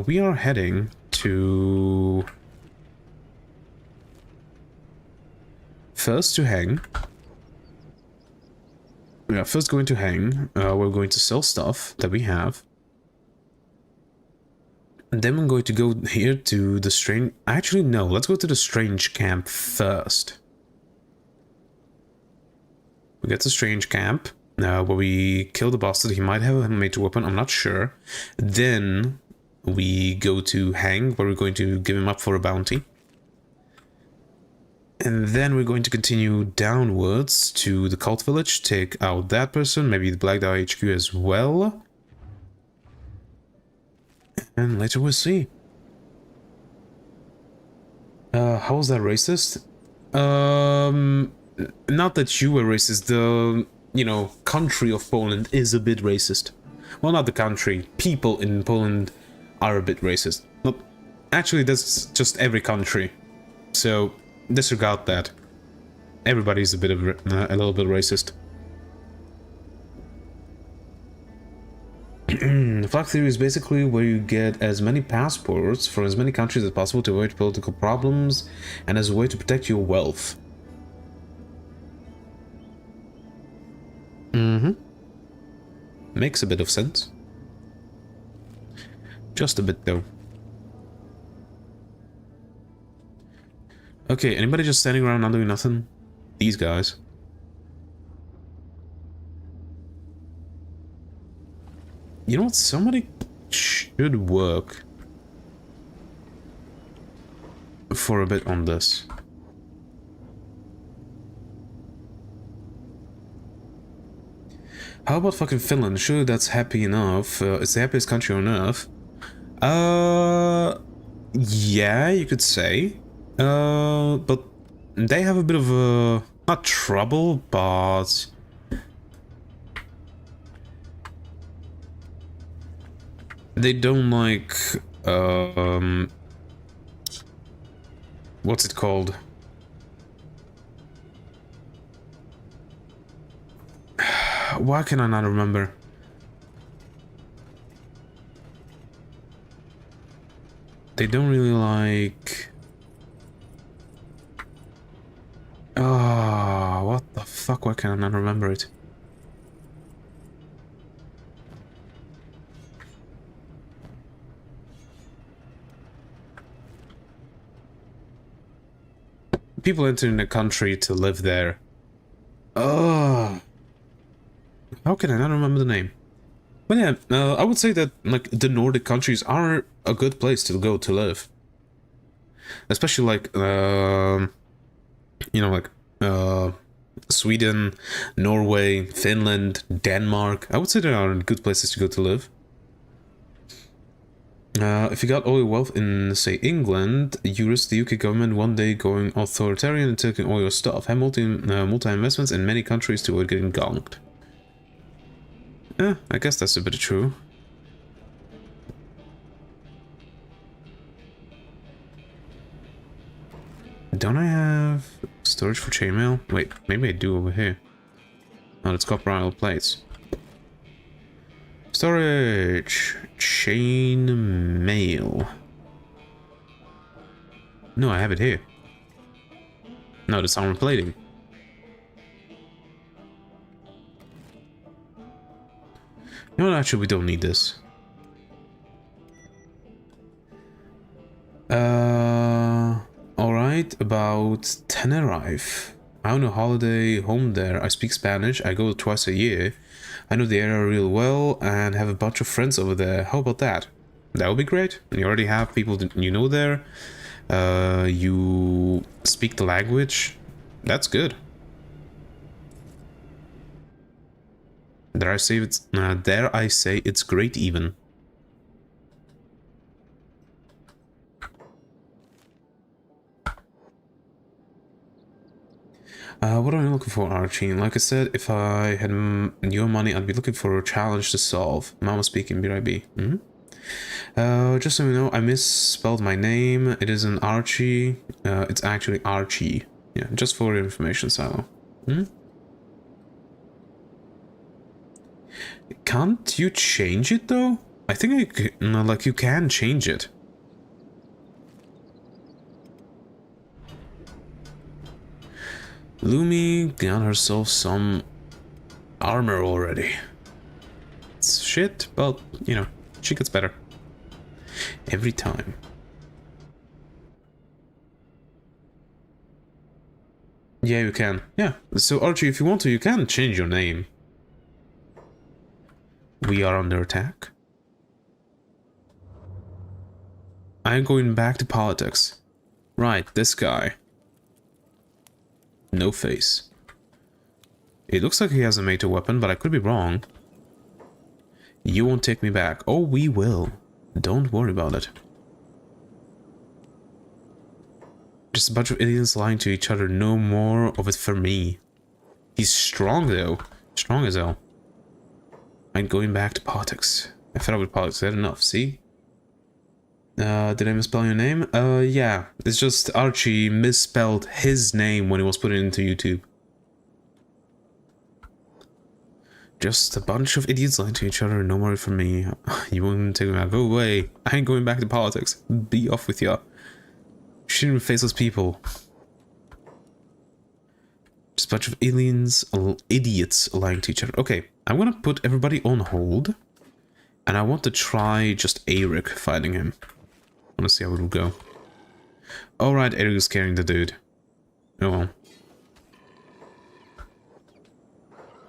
we are heading to... First to Hang. We are first going to Hang. We're going to sell stuff that we have. And then we're going to go here to the strange... Actually, no. Let's go to the strange camp first. We get to strange camp. Where we kill the bastard. He might have a major weapon. I'm not sure. Then we go to Hang, where we're going to give him up for a bounty. And then we're going to continue downwards to the cult village, take out that person, maybe the Black Dye HQ as well. And later we'll see. How was that racist? Not that you were racist, the, you know, country of Poland is a bit racist. Well, not the country, people in Poland are a bit racist. But actually, that's just every country. So... disregard that. Everybody's a bit of a little bit racist. Flag theory is basically where you get as many passports for as many countries as possible to avoid political problems and as a way to protect your wealth. Makes a bit of sense. Just a bit though. Okay, anybody just standing around not doing nothing? These guys. You know what? Somebody should work for a bit on this. How about fucking Finland? Sure, that's happy enough. It's the happiest country on earth. Yeah, you could say. But they have a bit of a... not trouble, but... they don't like... what's it called? Why can I not remember? They don't really like... oh, what the fuck? Why can I not remember it? People entering the country to live there. Oh, how can I not remember the name? But yeah, I would say that like the Nordic countries are a good place to go to live, especially like you know, like Sweden, Norway, Finland, Denmark. I would say there are good places to go to live. If you got all your wealth in, say, England, you risk the UK government one day going authoritarian and taking all your stuff. Have multi-investments in many countries to avoid getting gonked. I guess that's a bit true. Don't I have storage for chainmail? Wait, maybe I do over here. Oh, it's copper aisle plates. Storage! Chainmail. No, I have it here. No, that's armor plating. You know, actually, we don't need this. Alright, about Tenerife. I own a holiday home there. I speak Spanish. I go twice a year. I know the area real well and have a bunch of friends over there. How about that? That would be great. You already have people that you know there. You speak the language. That's good. Dare I say it's great even. What am I looking for, Archie? Like I said, if I had your money, I'd be looking for a challenge to solve. Mama speaking, BRB. Just so you know, I misspelled my name. It isn't Archie. It's actually Archie. Yeah, just for your information, Silo. Can't you change it, though? I think like, you can change it. Lumi got herself some armor already. It's shit, but, you know, she gets better. Every time. Yeah, you can. Yeah, so Archie, if you want to, you can change your name. We are under attack. I'm going back to politics. Right, this guy. No face. It looks like he has a meta weapon, but I could be wrong. You won't take me back. Oh, we will. Don't worry about it. Just a bunch of idiots lying to each other. No more of it for me. He's strong, though. Strong as hell. I'm going back to politics. I fed up with politics. I had enough, see? Did I misspell your name? Yeah. It's just Archie misspelled his name when he was putting it into YouTube. Just a bunch of idiots lying to each other. No more from me. You won't take me back. Go away. I ain't going back to politics. Be off with ya. Shouldn't faceless people. Just a bunch of idiots lying to each other. Okay, I'm gonna put everybody on hold. And I want to try just Eric fighting him. I want to see how it'll go. Alright, Eric is carrying the dude. Oh well.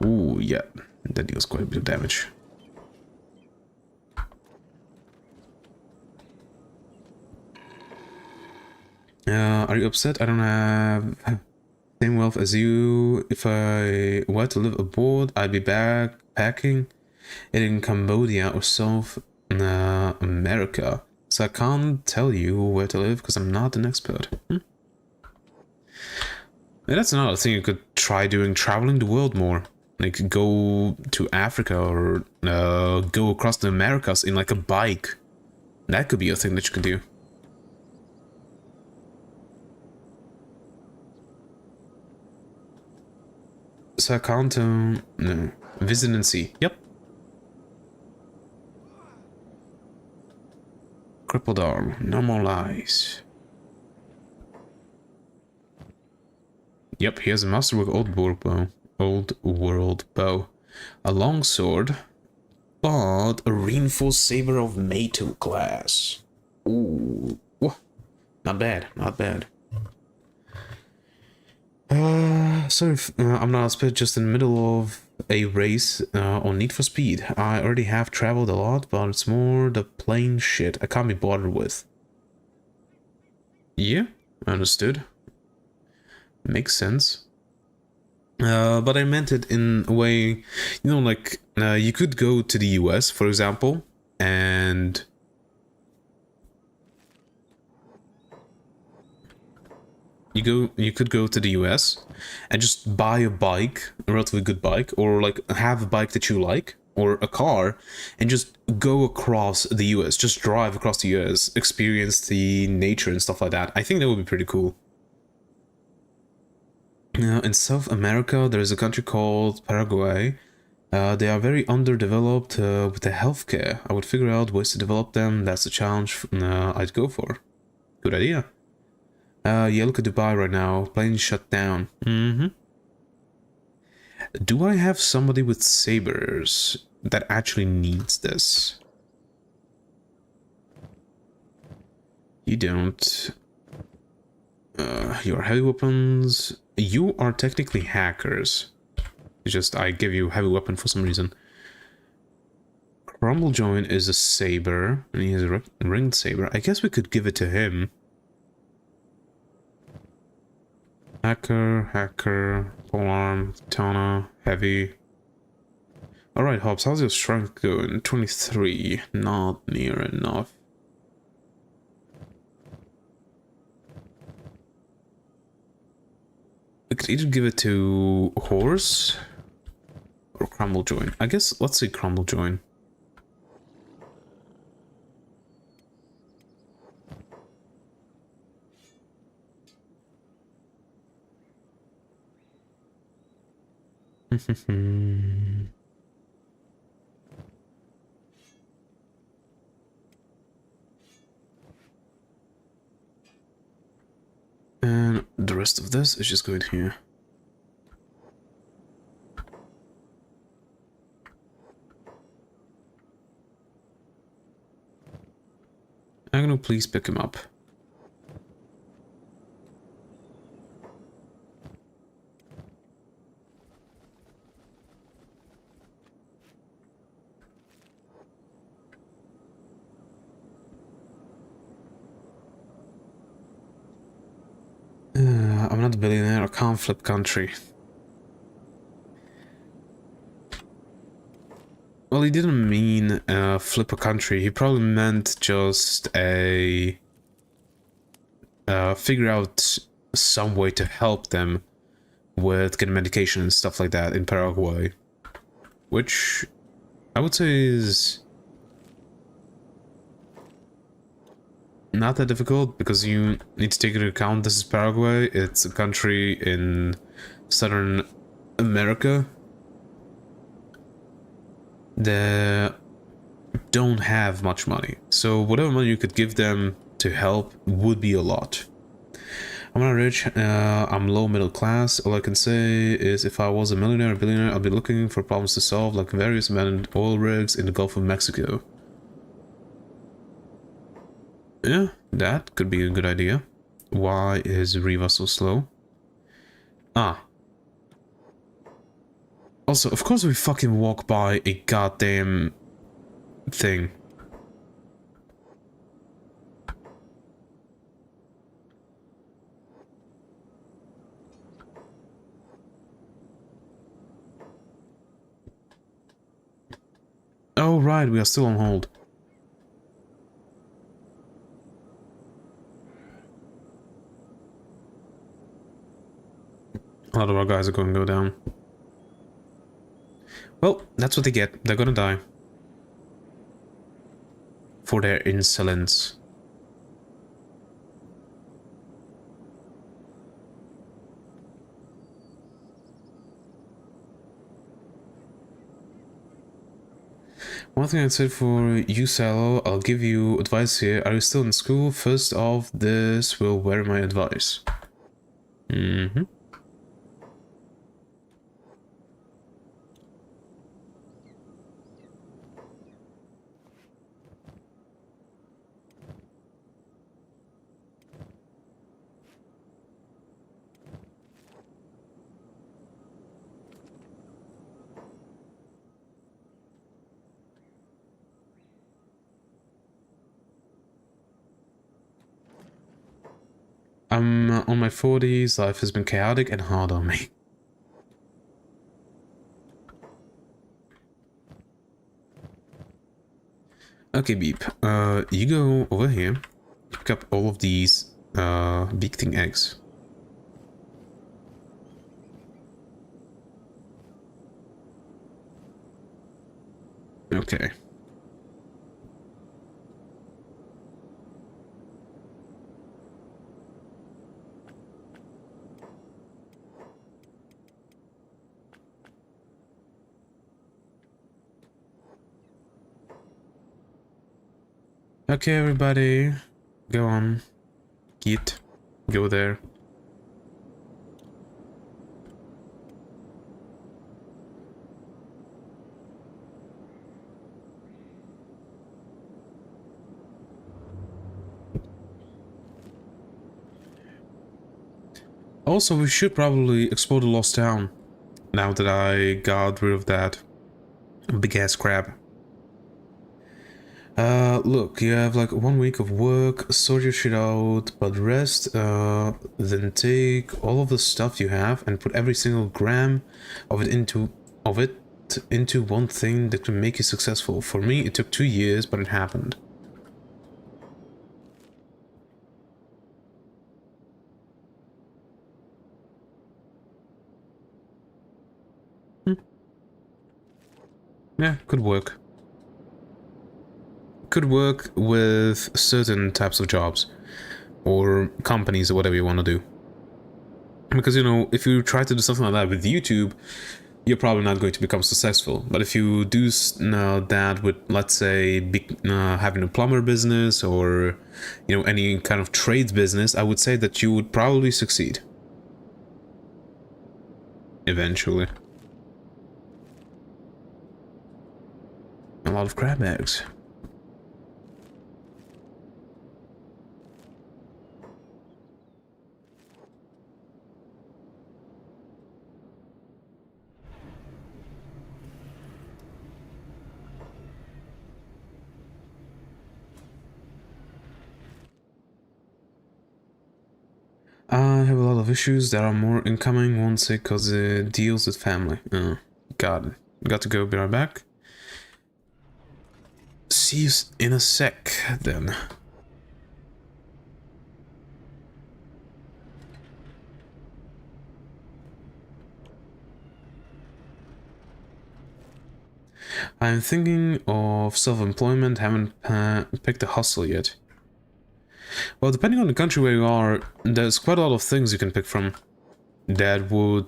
Ooh, yeah. That deals quite a bit of damage. Are you upset? I don't have same wealth as you. If I were to live abroad, I'd be backpacking in Cambodia or South America. So I can't tell you where to live because I'm not an expert. And that's another thing you could try doing, traveling the world more. Like go to Africa or go across the Americas in like a bike. That could be a thing that you could do. So I can't, no. Visit and see. Yep. Crippled arm. No more lies. Yep, here's a masterwork old world bow. A long sword, but a reinforced saber of Mato class. Ooh. Not bad, not bad. So if, I'm not just in the middle of a race on Need for Speed. I already have traveled a lot, but it's more the plain shit I can't be bothered with. Yeah, understood. Makes sense. But I meant it in a way, you know, like you could go to the US, for example, and you could go to the US and just buy a bike, a relatively good bike, or like have a bike that you like, or a car, and just go across the US, just drive across the US, experience the nature and stuff like that. I think that would be pretty cool. In South America, there is a country called Paraguay. They are very underdeveloped with the healthcare. I would figure out ways to develop them. That's a challenge I'd go for. Good idea. Yeah, look at Dubai right now. Plane shut down. Mm-hmm. Do I have somebody with sabers that actually needs this? You don't. Your heavy weapons. You are technically hackers. It's just I give you heavy weapon for some reason. Crumble Joint is a saber, and he has a ringed saber. I guess we could give it to him. Hacker, polearm, katana, heavy. Alright, Hobbs, how's your strength going? 23. Not near enough. We could either give it to Horse or Crumble Joint. I guess let's say Crumble Joint. And the rest of this is just going here. I'm gonna please pick him up. I'm not a billionaire, I can't flip country. Well, he didn't mean flip a country, he probably meant just a... figure out some way to help them with getting medication and stuff like that in Paraguay. Which I would say is not that difficult, because you need to take into account this is Paraguay, it's a country in Southern America. They don't have much money, so whatever money you could give them to help would be a lot. I'm not rich, I'm low middle class. All I can say is if I was a millionaire or billionaire, I'd be looking for problems to solve, like various abandoned oil rigs in the Gulf of Mexico. Yeah, that could be a good idea. Why is Riva so slow? Ah. Also, of course we fucking walk by a goddamn thing. Oh right, we are still on hold. A lot of our guys are going to go down. Well, that's what they get. They're gonna die. For their insolence. One thing I'd say for you, Salo, I'll give you advice here. Are you still in school? First off, this will wear my advice. Mm-hmm. I'm on my 40s, life has been chaotic and hard on me. Okay, Beep, you go over here, pick up all of these, beakting eggs. Okay. Okay, everybody, go on, eat. go there. Also, we should probably explore the Lost Town, now that I got rid of that big-ass crab. Look, you have like 1 week of work, sort your shit out, but rest, then take all of the stuff you have and put every single gram of it into one thing that can make you successful. For me, it took 2 years, but it happened. Yeah, could work. Could work with certain types of jobs or companies or whatever you want to do. Because, you know, if you try to do something like that with YouTube, you're probably not going to become successful. But if you do that with, let's say, having a plumber business or, you know, any kind of trades business, I would say that you would probably succeed. Eventually. A lot of crab eggs. I have a lot of issues. There are more incoming. Won't say cause it deals with family. Got it. Got to go. Be right back. See you in a sec, then. I'm thinking of self-employment. Haven't picked a hustle yet. Well, depending on the country where you are, there's quite a lot of things you can pick from that would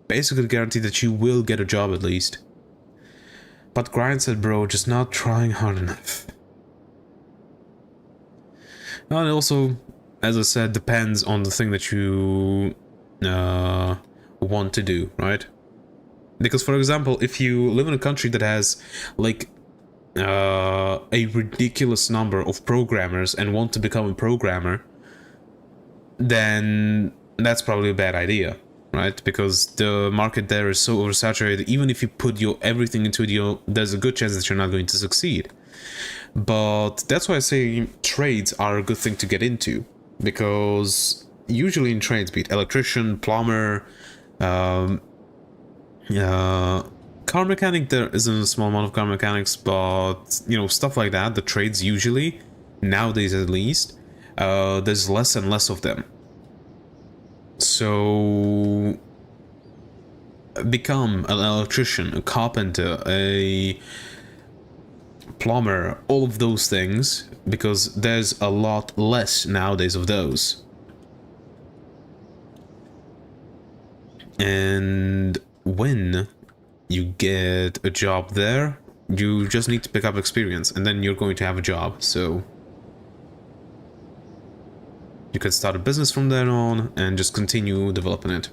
basically guarantee that you will get a job at least. But Grind said, bro, just not trying hard enough. Well, it also, as I said, depends on the thing that you want to do, right? Because, for example, if you live in a country that has, like, a ridiculous number of programmers and want to become a programmer, then that's probably a bad idea, right? Because the market there is so oversaturated. Even if you put your everything into it, there's a good chance that you're not going to succeed. But that's why I say trades are a good thing to get into, because usually in trades, be it electrician, plumber, car mechanic, there isn't a small amount of car mechanics, but, you know, stuff like that, the trades usually, nowadays at least, there's less and less of them. So, become an electrician, a carpenter, a plumber, all of those things, because there's a lot less nowadays of those. And when you get a job there, you just need to pick up experience, and then you're going to have a job. So you can start a business from there on and just continue developing it.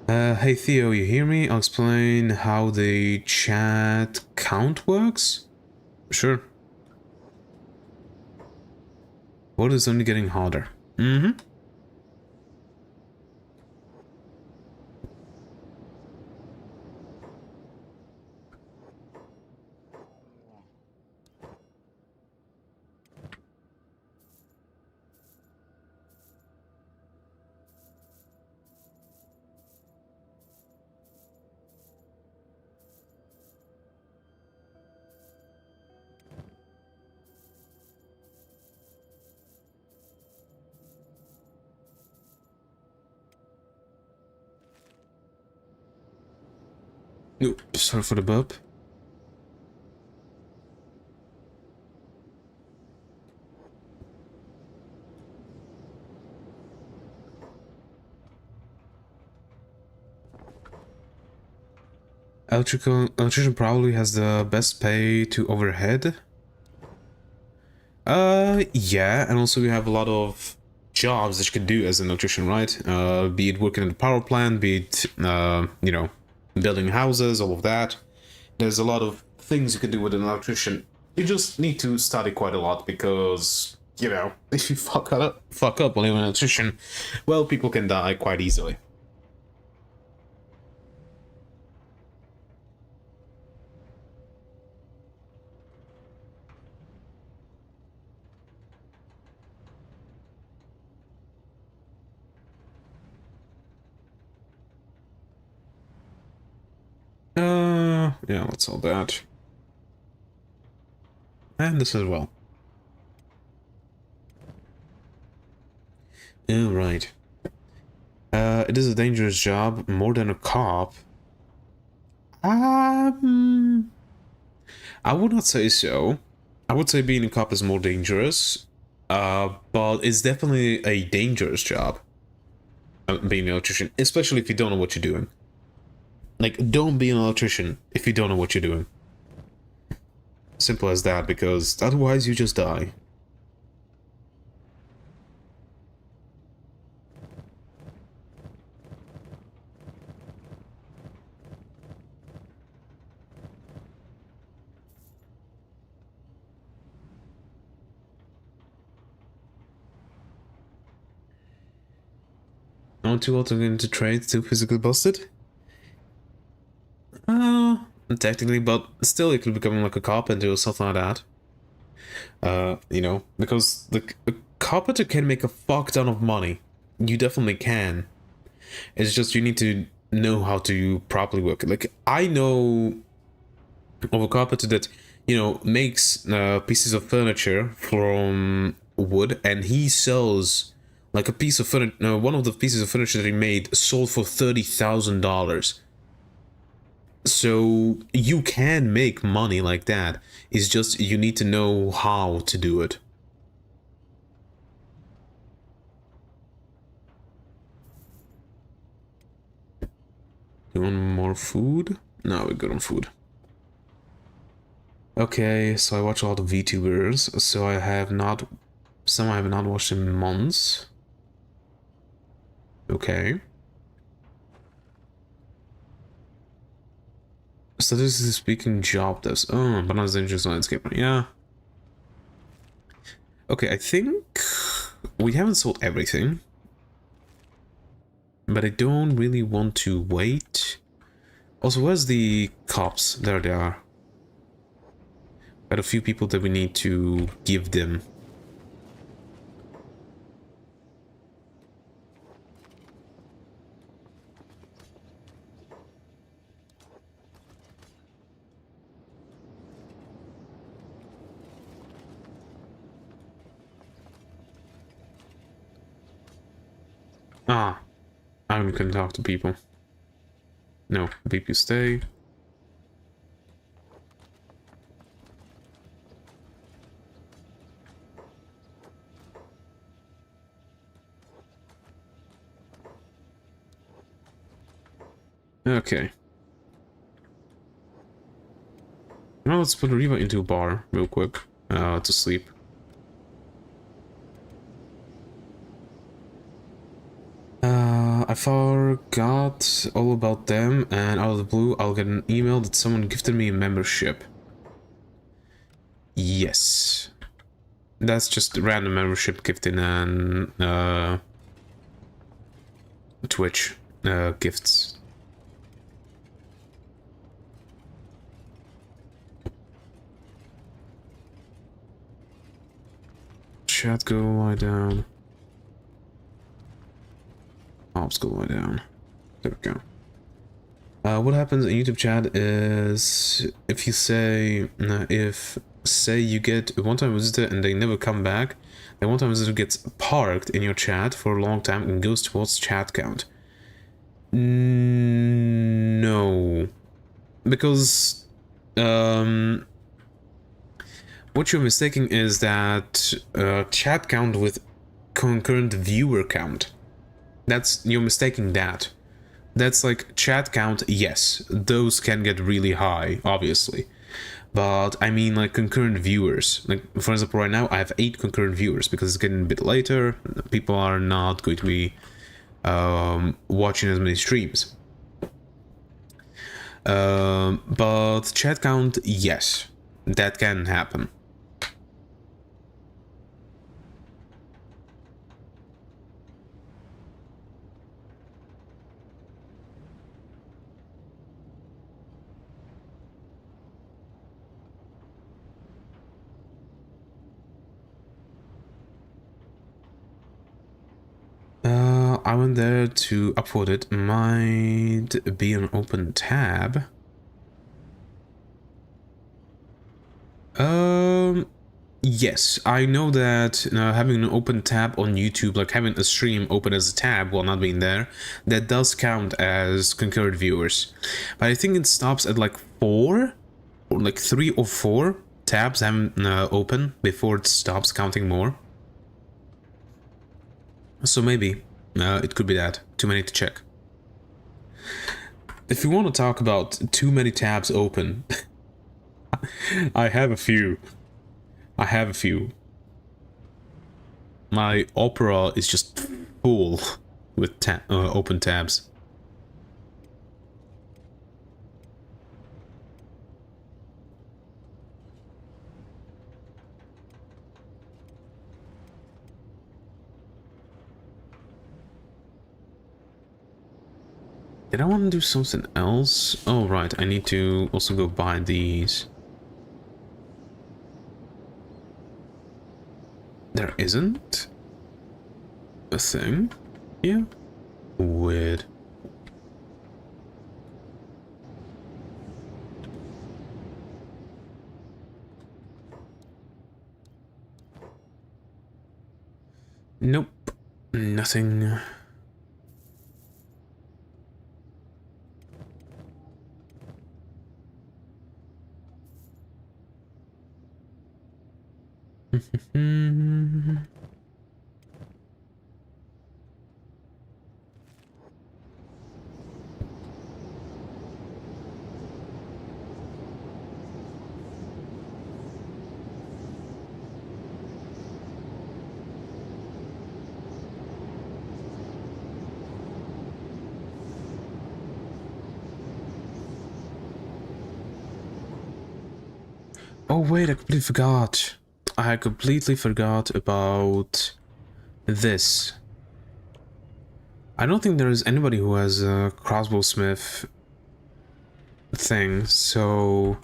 Hey Theo, you hear me? I'll explain how the chat count works. Sure. What is only getting harder? Mm-hmm. Oops, sorry for the burp. Electrician probably has the best pay to overhead. Yeah, and also you have a lot of jobs that you can do as an electrician, right? Be it working in the power plant, be it, you know, building houses, all of that. There's a lot of things you can do with an electrician. You just need to study quite a lot because, you know, if you fuck up while you're an electrician, well, people can die quite easily. Yeah, that's all that. And this as well. Oh, right. It is a dangerous job, more than a cop. I would not say so. I would say being a cop is more dangerous, but it's definitely a dangerous job. Being an electrician, especially if you don't know what you're doing. Like, don't be an electrician if you don't know what you're doing. Simple as that, because otherwise you just die. Not too old to get into trades, too physically busted? Technically, but still you could become like a carpenter or something like that. You know, because a carpenter can make a fuck ton of money. You definitely can. It's just you need to know how to properly work it. Like, I know of a carpenter that, you know, makes pieces of furniture from wood, and he sells like a piece of furniture. One of the pieces of furniture that he made sold for $30,000. So you can make money like that. It's just you need to know how to do it. You want more food? No, we're good on food. Okay, so I watch a lot of VTubers, so I have not... Some I have not watched in months. Okay. Statistically speaking, job devs. Oh, but not as dangerous landscape. Yeah. Okay, I think we haven't sold everything. But I don't really want to wait. Also, where's the cops? There they are. Got a few people that we need to give them. Ah, I can talk to people. No, BP stay. Okay. Now let's put Riva into a bar real quick to sleep. I forgot all about them, and out of the blue, I'll get an email that someone gifted me a membership. Yes. That's just a random membership gifted and Twitch gifts. Chat, go lie down. Ops, go lie down. There we go. What happens in YouTube chat is if you say, say you get a one-time visitor and they never come back, the one-time visitor gets parked in your chat for a long time and goes towards chat count. No. Because, what you're mistaking is that chat count with concurrent viewer count. You're mistaking that. That's like chat count, yes, those can get really high, obviously. But I mean like concurrent viewers. Like for example, right now I have 8 concurrent viewers because it's getting a bit later. People are not going to be watching as many streams. But chat count, yes, that can happen. I went there to upload it. Might be an open tab. Yes, I know that having an open tab on YouTube, like having a stream open as a tab while not being there, that does count as concurrent viewers. But I think it stops at like 4, or like 3 or 4 tabs having open before it stops counting more. So maybe it could be that. Too many to check. If you want to talk about too many tabs open, I have a few. My Opera is just full with open tabs. Did I want to do something else? Oh, right, I need to also go buy these. There isn't a thing here? Weird. Nope, nothing. Oh wait, I completely forgot. I completely forgot about this. I don't think there is anybody who has a crossbow smith thing, so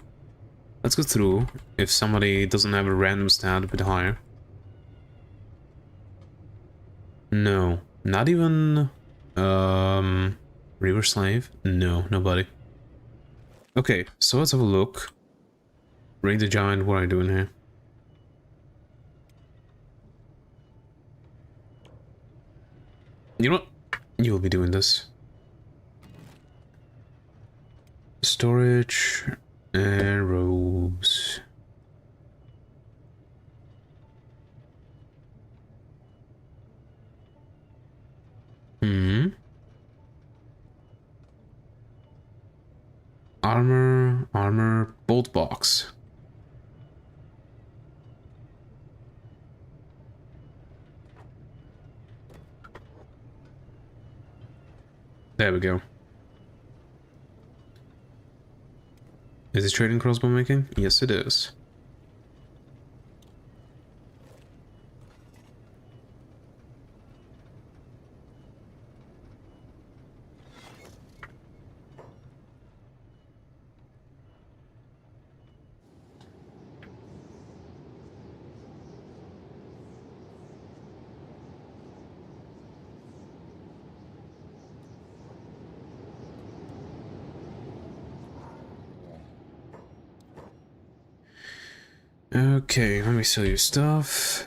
let's go through if somebody doesn't have a random stat a bit higher. No, not even Reaver Slave? No, nobody. Okay, so let's have a look. Raid the Giant, what are you doing here? You know what? You will be doing this. Storage, arrows. Armor, bolt box. There we go. Is it trading crossbow making? Yes, it is. Okay, let me sell you stuff.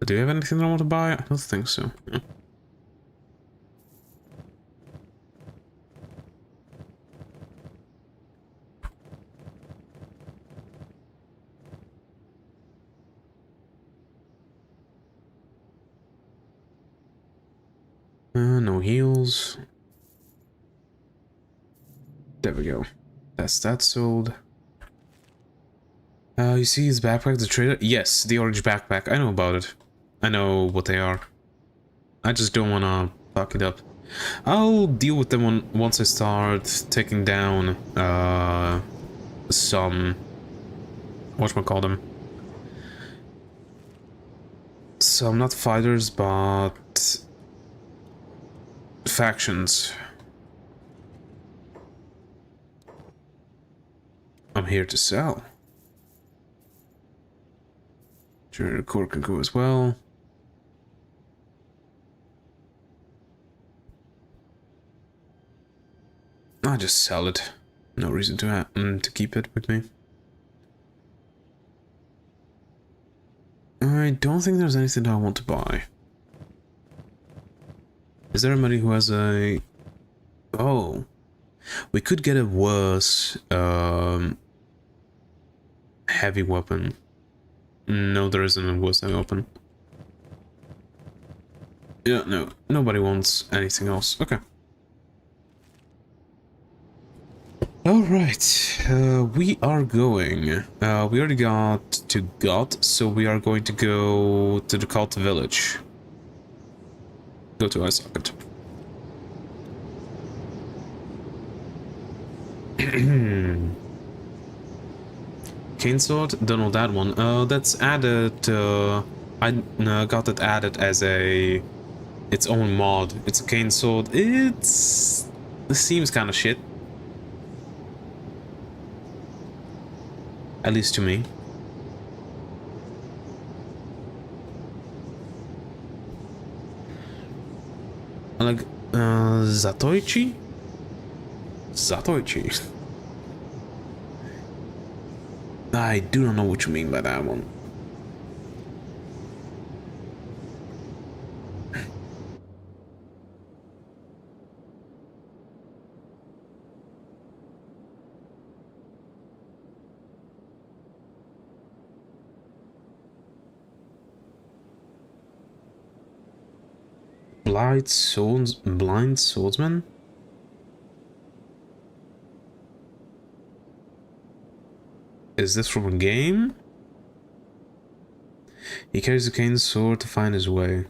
Do you have anything that I want to buy? I don't think so. No heals. There we go. That's sold. You see his backpack, the trader? Yes, the orange backpack. I know about it. I know what they are. I just don't wanna fuck it up. I'll deal with them once I start taking down some whatchamacallem. Some not fighters but factions. I'm here to sell. Generator core can go as well. I'll just sell it. No reason to keep it with me. I don't think there's anything that I want to buy. Is there anybody who has a... Oh. We could get a worse heavy weapon. No, there isn't a worse heavy weapon. Yeah, no. Nobody wants anything else. Okay. Alright, we are going. We already got to God, so we are going to go to the cult village. Go to eye socket. Cane sword? Don't know that one. That's added. I got it added as its own mod. It's a cane sword. It seems kind of shit. At least to me. Like, Zatoichi? Zatoichi. I do not know what you mean by that one. Blind swordsman? Is this from a game? He carries a cane sword to find his way.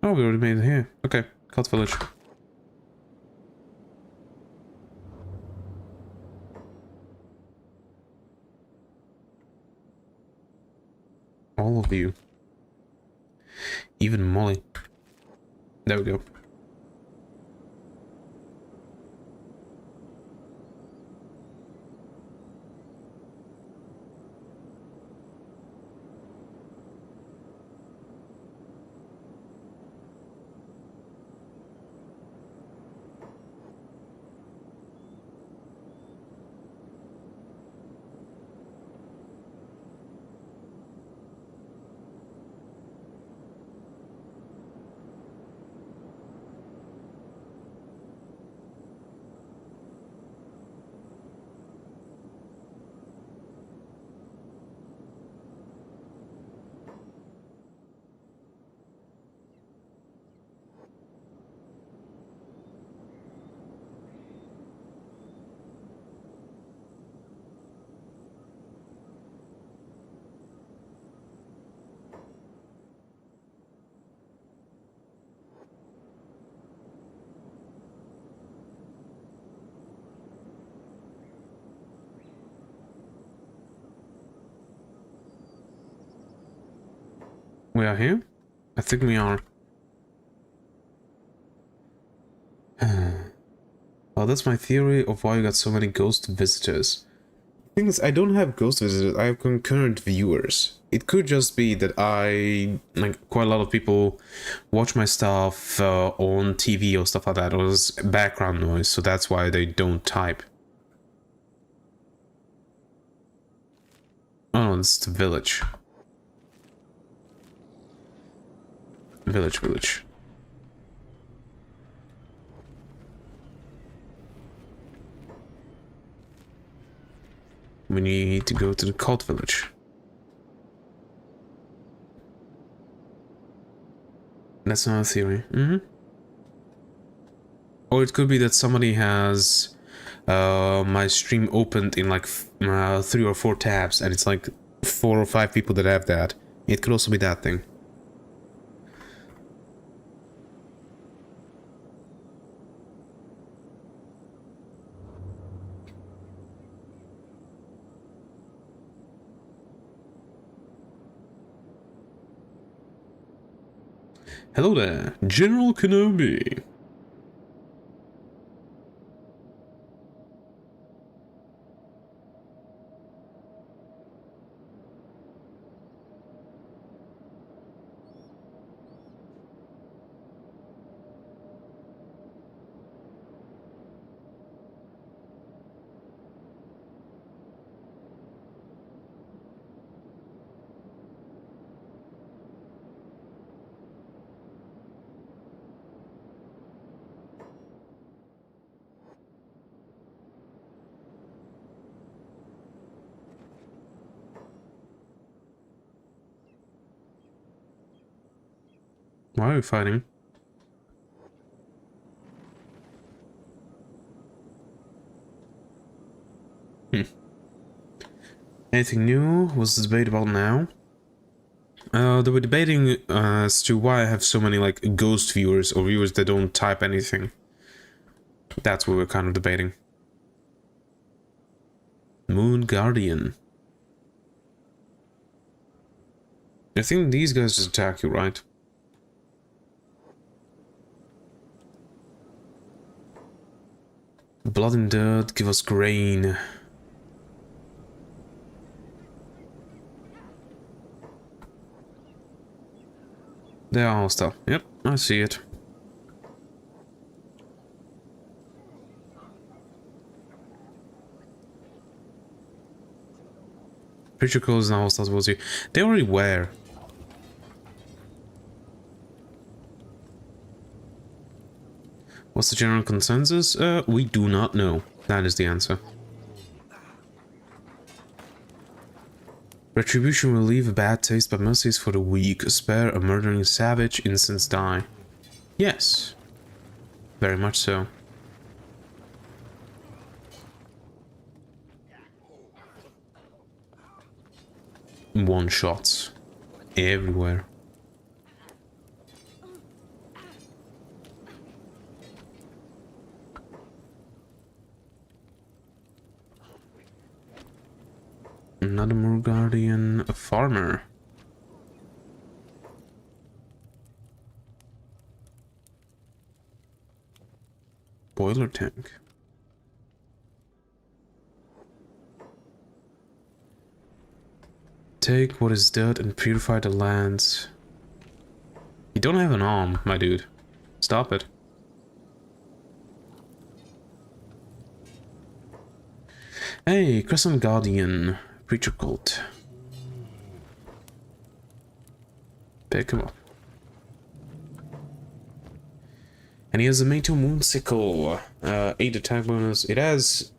Oh, we already made it here. Okay, Cult Village. All of you. Even Molly. There we go. We are here? I think we are. Well, that's my theory of why you got so many ghost visitors. The thing is, I don't have ghost visitors, I have concurrent viewers. It could just be that quite a lot of people watch my stuff on TV or stuff like that, or there's background noise, so that's why they don't type. Oh no, it's the village. Village. we need to go to the cult village. That's not a theory. Or it could be that somebody has my stream opened in like 3 or 4 tabs, and it's like 4 or 5 people that have that. It could also be that thing. Hello there, General Kenobi. Why are we fighting? Anything new? What's the debate about now? They were debating as to why I have so many like ghost viewers or viewers that don't type anything. That's what we're kind of debating. Moon Guardian. I think these guys just attack you, right? Blood and dirt, give us grain. They are hostile. Yep, I see it. Creature calls now hostile towards you. They already were. What's the general consensus? We do not know. That is the answer. Retribution will leave a bad taste, but mercy is for the weak. Spare a murdering savage, innocents die. Yes. Very much so. One shots. Everywhere. Another more guardian, a farmer. Boiler tank. Take what is dirt and purify the lands. You don't have an arm, my dude. Stop it. Hey, Crescent Guardian. Preacher cult. Pick him up. And he has a Meteor Moon Sickle. 8 attack bonus. It has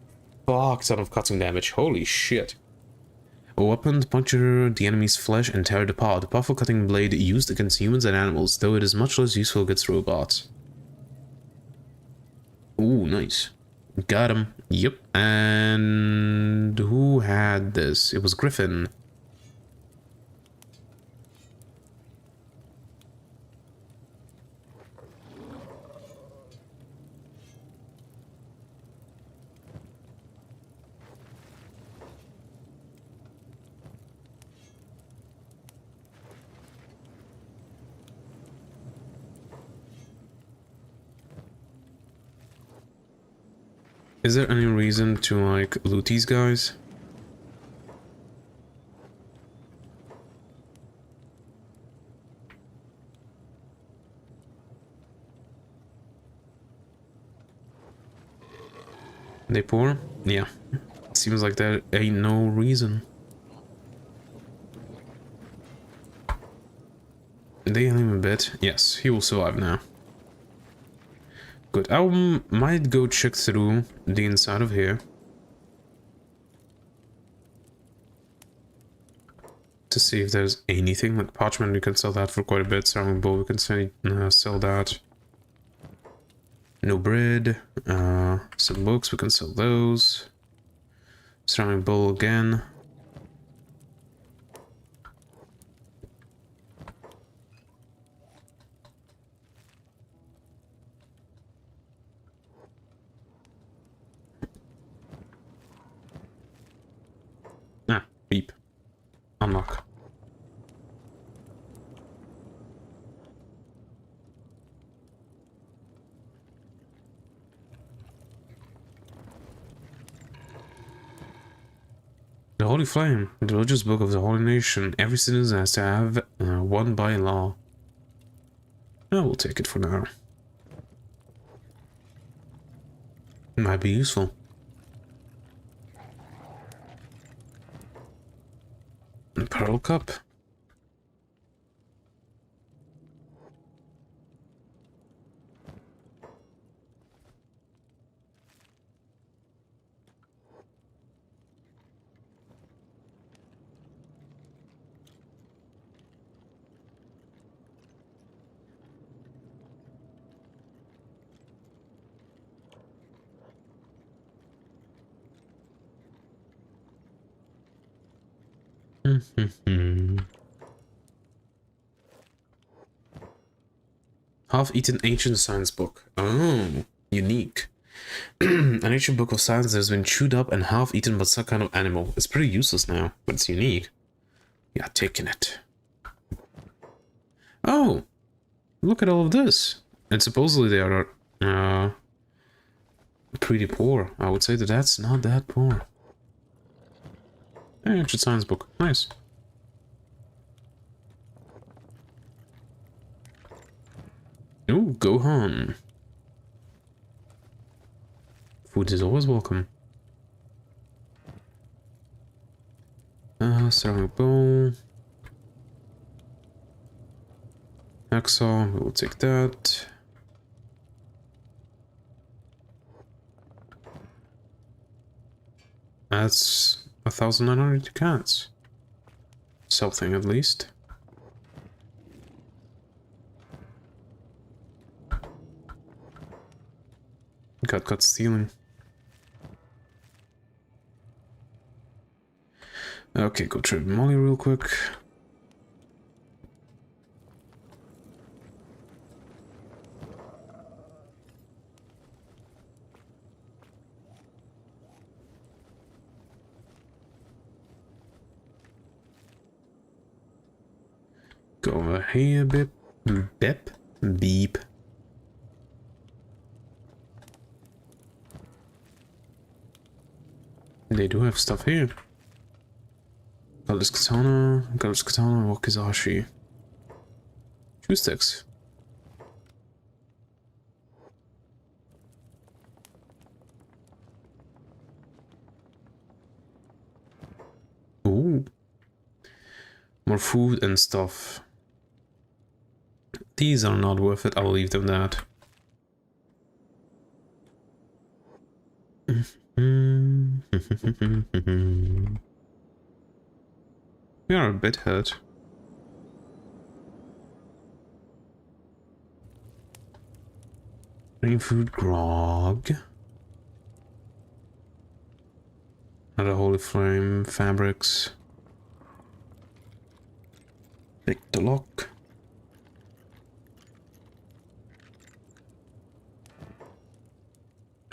fuck ton of cutting damage. Holy shit. A weapon to puncture the enemy's flesh and tear it apart. A powerful cutting blade used against humans and animals, though it is much less useful against robots. Ooh, nice. Got him. Yep. And who had this? It was Griffin. Is there any reason to, like, loot these guys? They poor? Yeah. Seems like there ain't no reason. They heal him a bit. Yes, he will survive now. Good. I might go check through the inside of here. to see if there's anything. Like parchment, we can sell that for quite a bit. Ceramic bowl, we can sell that. No bread. Some books, we can sell those. Ceramic bowl again. Ah, beep. Unlock. The Holy Flame, the religious book of the Holy Nation. Every citizen has to have one by law. I will take it for now. Might be useful. Pearl Cup. Half-eaten ancient science book. Oh, unique. An ancient book of science that has been chewed up and half-eaten by some kind of animal. It's pretty useless now, but it's unique. Yeah, taking it. Oh, look at all of this. And supposedly they are pretty poor. I would say that that's not that poor. Hey, ancient science book. Nice. Ooh, Gohan. Food is always welcome. Ceramic bowl. Hacksaw, we will take that. That's 1,900 cats. Something at least. Got stealing. Okay, go trade Molly real quick. Go over here, beep, beep, beep. They do have stuff here. Eldest Katana, Wakizashi. Shoe sticks. Ooh. More food and stuff. These are not worth it, I'll leave them that. We are a bit hurt. Green food, grog. Another holy flame, fabrics. Pick the lock.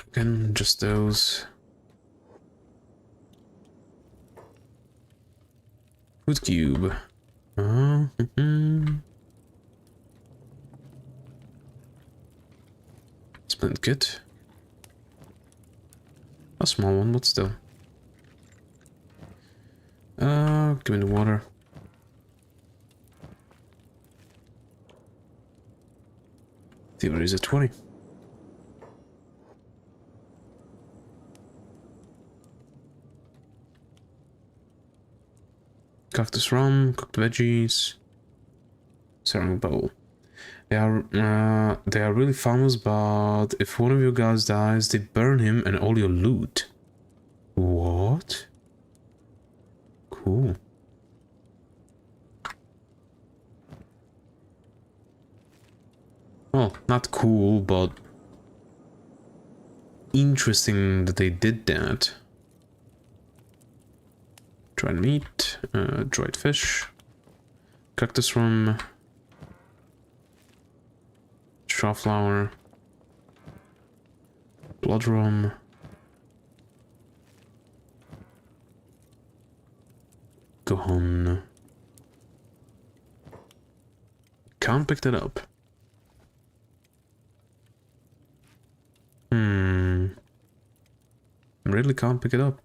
Again, just those. Food cube. Splint kit. A small one, but still. Give me the water. Theory is at 20. Cactus rum, cooked veggies, ceramic bowl. They are really famous, but if one of your guys dies, they burn him and all your loot. What? Cool. well, not cool, but interesting that they did that. Dried meat, dried fish, cactus rum, straw flower, blood rum, gohan. Can't pick that up. Really can't pick it up.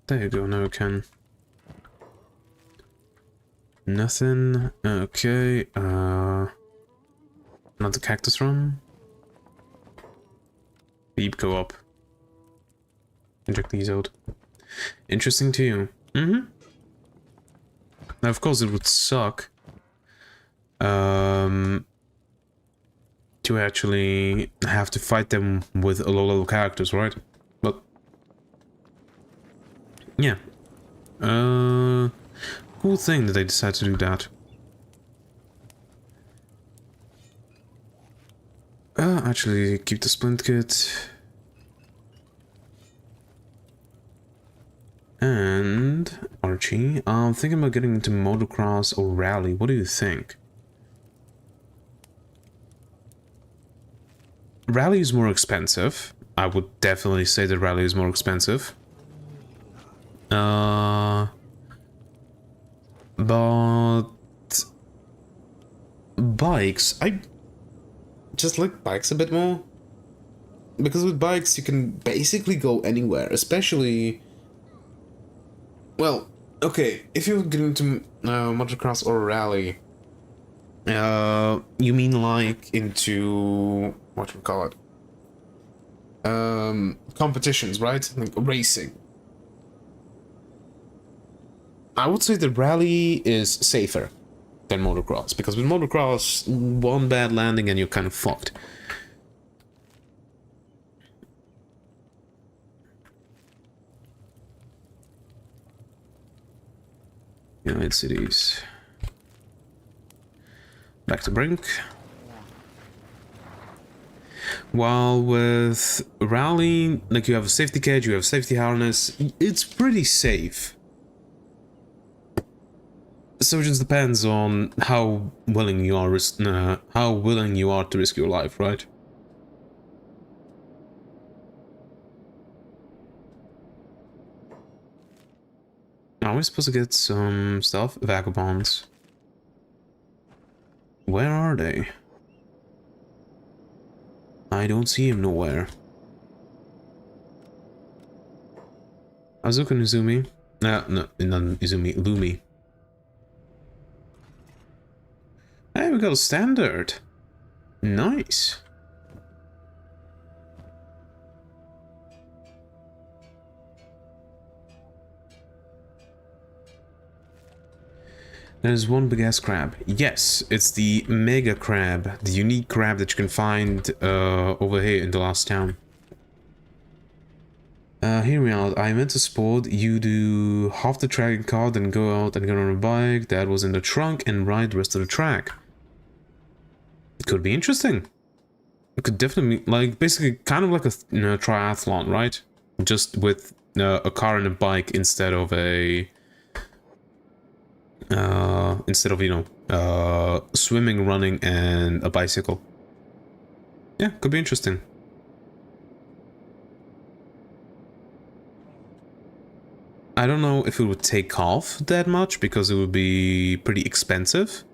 There you go, now I can. Nothing. Okay, not the cactus rum. Beep, go up. Inject these out. Interesting to you. Now, of course, it would suck to actually have to fight them with low-level characters, right? But yeah, cool thing that they decided to do that. Actually, keep the splint kit. And Archie, I'm thinking about getting into motocross or rally. What do you think? Rally is more expensive. I would definitely say that rally is more expensive. But bikes, I just like bikes a bit more. Because with bikes you can basically go anywhere, especially... Well, okay, if you get into motocross or rally, you mean like into... what do we call it? Competitions, right? Like racing. I would say the rally is safer than motocross, because with motocross, one bad landing and you're kind of fucked. United Cities. Back to Brink. While with rally, like you have a safety cage, you have safety harness, it's pretty safe. So it just depends on how willing you are to risk your life, right? Now we're supposed to get some stuff. Vagabonds. Where are they? I don't see him nowhere. Azuka and Izumi. No, not Izumi. Lumi. Hey, we got a standard. Nice. There's one big ass crab. Yes, it's the mega crab, the unique crab that you can find over here in the last town. Hear me out. I meant to sport. You do half the track in car, then go out and get on a bike that was in the trunk and ride the rest of the track. It could be interesting. It could definitely, like, basically kind of like a triathlon, right? Just with a car and a bike instead of a... swimming, running, and a bicycle. Yeah, could be interesting. I don't know if it would take off that much, because it would be pretty expensive.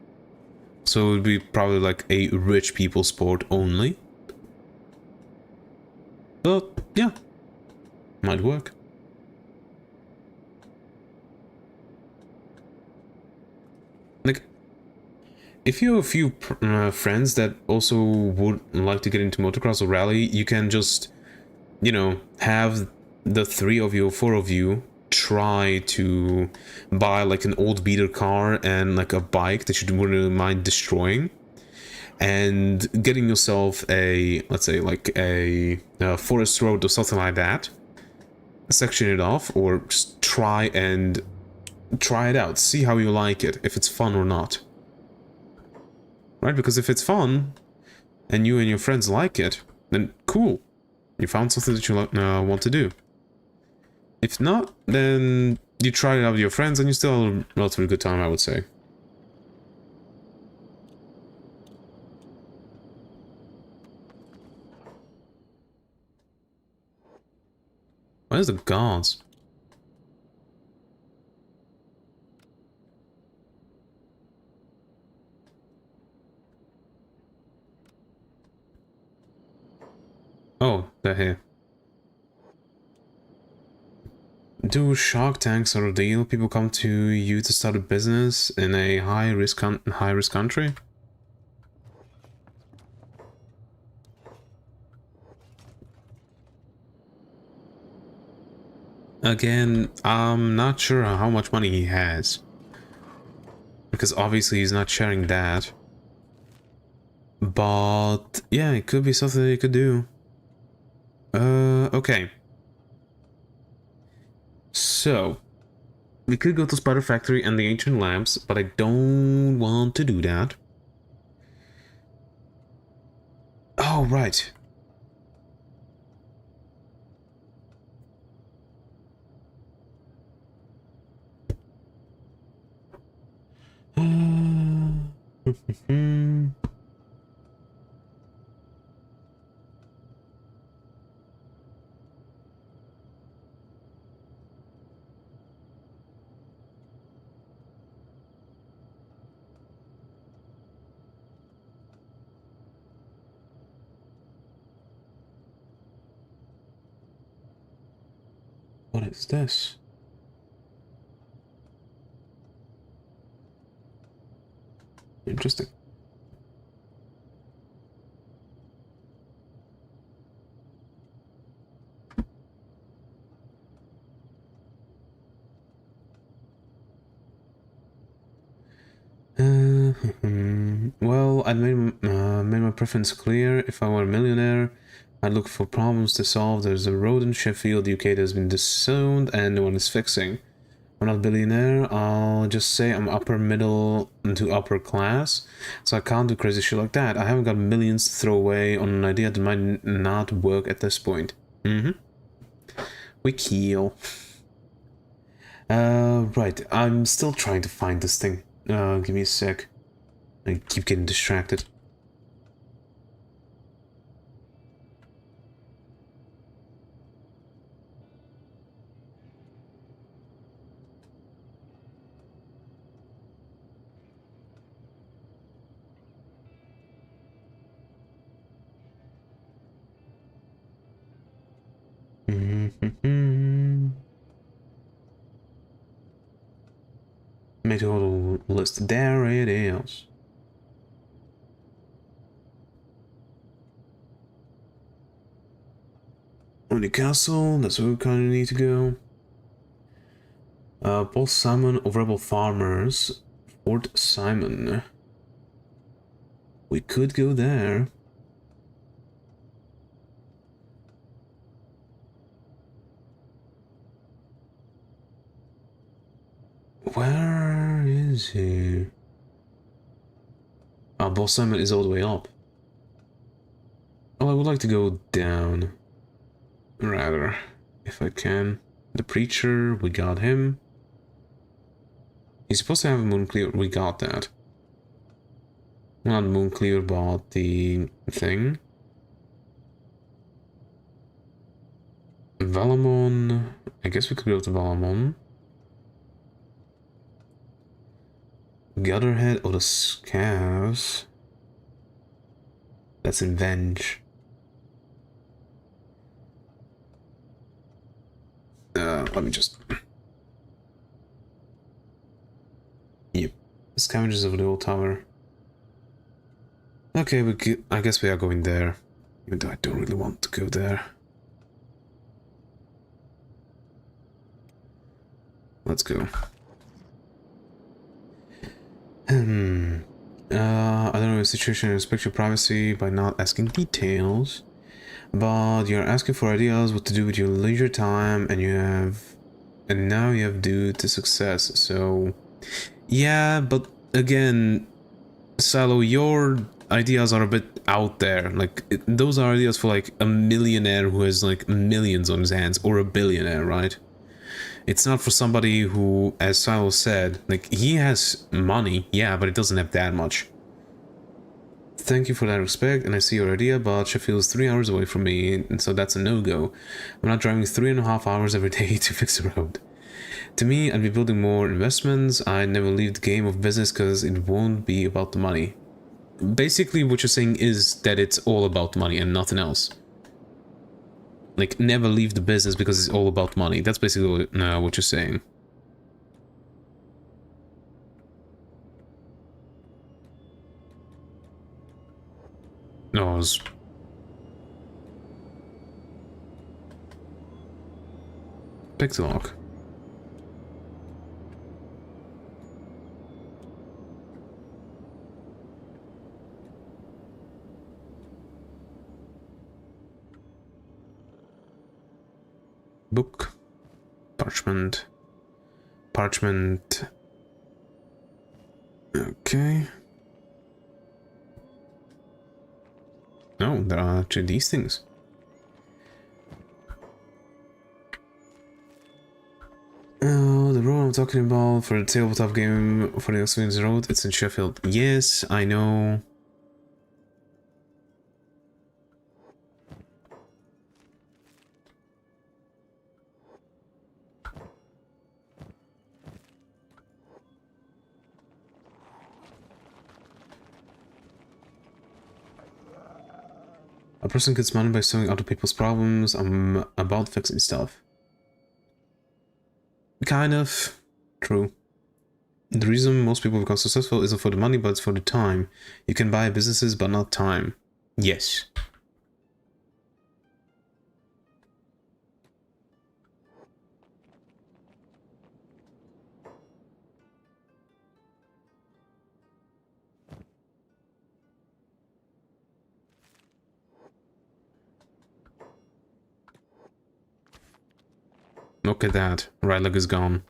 So it would be probably like a rich people sport only. But, yeah. Might work. Like, if you have a few friends that also would like to get into motocross or rally, you can just, you know, have the 3 of you or 4 of you try to buy like an old beater car and like a bike that you wouldn't mind destroying, and getting yourself a, let's say, like a forest road or something like that, section it off, or just try and try it out, see how you like it, if it's fun or not. Right? Because if it's fun, and you and your friends like it, then cool. You found something that you want to do. If not, then you try it out with your friends and you still have a relatively good time, I would say. Where's the guards? Oh, they're here. Do Shark Tanks sort of deal? People come to you to start a business in a high-risk country? Again, I'm not sure how much money he has. Because obviously he's not sharing that. But yeah, it could be something that you could do. Okay. So, we could go to Spider Factory and the Ancient Labs, but I don't want to do that. Oh, right. What is this? Interesting. Well, I'd made my preference clear. If I were a millionaire, I'd look for problems to solve. There's a road in Sheffield, UK that's been disowned and no one is fixing. I'm not a billionaire, I'll just say I'm upper middle to upper class, so I can't do crazy shit like that. I haven't got millions to throw away on an idea that might not work at this point. We kill. Right, I'm still trying to find this thing. Give me a sec. I keep getting distracted. Make a whole list. There it is. On the castle, that's where we kind of need to go. Paul Simon of Rebel Farmers. Fort Simon. We could go there. Where is he? Boss Simon is all the way up. Oh, I would like to go down. Rather, if I can. The Preacher, we got him. He's supposed to have a Moon Clear, we got that. Not Moon Clear, but the thing. Valamon, I guess we could go to Valamon. Gutterhead of the Scavs. That's in Venge. Let me just... Yep. Scavengers of the Old Tower. Okay, I guess we are going there. Even though I don't really want to go there. Let's go. I don't know the situation, respect your privacy by not asking details, but you're asking for ideas what to do with your leisure time, and you have And now you have due to success, so... Yeah, but again, Salo, your ideas are a bit out there. Like, those are ideas for like a millionaire who has like millions on his hands, or a billionaire, right? It's not for somebody who, as Salo said, like, he has money, yeah, but it doesn't have that much. Thank you for that respect, and I see your idea, but Sheffield is 3 hours away from me, and so that's a no-go. I'm not driving 3.5 hours every day to fix a road. To me, I'd be building more investments. I'd never leave the game of business because it won't be about the money. Basically, what you're saying is that it's all about money and nothing else. Like, never leave the business because it's all about money. That's basically what you're saying. No, I was... Pick the lock. Book. Parchment. Parchment. Okay. No, there are actually these things. Oh, the road I'm talking about for the tabletop game for the Oxford Road, it's in Sheffield. Yes, I know. A person gets money by solving other people's problems. I'm about fixing stuff. Kind of. True. The reason most people become successful isn't for the money, but it's for the time. You can buy businesses, but not time. Yes. Look at that. Right leg is gone.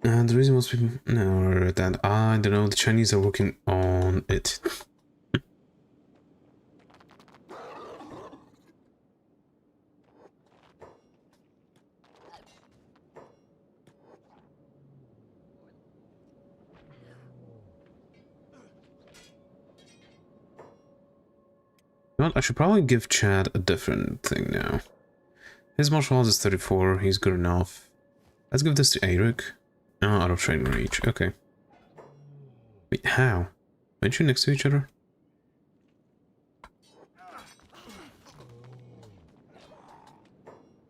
And the reason most people know that I don't know, the Chinese are working on it. Well, I should probably give Chad a different thing now. His martial arts is 34, he's good enough. Let's give this to Eric. Oh, out of training reach, okay. Wait, how? Aren't you next to each other?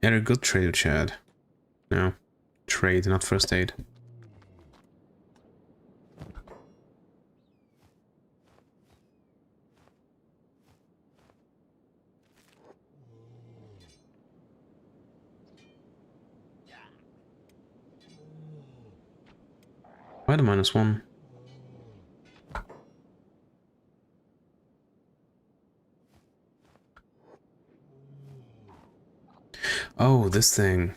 Eric, good trade with Chad. No, trade, not first aid. Why the -1? Oh, this thing.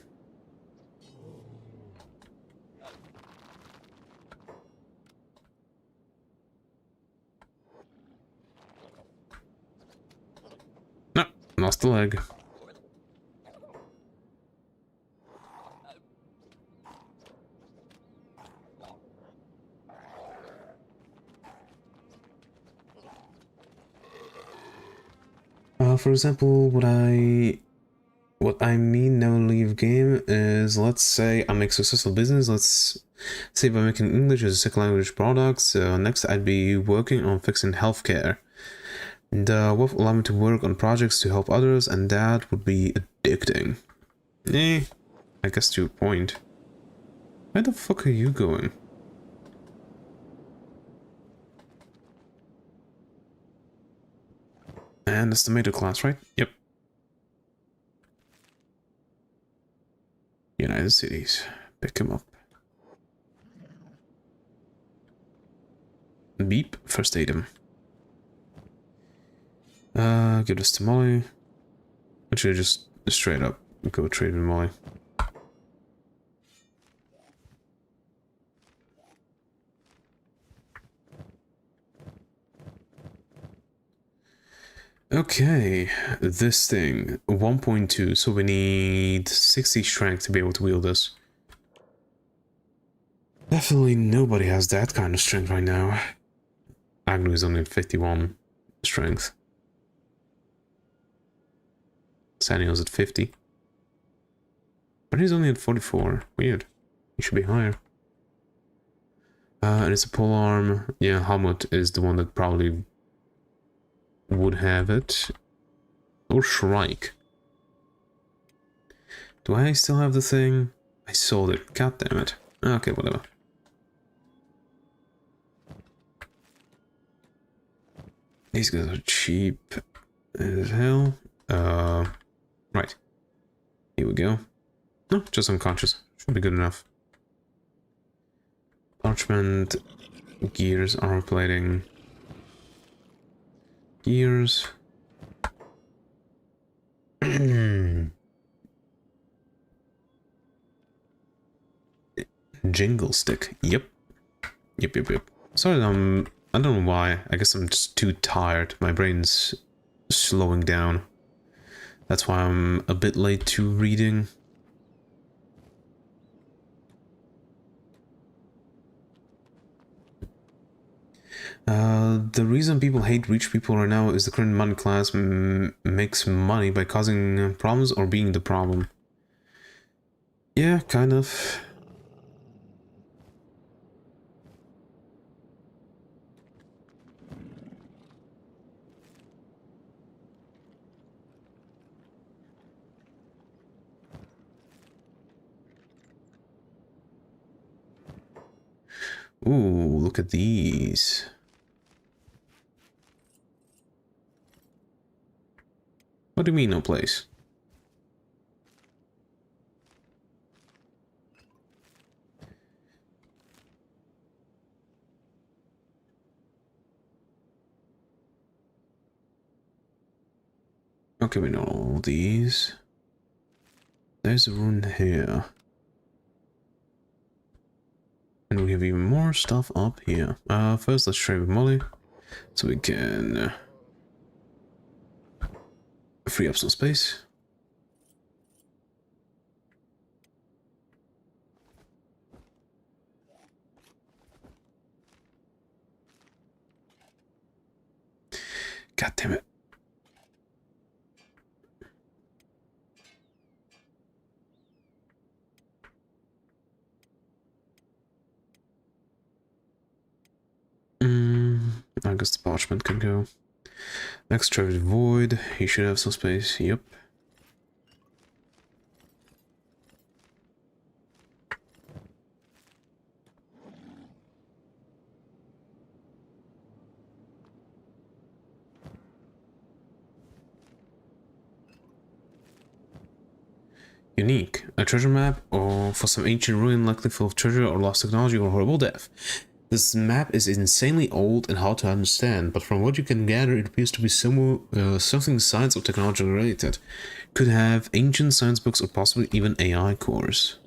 No, lost the leg. For example, what I mean never leave game is, let's say I make successful business, let's say by making English as a second language products. Next I'd be working on fixing healthcare. The wolf allow me to work on projects to help others, and that would be addicting. I guess to a point. Where the fuck are you going? And it's the tomato class, right? Yep. United Cities. Pick him up. beep. First aid him. Give this to Molly. Actually, just straight up go trade with Molly. Okay, this thing, 1.2, so we need 60 strength to be able to wield this. Definitely nobody has that kind of strength right now. Agnew is only at 51 strength. Sanio's at 50. But he's only at 44. Weird. He should be higher. And it's a polearm. Yeah, Helmut is the one that probably would have it. Or Shrike. Do I still have the thing? I sold it. God damn it. Okay, whatever. These guys are cheap as hell. Right. Here we go. No, just unconscious. Should be good enough. Parchment. Gears, armor plating. Gears. Jingle stick. Yep. Yep. Sorry, I don't know why. I guess I'm just too tired. My brain's slowing down. That's why I'm a bit late to reading. The reason people hate rich people right now is the current money class makes money by causing problems or being the problem. Yeah, kind of. Ooh, look at these. What do you mean, no place? Okay, we know all these. There's a rune here. And we have even more stuff up here. First let's trade with Molly. So we can free up some space. God damn it. I guess the parchment can go. Next, Travis Void. He should have some space. Yep. Unique. A treasure map or for some ancient ruin likely full of treasure or lost technology or horrible death. This map is insanely old and hard to understand, but from what you can gather, it appears to be something science or technology related. Could have ancient science books or possibly even AI cores.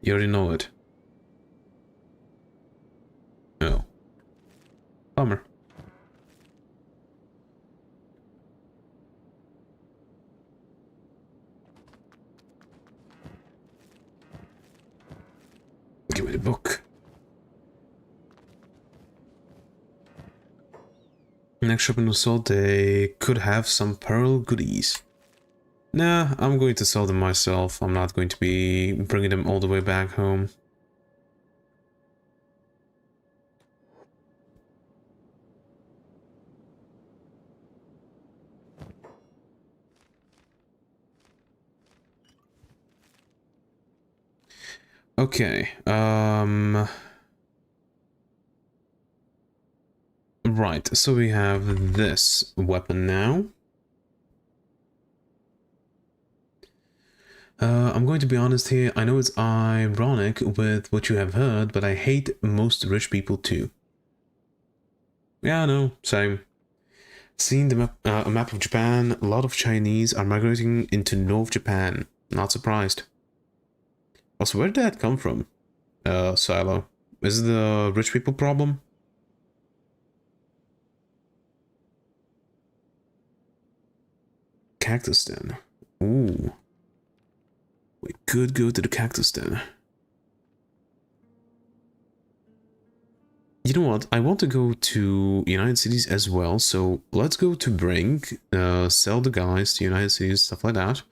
You already know it. Oh. Bummer. Give me the book. Next shop in the sold, they could have some pearl goodies. Nah, I'm going to sell them myself. I'm not going to be bringing them all the way back home. Okay, right, so we have this weapon now. I'm going to be honest here. I know it's ironic with what you have heard, but I hate most rich people too. Yeah, I know, same. Seeing the map, a map of Japan, a lot of Chinese are migrating into North Japan. Not surprised. Also, where did that come from? Silo. Is it the rich people problem? Cactus Den. Ooh. We could go to the Cactus Den. You know what? I want to go to United Cities as well, so let's go to Brink, sell the guys to United Cities, stuff like that.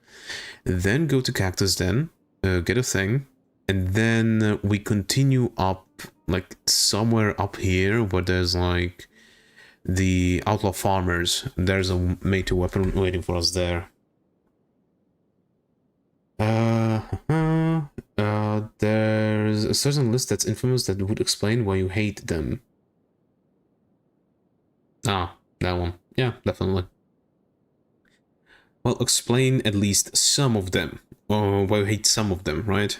Then go to Cactus Den, get a thing, and then we continue up, like, somewhere up here where there's, like, the outlaw farmers. There's a made-to weapon waiting for us there. There's a certain list that's infamous that would explain why you hate them. Ah, that one. Yeah, definitely. Well, explain at least some of them. Or why you hate some of them, right?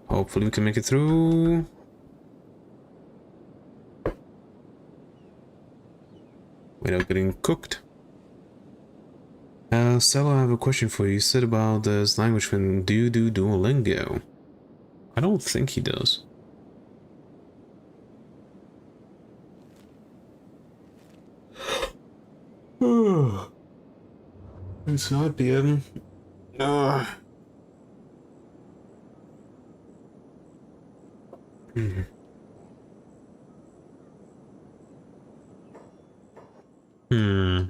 Hopefully we can make it through. Without getting cooked. Stella, I have a question for you. You said about this language from do you do Duolingo? I don't think he does. It's not PM. Hmm.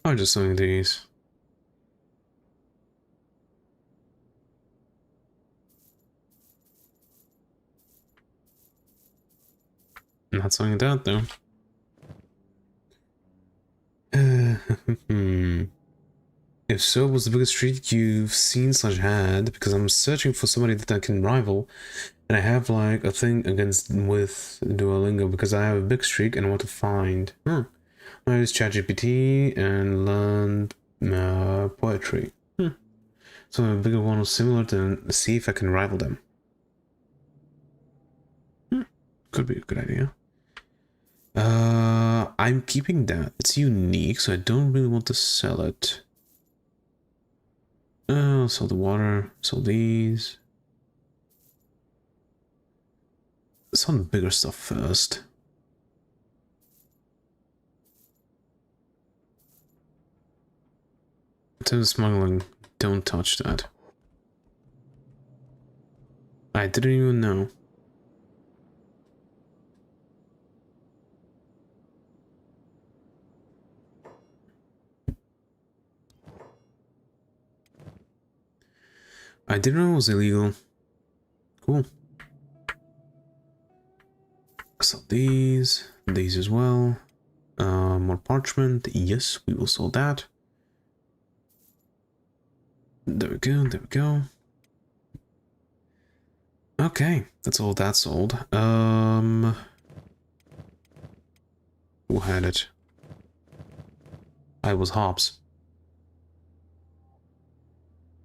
I'm just selling these. Not selling that though. If so, what's the biggest streak you've seen / had? Because I'm searching for somebody that I can rival, and I have like a thing against with Duolingo because I have a big streak and I want to find. I use ChatGPT and learn poetry. So a bigger one was similar to see if I can rival them. Could be a good idea. I'm keeping that. It's unique, so I don't really want to sell it. I'll sell the water, sell these. Some bigger stuff first. In terms of smuggling, don't touch that. I didn't even know. I didn't know it was illegal. Cool. So these as well. More parchment. Yes, we will sell that. There we go, there we go. Okay, that's all that sold. Who had it? I was Hobbs.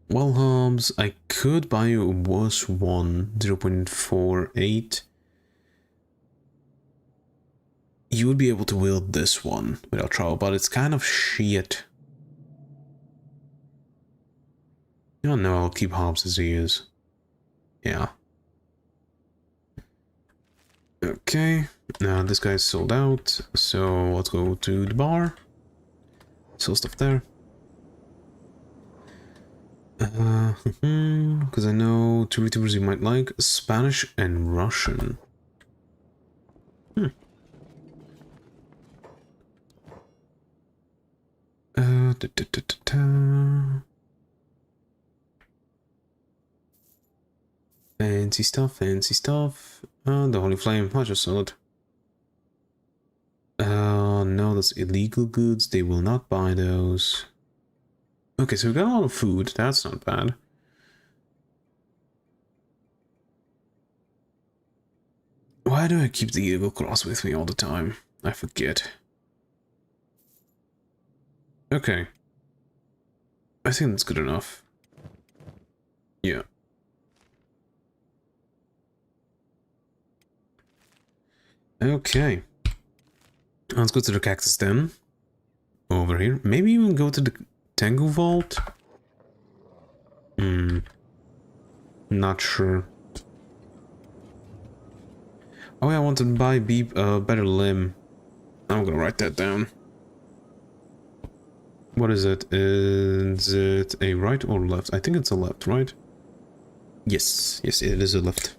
Well, Hobbs, I could buy you a worse one, 0.48. You would be able to wield this one without trouble, but it's kind of shit. Oh no, I'll keep Hobbs as he is. Yeah. Okay, now this guy's sold out, so let's go to the bar. Sell stuff there. Because I know two YouTubers you might like, Spanish and Russian. Da, da, da, da, da. Fancy stuff, fancy stuff. The Holy Flame, I just saw it. No, that's illegal goods. They will not buy those. Okay, so we got a lot of food. That's not bad. Why do I keep the Eagle Cross with me all the time? I forget. Okay. I think that's good enough. Yeah. Okay. Let's go to the Cactus Den. Over here. Maybe even go to the Tango Vault? Not sure. Oh yeah, I want to buy Better Limb. I'm gonna write that down. What is it? Is it a right or left? I think it's a left, right? Yes, yes, it is a left.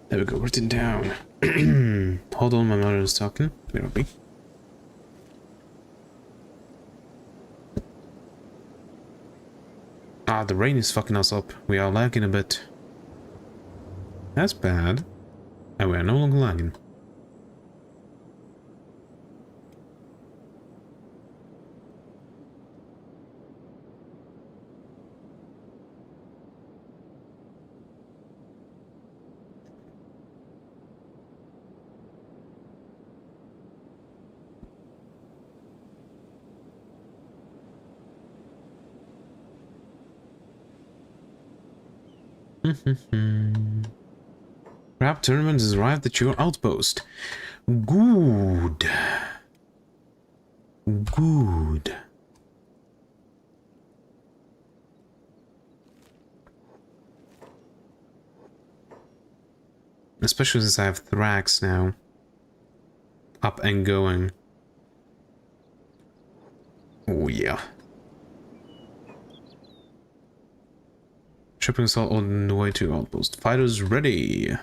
There we go, written down. Hold on, my mother is talking. Where are we? Ah, the rain is fucking us up. We are lagging a bit. That's bad. And we are no longer lagging. Crab tournament has arrived at your outpost. Good. Good. Especially since I have Thrax now. Up and going. Oh yeah. Shipping assault on the way to outpost. Fighters ready.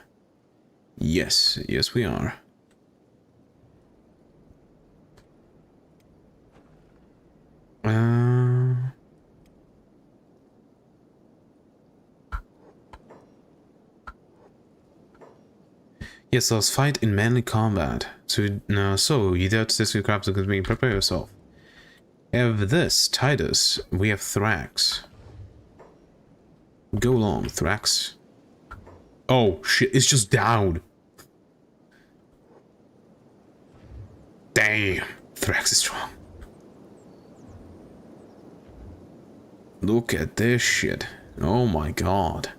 Yes, yes we are. Yes, let's fight in manly combat. So you dare to test your crabs against me, prepare yourself. We have this, Titus. We have Thrax. Go long, Thrax. Oh shit, it's just down. Damn, Thrax is strong. Look at this shit. Oh my god.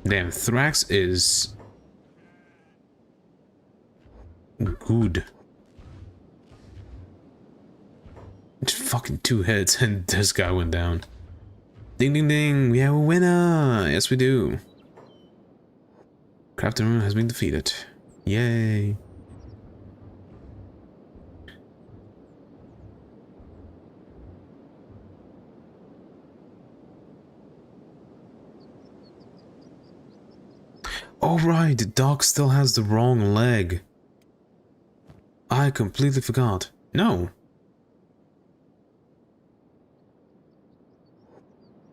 Damn, Thrax is good. Just fucking 2 hits and this guy went down. Ding ding ding, we have a winner! Yes we do. Crafter has been defeated. Yay. Oh right, the dog still has the wrong leg. I completely forgot. No.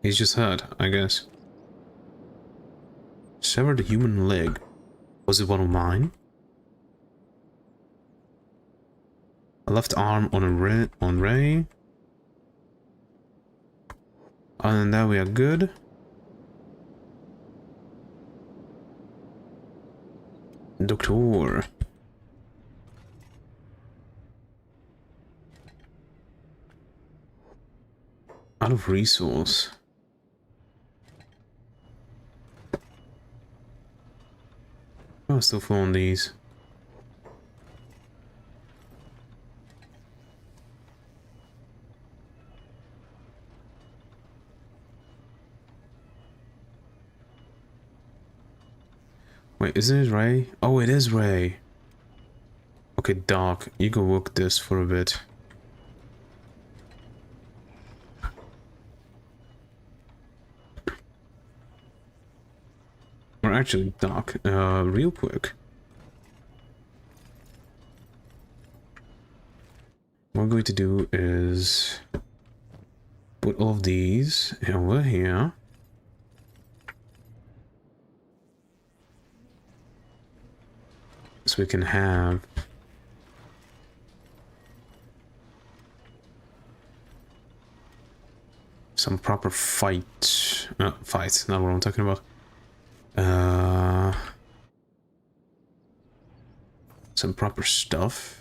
He's just hurt, I guess. Severed the human leg. Was it one of mine? A left arm on Ray. Other than that, we are good. Doctor. Out of resource. Oh, still full on these. Wait, isn't it Ray? Oh, it is Ray. Okay, Doc, you go work this for a bit. Or actually, Doc, real quick. What I'm going to do is put all of these over here. So we can have some proper fight. Fight, not what I'm talking about. Some proper stuff.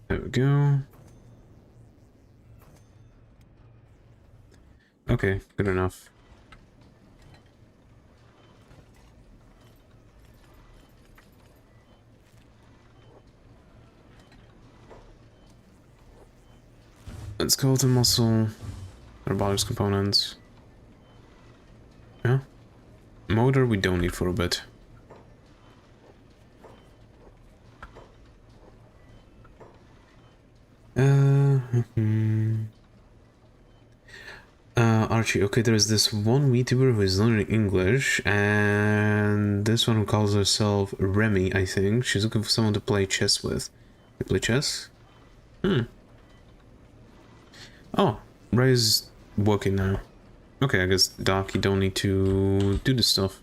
There we go. Okay, good enough. Skeleton muscle, robotics components. Yeah. Motor we don't need for a bit. Archie, okay, there's this one VTuber who is learning English, and this one who calls herself Remy, I think. She's looking for someone to play chess with. You play chess? Oh, Ray's working now. Okay, I guess, Doc, you don't need to do this stuff.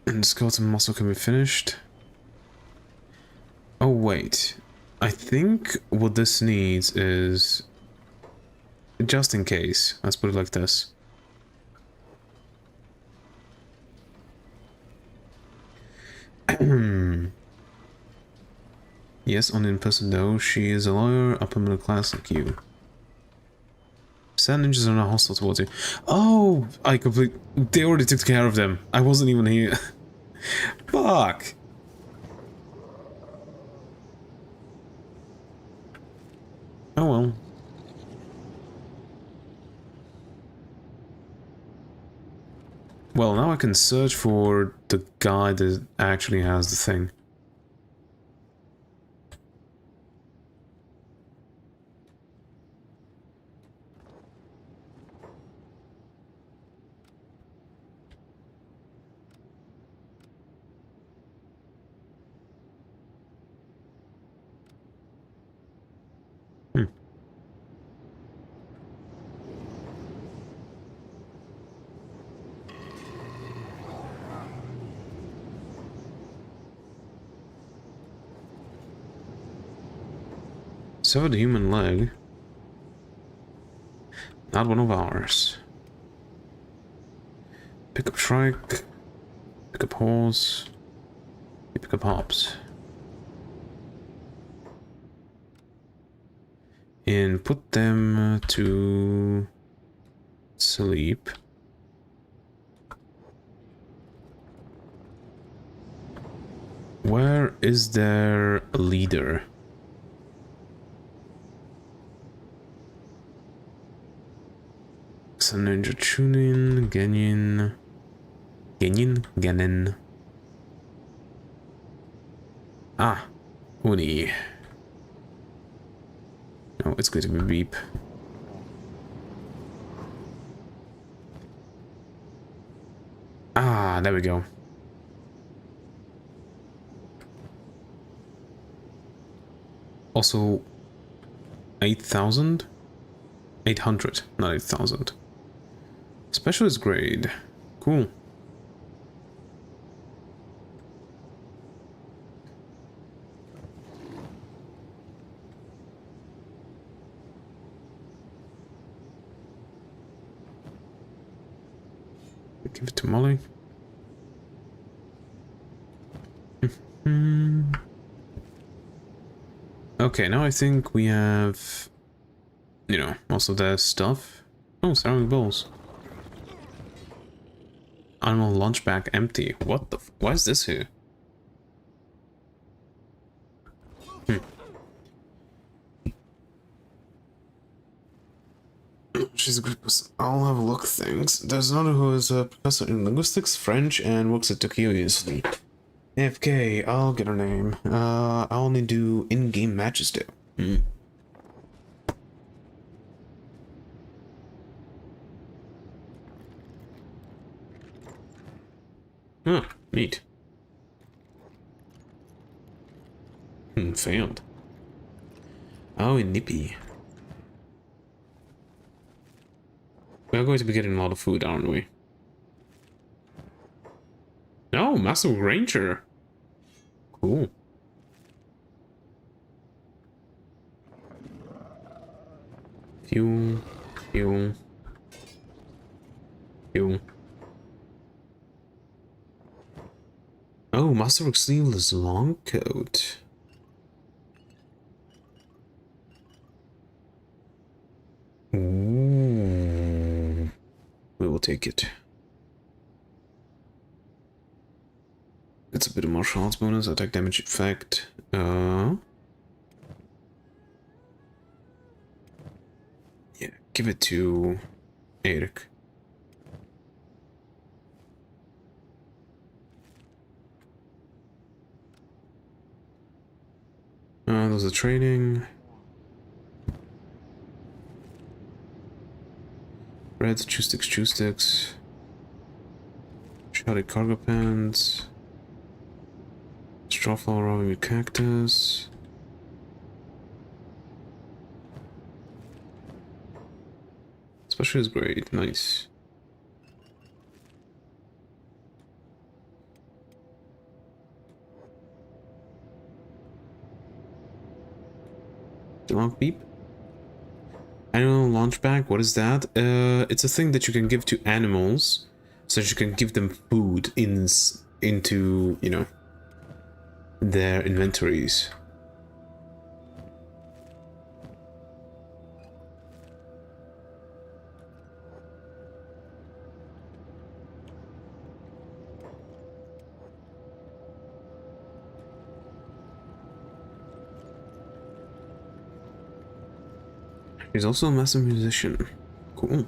And skeleton muscle can be finished. Oh wait, I think what this needs is, just in case, let's put it like this. Yes, only in person though. She is a lawyer, upper middle class like you. Sand ninjas are not hostile towards you. Oh, they already took care of them. I wasn't even here. Fuck. Oh well. Well, now I can search for the guy that actually has the thing. So the human leg. Not one of ours. Pick up Shrike. Pick up Horse. Pick up Hops. And put them to sleep. Where is their leader? Ninja Chunin, Genin. Ah, Uni. No, it's going to be beep. Ah, there we go. Also, 8,000? 800, not 8,000. Specialist grade. Cool. Give it to Molly. Okay, now I think we have, you know, most of the stuff. Oh, ceramic bowls. Animal lunch bag empty. What the why is this here? She's a good person. I'll have a look, thanks. There's another who is a professor in linguistics, French, and works at Tokyo University. AFK, I'll get her name. I'll only do in-game matches though. Huh, neat. Failed. Oh, in Nippy. We are going to be getting a lot of food, aren't we? Oh, Massive Ranger. Cool. Fuel. Fuel. Fuel. Oh, Master of Sleeveless long coat. Ooh. We will take it. It's a bit of martial arts bonus, attack damage effect. Yeah, give it to Eric. Those are trading. Reds, chew sticks, chew sticks. Shotty cargo pants. Strawflower robbing cactus. Special is great, nice. The long beep. Animal launch bag, what is that? It's a thing that you can give to animals, so that you can give them food into, you know, their inventories. He's also a massive musician. Cool.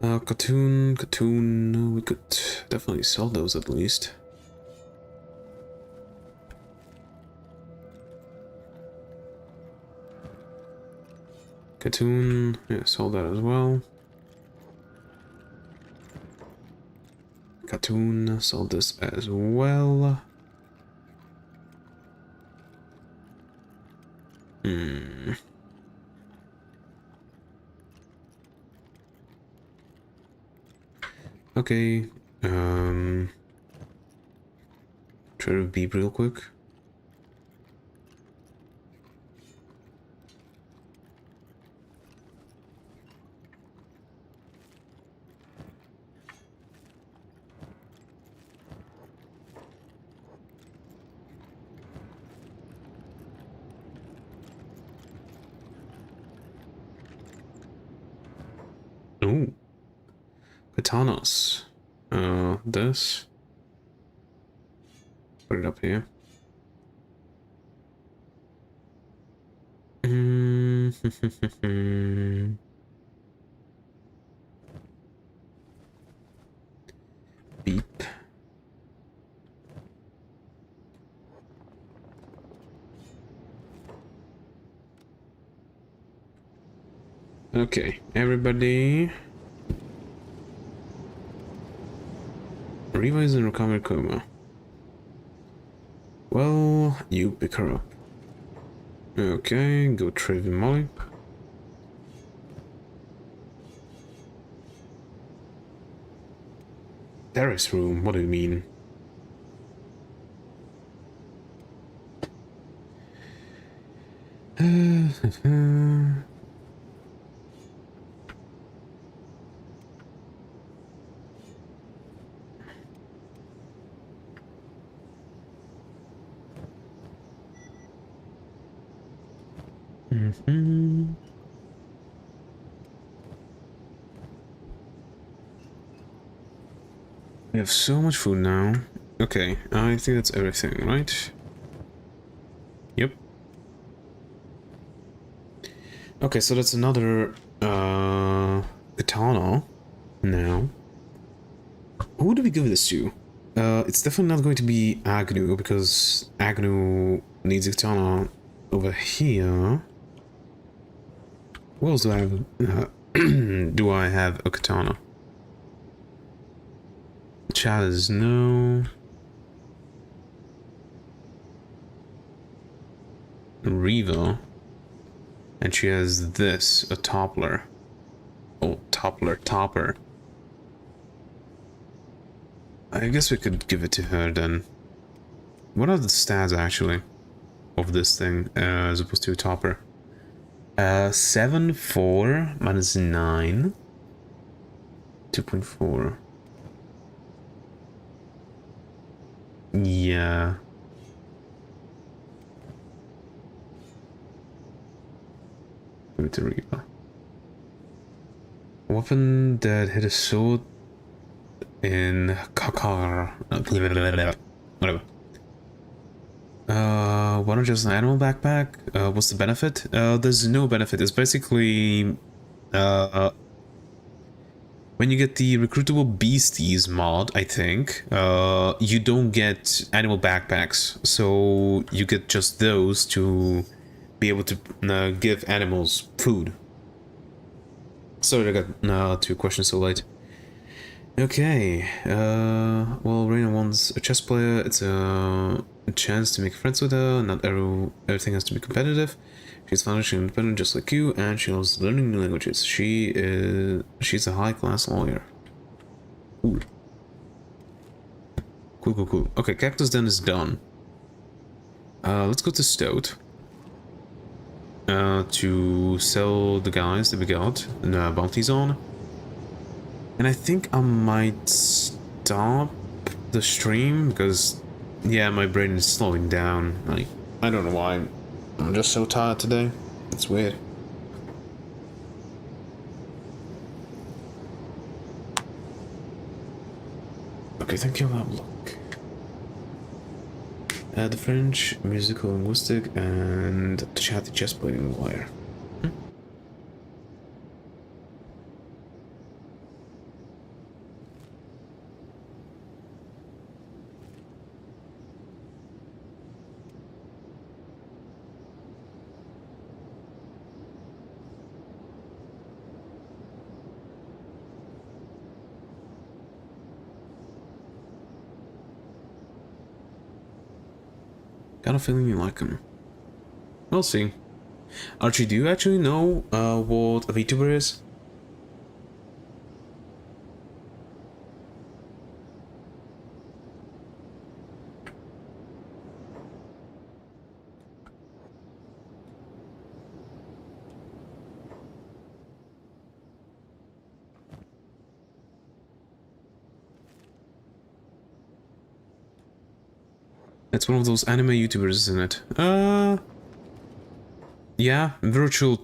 Cartoon, we could definitely sell those at least. Cartoon, yeah, sell that as well. Cartoon, sell this as well. Okay, try to beep real quick. Oh, katanas. This. Put it up here. Beep. Okay, everybody. Riva is in recovery coma. Well, you pick her up. Okay, go trade with Molly. Terrace room, what do you mean? We have so much food now. Okay, I think that's everything, right? Yep. Okay, so that's another katana now. Who do we give this to? It's definitely not going to be Agnew, because Agnew needs a katana over here. What else do I have? Do I have a katana? Chalice, no. Riva. And she has this, a toppler. Oh, topper. I guess we could give it to her then. What are the stats actually of this thing as opposed to a topper? 7, 4, minus 9. 2.4. Yeah. Give it to Reba. Weapon that hit a sword in Kakar. Whatever. Why not just an animal backpack? What's the benefit? There's no benefit. It's basically when you get the recruitable beasties mod, I think, you don't get animal backpacks, so you get just those to be able to give animals food. Sorry I got two questions so late. Okay, well, Reina wants a chess player. It's a chance to make friends with her. Not everything has to be competitive. She's financially independent just like you, and she loves learning new languages. She's a high-class lawyer. Cool. Cool. Okay, Cactus Den is done. Let's go to Stoat. To sell the guys that we got bounties on. And I think I might stop the stream because, yeah, my brain is slowing down. I don't know why. I'm just so tired today. It's weird. Okay, thank you for that look. The French, musical, linguistic, and the chatty chest plating wire. Got a feeling you like him. We'll see. Archie, do you actually know what a VTuber is? It's one of those anime YouTubers, isn't it? Yeah, virtual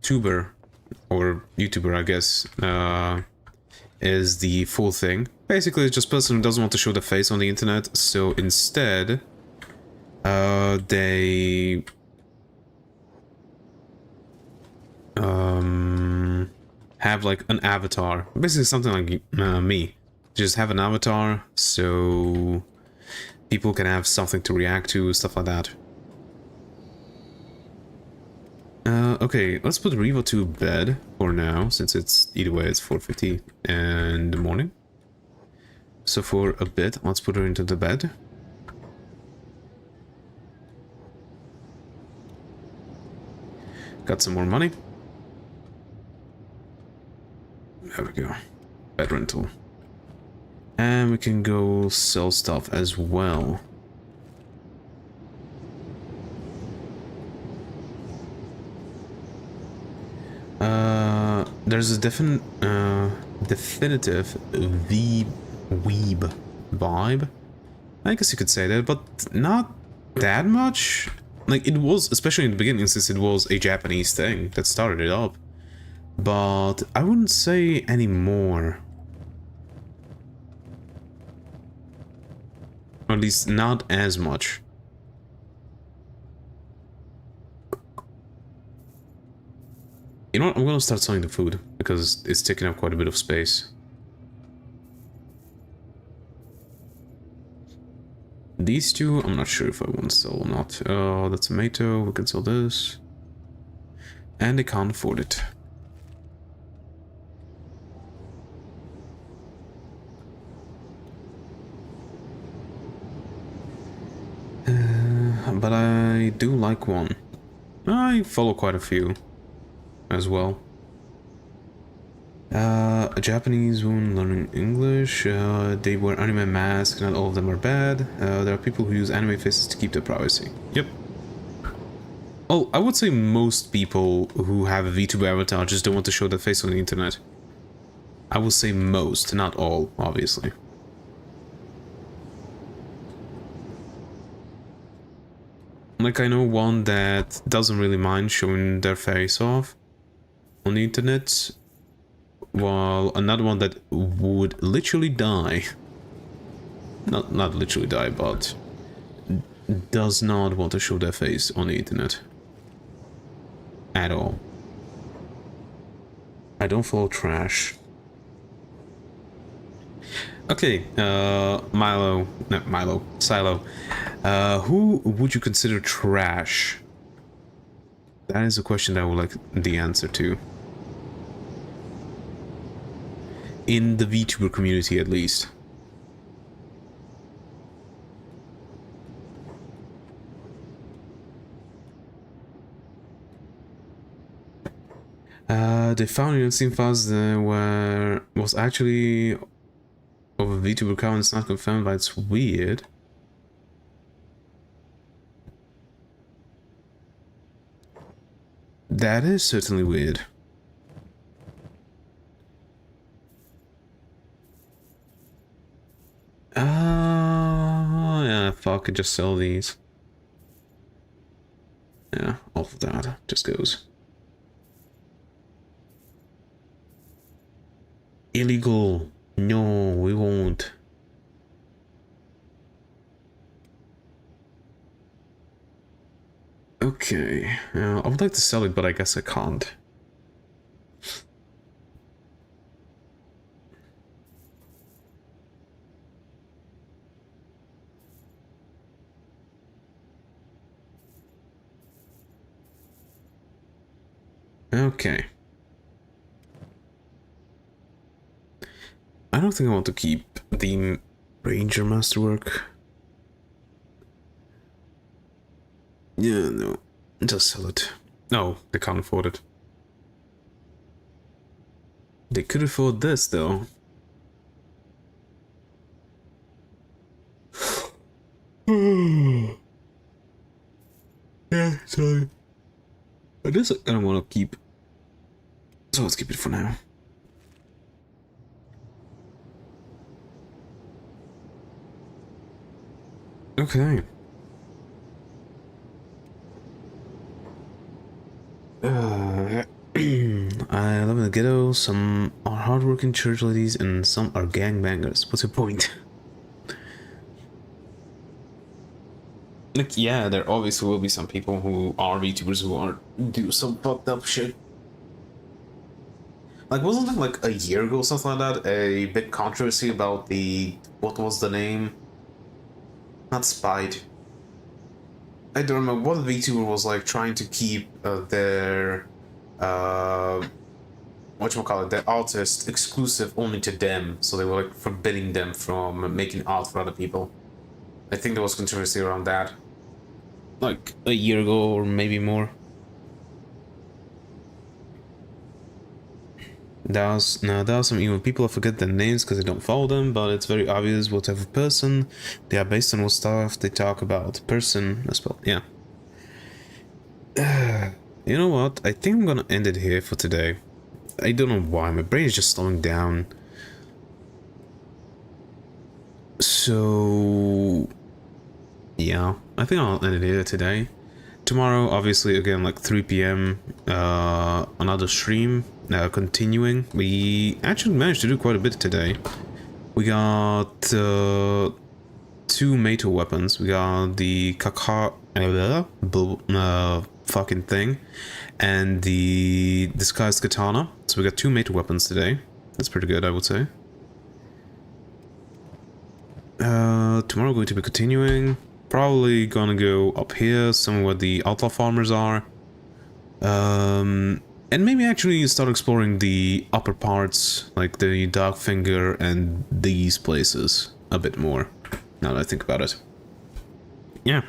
tuber or YouTuber, I guess, is the full thing. Basically, it's just a person who doesn't want to show their face on the internet, so instead, they have like an avatar, basically something like me. Just have an avatar, so people can have something to react to, stuff like that. Okay, let's put Revo to bed for now, since it's either way it's 4:50 in the morning. So for a bit, let's put her into the bed. Got some more money. There we go. Bed rental. And we can go sell stuff as well. There's a definitive weeb vibe. I guess you could say that, but not that much. Like, it was, especially in the beginning, since it was a Japanese thing that started it up. But I wouldn't say anymore. Or at least not as much. You know what? I'm gonna start selling the food, because it's taking up quite a bit of space. These two, I'm not sure if I want to sell or not. The tomato, we can sell this. And they can't afford it. But I do like one. I follow quite a few as well. A Japanese woman learning English. They wear anime masks, not all of them are bad. There are people who use anime faces to keep their privacy. Yep. Oh, I would say most people who have a VTuber avatar just don't want to show their face on the internet. I will say most, not all, obviously. Like, I know one that doesn't really mind showing their face off on the internet, while another one that would literally die. Not literally die, but does not want to show their face on the internet. At all. I don't follow trash. Okay, Silo. Who would you consider trash? That is a question that I would like the answer to. In the VTuber community, at least. They found in Steam files that was actually of a VTuber account. It's not confirmed, but it's weird. That is certainly weird. Yeah, fuck, I just sell these. Yeah, all of that just goes. Illegal. No, we won't. Okay, I would like to sell it, but I guess I can't. Okay. I don't think I want to keep the Ranger Masterwork. Yeah, no. Just sell it. No, they can't afford it. They could afford this, though. Yeah, sorry. I just I don't want to keep. So let's keep it for now. Okay. I live in the ghetto, some are hardworking church ladies and some are gangbangers. What's your point? Like, yeah, there obviously will be some people who are VTubers who do some fucked up shit. Like, wasn't it like a year ago or something like that? A big controversy about what was the name? Not Spite. I don't remember what VTuber was like trying to keep their whatchamacallit, their artist exclusive only to them, so they were like forbidding them from making art for other people. I think there was controversy around that, like a year ago or maybe more. There are some evil people. I forget their names because I don't follow them, but it's very obvious what type of person they are based on, what stuff they talk about. Person as well, yeah. You know what? I think I'm gonna end it here for today. I don't know why, my brain is just slowing down. So yeah, I think I'll end it here today. Tomorrow, obviously, again, like 3 p.m, another stream, continuing. We actually managed to do quite a bit today. We got 2 metal weapons. We got the fucking thing, and the disguised katana. So we got 2 metal weapons today. That's pretty good, I would say. Tomorrow we're going to be continuing. Probably gonna go up here, somewhere where the outlaw farmers are. And maybe actually start exploring the upper parts, like the Darkfinger and these places a bit more, now that I think about it. Yeah.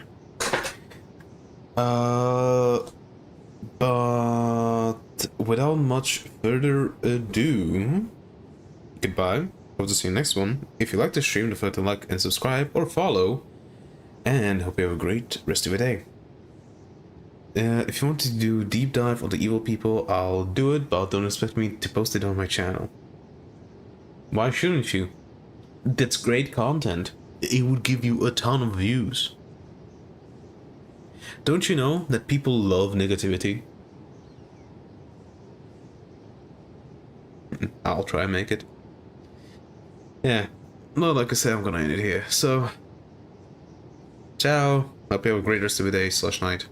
But without much further ado, goodbye. Hope to see you next one. If you like the stream, don't forget to like and subscribe or follow. And hope you have a great rest of your day. If you want to do deep dive on the evil people, I'll do it, but don't expect me to post it on my channel. Why shouldn't you? That's great content. It would give you a ton of views. Don't you know that people love negativity? I'll try and make it. Yeah, well, like I said, I'm gonna end it here, so... Ciao! Hope you have a great rest of your day / night.